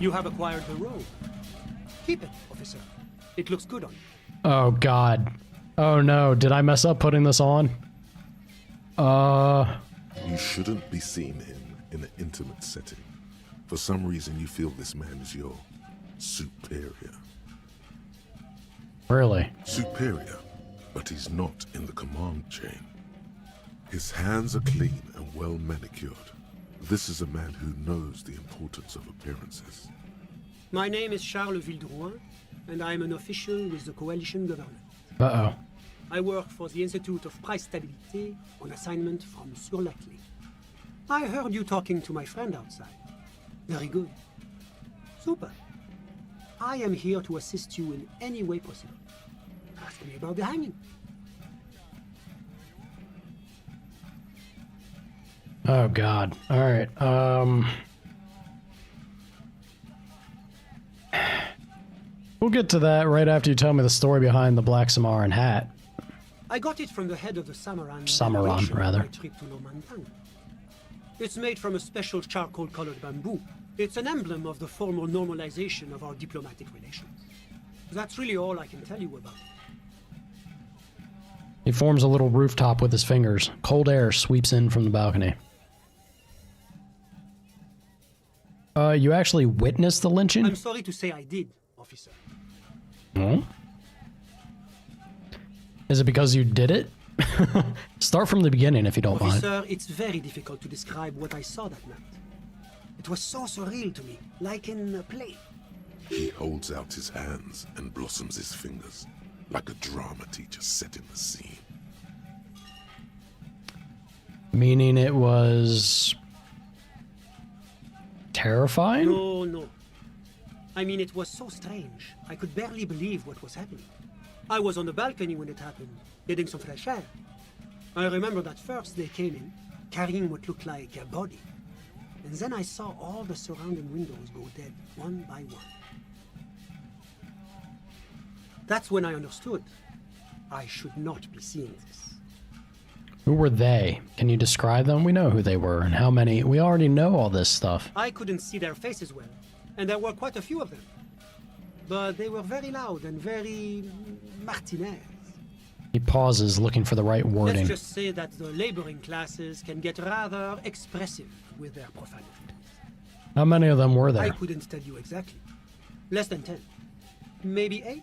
You have acquired the robe. Keep it, officer. It looks good on you. Oh God. Oh no, did I mess up putting this on? You shouldn't be seeing him in an intimate setting. For some reason you feel this man is your superior. Really? Superior, but he's not in the command chain. His hands are clean and well manicured. This is a man who knows the importance of appearances. My name is Charles Vildrouin, and I am an official with the coalition government. Uh-oh. I work for the Institute of Price Stability on assignment from Monsieur Laclay. I heard you talking to my friend outside. Very good. Super. I am here to assist you in any way possible. Ask me about the hanging. Oh God. Alright, we'll get to that right after you tell me the story behind the Black Samaran hat. I got it from the head of the Samaran Samaran, rather. on my trip to Lomantang. It's made from a special charcoal-colored bamboo. It's an emblem of the formal normalization of our diplomatic relations. That's really all I can tell you about it. He forms a little rooftop with his fingers. Cold air sweeps in from the balcony. You actually witnessed the lynching? I'm sorry to say I did, officer. Hmm? Is it because you did it? Start from the beginning if you don't mind. Officer, it's very difficult to describe what I saw that night. It was so surreal to me, like in a play. He holds out his hands and blossoms his fingers, like a drama teacher setting the scene. Meaning it was terrifying? No. I mean, it was so strange. I could barely believe what was happening. I was on the balcony when it happened, getting some fresh air. I remember that first they came in, carrying what looked like a body. And then I saw all the surrounding windows go dead, one by one. That's when I understood. I should not be seeing this. Who were they? Can you describe them? We know who they were and how many. We already know all this stuff. I couldn't see their faces well, and there were quite a few of them. But they were very loud and very Martinez. He pauses, looking for the right wording. Let's just say that the laboring classes can get rather expressive with their profanity. How many of them were I there? couldn't tell you exactly. Less than 10. Maybe 8?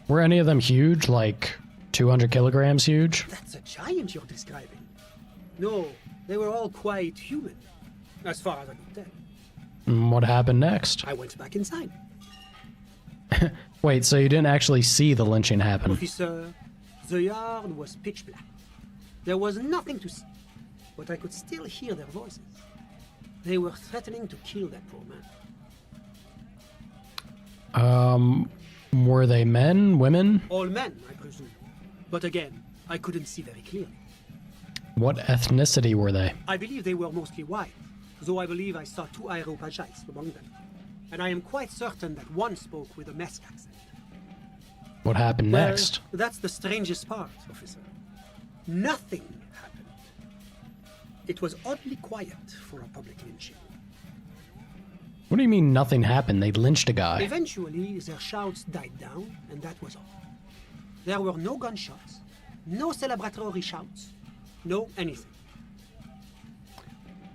Were any of them huge, like 200 kilograms huge? That's a giant you're describing. No, they were all quite human, as far as I could tell. What happened next? I went back inside. Wait, so you didn't actually see the lynching happen? Officer, the yard was pitch black. There was nothing to see, but I could still hear their voices. They were threatening to kill that poor man. Were they men, women? All men, I presume. But again, I couldn't see very clearly. What ethnicity were they? I believe they were mostly white, though I believe I saw 2 Aeropagites among them. And I am quite certain that one spoke with a Mesk accent. What happened Well, next? That's the strangest part, officer. Nothing happened. It was oddly quiet for a public lynching. What do you mean nothing happened? They lynched a guy. Eventually, their shouts died down, and that was all. There were no gunshots, no celebratory shouts, no anything.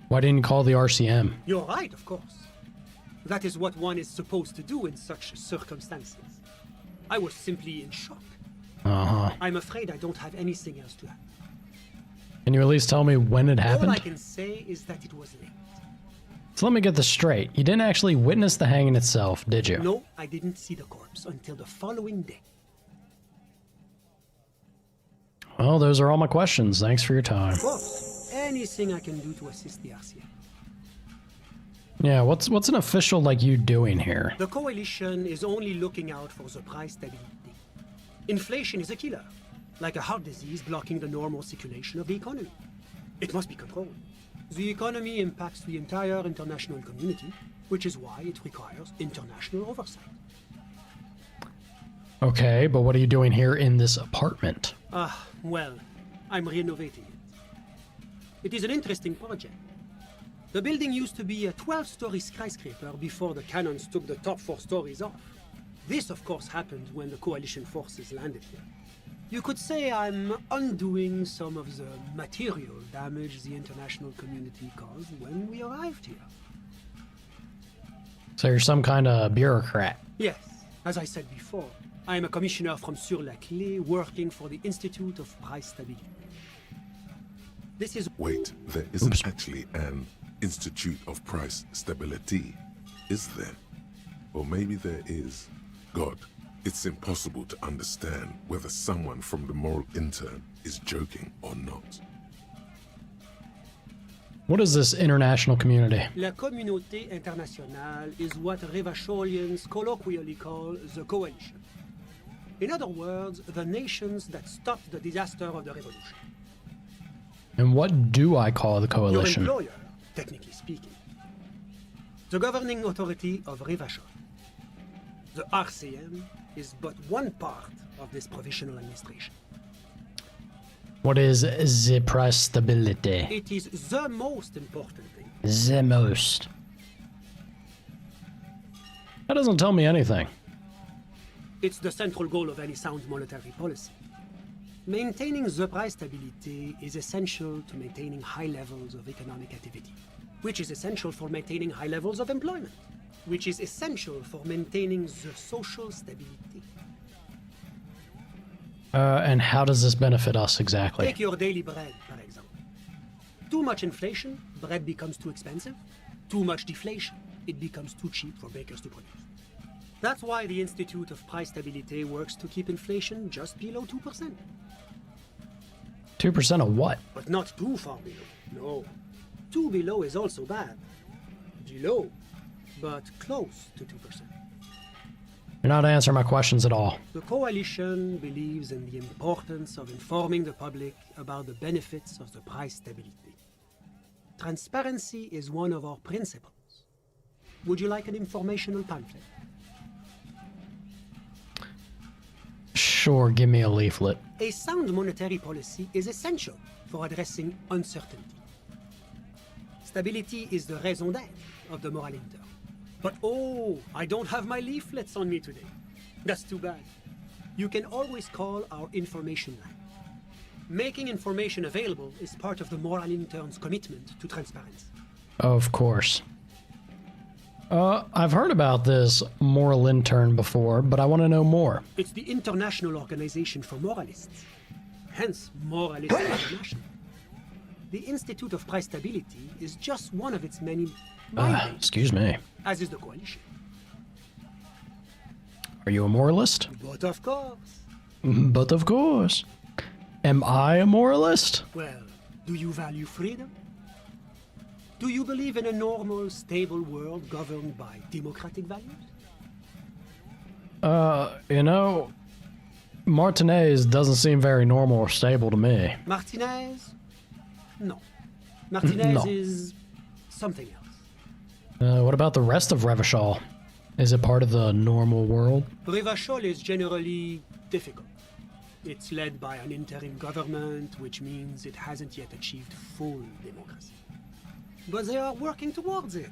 Why didn't you call the RCM? You're right, of course. That is what one is supposed to do in such circumstances. I was simply in shock. Uh-huh. I'm afraid I don't have anything else to add. Can you at least tell me when it happened? All I can say is that it was late. So let me get this straight. You didn't actually witness the hanging itself, did you? No, I didn't see the corpse until the following day. Well, those are all my questions. Thanks for your time. Of course, anything I can do to assist the RCM. Yeah, what's an official like you doing here? The coalition is only looking out for the price stability. Inflation is a killer, like a heart disease blocking the normal circulation of the economy. It must be controlled. The economy impacts the entire international community, which is why it requires international oversight. Okay, but what are you doing here in this apartment? Well, I'm renovating it. It is an interesting project. The building used to be a 12-story skyscraper before the cannons took the top 4 stories off. This, of course, happened when the coalition forces landed here. You could say I'm undoing some of the material damage the international community caused when we arrived here. So you're some kind of bureaucrat. Yes, as I said before, I am a commissioner from Sur-la-Clé working for the Institute of Price Stability. This is... Wait, there isn't actually an Institute of Price Stability, is there? Or maybe there is. God, it's impossible to understand whether someone from the moral intern is joking or not. What is this international community? La Communauté Internationale is what Revacholians colloquially call the coalition. In other words, the nations that stopped the disaster of the revolution. And what do I call the coalition? Your employer, technically speaking. The governing authority of Revachol. The RCM is but one part of this provisional administration. What is the price stability? It is the most important thing. The most. That doesn't tell me anything. It's the central goal of any sound monetary policy. Maintaining the price stability is essential to maintaining high levels of economic activity, which is essential for maintaining high levels of employment, which is essential for maintaining the social stability. And how does this benefit us exactly? Take your daily bread, for example. Too much inflation, bread becomes too expensive. Too much deflation, it becomes too cheap for bakers to produce. That's why the Institute of Price Stability works to keep inflation just below 2%. 2% of what? But not too far below, no. Too below is also bad. Below, but close to 2%. You're not answering my questions at all. The coalition believes in the importance of informing the public about the benefits of the price stability. Transparency is one of our principles. Would you like an informational pamphlet? Sure, give me a leaflet. A sound monetary policy is essential for addressing uncertainty. Stability is the raison d'être of the moral inter. But oh, I don't have my leaflets on me today. That's too bad. You can always call our information line. Making information available is part of the moral intern's commitment to transparency. Of course. I've heard about this moral intern before, but I want to know more. It's the International Organization for Moralists. Hence, Moralists International. The Institute of Price Stability is just one of its many mandates. Excuse me. As is the coalition. Are you a moralist? But of course. But of course. Am I a moralist? Well, do you value freedom? Do you believe in a normal, stable world governed by democratic values? You know, Martinez doesn't seem very normal or stable to me. Martinez? No. Martinez No. is something else. What about the rest of Revachol? Is it part of the normal world? Revachol is generally difficult. It's led by an interim government, which means it hasn't yet achieved full democracy. But they are working towards it.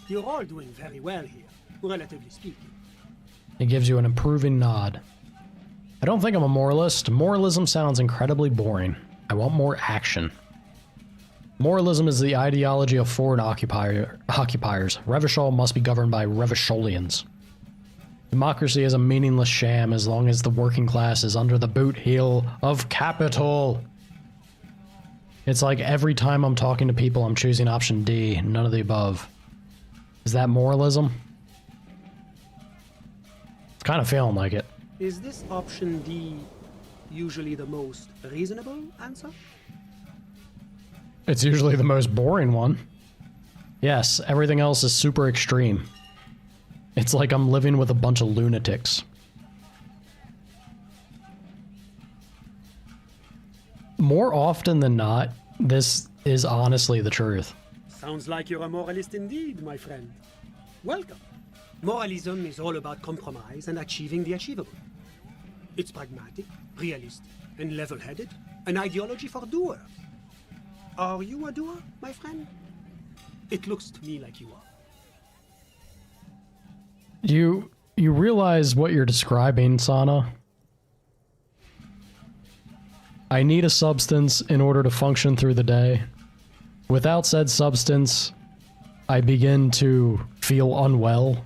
You're all doing very well here, relatively speaking. It gives you an approving nod. I don't think I'm a moralist. Moralism sounds incredibly boring. I want more action. Moralism is the ideology of foreign occupiers. Revachol must be governed by Revacholians. Democracy is a meaningless sham as long as the working class is under the boot heel of capital. It's like every time I'm talking to people, I'm choosing option D, none of the above. Is that moralism? It's kind of feeling like it. Is this option D usually the most reasonable answer? It's usually the most boring one. Yes, everything else is super extreme. It's like I'm living with a bunch of lunatics. More often than not, this is honestly the truth. Sounds like you're a moralist indeed, my friend. Welcome. Moralism is all about compromise and achieving the achievable. It's pragmatic, realistic, and level-headed, an ideology for doers. Are you a doer, my friend? It looks to me like you are. You realize what you're describing, Sana? I need a substance in order to function through the day. Without said substance, I begin to feel unwell,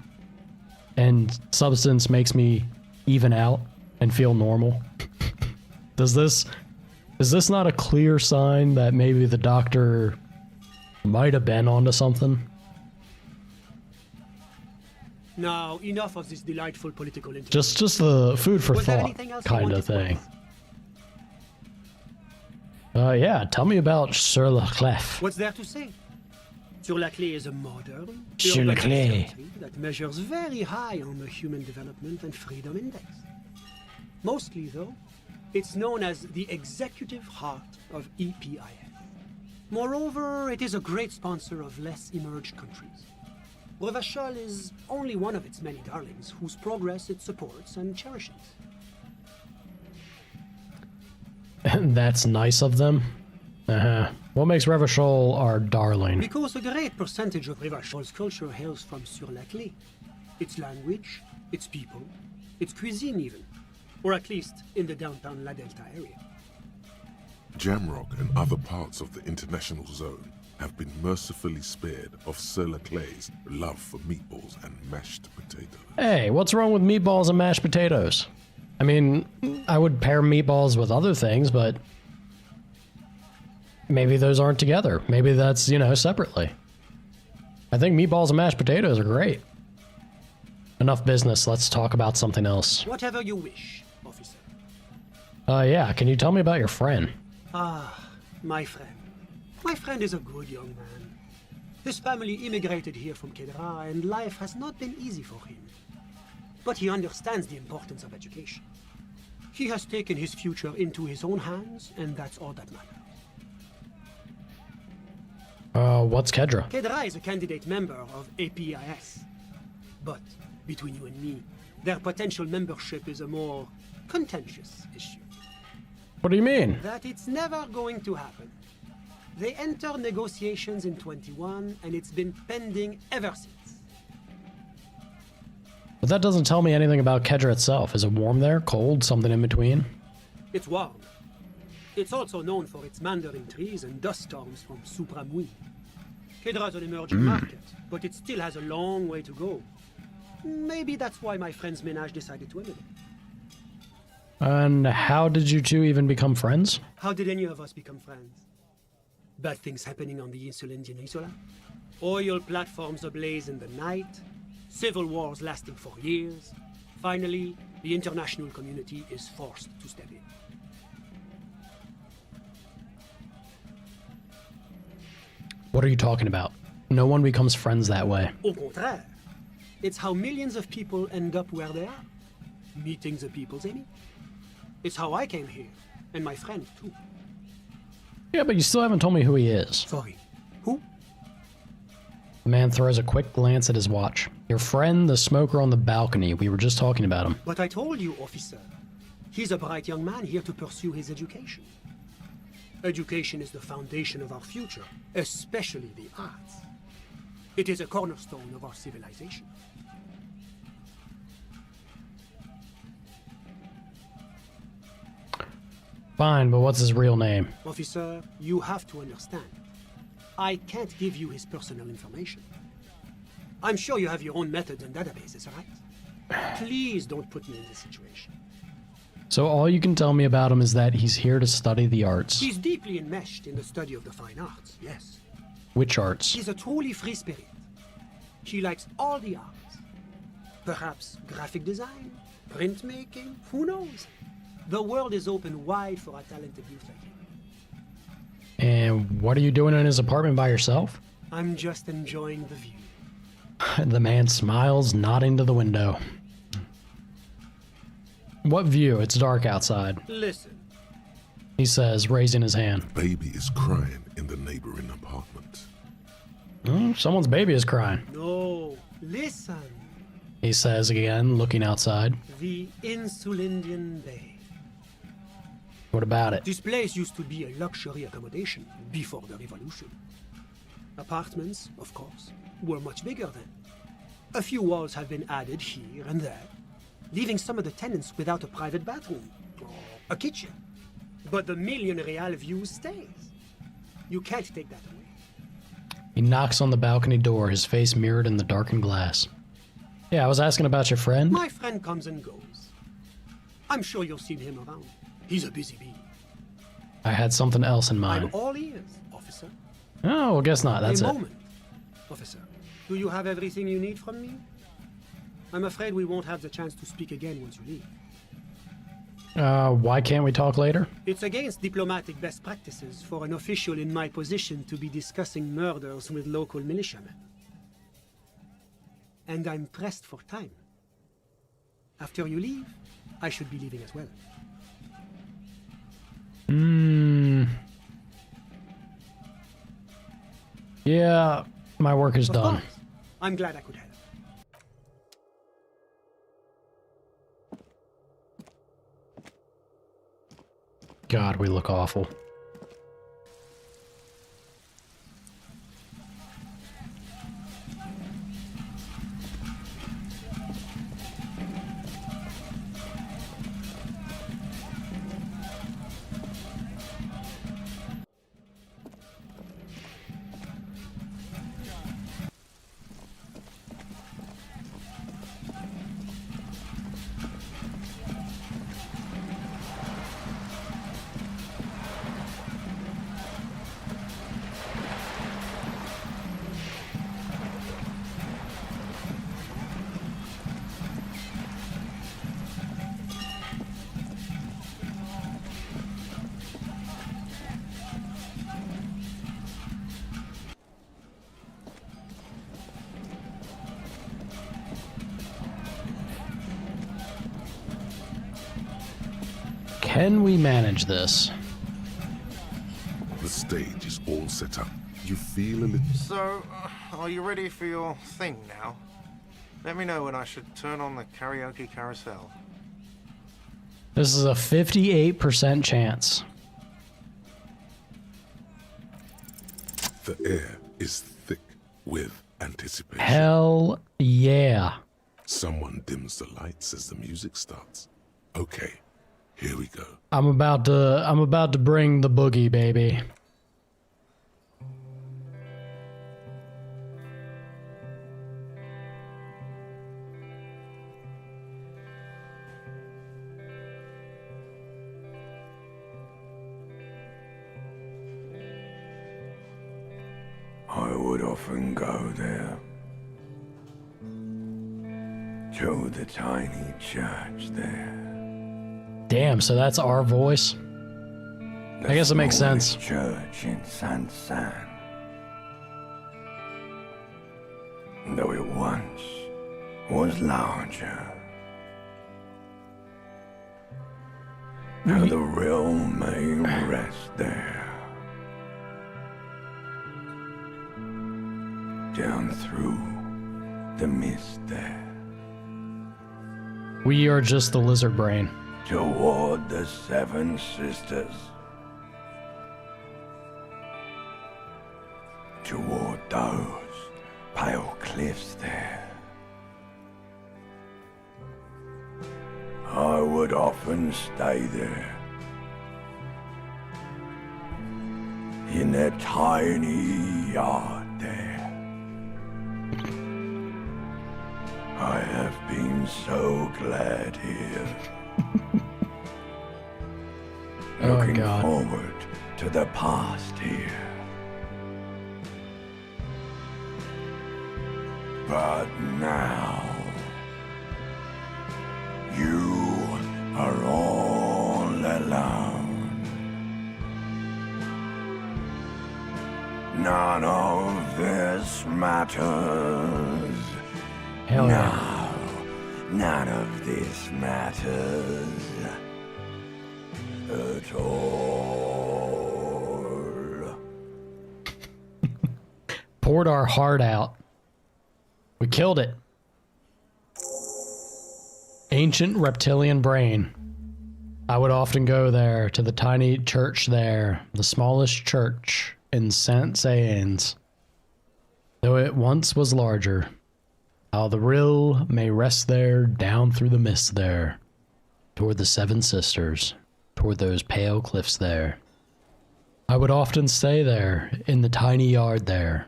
and substance makes me even out and feel normal. Is this not a clear sign that maybe the doctor might have been onto something? Now, enough of this delightful political interview. Just the food for Was there thought anything else you kind wanted of to thing. Yeah, tell me about Sur la Clef. What's there to say? Sur-la-Clé is a modern, Sur-la-Clé. country that measures very high on the Human Development and Freedom Index. Mostly, though, it's known as the executive heart of EPIS. Moreover, it is a great sponsor of less emerged countries. Revachol is only one of its many darlings whose progress it supports and cherishes. That's nice of them. What makes Revachol our darling? Because a great percentage of Revachol's culture hails from Sur-la-Clé. Its language, its people, its cuisine even. Or at least in the downtown La Delta area. Jamrock and other parts of the international zone have been mercifully spared of Sur-la-Clé's love for meatballs and mashed potatoes. Hey, what's wrong with meatballs and mashed potatoes? I mean, I would pair meatballs with other things, but maybe those aren't together. Maybe that's, you know, separately. I think meatballs and mashed potatoes are great. Enough business, let's talk about something else. Whatever you wish, officer. Yeah, can you tell me about your friend? Ah, my friend. My friend is a good young man. His family immigrated here from Kedra, and life has not been easy for him. But he understands the importance of education. He has taken his future into his own hands, and that's all that matters. What's Kedra? Kedra is a candidate member of APIS. But, between you and me, their potential membership is a more contentious issue. What do you mean? That it's never going to happen. They entered negotiations in 21, and it's been pending ever since. But that doesn't tell me anything about Kedra itself. Is it warm there? Cold? Something in between? It's warm. It's also known for its mandarin trees and dust storms from Supramui. Kedra's an emerging market, but it still has a long way to go. Maybe that's why my friend's ménage decided to immigrate. And how did you two even become friends? How did any of us become friends? Bad things happening on the Insulindian Isola? Oil platforms ablaze in the night? Civil wars lasting for years? Finally, the international community is forced to step in. What are you talking about? No one becomes friends that way. Au contraire. It's how millions of people end up where they are. Meeting the people they meet. It's how I came here, and my friend too. Yeah, but you still haven't told me who he is. Sorry. Who? The man throws a quick glance at his watch. Your friend, the smoker on the balcony. We were just talking about him. But I told you, officer. He's a bright young man here to pursue his education. Education is the foundation of our future, especially the arts. It is a cornerstone of our civilization. Fine, but what's his real name? Officer, you have to understand. I can't give you his personal information. I'm sure you have your own methods and databases, right? Please don't put me in this situation. So all you can tell me about him is that he's here to study the arts. He's deeply enmeshed in the study of the fine arts, yes. Which arts? He's a truly free spirit. He likes all the arts. Perhaps graphic design, printmaking, who knows? The world is open wide for a talented youth like him. And what are you doing in his apartment by yourself? I'm just enjoying the view. The man smiles, nodding to the window. What view? It's dark outside. Listen. He says, raising his hand. Baby is crying in the neighboring apartment. Someone's baby is crying. No, listen. He says again, looking outside. The Insulindian Bay. What about it? This place used to be a luxury accommodation before the revolution. Apartments, of course, were much bigger then. A few walls have been added here and there, leaving some of the tenants without a private bathroom or a kitchen. But the million real view stays. You can't take that away. He knocks on the balcony door, his face mirrored in the darkened glass. Yeah, I was asking about your friend. My friend comes and goes. I'm sure you'll see him around. He's a busy bee. I had something else in mind. I'm all ears, officer. Oh, well, guess not. That's a it. moment, officer. Do you have everything you need from me? I'm afraid we won't have the chance to speak again once you leave. Why can't we talk later? It's against diplomatic best practices for an official in my position to be discussing murders with local militiamen. And I'm pressed for time. After you leave, I should be leaving as well. Yeah, my work is done. Course. I'm glad I could help. God, we look awful. Can we manage this? The stage is all set up. You feel a little... So, are you ready for your thing now? Let me know when I should turn on the karaoke carousel. This is a 58% chance. The air is thick with anticipation. Hell yeah. Someone dims the lights as the music starts. Okay, here we go. I'm about to bring the boogie, baby. I would often go there, to the tiny church there. Damn, so that's our voice? I guess it makes sense. Church in San San. Though it once was larger. Now the realm may rest there. Down through the mist there. We are just the lizard brain. Toward the Seven Sisters. Toward those pale cliffs there. I would often stay there. In that tiny yard there. I have been so glad here. Looking forward to the past here. But now, you are all alone. None of this matters. Hell yeah. No, none of this matters at all. Poured our heart out. We killed it. Ancient reptilian brain. I would often go there to the tiny church there, the smallest church in Saint Saëns. Though it once was larger. How the rill may rest there, down through the mist there, toward the Seven Sisters, toward those pale cliffs there. I would often stay there, in the tiny yard there.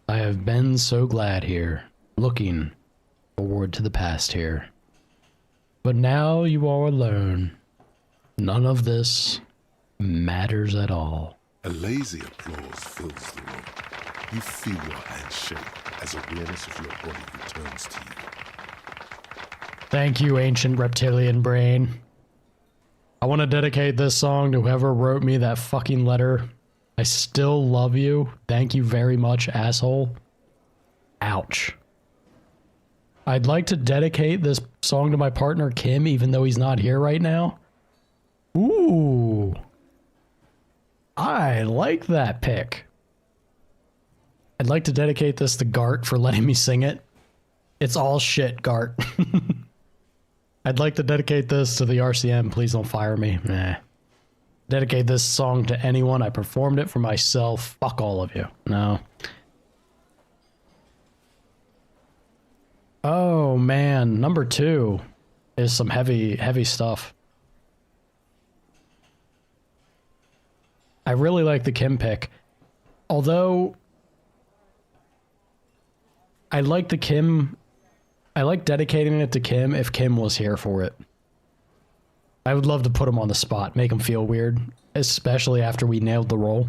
I have been so glad here, looking forward to the past here. But now you are alone. None of this matters at all. A lazy applause fills the room. You feel your hands shake as awareness of your body returns to you. Thank you, ancient reptilian brain. I want to dedicate this song to whoever wrote me that fucking letter. I still love you. Thank you very much, asshole. Ouch. I'd like to dedicate this song to my partner, Kim, even though he's not here right now. Ooh. I like that pick. I'd like to dedicate this to Gart for letting me sing it. It's all shit, Gart. I'd like to dedicate this to the RCM. Please don't fire me. Nah. dedicate this song to anyone. I performed it for myself. Fuck all of you. No. Oh man, number 2 is some heavy stuff. I really like the Kim pick. Although I like the Kim, I like dedicating it to Kim if Kim was here for it. I would love to put him on the spot, make him feel weird, especially after we nailed the role.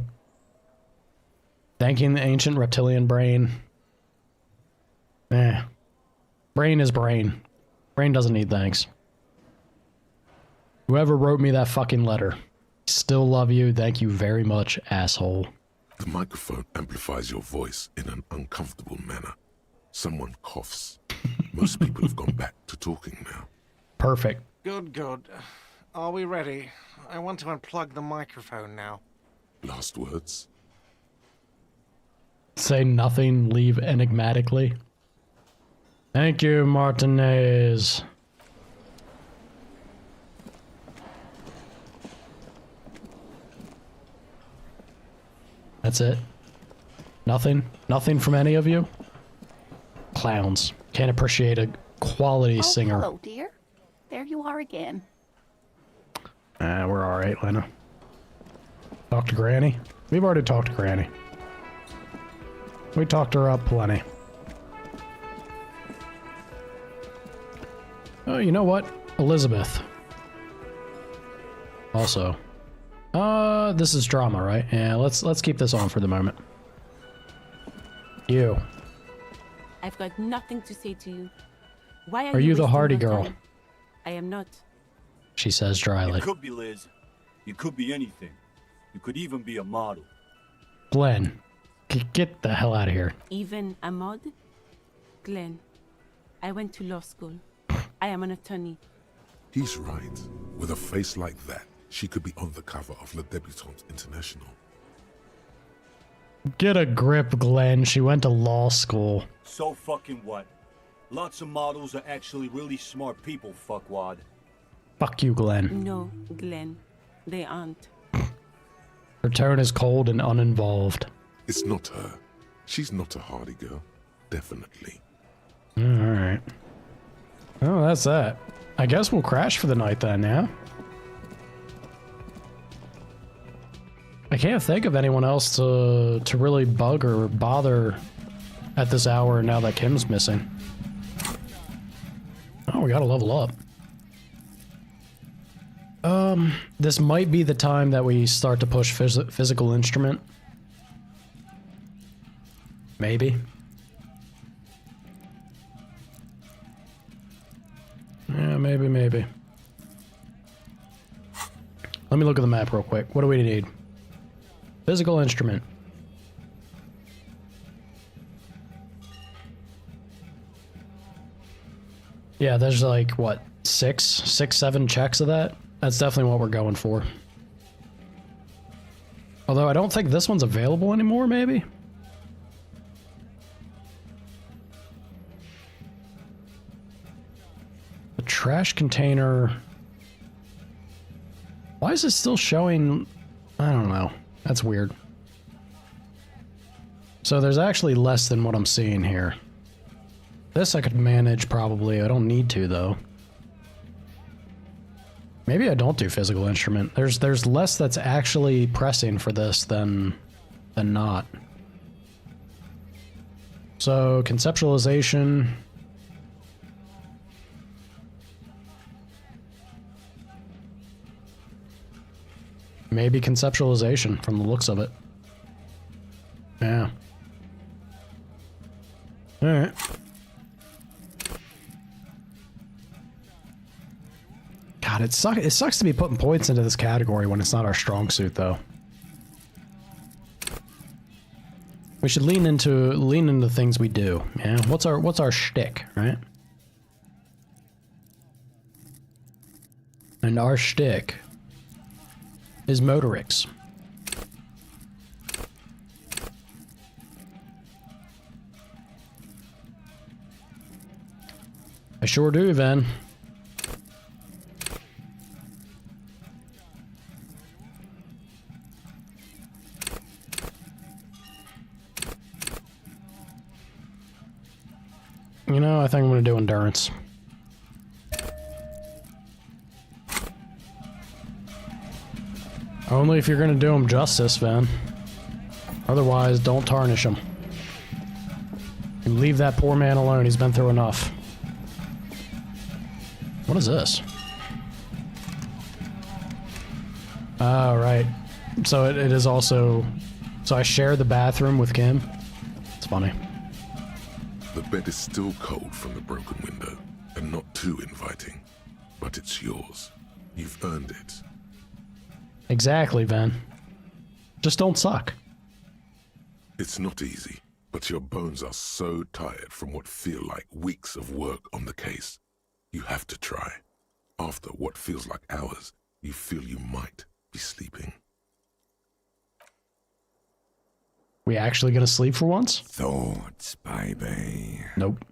Thanking the ancient reptilian brain. Brain is brain. Brain doesn't need thanks. Whoever wrote me that fucking letter. Still love you. Thank you very much, asshole. The microphone amplifies your voice in an uncomfortable manner. Someone coughs. Most people have gone back to talking now. Perfect. Good, good. Are we ready? I want to unplug the microphone now. Last words? Say nothing, leave enigmatically. Thank you, Martinez. That's it? Nothing? Nothing from any of you? Clowns. Can't appreciate a quality singer. Hello, dear. There you are again. We're alright, Lena. Talk to Granny? We've already talked to Granny. We talked her up plenty. Oh, you know what? Elizabeth. Also. This is drama, right? Yeah, let's keep this on for the moment. You. I've got nothing to say to you. Why Are you the wasting hardy your girl? time? I am not. She says dryly. You could be Liz. You could be anything. You could even be a model. Glenn, get the hell out of here. Even a mod? Glenn, I went to law school. I am an attorney. He's right. With a face like that, she could be on the cover of Le Debutante International. Get a grip, Glenn. She went to law school. So fucking what? Lots of models are actually really smart people, fuckwad. Fuck you, Glenn. No, Glenn. They aren't. Her tone is cold and uninvolved. It's not her. She's not a hardy girl. Definitely. Alright. Oh, that's that. I guess we'll crash for the night then, yeah? I can't think of anyone else to really bug or bother at this hour now that Kim's missing. Oh, we gotta level up. This might be the time that we start to push physical instrument. Maybe. Yeah, maybe. Let me look at the map real quick. What do we need? Physical instrument. Yeah, there's like, what, 7 checks of that? That's definitely what we're going for. Although I don't think this one's available anymore, maybe? The trash container... Why is it still showing... I don't know. That's weird. So there's actually less than what I'm seeing here. This I could manage probably. I don't need to though. Maybe I don't do physical instrument. There's less that's actually pressing for this than not. So conceptualization. Maybe conceptualization from the looks of it. Yeah. Alright. God, it sucks to be putting points into this category when it's not our strong suit, though. We should lean into things we do. Yeah, what's our shtick, right? And our shtick is motorics. I sure do, Van. I think I'm gonna do endurance. Only if you're gonna do him justice, Van. Otherwise, don't tarnish him. And leave that poor man alone, he's been through enough. What is this? Oh, right. So it is also... So I share the bathroom with Kim? It's funny. The bed is still cold from the broken window, and not too inviting. But it's yours. You've earned it. Exactly, Van. Just don't suck. It's not easy, but your bones are so tired from what feel like weeks of work on the case. You have to try. After what feels like hours, you feel you might be sleeping. We actually gonna sleep for once? Thoughts, baby. Nope.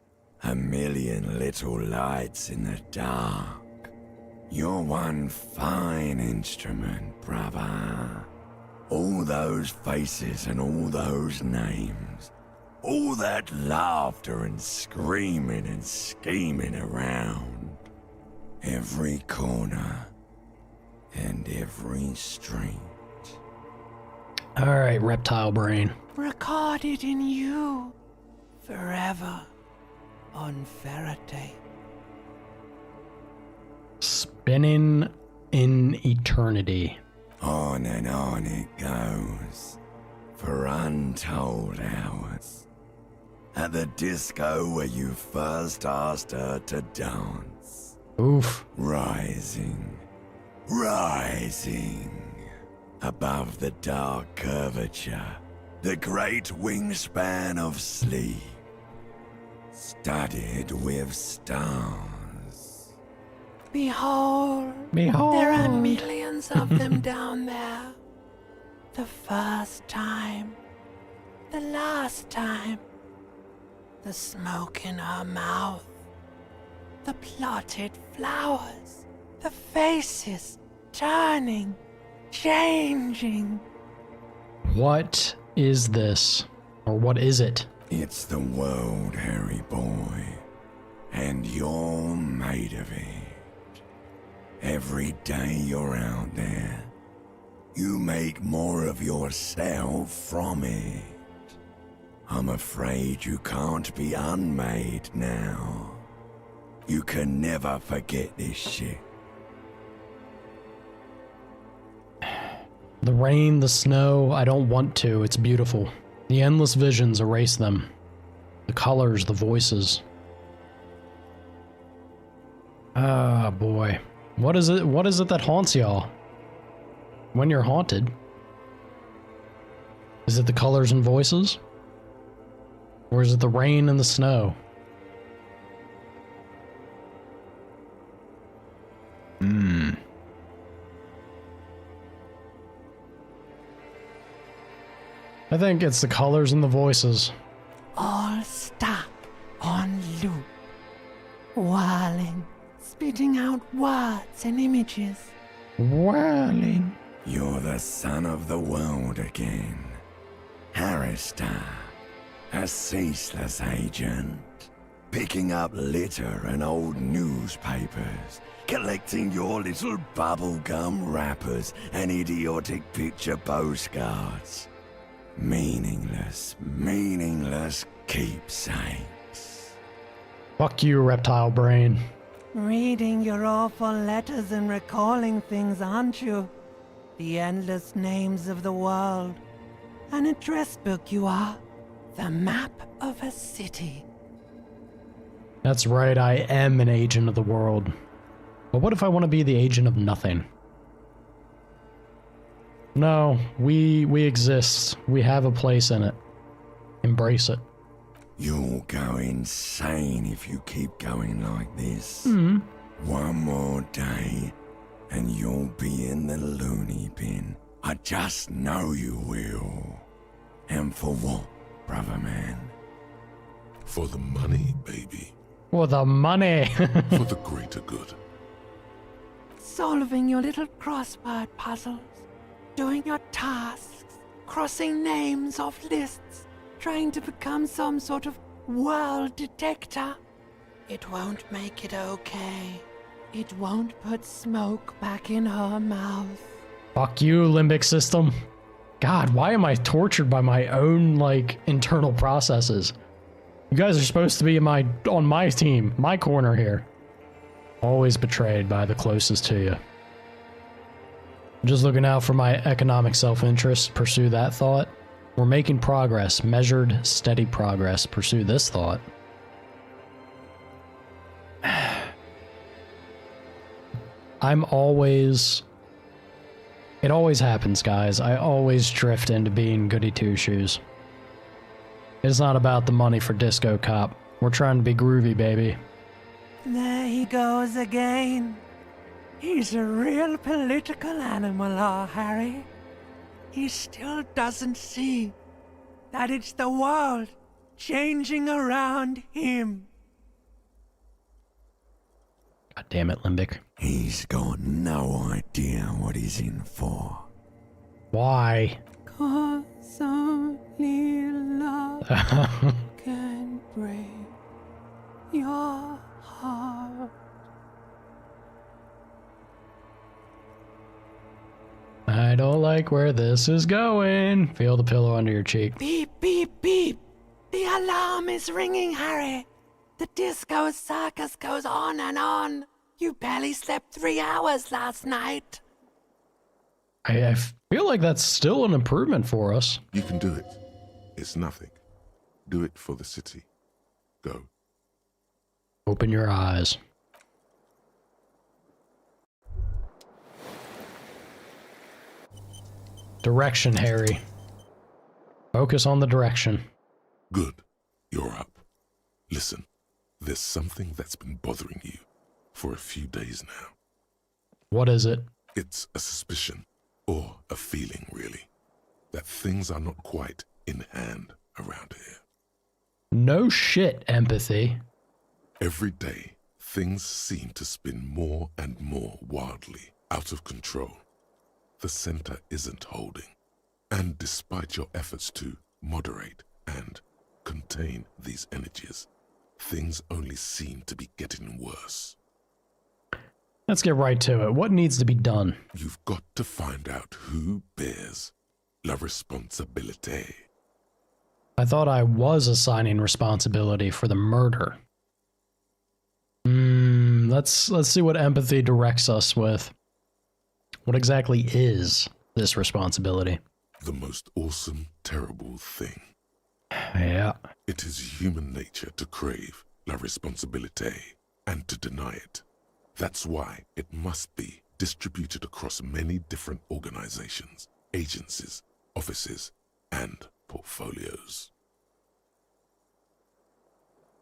A million little lights in the dark. You're one fine instrument, brother. All those faces and all those names. All that laughter and screaming and scheming around. Every corner and every street. Alright, reptile brain. Recorded in you. Forever. On Faraday. Spinning in eternity. On and on it goes. For untold hours. At the disco where you first asked her to dance. Oof. Rising. Rising. Above the dark curvature. The great wingspan of sleep. Studded with stars. Behold. Behold. There are millions of them down there. The first time. The last time. The smoke in her mouth. The plotted flowers. The faces turning. Changing. What is this? Or what is it? It's the world, Harry boy. And you're made of it. Every day you're out there, you make more of yourself from it. I'm afraid you can't be unmade now. You can never forget this shit. The rain, the snow, I don't want to. It's beautiful. The endless visions, erase them. The colors, the voices. Ah, boy. What is it? What is it that haunts y'all? When you're haunted? Is it the colors and voices? Or is it the rain and the snow? I think it's the colors and the voices. All stuck on loop. Whirling, spitting out words and images. Whirling. You're the son of the world again. Harrister, a ceaseless agent. Picking up litter and old newspapers. Collecting your little bubblegum wrappers and idiotic picture postcards. Meaningless, meaningless keepsakes. Fuck you, reptile brain. Reading your awful letters and recalling things, aren't you? The endless names of the world. An address book you are. The map of a city. That's right, I am an agent of the world. But what if I want to be the agent of nothing? No, we exist. We have a place in it. Embrace it. You'll go insane if you keep going like this. One more day, and you'll be in the loony bin. I just know you will. And for what, brother man? For the money, baby. For the money. For the greater good. Solving your little crossword puzzles. Doing your tasks. Crossing names off lists. Trying to become some sort of world detector. It won't make it okay. It won't put smoke back in her mouth. Fuck you, limbic system. God, why am I tortured by my own, like, internal processes? You guys are supposed to be on my team, my corner here. Always betrayed by the closest to you. Just looking out for my economic self-interest, pursue that thought. We're making progress, measured, steady progress, pursue this thought. It always happens, guys. I always drift into being goody two-shoes. It's not about the money for Disco Cop. We're trying to be groovy, baby. There he goes again. He's a real political animal, our Harry. He still doesn't see that it's the world changing around him. God damn it, Limbic. He's got no idea what he's in for. Why? 'Cause only love can break your heart. I don't like where this is going. Feel the pillow under your cheek. Beep, beep, beep. The alarm is ringing, Harry. The disco circus goes on and on. You barely slept 3 hours last night. I feel like that's still an improvement for us. You can do it. It's nothing. Do it for the city. Go. Open your eyes. Direction, Harry. Focus on the direction. Good. You're up. Listen, there's something that's been bothering you for a few days now. What is it? It's a suspicion, or a feeling really, that things are not quite in hand around here. No shit, Empathy. Every day, things seem to spin more and more wildly, out of control. The center isn't holding, and despite your efforts to moderate and contain these energies, things only seem to be getting worse. Let's get right to it. What needs to be done? You've got to find out who bears la responsabilité. I thought I was assigning responsibility for the murder. Let's see what Empathy directs us with. What exactly is this responsibility? The most awesome, terrible thing. Yeah. It is human nature to crave la responsabilité and to deny it. That's why it must be distributed across many different organizations, agencies, offices, and portfolios.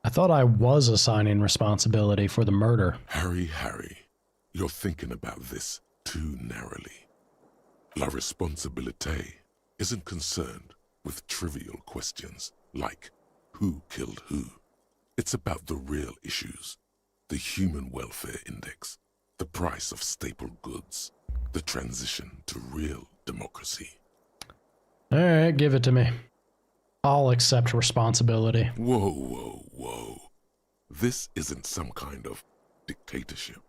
I thought I was assigning responsibility for the murder. Harry, you're thinking about this too narrowly. La responsabilité isn't concerned with trivial questions like who killed who. It's about the real issues. The Human Welfare Index, the price of staple goods, the transition to real democracy. Alright, give it to me. I'll accept responsibility. Whoa. This isn't some kind of dictatorship.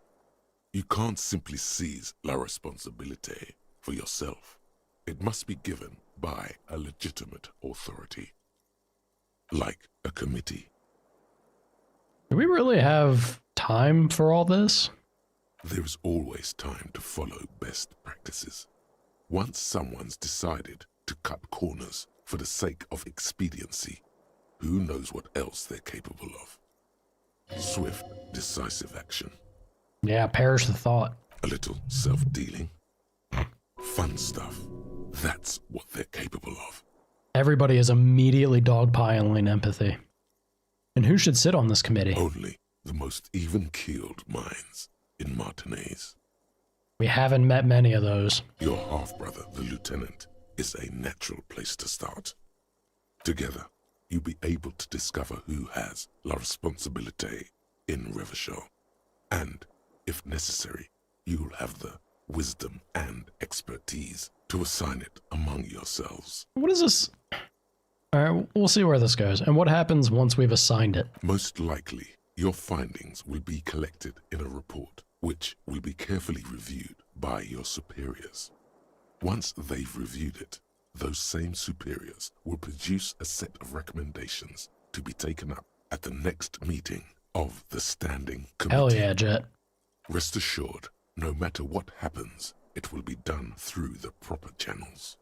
You can't simply seize la responsabilité for yourself. It must be given by a legitimate authority, like a committee. Do we really have time for all this? There's always time to follow best practices. Once someone's decided to cut corners for the sake of expediency, who knows what else they're capable of? Swift, decisive action. Yeah, perish the thought. A little self-dealing. Fun stuff. That's what they're capable of. Everybody is immediately dogpiling Empathy. And who should sit on this committee? Only the most even-keeled minds in Martinez. We haven't met many of those. Your half-brother, the lieutenant, is a natural place to start. Together, you'll be able to discover who has la responsabilité in Revachol. And, if necessary, you'll have the wisdom and expertise to assign it among yourselves. What is this? Alright, we'll see where this goes. And what happens once we've assigned it? Most likely, Your findings will be collected in a report, which will be carefully reviewed by your superiors. Once they've reviewed it, those same superiors will produce a set of recommendations to be taken up at the next meeting of the Standing Committee. Hell yeah, Jet. Rest assured, no matter what happens, it will be done through the proper channels.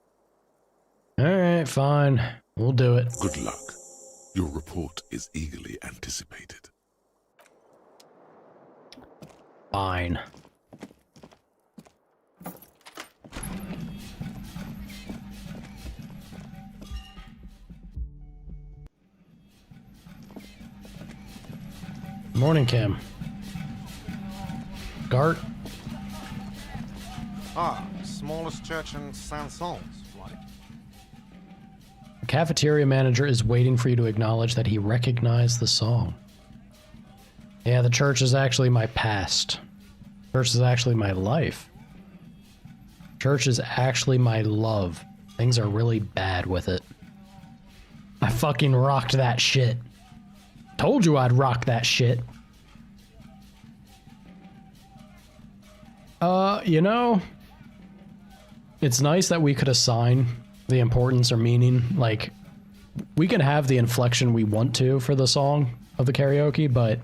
Alright, fine. We'll do it. Good luck. Your report is eagerly anticipated. Fine. Morning, Kim. Gart? Ah, smallest church in Saint-Saëns, right? The cafeteria manager is waiting for you to acknowledge that he recognized the song. Yeah, the church is actually my past. Church is actually my life. Church is actually my love. Things are really bad with it. I fucking rocked that shit. Told you I'd rock that shit. You know, it's nice that we could assign the importance or meaning. Like, we can have the inflection we want to for the song of the karaoke, but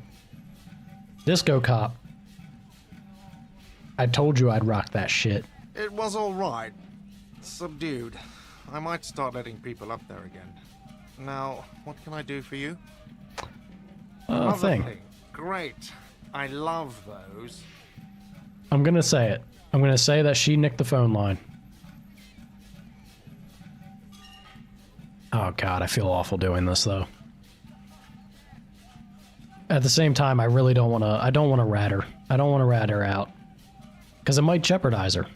Disco Cop, I told you I'd rock that shit. It was alright. Subdued. I might start letting people up there again. Now, what can I do for you? Thing. Great. I love those. I'm gonna say it. I'm gonna say that she nicked the phone line. Oh god, I feel awful doing this though. At the same time, I really don't want to. I don't want to rat her. I don't want to rat her out because it might jeopardize her.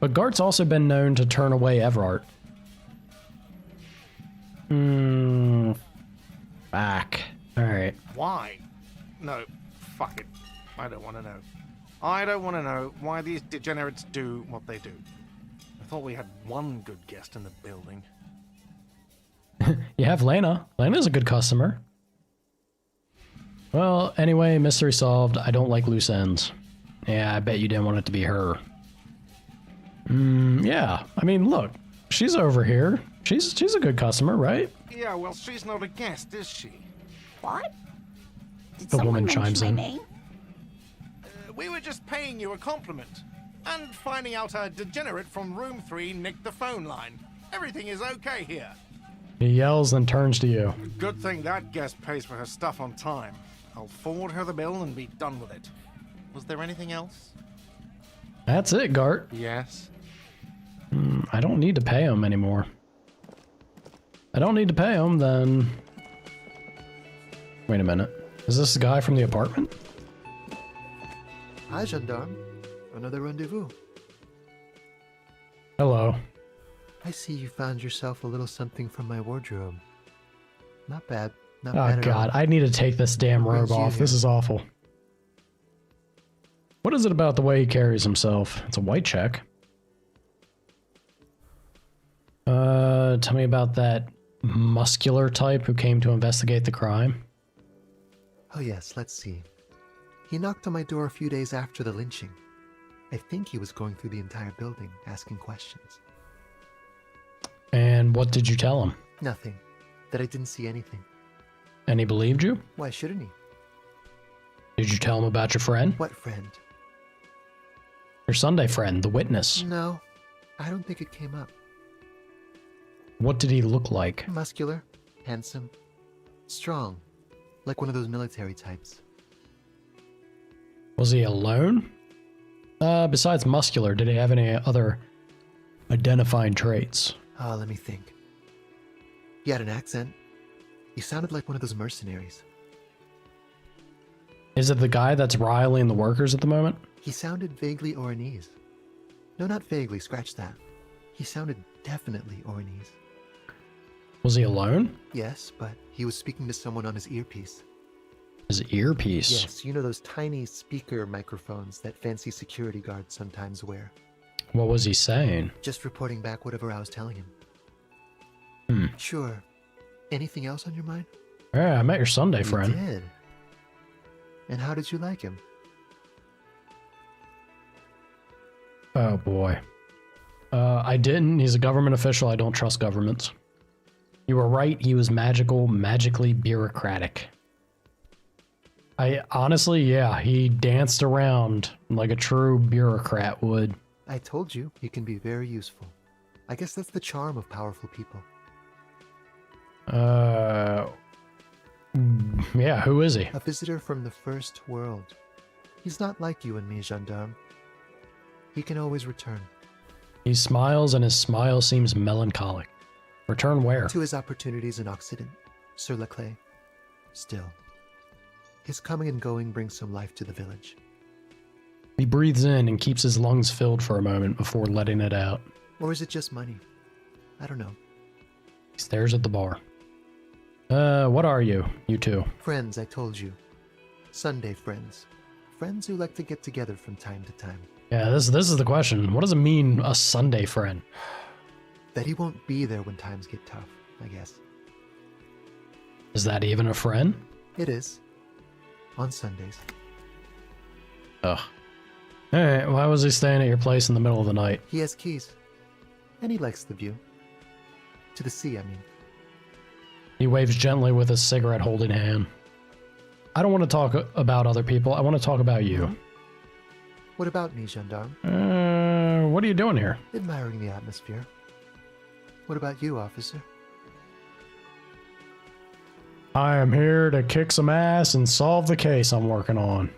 But Gart's also been known to turn away Everart. Back. All right. Why? No, fuck it. I don't want to know. I don't want to know why these degenerates do what they do. I thought we had one good guest in the building. You have Lena. Lena's a good customer. Well, anyway, mystery solved. I don't like loose ends. Yeah, I bet you didn't want it to be her. Yeah. I mean, look. She's over here. She's a good customer, right? Yeah, well, she's not a guest, is she? What? Did The someone woman mention chimes my in. name? We were just paying you a compliment. And finding out a degenerate from room 3 nicked the phone line. Everything is okay here. He yells and turns to you. Good thing that guest pays for her stuff on time. I'll forward her the bill and be done with it. Was there anything else? That's it, Gart. Yes. I don't need to pay him anymore. I don't need to pay him, then... Wait a minute. Is this the guy from the apartment? Hi, gendarme. Another rendezvous. Hello. I see you found yourself a little something from my wardrobe. Not bad. Not Oh bad at god, all. I need to take this damn What robe brings you off. here? This is awful. What is it about the way he carries himself? It's a white check. Tell me about that muscular type who came to investigate the crime. Oh yes, let's see. He knocked on my door a few days after the lynching. I think he was going through the entire building, asking questions. And what did you tell him? Nothing. That I didn't see anything. And he believed you? Why shouldn't he? Did you tell him about your friend? What friend? Your Sunday friend, the witness. No, I don't think it came up. What did he look like? Muscular, handsome, strong, like one of those military types. Was he alone? Besides muscular, did he have any other identifying traits? Let me think. He had an accent. He sounded like one of those mercenaries. Is it the guy that's riling the workers at the moment? He sounded vaguely Oranese. No, not vaguely, scratch that. He sounded definitely Oranese. Was he alone? Yes, but he was speaking to someone on his earpiece. His earpiece? Yes, you know those tiny speaker microphones that fancy security guards sometimes wear. What was he saying? Just reporting back whatever I was telling him. Hmm. Sure. Anything else on your mind? Yeah, I met your Sunday friend. You did? And how did you like him? Oh boy. I didn't. He's a government official. I don't trust governments. You were right. He was magical, magically bureaucratic. I honestly, yeah, he danced around like a true bureaucrat would. I told you, he can be very useful. I guess that's the charm of powerful people. Yeah, who is he? A visitor from the first world. He's not like you and me, gendarme. He can always return. He smiles and his smile seems melancholic. Return where? To his opportunities in Occident, Sur la Clé. Still, his coming and going brings some life to the village. He breathes in and keeps his lungs filled for a moment before letting it out. Or is it just money? I don't know. He stares at the bar. What are you two? Friends, I told you. Sunday friends. Friends who like to get together from time to time. Yeah, this is the question. What does it mean, a Sunday friend? That he won't be there when times get tough, I guess. Is that even a friend? It is. On Sundays. Ugh. Alright, why was he staying at your place in the middle of the night? He has keys. And he likes the view. To the sea, I mean. He waves gently with his cigarette holding hand. I don't want to talk about other people. I want to talk about you. What about me, gendarme? What are you doing here? Admiring the atmosphere. What about you, officer? I am here to kick some ass and solve the case I'm working on.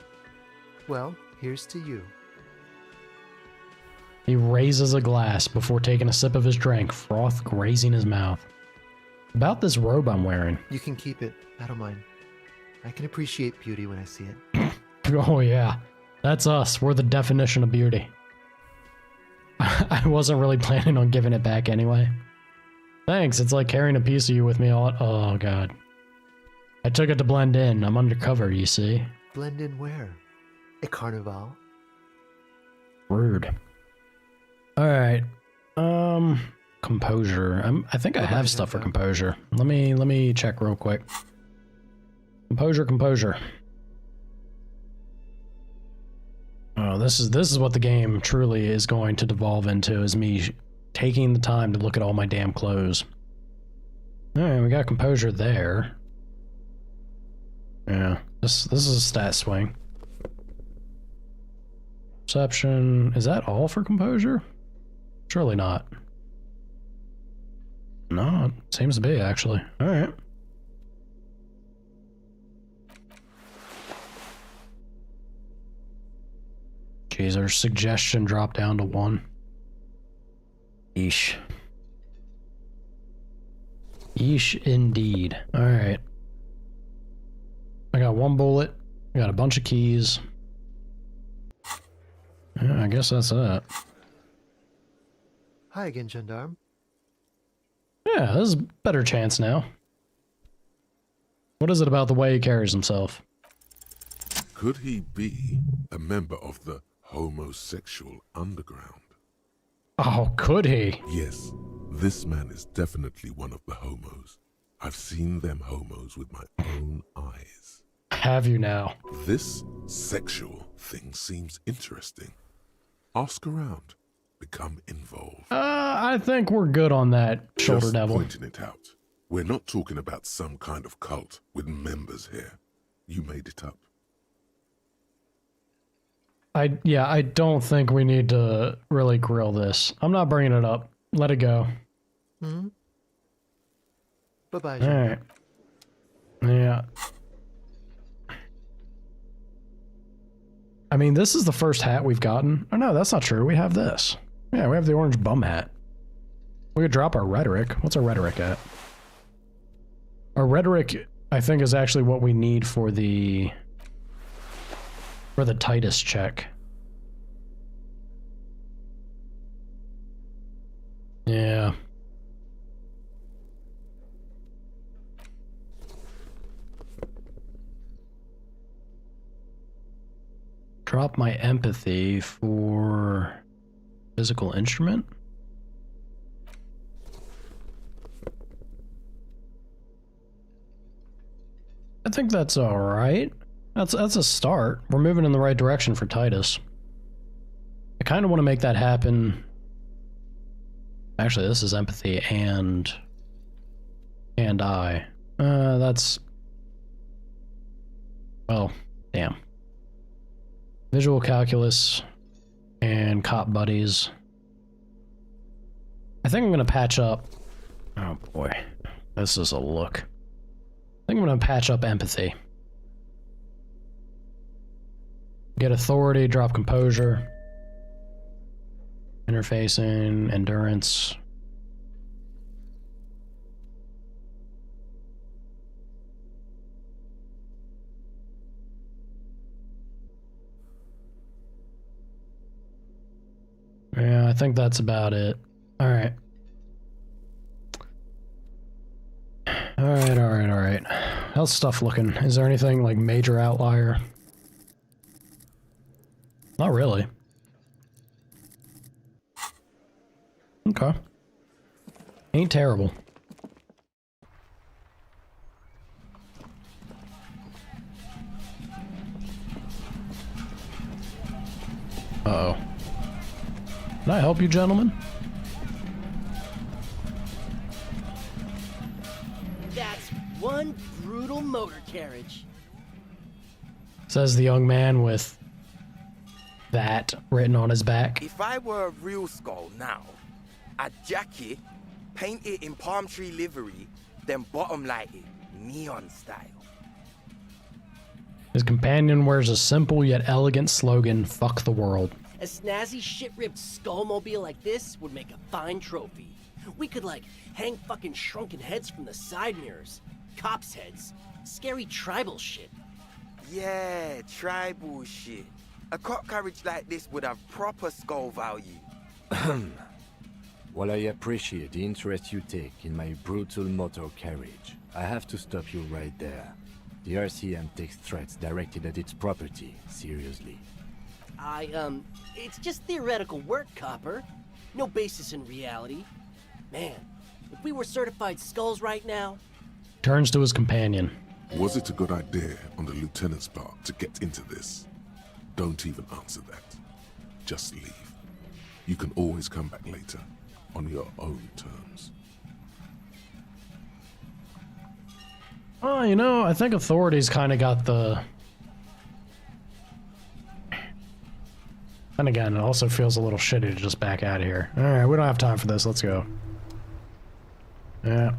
Well, here's to you. He raises a glass before taking a sip of his drink, froth grazing his mouth. About this robe I'm wearing. You can keep it. I don't mind. I can appreciate beauty when I see it. Oh yeah, that's us. We're the definition of beauty. I wasn't really planning on giving it back anyway. Thanks, it's like carrying a piece of you with me all... Oh god. I took it to blend in. I'm undercover, you see. Blend in where? At Carnival? Rude. Alright. Composure. I think I have stuff for composure. Let me check real quick. Composure. Oh, this is what the game truly is going to devolve into, is me taking the time to look at all my damn clothes. Alright, we got composure there. Yeah, this is a stat swing. Perception, is that all for composure? Surely not. No, it seems to be, actually. Alright. Jeez, our suggestion dropped down to 1. Yeesh. Yeesh indeed. Alright. I got 1 bullet. I got a bunch of keys. Yeah, I guess that's it. Hi again, gendarme. Yeah, there's a better chance now. What is it about the way he carries himself? Could he be a member of the homosexual underground? Oh, could he? Yes, this man is definitely one of the homos. I've seen them homos with my own eyes. Have you now? This sexual thing seems interesting. Ask around. Become involved. I think we're good on that, Shoulder Just Devil. pointing it out. We're not talking about some kind of cult with members here. You made it up. I don't think we need to really grill this. I'm not bringing it up. Let it go. Hmm? Bye-bye, Alright. Yeah. I mean, this is the first hat we've gotten. Oh no, that's not true. We have this. Yeah, we have the orange bum hat. We could drop our rhetoric. What's our rhetoric at? Our rhetoric, I think, is actually what we need for the Titus check. Yeah. Drop my empathy for physical instrument? I think that's alright. That's a start. We're moving in the right direction for Titus. I kind of want to make that happen. Actually, this is empathy and I. That's... Well, damn. Visual calculus and cop buddies. I think I'm going to patch up... Oh boy, this is a look. I think I'm going to patch up empathy. Get authority, drop composure. Interfacing, endurance. Yeah, I think that's about it. Alright. Alright. How's stuff looking? Is there anything like major outlier? Not really. Okay. Ain't terrible. Uh-oh. Can I help you, gentlemen? That's one brutal motor carriage. Says the young man with that written on his back. If I were a real skull now, I'd jack it, paint it in palm tree livery, then bottom light it, neon style. His companion wears a simple yet elegant slogan, "Fuck the world." A snazzy shit-ripped skullmobile like this would make a fine trophy. We could, like, hang fucking shrunken heads from the side mirrors. Cops' heads. Scary tribal shit. Yeah, tribal shit. A cop carriage like this would have proper skull value. While I appreciate the interest you take in my brutal motor carriage, I have to stop you right there. The RCM takes threats directed at its property seriously. It's just theoretical work, Copper. No basis in reality. Man, if we were certified skulls right now... Turns to his companion. Was it a good idea on the lieutenant's part to get into this? Don't even answer that. Just leave. You can always come back later, on your own terms. Oh, you know, I think authorities kind of got the... And again, it also feels a little shitty to just back out of here. Alright, we don't have time for this. Let's go. Yeah.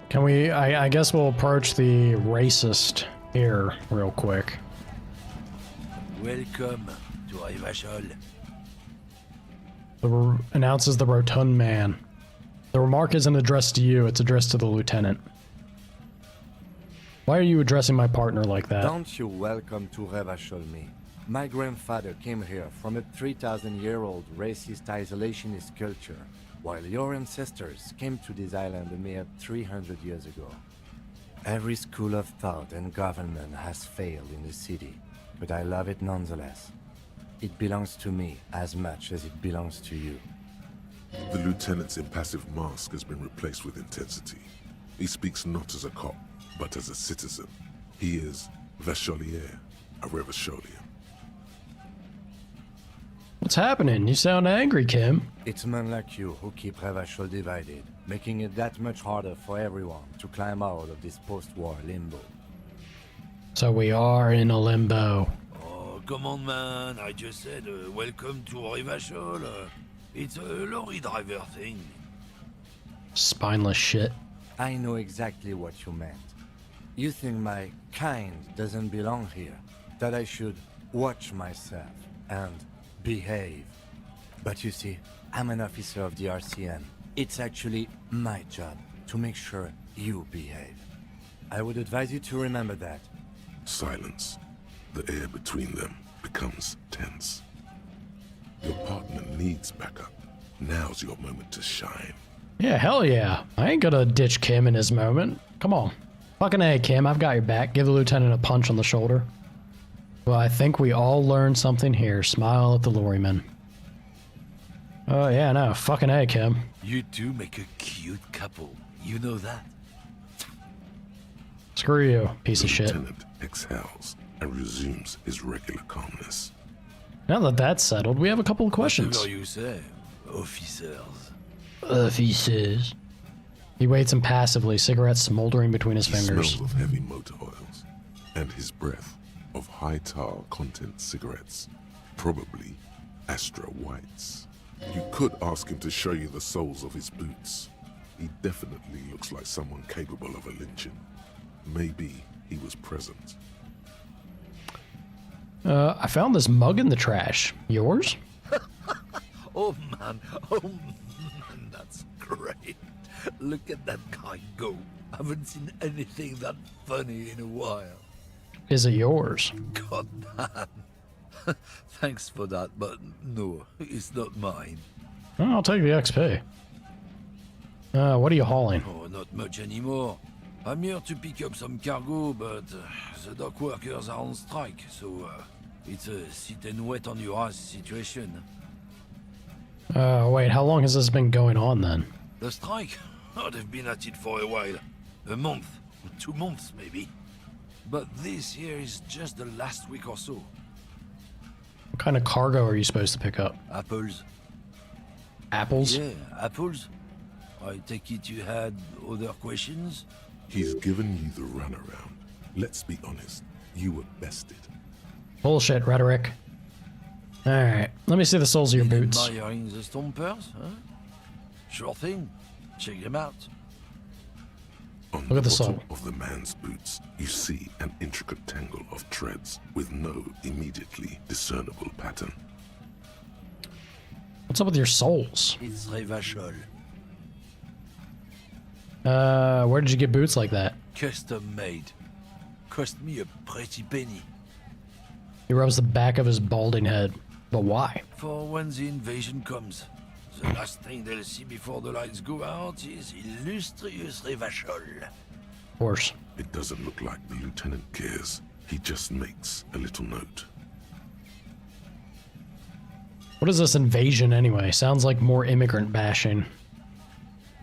Can we... I guess we'll approach the racist here real quick. Welcome to Rivachol. Announces the rotund man. The remark isn't addressed to you, it's addressed to the lieutenant. Why are you addressing my partner like that? Don't you welcome to Rivachol me. My grandfather came here from a 3,000-year-old racist isolationist culture, while your ancestors came to this island a mere 300 years ago. Every school of thought and government has failed in the city, but I love it nonetheless. It belongs to me as much as it belongs to you. The lieutenant's impassive mask has been replaced with intensity. He speaks not as a cop, but as a citizen. He is Vacholier, a Revacholian. What's happening? You sound angry, Kim. It's men like you who keep Revachol divided, making it that much harder for everyone to climb out of this post-war limbo. So we are in a limbo. Oh, come on, man. I just said welcome to Rivachol. It's a lorry driver thing. Spineless shit. I know exactly what you meant. You think my kind doesn't belong here, that I should watch myself and behave. But you see, I'm an officer of the RCM. It's actually my job to make sure you behave. I would advise you to remember that. Silence. The air between them becomes tense. Your partner needs backup. Now's your moment to shine. Yeah, hell yeah. I ain't gonna ditch Kim in his moment. Come on. Fucking A, Kim, I've got your back. Give the lieutenant a punch on the shoulder. Well, I think we all learned something here. Smile at the lorryman. Oh, yeah, no. Fucking A, Kim. You two make a cute couple. You know that? Screw you, piece of shit. Lieutenant exhales and resumes his regular calmness. Now that that's settled, we have a couple of questions. Whatever you say, officers. Officers. He waits impassively, cigarette smoldering between his fingers. He smells of heavy motor oils, and his breath of high tar content cigarettes, probably Astra Whites. You could ask him to show you the soles of his boots. He definitely looks like someone capable of a lynching. Maybe he was present. I found this mug in the trash. Yours? Oh man, that's great. Look at that guy go. Haven't seen anything that funny in a while. Is it yours? God damn. Thanks for that, but no, it's not mine. Oh, I'll take the XP. What are you hauling? Oh, not much anymore. I'm here to pick up some cargo, but the dock workers are on strike, so it's a sit and wait on your ass situation. Wait, how long has this been going on then? The strike? Oh, they've been at it for a while. A month, 2 months maybe. But this here is just the last week or so. What kind of cargo are you supposed to pick up? Apples. Apples? Yeah, apples. I take it you had other questions? He's given you the runaround. Let's be honest, you were bested. Bullshit rhetoric. Alright, let me see the soles of your boots. Admiring the stompers, huh? Sure thing. Check them out. On Look at the bottom sole. of the man's boots, you see an intricate tangle of treads with no immediately discernible pattern. What's up with your soles? It's Revachol. Where did you get boots like that? Custom made. Cost me a pretty penny. He rubs the back of his balding head. But why? For when the invasion comes. The last thing they'll see before the lights go out is illustrious Revachol. Of course. It doesn't look like the lieutenant cares. He just makes a little note. What is this invasion anyway? Sounds like more immigrant bashing.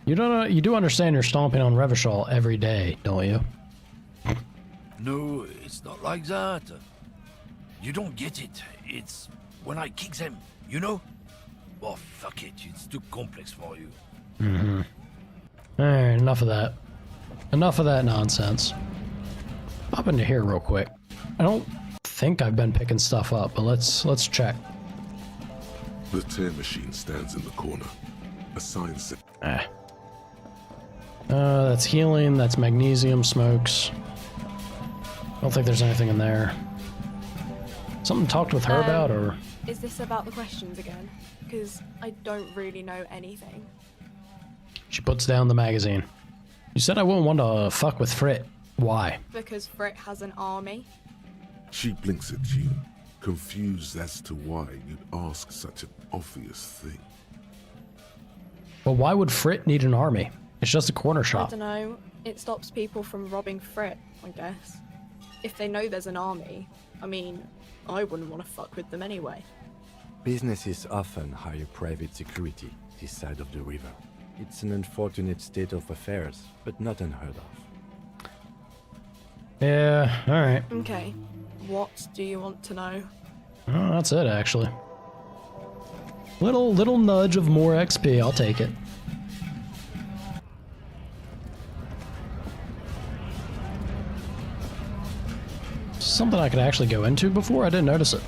You do understand you're stomping on Revachol every day, don't you? No, it's not like that. You don't get it. It's when I kick them, you know? Oh, fuck it. It's too complex for you. Mm-hmm. Alright, enough of that. Enough of that nonsense. Pop into here real quick. I don't think I've been picking stuff up, but let's check. The tear machine stands in the corner. A sign says... That's healing, that's magnesium, smokes. I don't think there's anything in there. Something talked with her about, or... Is this about the questions again? Because I don't really know anything. She puts down the magazine. You said I wouldn't want to fuck with Frit. Why? Because Frit has an army. She blinks at you, confused as to why you'd ask such an obvious thing. But why would Frit need an army? It's just a corner I shop. don't know. It stops people from robbing Frit, I guess. If they know there's an army, I mean, I wouldn't want to fuck with them anyway. Businesses often hire private security this side of the river. It's an unfortunate state of affairs, but not unheard of. Yeah, alright. Okay, what do you want to know? Oh, that's it, actually. Little nudge of more XP, I'll take it. Something I could actually go into before? I didn't notice it.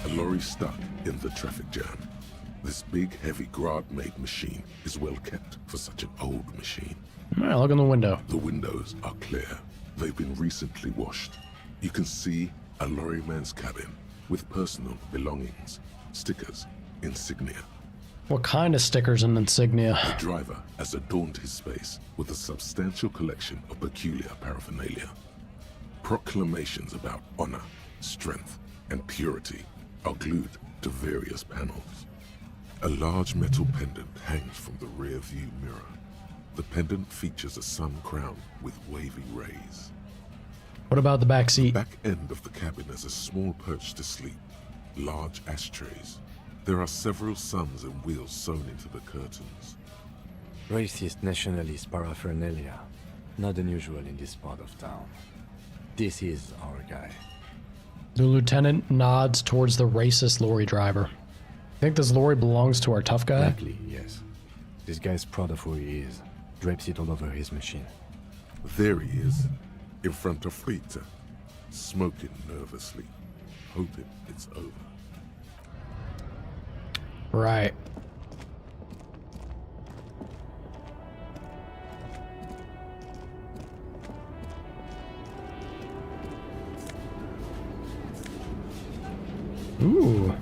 A lorry stuck in the traffic jam. This big, heavy Grad-made machine is well kept for such an old machine. Alright, look in the window. The windows are clear. They've been recently washed. You can see a lorryman's cabin with personal belongings, stickers, insignia. What kind of stickers and insignia? The driver has adorned his space with a substantial collection of peculiar paraphernalia. Proclamations about honor, strength, and purity are glued to various panels. A large metal pendant hangs from the rear view mirror. The pendant features a sun crown with wavy rays. What about the back seat? The back end of the cabin has a small perch to sleep, large ashtrays. There are several suns and wheels sewn into the curtains. Racist nationalist paraphernalia. Not unusual in this part of town. This is our guy. The lieutenant nods towards the racist lorry driver. Think this lorry belongs to our tough guy? Likely, yes. This guy's proud of who he is. Drapes it all over his machine. There he is, in front of Frita, smoking nervously, hoping it's over. Right. Ooh.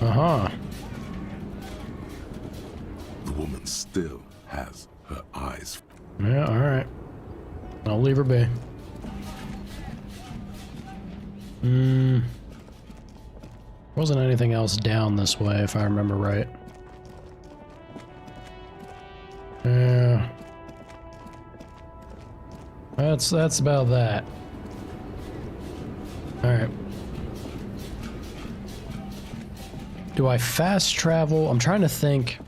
Uh-huh. The woman still has her eyes. Yeah, alright. I'll leave her be. Wasn't anything else down this way, if I remember right. Yeah. That's about that. Alright. Do I fast travel? I'm trying to think.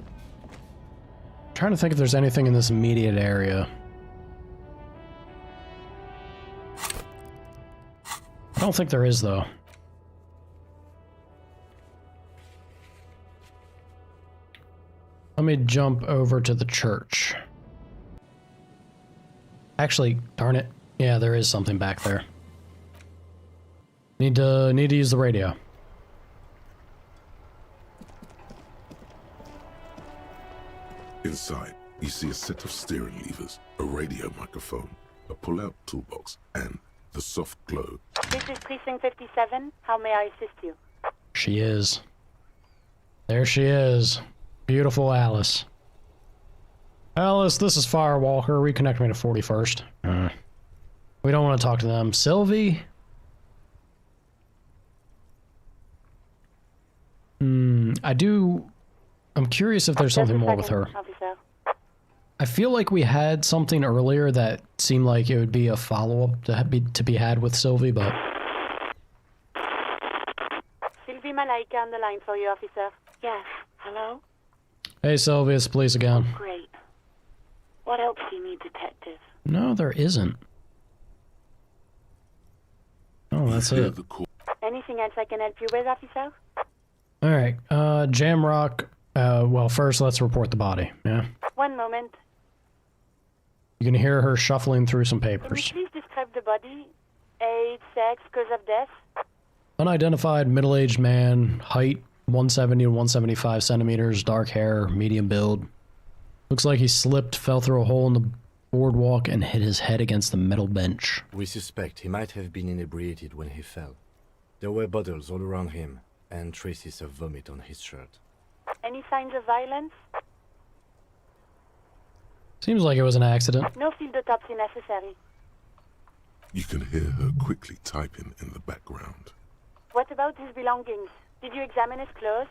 If there's anything in this immediate area. I don't think there is, though. Let me jump over to the church. Actually, darn it. Yeah, there is something back there. Need to use the radio. Inside, you see a set of steering levers, a radio microphone, a pull-out toolbox, and the soft glow. This is Precinct 57. How may I assist you? She is. There she is. Beautiful Alice. Alice, this is Firewalker. Reconnect me to 41st. We don't want to talk to them. Sylvie? I'm curious if there's something more with her. Officer. I feel like we had something earlier that seemed like it would be a follow-up to be had with Sylvie, but... Sylvie Malaika on the line for you, officer. Yes. Hello? Hey, Sylvie, it's the police again. Great. What else do you need, detective? No, there isn't. Oh, that's it. Anything else I can help you with, officer? Alright, Jamrock. Well, first let's report the body, yeah? One moment. You can hear her shuffling through some Can you papers. please describe the body? Age, sex, cause of death? Unidentified middle-aged man, height 170 to 175 centimeters, dark hair, medium build. Looks like he slipped, fell through a hole in the boardwalk, and hit his head against the metal bench. We suspect he might have been inebriated when he fell. There were bottles all around him, and traces of vomit on his shirt. Any signs of violence? Seems like it was an accident. No field autopsy necessary. You can hear her quickly typing in the background. What about his belongings? Did you examine his clothes?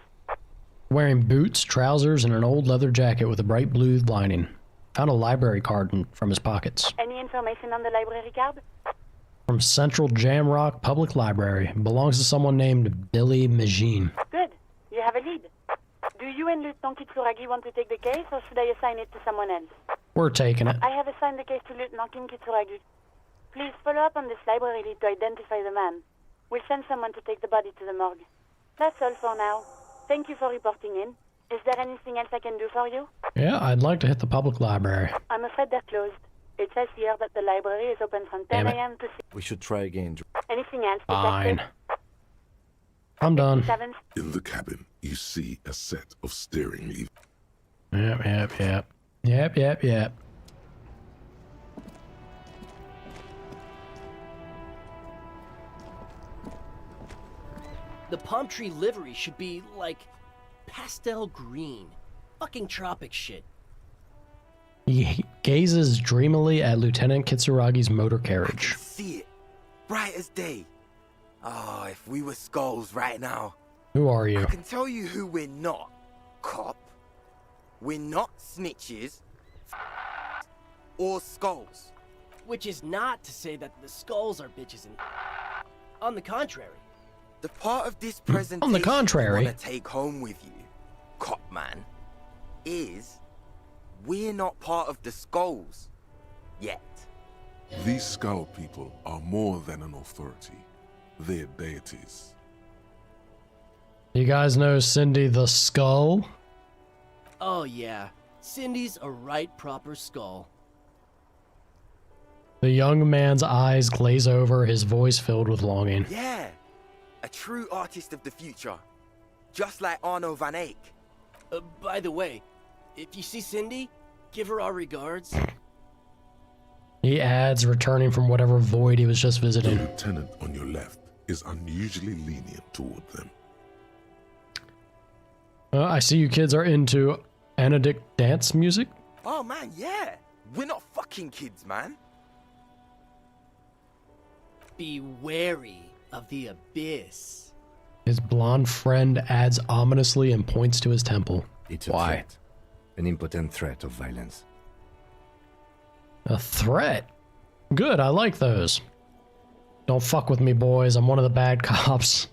Wearing boots, trousers, and an old leather jacket with a bright blue lining. Found a library card from his pockets. Any information on the library card? From Central Jamrock Public Library. Belongs to someone named Billy Magine. Good. You have a lead. Do you and Lieutenant Kitsuragi want to take the case, or should I assign it to someone else? We're taking it. I have assigned the case to Lieutenant Kim Kitsuragi. Please follow up on this library lead to identify the man. We'll send someone to take the body to the morgue. That's all for now. Thank you for reporting in. Is there anything else I can do for you? Yeah, I'd like to hit the public library. I'm afraid they're closed. It says here that the library is open from 10 a.m. to 6. We should try again. Anything else? Fine. I'm done. In the cabin, you see a set of steering levers. Yep. The palm tree livery should be, like, pastel green. Fucking tropic shit. He gazes dreamily at Lieutenant Kitsuragi's motor carriage. See it. Bright as day. Oh, if we were skulls right now. Who are you? I can tell you who we're not. Cop. We're not snitches. Or skulls. Which is not to say that the skulls are bitches and... On the contrary, The part of this presentation On the contrary, you want to take home with you, cop man, is we're not part of the skulls yet. These skull people are more than an authority. They're deities. you guys know Cindy the Skull? Oh yeah, Cindy's a right proper skull. The young man's eyes glaze over, his voice filled with longing. Yeah, a true artist of the future. Just like Arno van Eyck. By the way, if you see Cindy, give her our regards. He adds, returning from whatever void he was just visiting. The lieutenant on your left is unusually lenient toward them. I see you kids are into Anadic dance music. Oh man, yeah. We're not fucking kids, man. Be wary of the abyss. His blonde friend adds ominously and points to his temple. It's a Why? threat. An impotent threat of violence. A threat? Good, I like those. Don't fuck with me, boys. I'm one of the bad cops.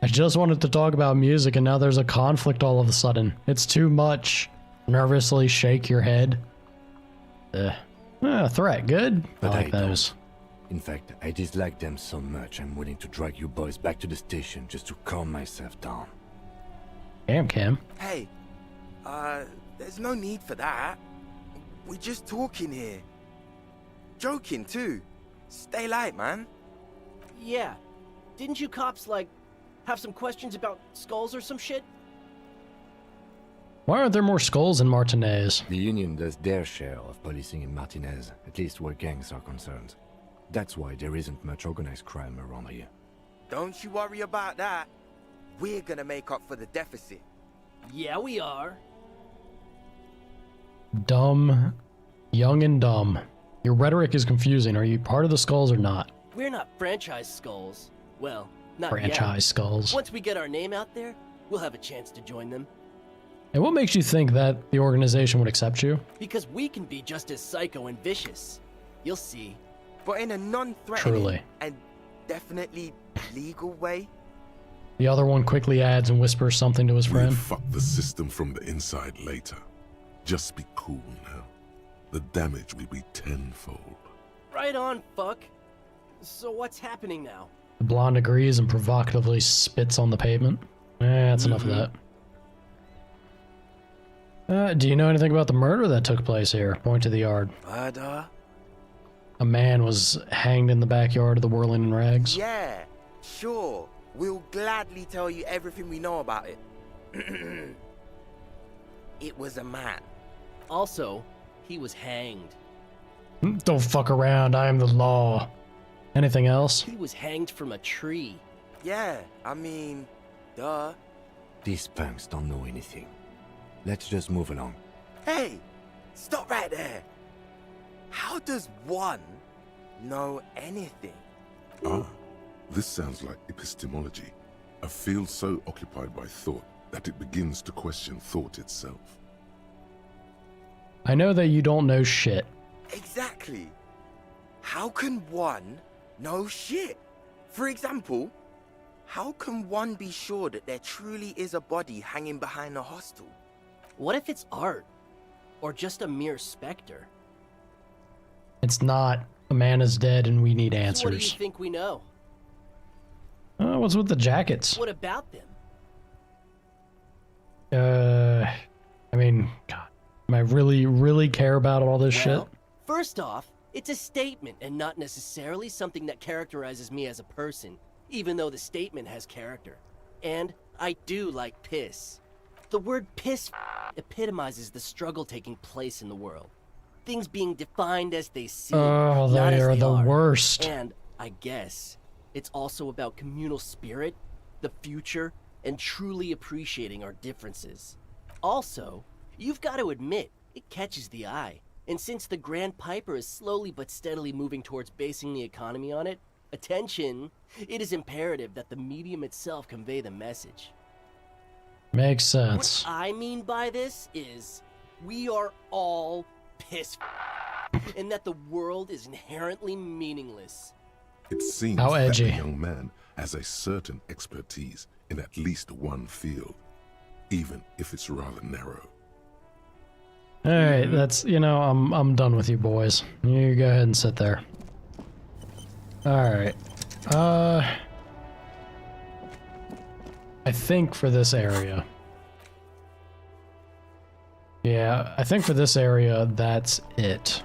I just wanted to talk about music and now there's a conflict all of a sudden. It's too much. Nervously shake your head. Threat, good. But I like don't. those. In fact, I dislike them so much I'm willing to drag you boys back to the station just to calm myself down. Damn, Cam. Hey, there's no need for that. We're just talking here. Joking too. Stay light, man. Yeah, didn't you cops, like, have some questions about skulls or some shit? Why aren't there more skulls in Martinez? The Union does their share of policing in Martinez, at least where gangs are concerned. That's why there isn't much organized crime around here. Don't you worry about that. We're gonna make up for the deficit. Yeah, we are. Dumb. Young and dumb. Your rhetoric is confusing. Are you part of the skulls or not? We're not franchise skulls. Well, not Franchise yet. skulls. Once we get our name out there, we'll have a chance to join them. And what makes you think that the organization would accept you? Because we can be just as psycho and vicious. You'll see. But in a non-threatening Truly. and definitely legal way. The other one quickly adds and whispers something to his We'll friend. fuck the system from the inside later. Just be cool now. The damage will be tenfold. Right on, fuck. So what's happening now? The blonde agrees and provocatively spits on the pavement. That's enough of that. Do you know anything about the murder that took place here? Point to the yard. Murder? A man was hanged in the backyard of the Whirling in Rags. Yeah, sure. We'll gladly tell you everything we know about it. It was a man. Also, he was hanged. Don't fuck around, I am the law. Anything else? He was hanged from a tree. Yeah, I mean, duh. These punks don't know anything. Let's just move along. Hey, stop right there. How does one know anything? Ah, this sounds like epistemology. A field so occupied by thought that it begins to question thought itself. I know that you don't know shit. Exactly. How can one know shit? For example, how can one be sure that there truly is a body hanging behind a hostel? What if it's art? Or just a mere specter? It's not. A man is dead and we need So what do you answers. think we know? What's with the jackets? What about them? I mean, God, am I really care about all this Well, shit? First off, it's a statement and not necessarily something that characterizes me as a person, even though the statement has character. And I do like piss. The word piss epitomizes the struggle taking place in the world. Things being defined as they seem, Oh, not they as are they the are. worst. And I guess it's also about communal spirit, the future, and truly appreciating our differences. Also, you've got to admit, it catches the eye. And since the Grand Piper is slowly but steadily moving towards basing the economy on it, attention, it is imperative that the medium itself convey the message. Makes sense. What I mean by this is, we are all piss and that the world is inherently meaningless. It seems How that edgy. the young man has a certain expertise in at least one field, even if it's rather narrow. Alright, that's, you know, I'm done with you boys. You go ahead and sit there. Alright. I think for this area. Yeah, I think for this area, that's it.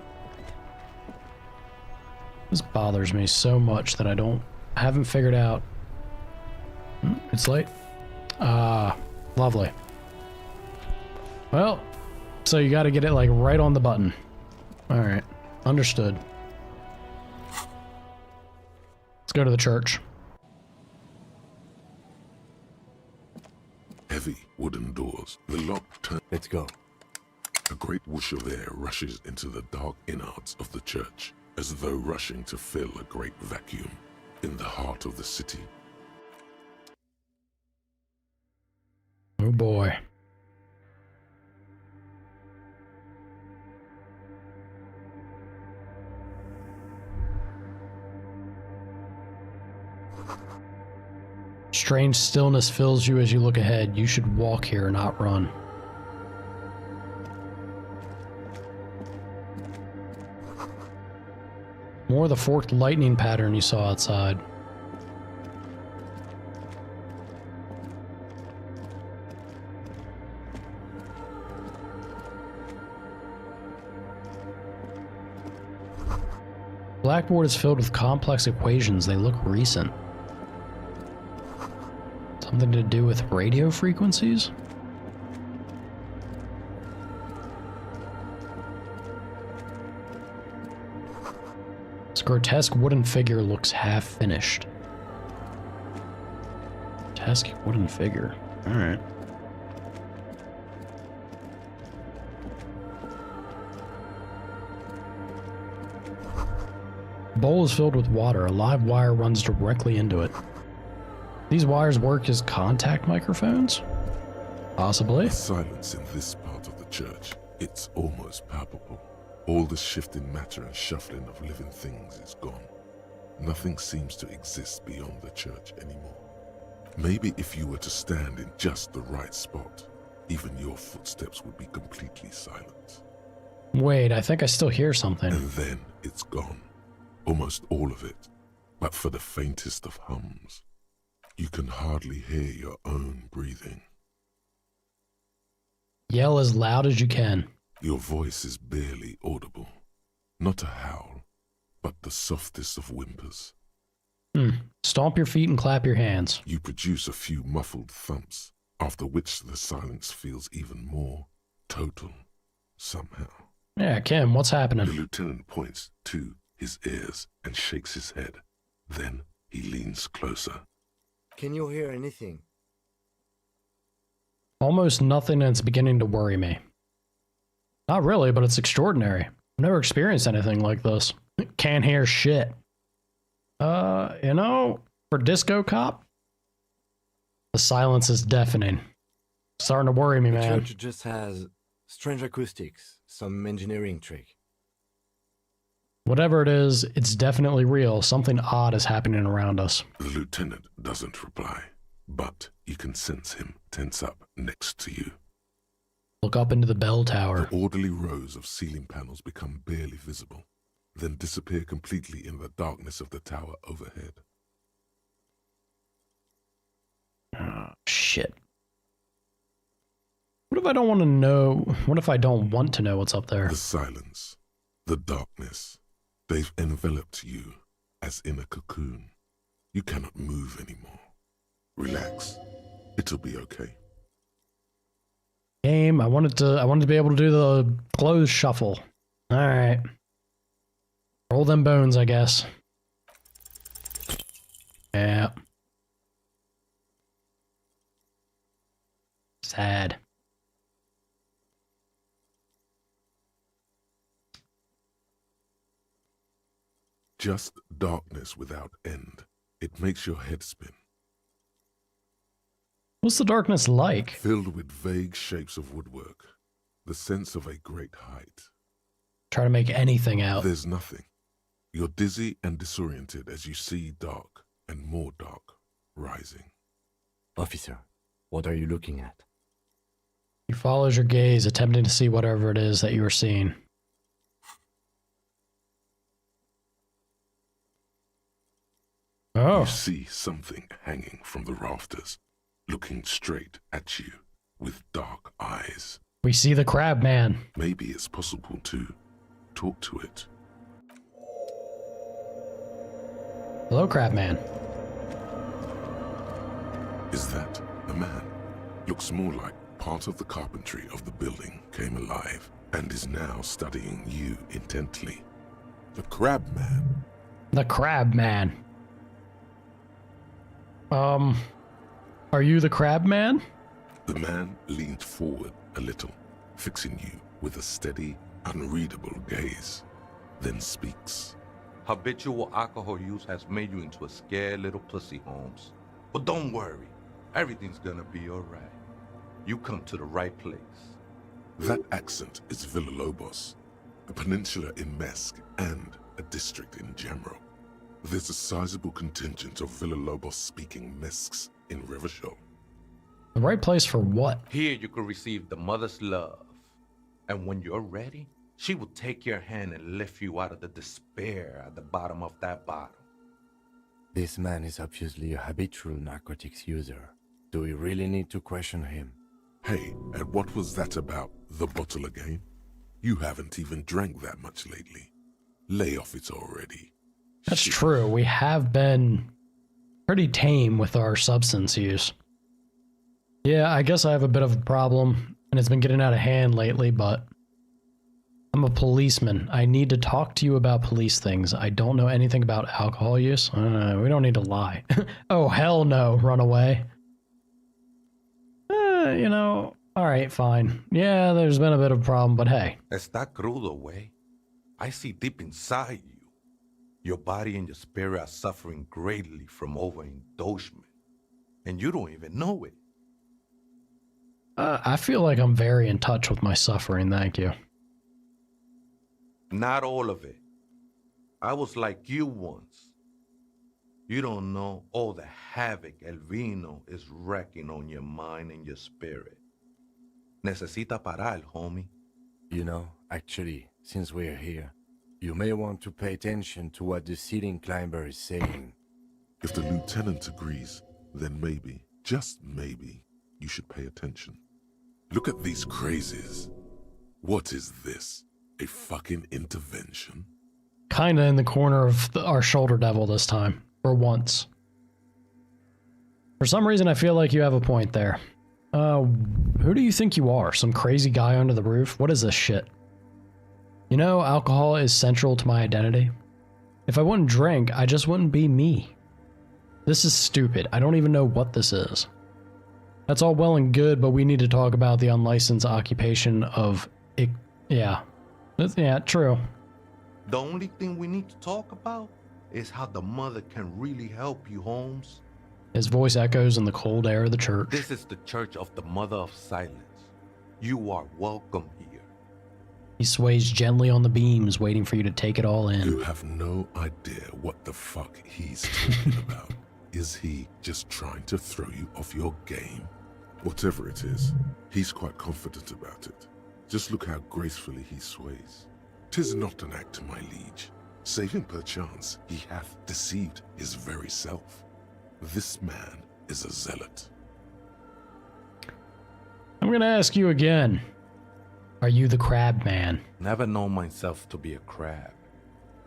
This bothers me so much that I haven't figured out. It's late. Lovely. Well, so you gotta get it like right on the button. Alright, understood. Let's go to the church. Heavy wooden doors. The lock turns. Let's go. A great whoosh of air rushes into the dark innards of the church, as though rushing to fill a great vacuum in the heart of the city. Oh boy. Strange stillness fills you as you look ahead. You should walk here, not run. More of the forked lightning pattern you saw outside. Blackboard is filled with complex equations. They look recent. Something to do with radio frequencies? This grotesque wooden figure looks half finished. Grotesque wooden figure. Alright. The bowl is filled with water. A live wire runs directly into it. These wires work as contact microphones? Possibly. The silence in this part of the church, it's almost palpable. All the shifting matter and shuffling of living things is gone. Nothing seems to exist beyond the church anymore. Maybe if you were to stand in just the right spot, even your footsteps would be completely silent. Wait, I think I still hear something. And then it's gone. Almost all of it. But for the faintest of hums. You can hardly hear your own breathing. Yell as loud as you can. Your voice is barely audible. Not a howl, but the softest of whimpers. Stomp your feet and clap your hands. You produce a few muffled thumps, after which the silence feels even more total, somehow. Yeah, Kim, what's happening? The lieutenant points to his ears and shakes his head. Then he leans closer. Can you hear anything? Almost nothing, and it's beginning to worry me. Not really, but it's extraordinary. I've never experienced anything like this. Can't hear shit. You know, for Disco Cop, the silence is deafening. Starting to worry me, man. The church just has strange acoustics, some engineering trick. Whatever it is, it's definitely real. Something odd is happening around us. The lieutenant doesn't reply, but you can sense him tense up next to you. Look up into the bell tower. The orderly rows of ceiling panels become barely visible, then disappear completely in the darkness of the tower overhead. Oh, shit. What if I don't want to know? What if I don't want to know what's up there? The silence, the darkness, they've enveloped you as in a cocoon. You cannot move anymore. Relax. It'll be okay. Game, I wanted to be able to do the clothes shuffle. All right. Roll them bones, I guess. Yeah. Sad. Just darkness without end. It makes your head spin. What's the darkness like? Filled with vague shapes of woodwork. The sense of a great height. Try to make anything out. There's nothing. You're dizzy and disoriented as you see dark and more dark rising. Officer, what are you looking at? He follows your gaze, attempting to see whatever it is that you are seeing. Oh. You see something hanging from the rafters, looking straight at you with dark eyes. We see the crab man. Maybe it's possible to talk to it. Hello, crab man. Is that a man? Looks more like part of the carpentry of the building came alive and is now studying you intently. The crab man. The crab man. Are you the crab man? The man leans forward a little, fixing you with a steady, unreadable gaze, then speaks. Habitual alcohol use has made you into a scared little pussy, Holmes. But don't worry, everything's gonna be alright. You come to the right place. That accent is Villalobos, a peninsula in Mesk and a district in general. There's a sizable contingent of Villalobos-speaking Mesks in Rivershoal. The right place for what? Here you can receive the mother's love. And when you're ready, she will take your hand and lift you out of the despair at the bottom of that bottle. This man is obviously a habitual narcotics user. Do we really need to question him? Hey, and what was that about the bottle again? You haven't even drank that much lately. Lay off it already. That's true. We have been pretty tame with our substance use. Yeah, I guess I have a bit of a problem, and it's been getting out of hand lately, but I'm a policeman. I need to talk to you about police things. I don't know anything about alcohol use. We don't need to lie. Oh, hell no, run away. You know, alright, fine. Yeah, there's been a bit of a problem, but hey. Está crudo, way. I see deep inside you. Your body and your spirit are suffering greatly from overindulgence, and you don't even know it. I feel like I'm very in touch with my suffering, thank you. Not all of it. I was like you once. You don't know all the havoc El Vino is wrecking on your mind and your spirit. Necesita parar, homie. You know, actually, since we're here, you may want to pay attention to what the ceiling climber is saying. If the lieutenant agrees, then maybe, just maybe, you should pay attention. Look at these crazies. What is this? A fucking intervention? Kinda in the corner of our shoulder devil this time. For once. For some reason, I feel like you have a point there. Who do you think you are? Some crazy guy under the roof? What is this shit? You know, alcohol is central to my identity. If I wouldn't drink, I just wouldn't be me. This is stupid. I don't even know what this is. That's all well and good, but we need to talk about the unlicensed occupation of... Yeah, true. The only thing we need to talk about is how the mother can really help you, Holmes. His voice echoes in the cold air of the church. This is the Church of the Mother of Silence. You are welcome here. He sways gently on the beams, waiting for you to take it all in. You have no idea what the fuck he's talking about. Is he just trying to throw you off your game? Whatever it is, he's quite confident about it. Just look how gracefully he sways. 'Tis not an act, my liege. Save him perchance, he hath deceived his very self. This man is a zealot. I'm gonna ask you again. Are you the crab man? Never known myself to be a crab.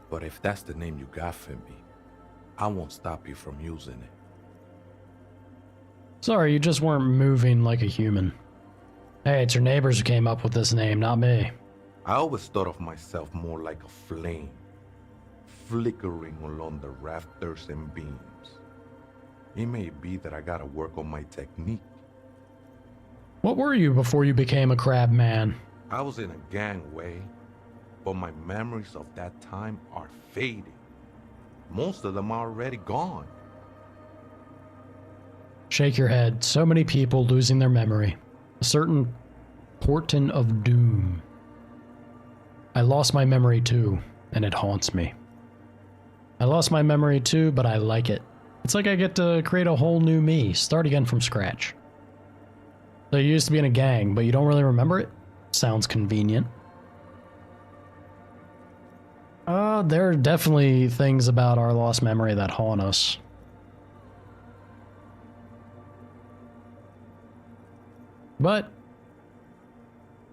But if that's the name you got for me, I won't stop you from using it. Sorry, you just weren't moving like a human. Hey, it's your neighbors who came up with this name, not me. I always thought of myself more like a flame, flickering along the rafters and beams. It may be that I gotta work on my technique. What were you before you became a crab man? I was in a gangway, but my memories of that time are fading. Most of them are already gone. Shake your head. So many people losing their memory. A certain portent of doom. I lost my memory too, and it haunts me. I lost my memory too, but I like it. It's like I get to create a whole new me, start again from scratch. So you used to be in a gang, but you don't really remember it? Sounds convenient. There are definitely things about our lost memory that haunt us. But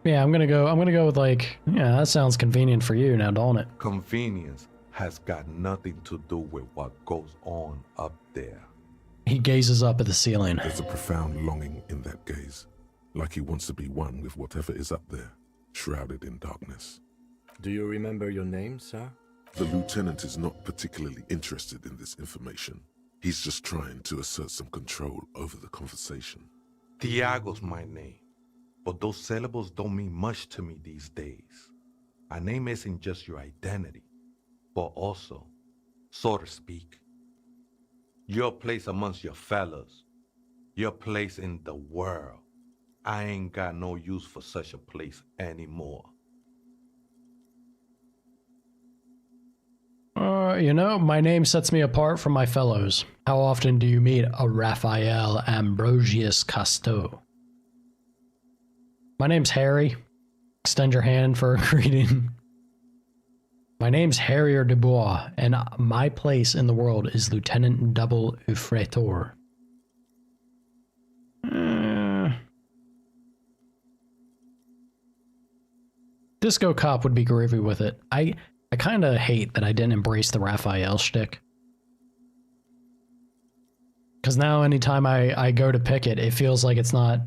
yeah, I'm gonna go with like, yeah, that sounds convenient for you now, don't it? Convenience has got nothing to do with what goes on up there. He gazes up at the ceiling. There's a profound longing in that gaze, like he wants to be one with whatever is up there, shrouded in darkness. Do you remember your name, sir? The lieutenant is not particularly interested in this information. He's just trying to assert some control over the conversation. Tiago's my name, but those syllables don't mean much to me these days. A name isn't just your identity, but also, so to speak, your place amongst your fellows, your place in the world. I ain't got no use for such a place anymore. You know, my name sets me apart from my fellows. How often do you meet a Raphael Ambrosius Cousteau? My name's Harry. Extend your hand for a greeting. My name's Harrier Dubois, and my place in the world is Lieutenant Double Ufretor. Disco Cop would be groovy with it. I kind of hate that I didn't embrace the Raphael shtick. Because now anytime I go to pick it, it feels like it's not...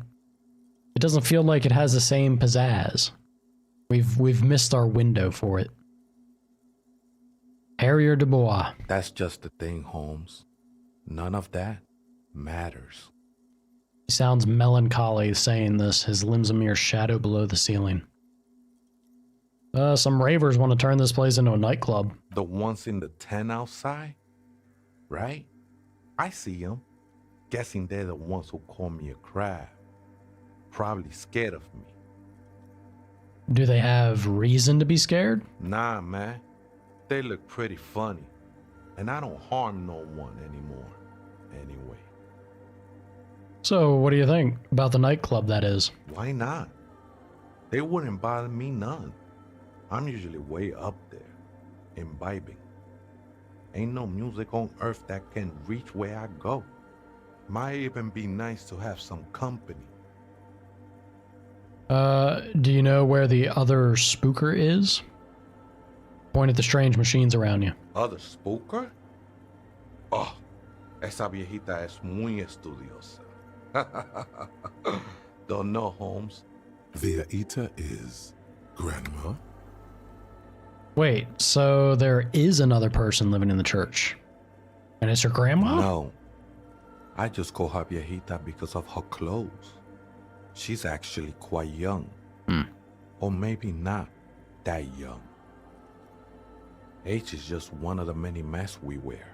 It doesn't feel like it has the same pizzazz. We've missed our window for it. Harrier Dubois. That's just the thing, Holmes. None of that matters. He sounds melancholy saying this, his limbs a mere shadow below the ceiling. Some ravers want to turn this place into a nightclub. The ones in the tent outside? Right? I see them. Guessing they're the ones who call me a crab. Probably scared of me. Do they have reason to be scared? Nah, man. They look pretty funny. And I don't harm no one anymore. Anyway. So, what do you think about the nightclub, that is? Why not? They wouldn't bother me none. I'm usually way up there, imbibing. Ain't no music on earth that can reach where I go. Might even be nice to have some company. Do you know where the other spooker is? Point at the strange machines around you. Other spooker? Oh, esa viejita es muy estudiosa. Don't know, Holmes. Viejita is grandma? Wait, so there is another person living in the church? And it's your grandma? No. I just call her viejita because of her clothes. She's actually quite young. Or maybe not that young. Age is just one of the many masks we wear.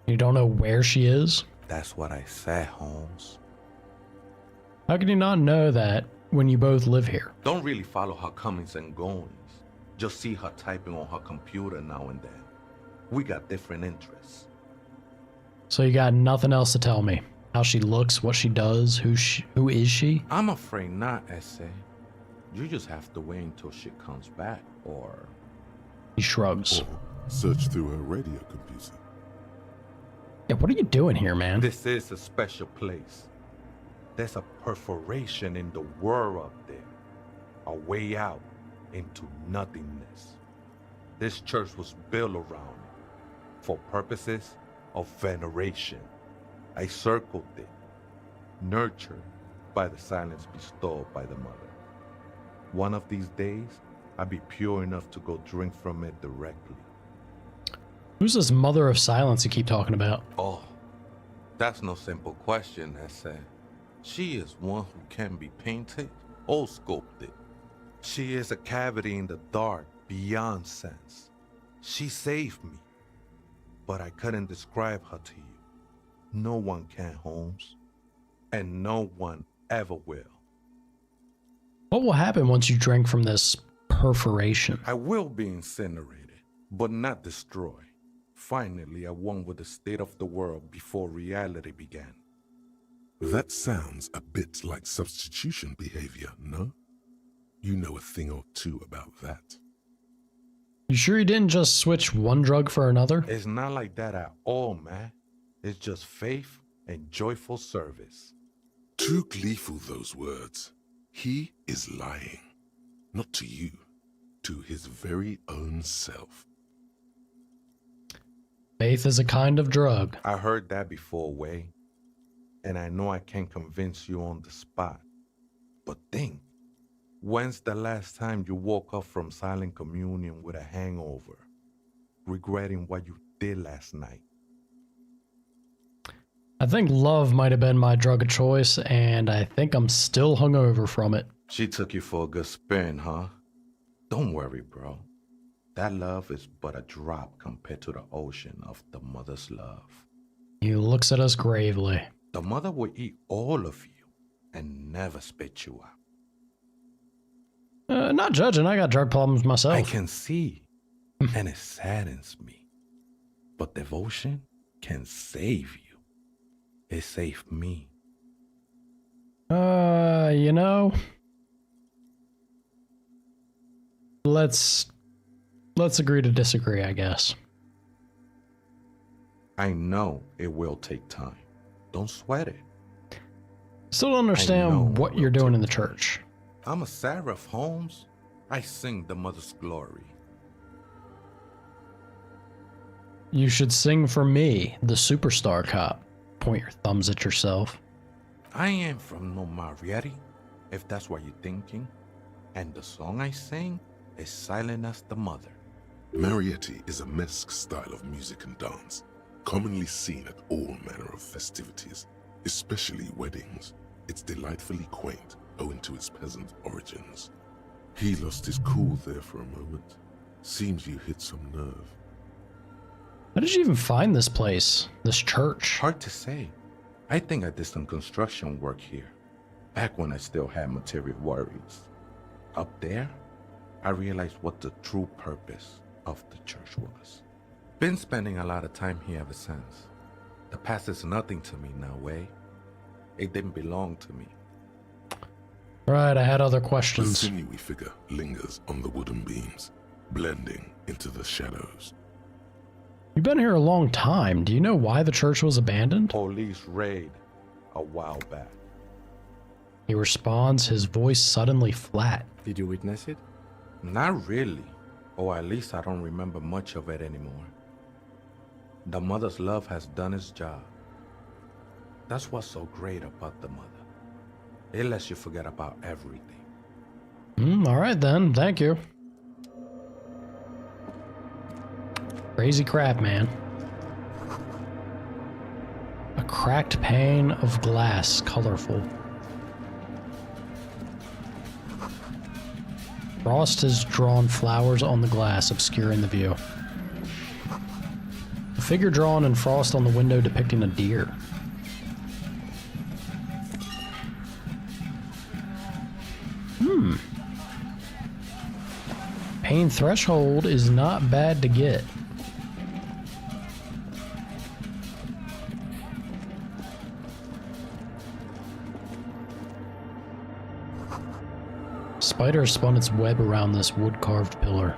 You don't know where she is? That's what I said, Holmes. How can you not know that when you both live here? Don't really follow her comings and goings. Just see her typing on her computer now and then. We got different interests. So you got nothing else to tell me? How she looks, what she does, who is she? I'm afraid not, Essay. You just have to wait until she comes back, or... He shrugs. Or search through her radio computer. Yeah, what are you doing here, man? This is a special place. There's a perforation in the world up there. A way out into nothingness. This church was built around it for purposes of veneration. I circled it, nurtured by the silence bestowed by the mother. One of these days, I'll be pure enough to go drink from it directly. Who's this mother of silence you keep talking about? Oh, that's no simple question, Essay. She is one who can be painted or sculpted. She is a cavity in the dark beyond sense. She saved me, but I couldn't describe her to you. No one can, Holmes, and no one ever will. What will happen once you drink from this perforation? I will be incinerated, but not destroyed. Finally, I won with the state of the world before reality began. That sounds a bit like substitution behavior, no? You know a thing or two about that. You sure you didn't just switch one drug for another? It's not like that at all, man. It's just faith and joyful service. Too gleeful, those words. He is lying. Not to you, to his very own self. Faith is a kind of drug. I heard that before, Way. And I know I can't convince you on the spot. But think, when's the last time you woke up from silent communion with a hangover, regretting what you did last night? I think love might have been my drug of choice, and I think I'm still hungover from it. She took you for a good spin, huh? Don't worry, bro. That love is but a drop compared to the ocean of the mother's love. He looks at us gravely. The mother will eat all of you and never spit you out. Not judging, I got drug problems myself. I can see, and it saddens me. But devotion can save you. It saved me. You know, let's agree to disagree, I guess. I know it will take time. Don't sweat it. Still don't understand what you're doing in the church. I'm a seraph, Holmes. I sing the mother's glory. You should sing for me, the superstar cop. Point your thumbs at yourself. I am from no Marietti, if that's what you're thinking. And the song I sing is silent as the mother. Marietti is a mesque style of music and dance, commonly seen at all manner of festivities, especially weddings. It's delightfully quaint, owing to its peasant origins. He lost his cool there for a moment. Seems you hit some nerve. How did you even find this place? This church? Hard to say. I think I did some construction work here, back when I still had material worries. Up there, I realized what the true purpose of the church was. Been spending a lot of time here ever since. The past is nothing to me now, Way. It didn't belong to me. Right, I had other The questions. sinewy figure lingers on the wooden beams, blending into the shadows. You've been here a long time. Do you know why the church was abandoned? Police raid a while back. He responds, his voice suddenly flat. Did you witness it? Not really. Or at least I don't remember much of it anymore. The mother's love has done its job. That's what's so great about the mother. It lets you forget about everything. All right then, thank you. Crazy crap, man. A cracked pane of glass, colorful. Frost has drawn flowers on the glass, obscuring the view. A figure drawn in frost on the window depicting a deer. Pain threshold is not bad to get. Spider spun its web around this wood-carved pillar.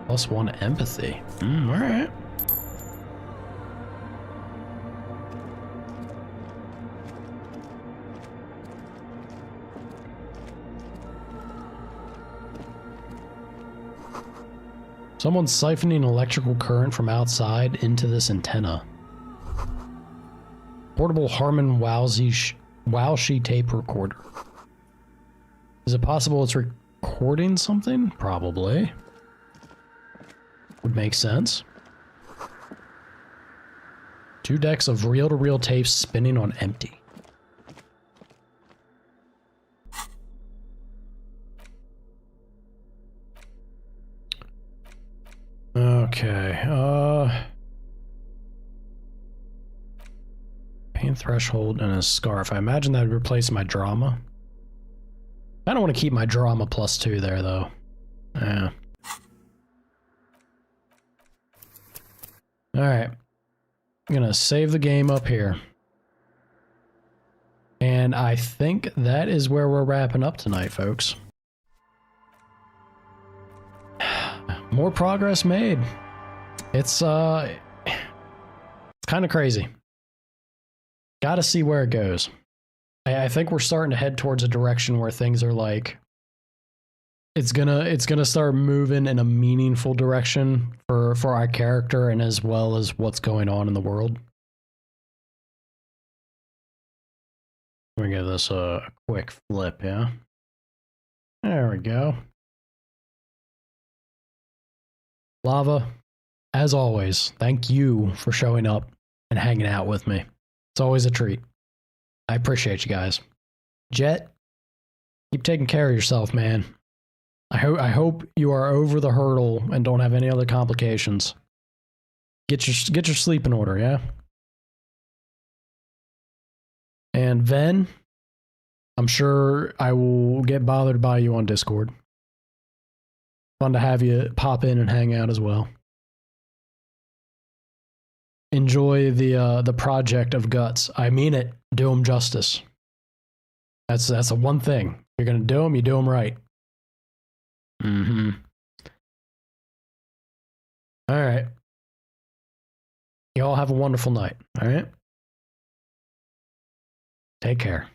+1 empathy. Alright. Someone's siphoning electrical current from outside into this antenna. Portable Harman Wowshy tape recorder. Is it possible it's recording something? Probably. Would make sense. 2 decks of reel-to-reel tapes spinning on empty. Okay, Pain threshold and a scarf. I imagine that would replace my drama. I don't want to keep my drama +2 there, though. Yeah. Alright. I'm gonna save the game up here. And I think that is where we're wrapping up tonight, folks. More progress made. It's kind of crazy. Gotta see where it goes. I think we're starting to head towards a direction where things are like, it's gonna start moving in a meaningful direction for our character and as well as what's going on in the world. Let me give this a quick flip, yeah. There we go. Lava, as always, thank you for showing up and hanging out with me. It's always a treat. I appreciate you guys. Jet, keep taking care of yourself, man. I hope you are over the hurdle and don't have any other complications. Get your sleep in order, yeah? And Ven, I'm sure I will get bothered by you on Discord. Fun to have you pop in and hang out as well. Enjoy the project of Guts. I mean it. Do them justice. That's the one thing. If you're gonna do them, you do them right. Mm-hmm. All right. You all have a wonderful night. All right. Take care.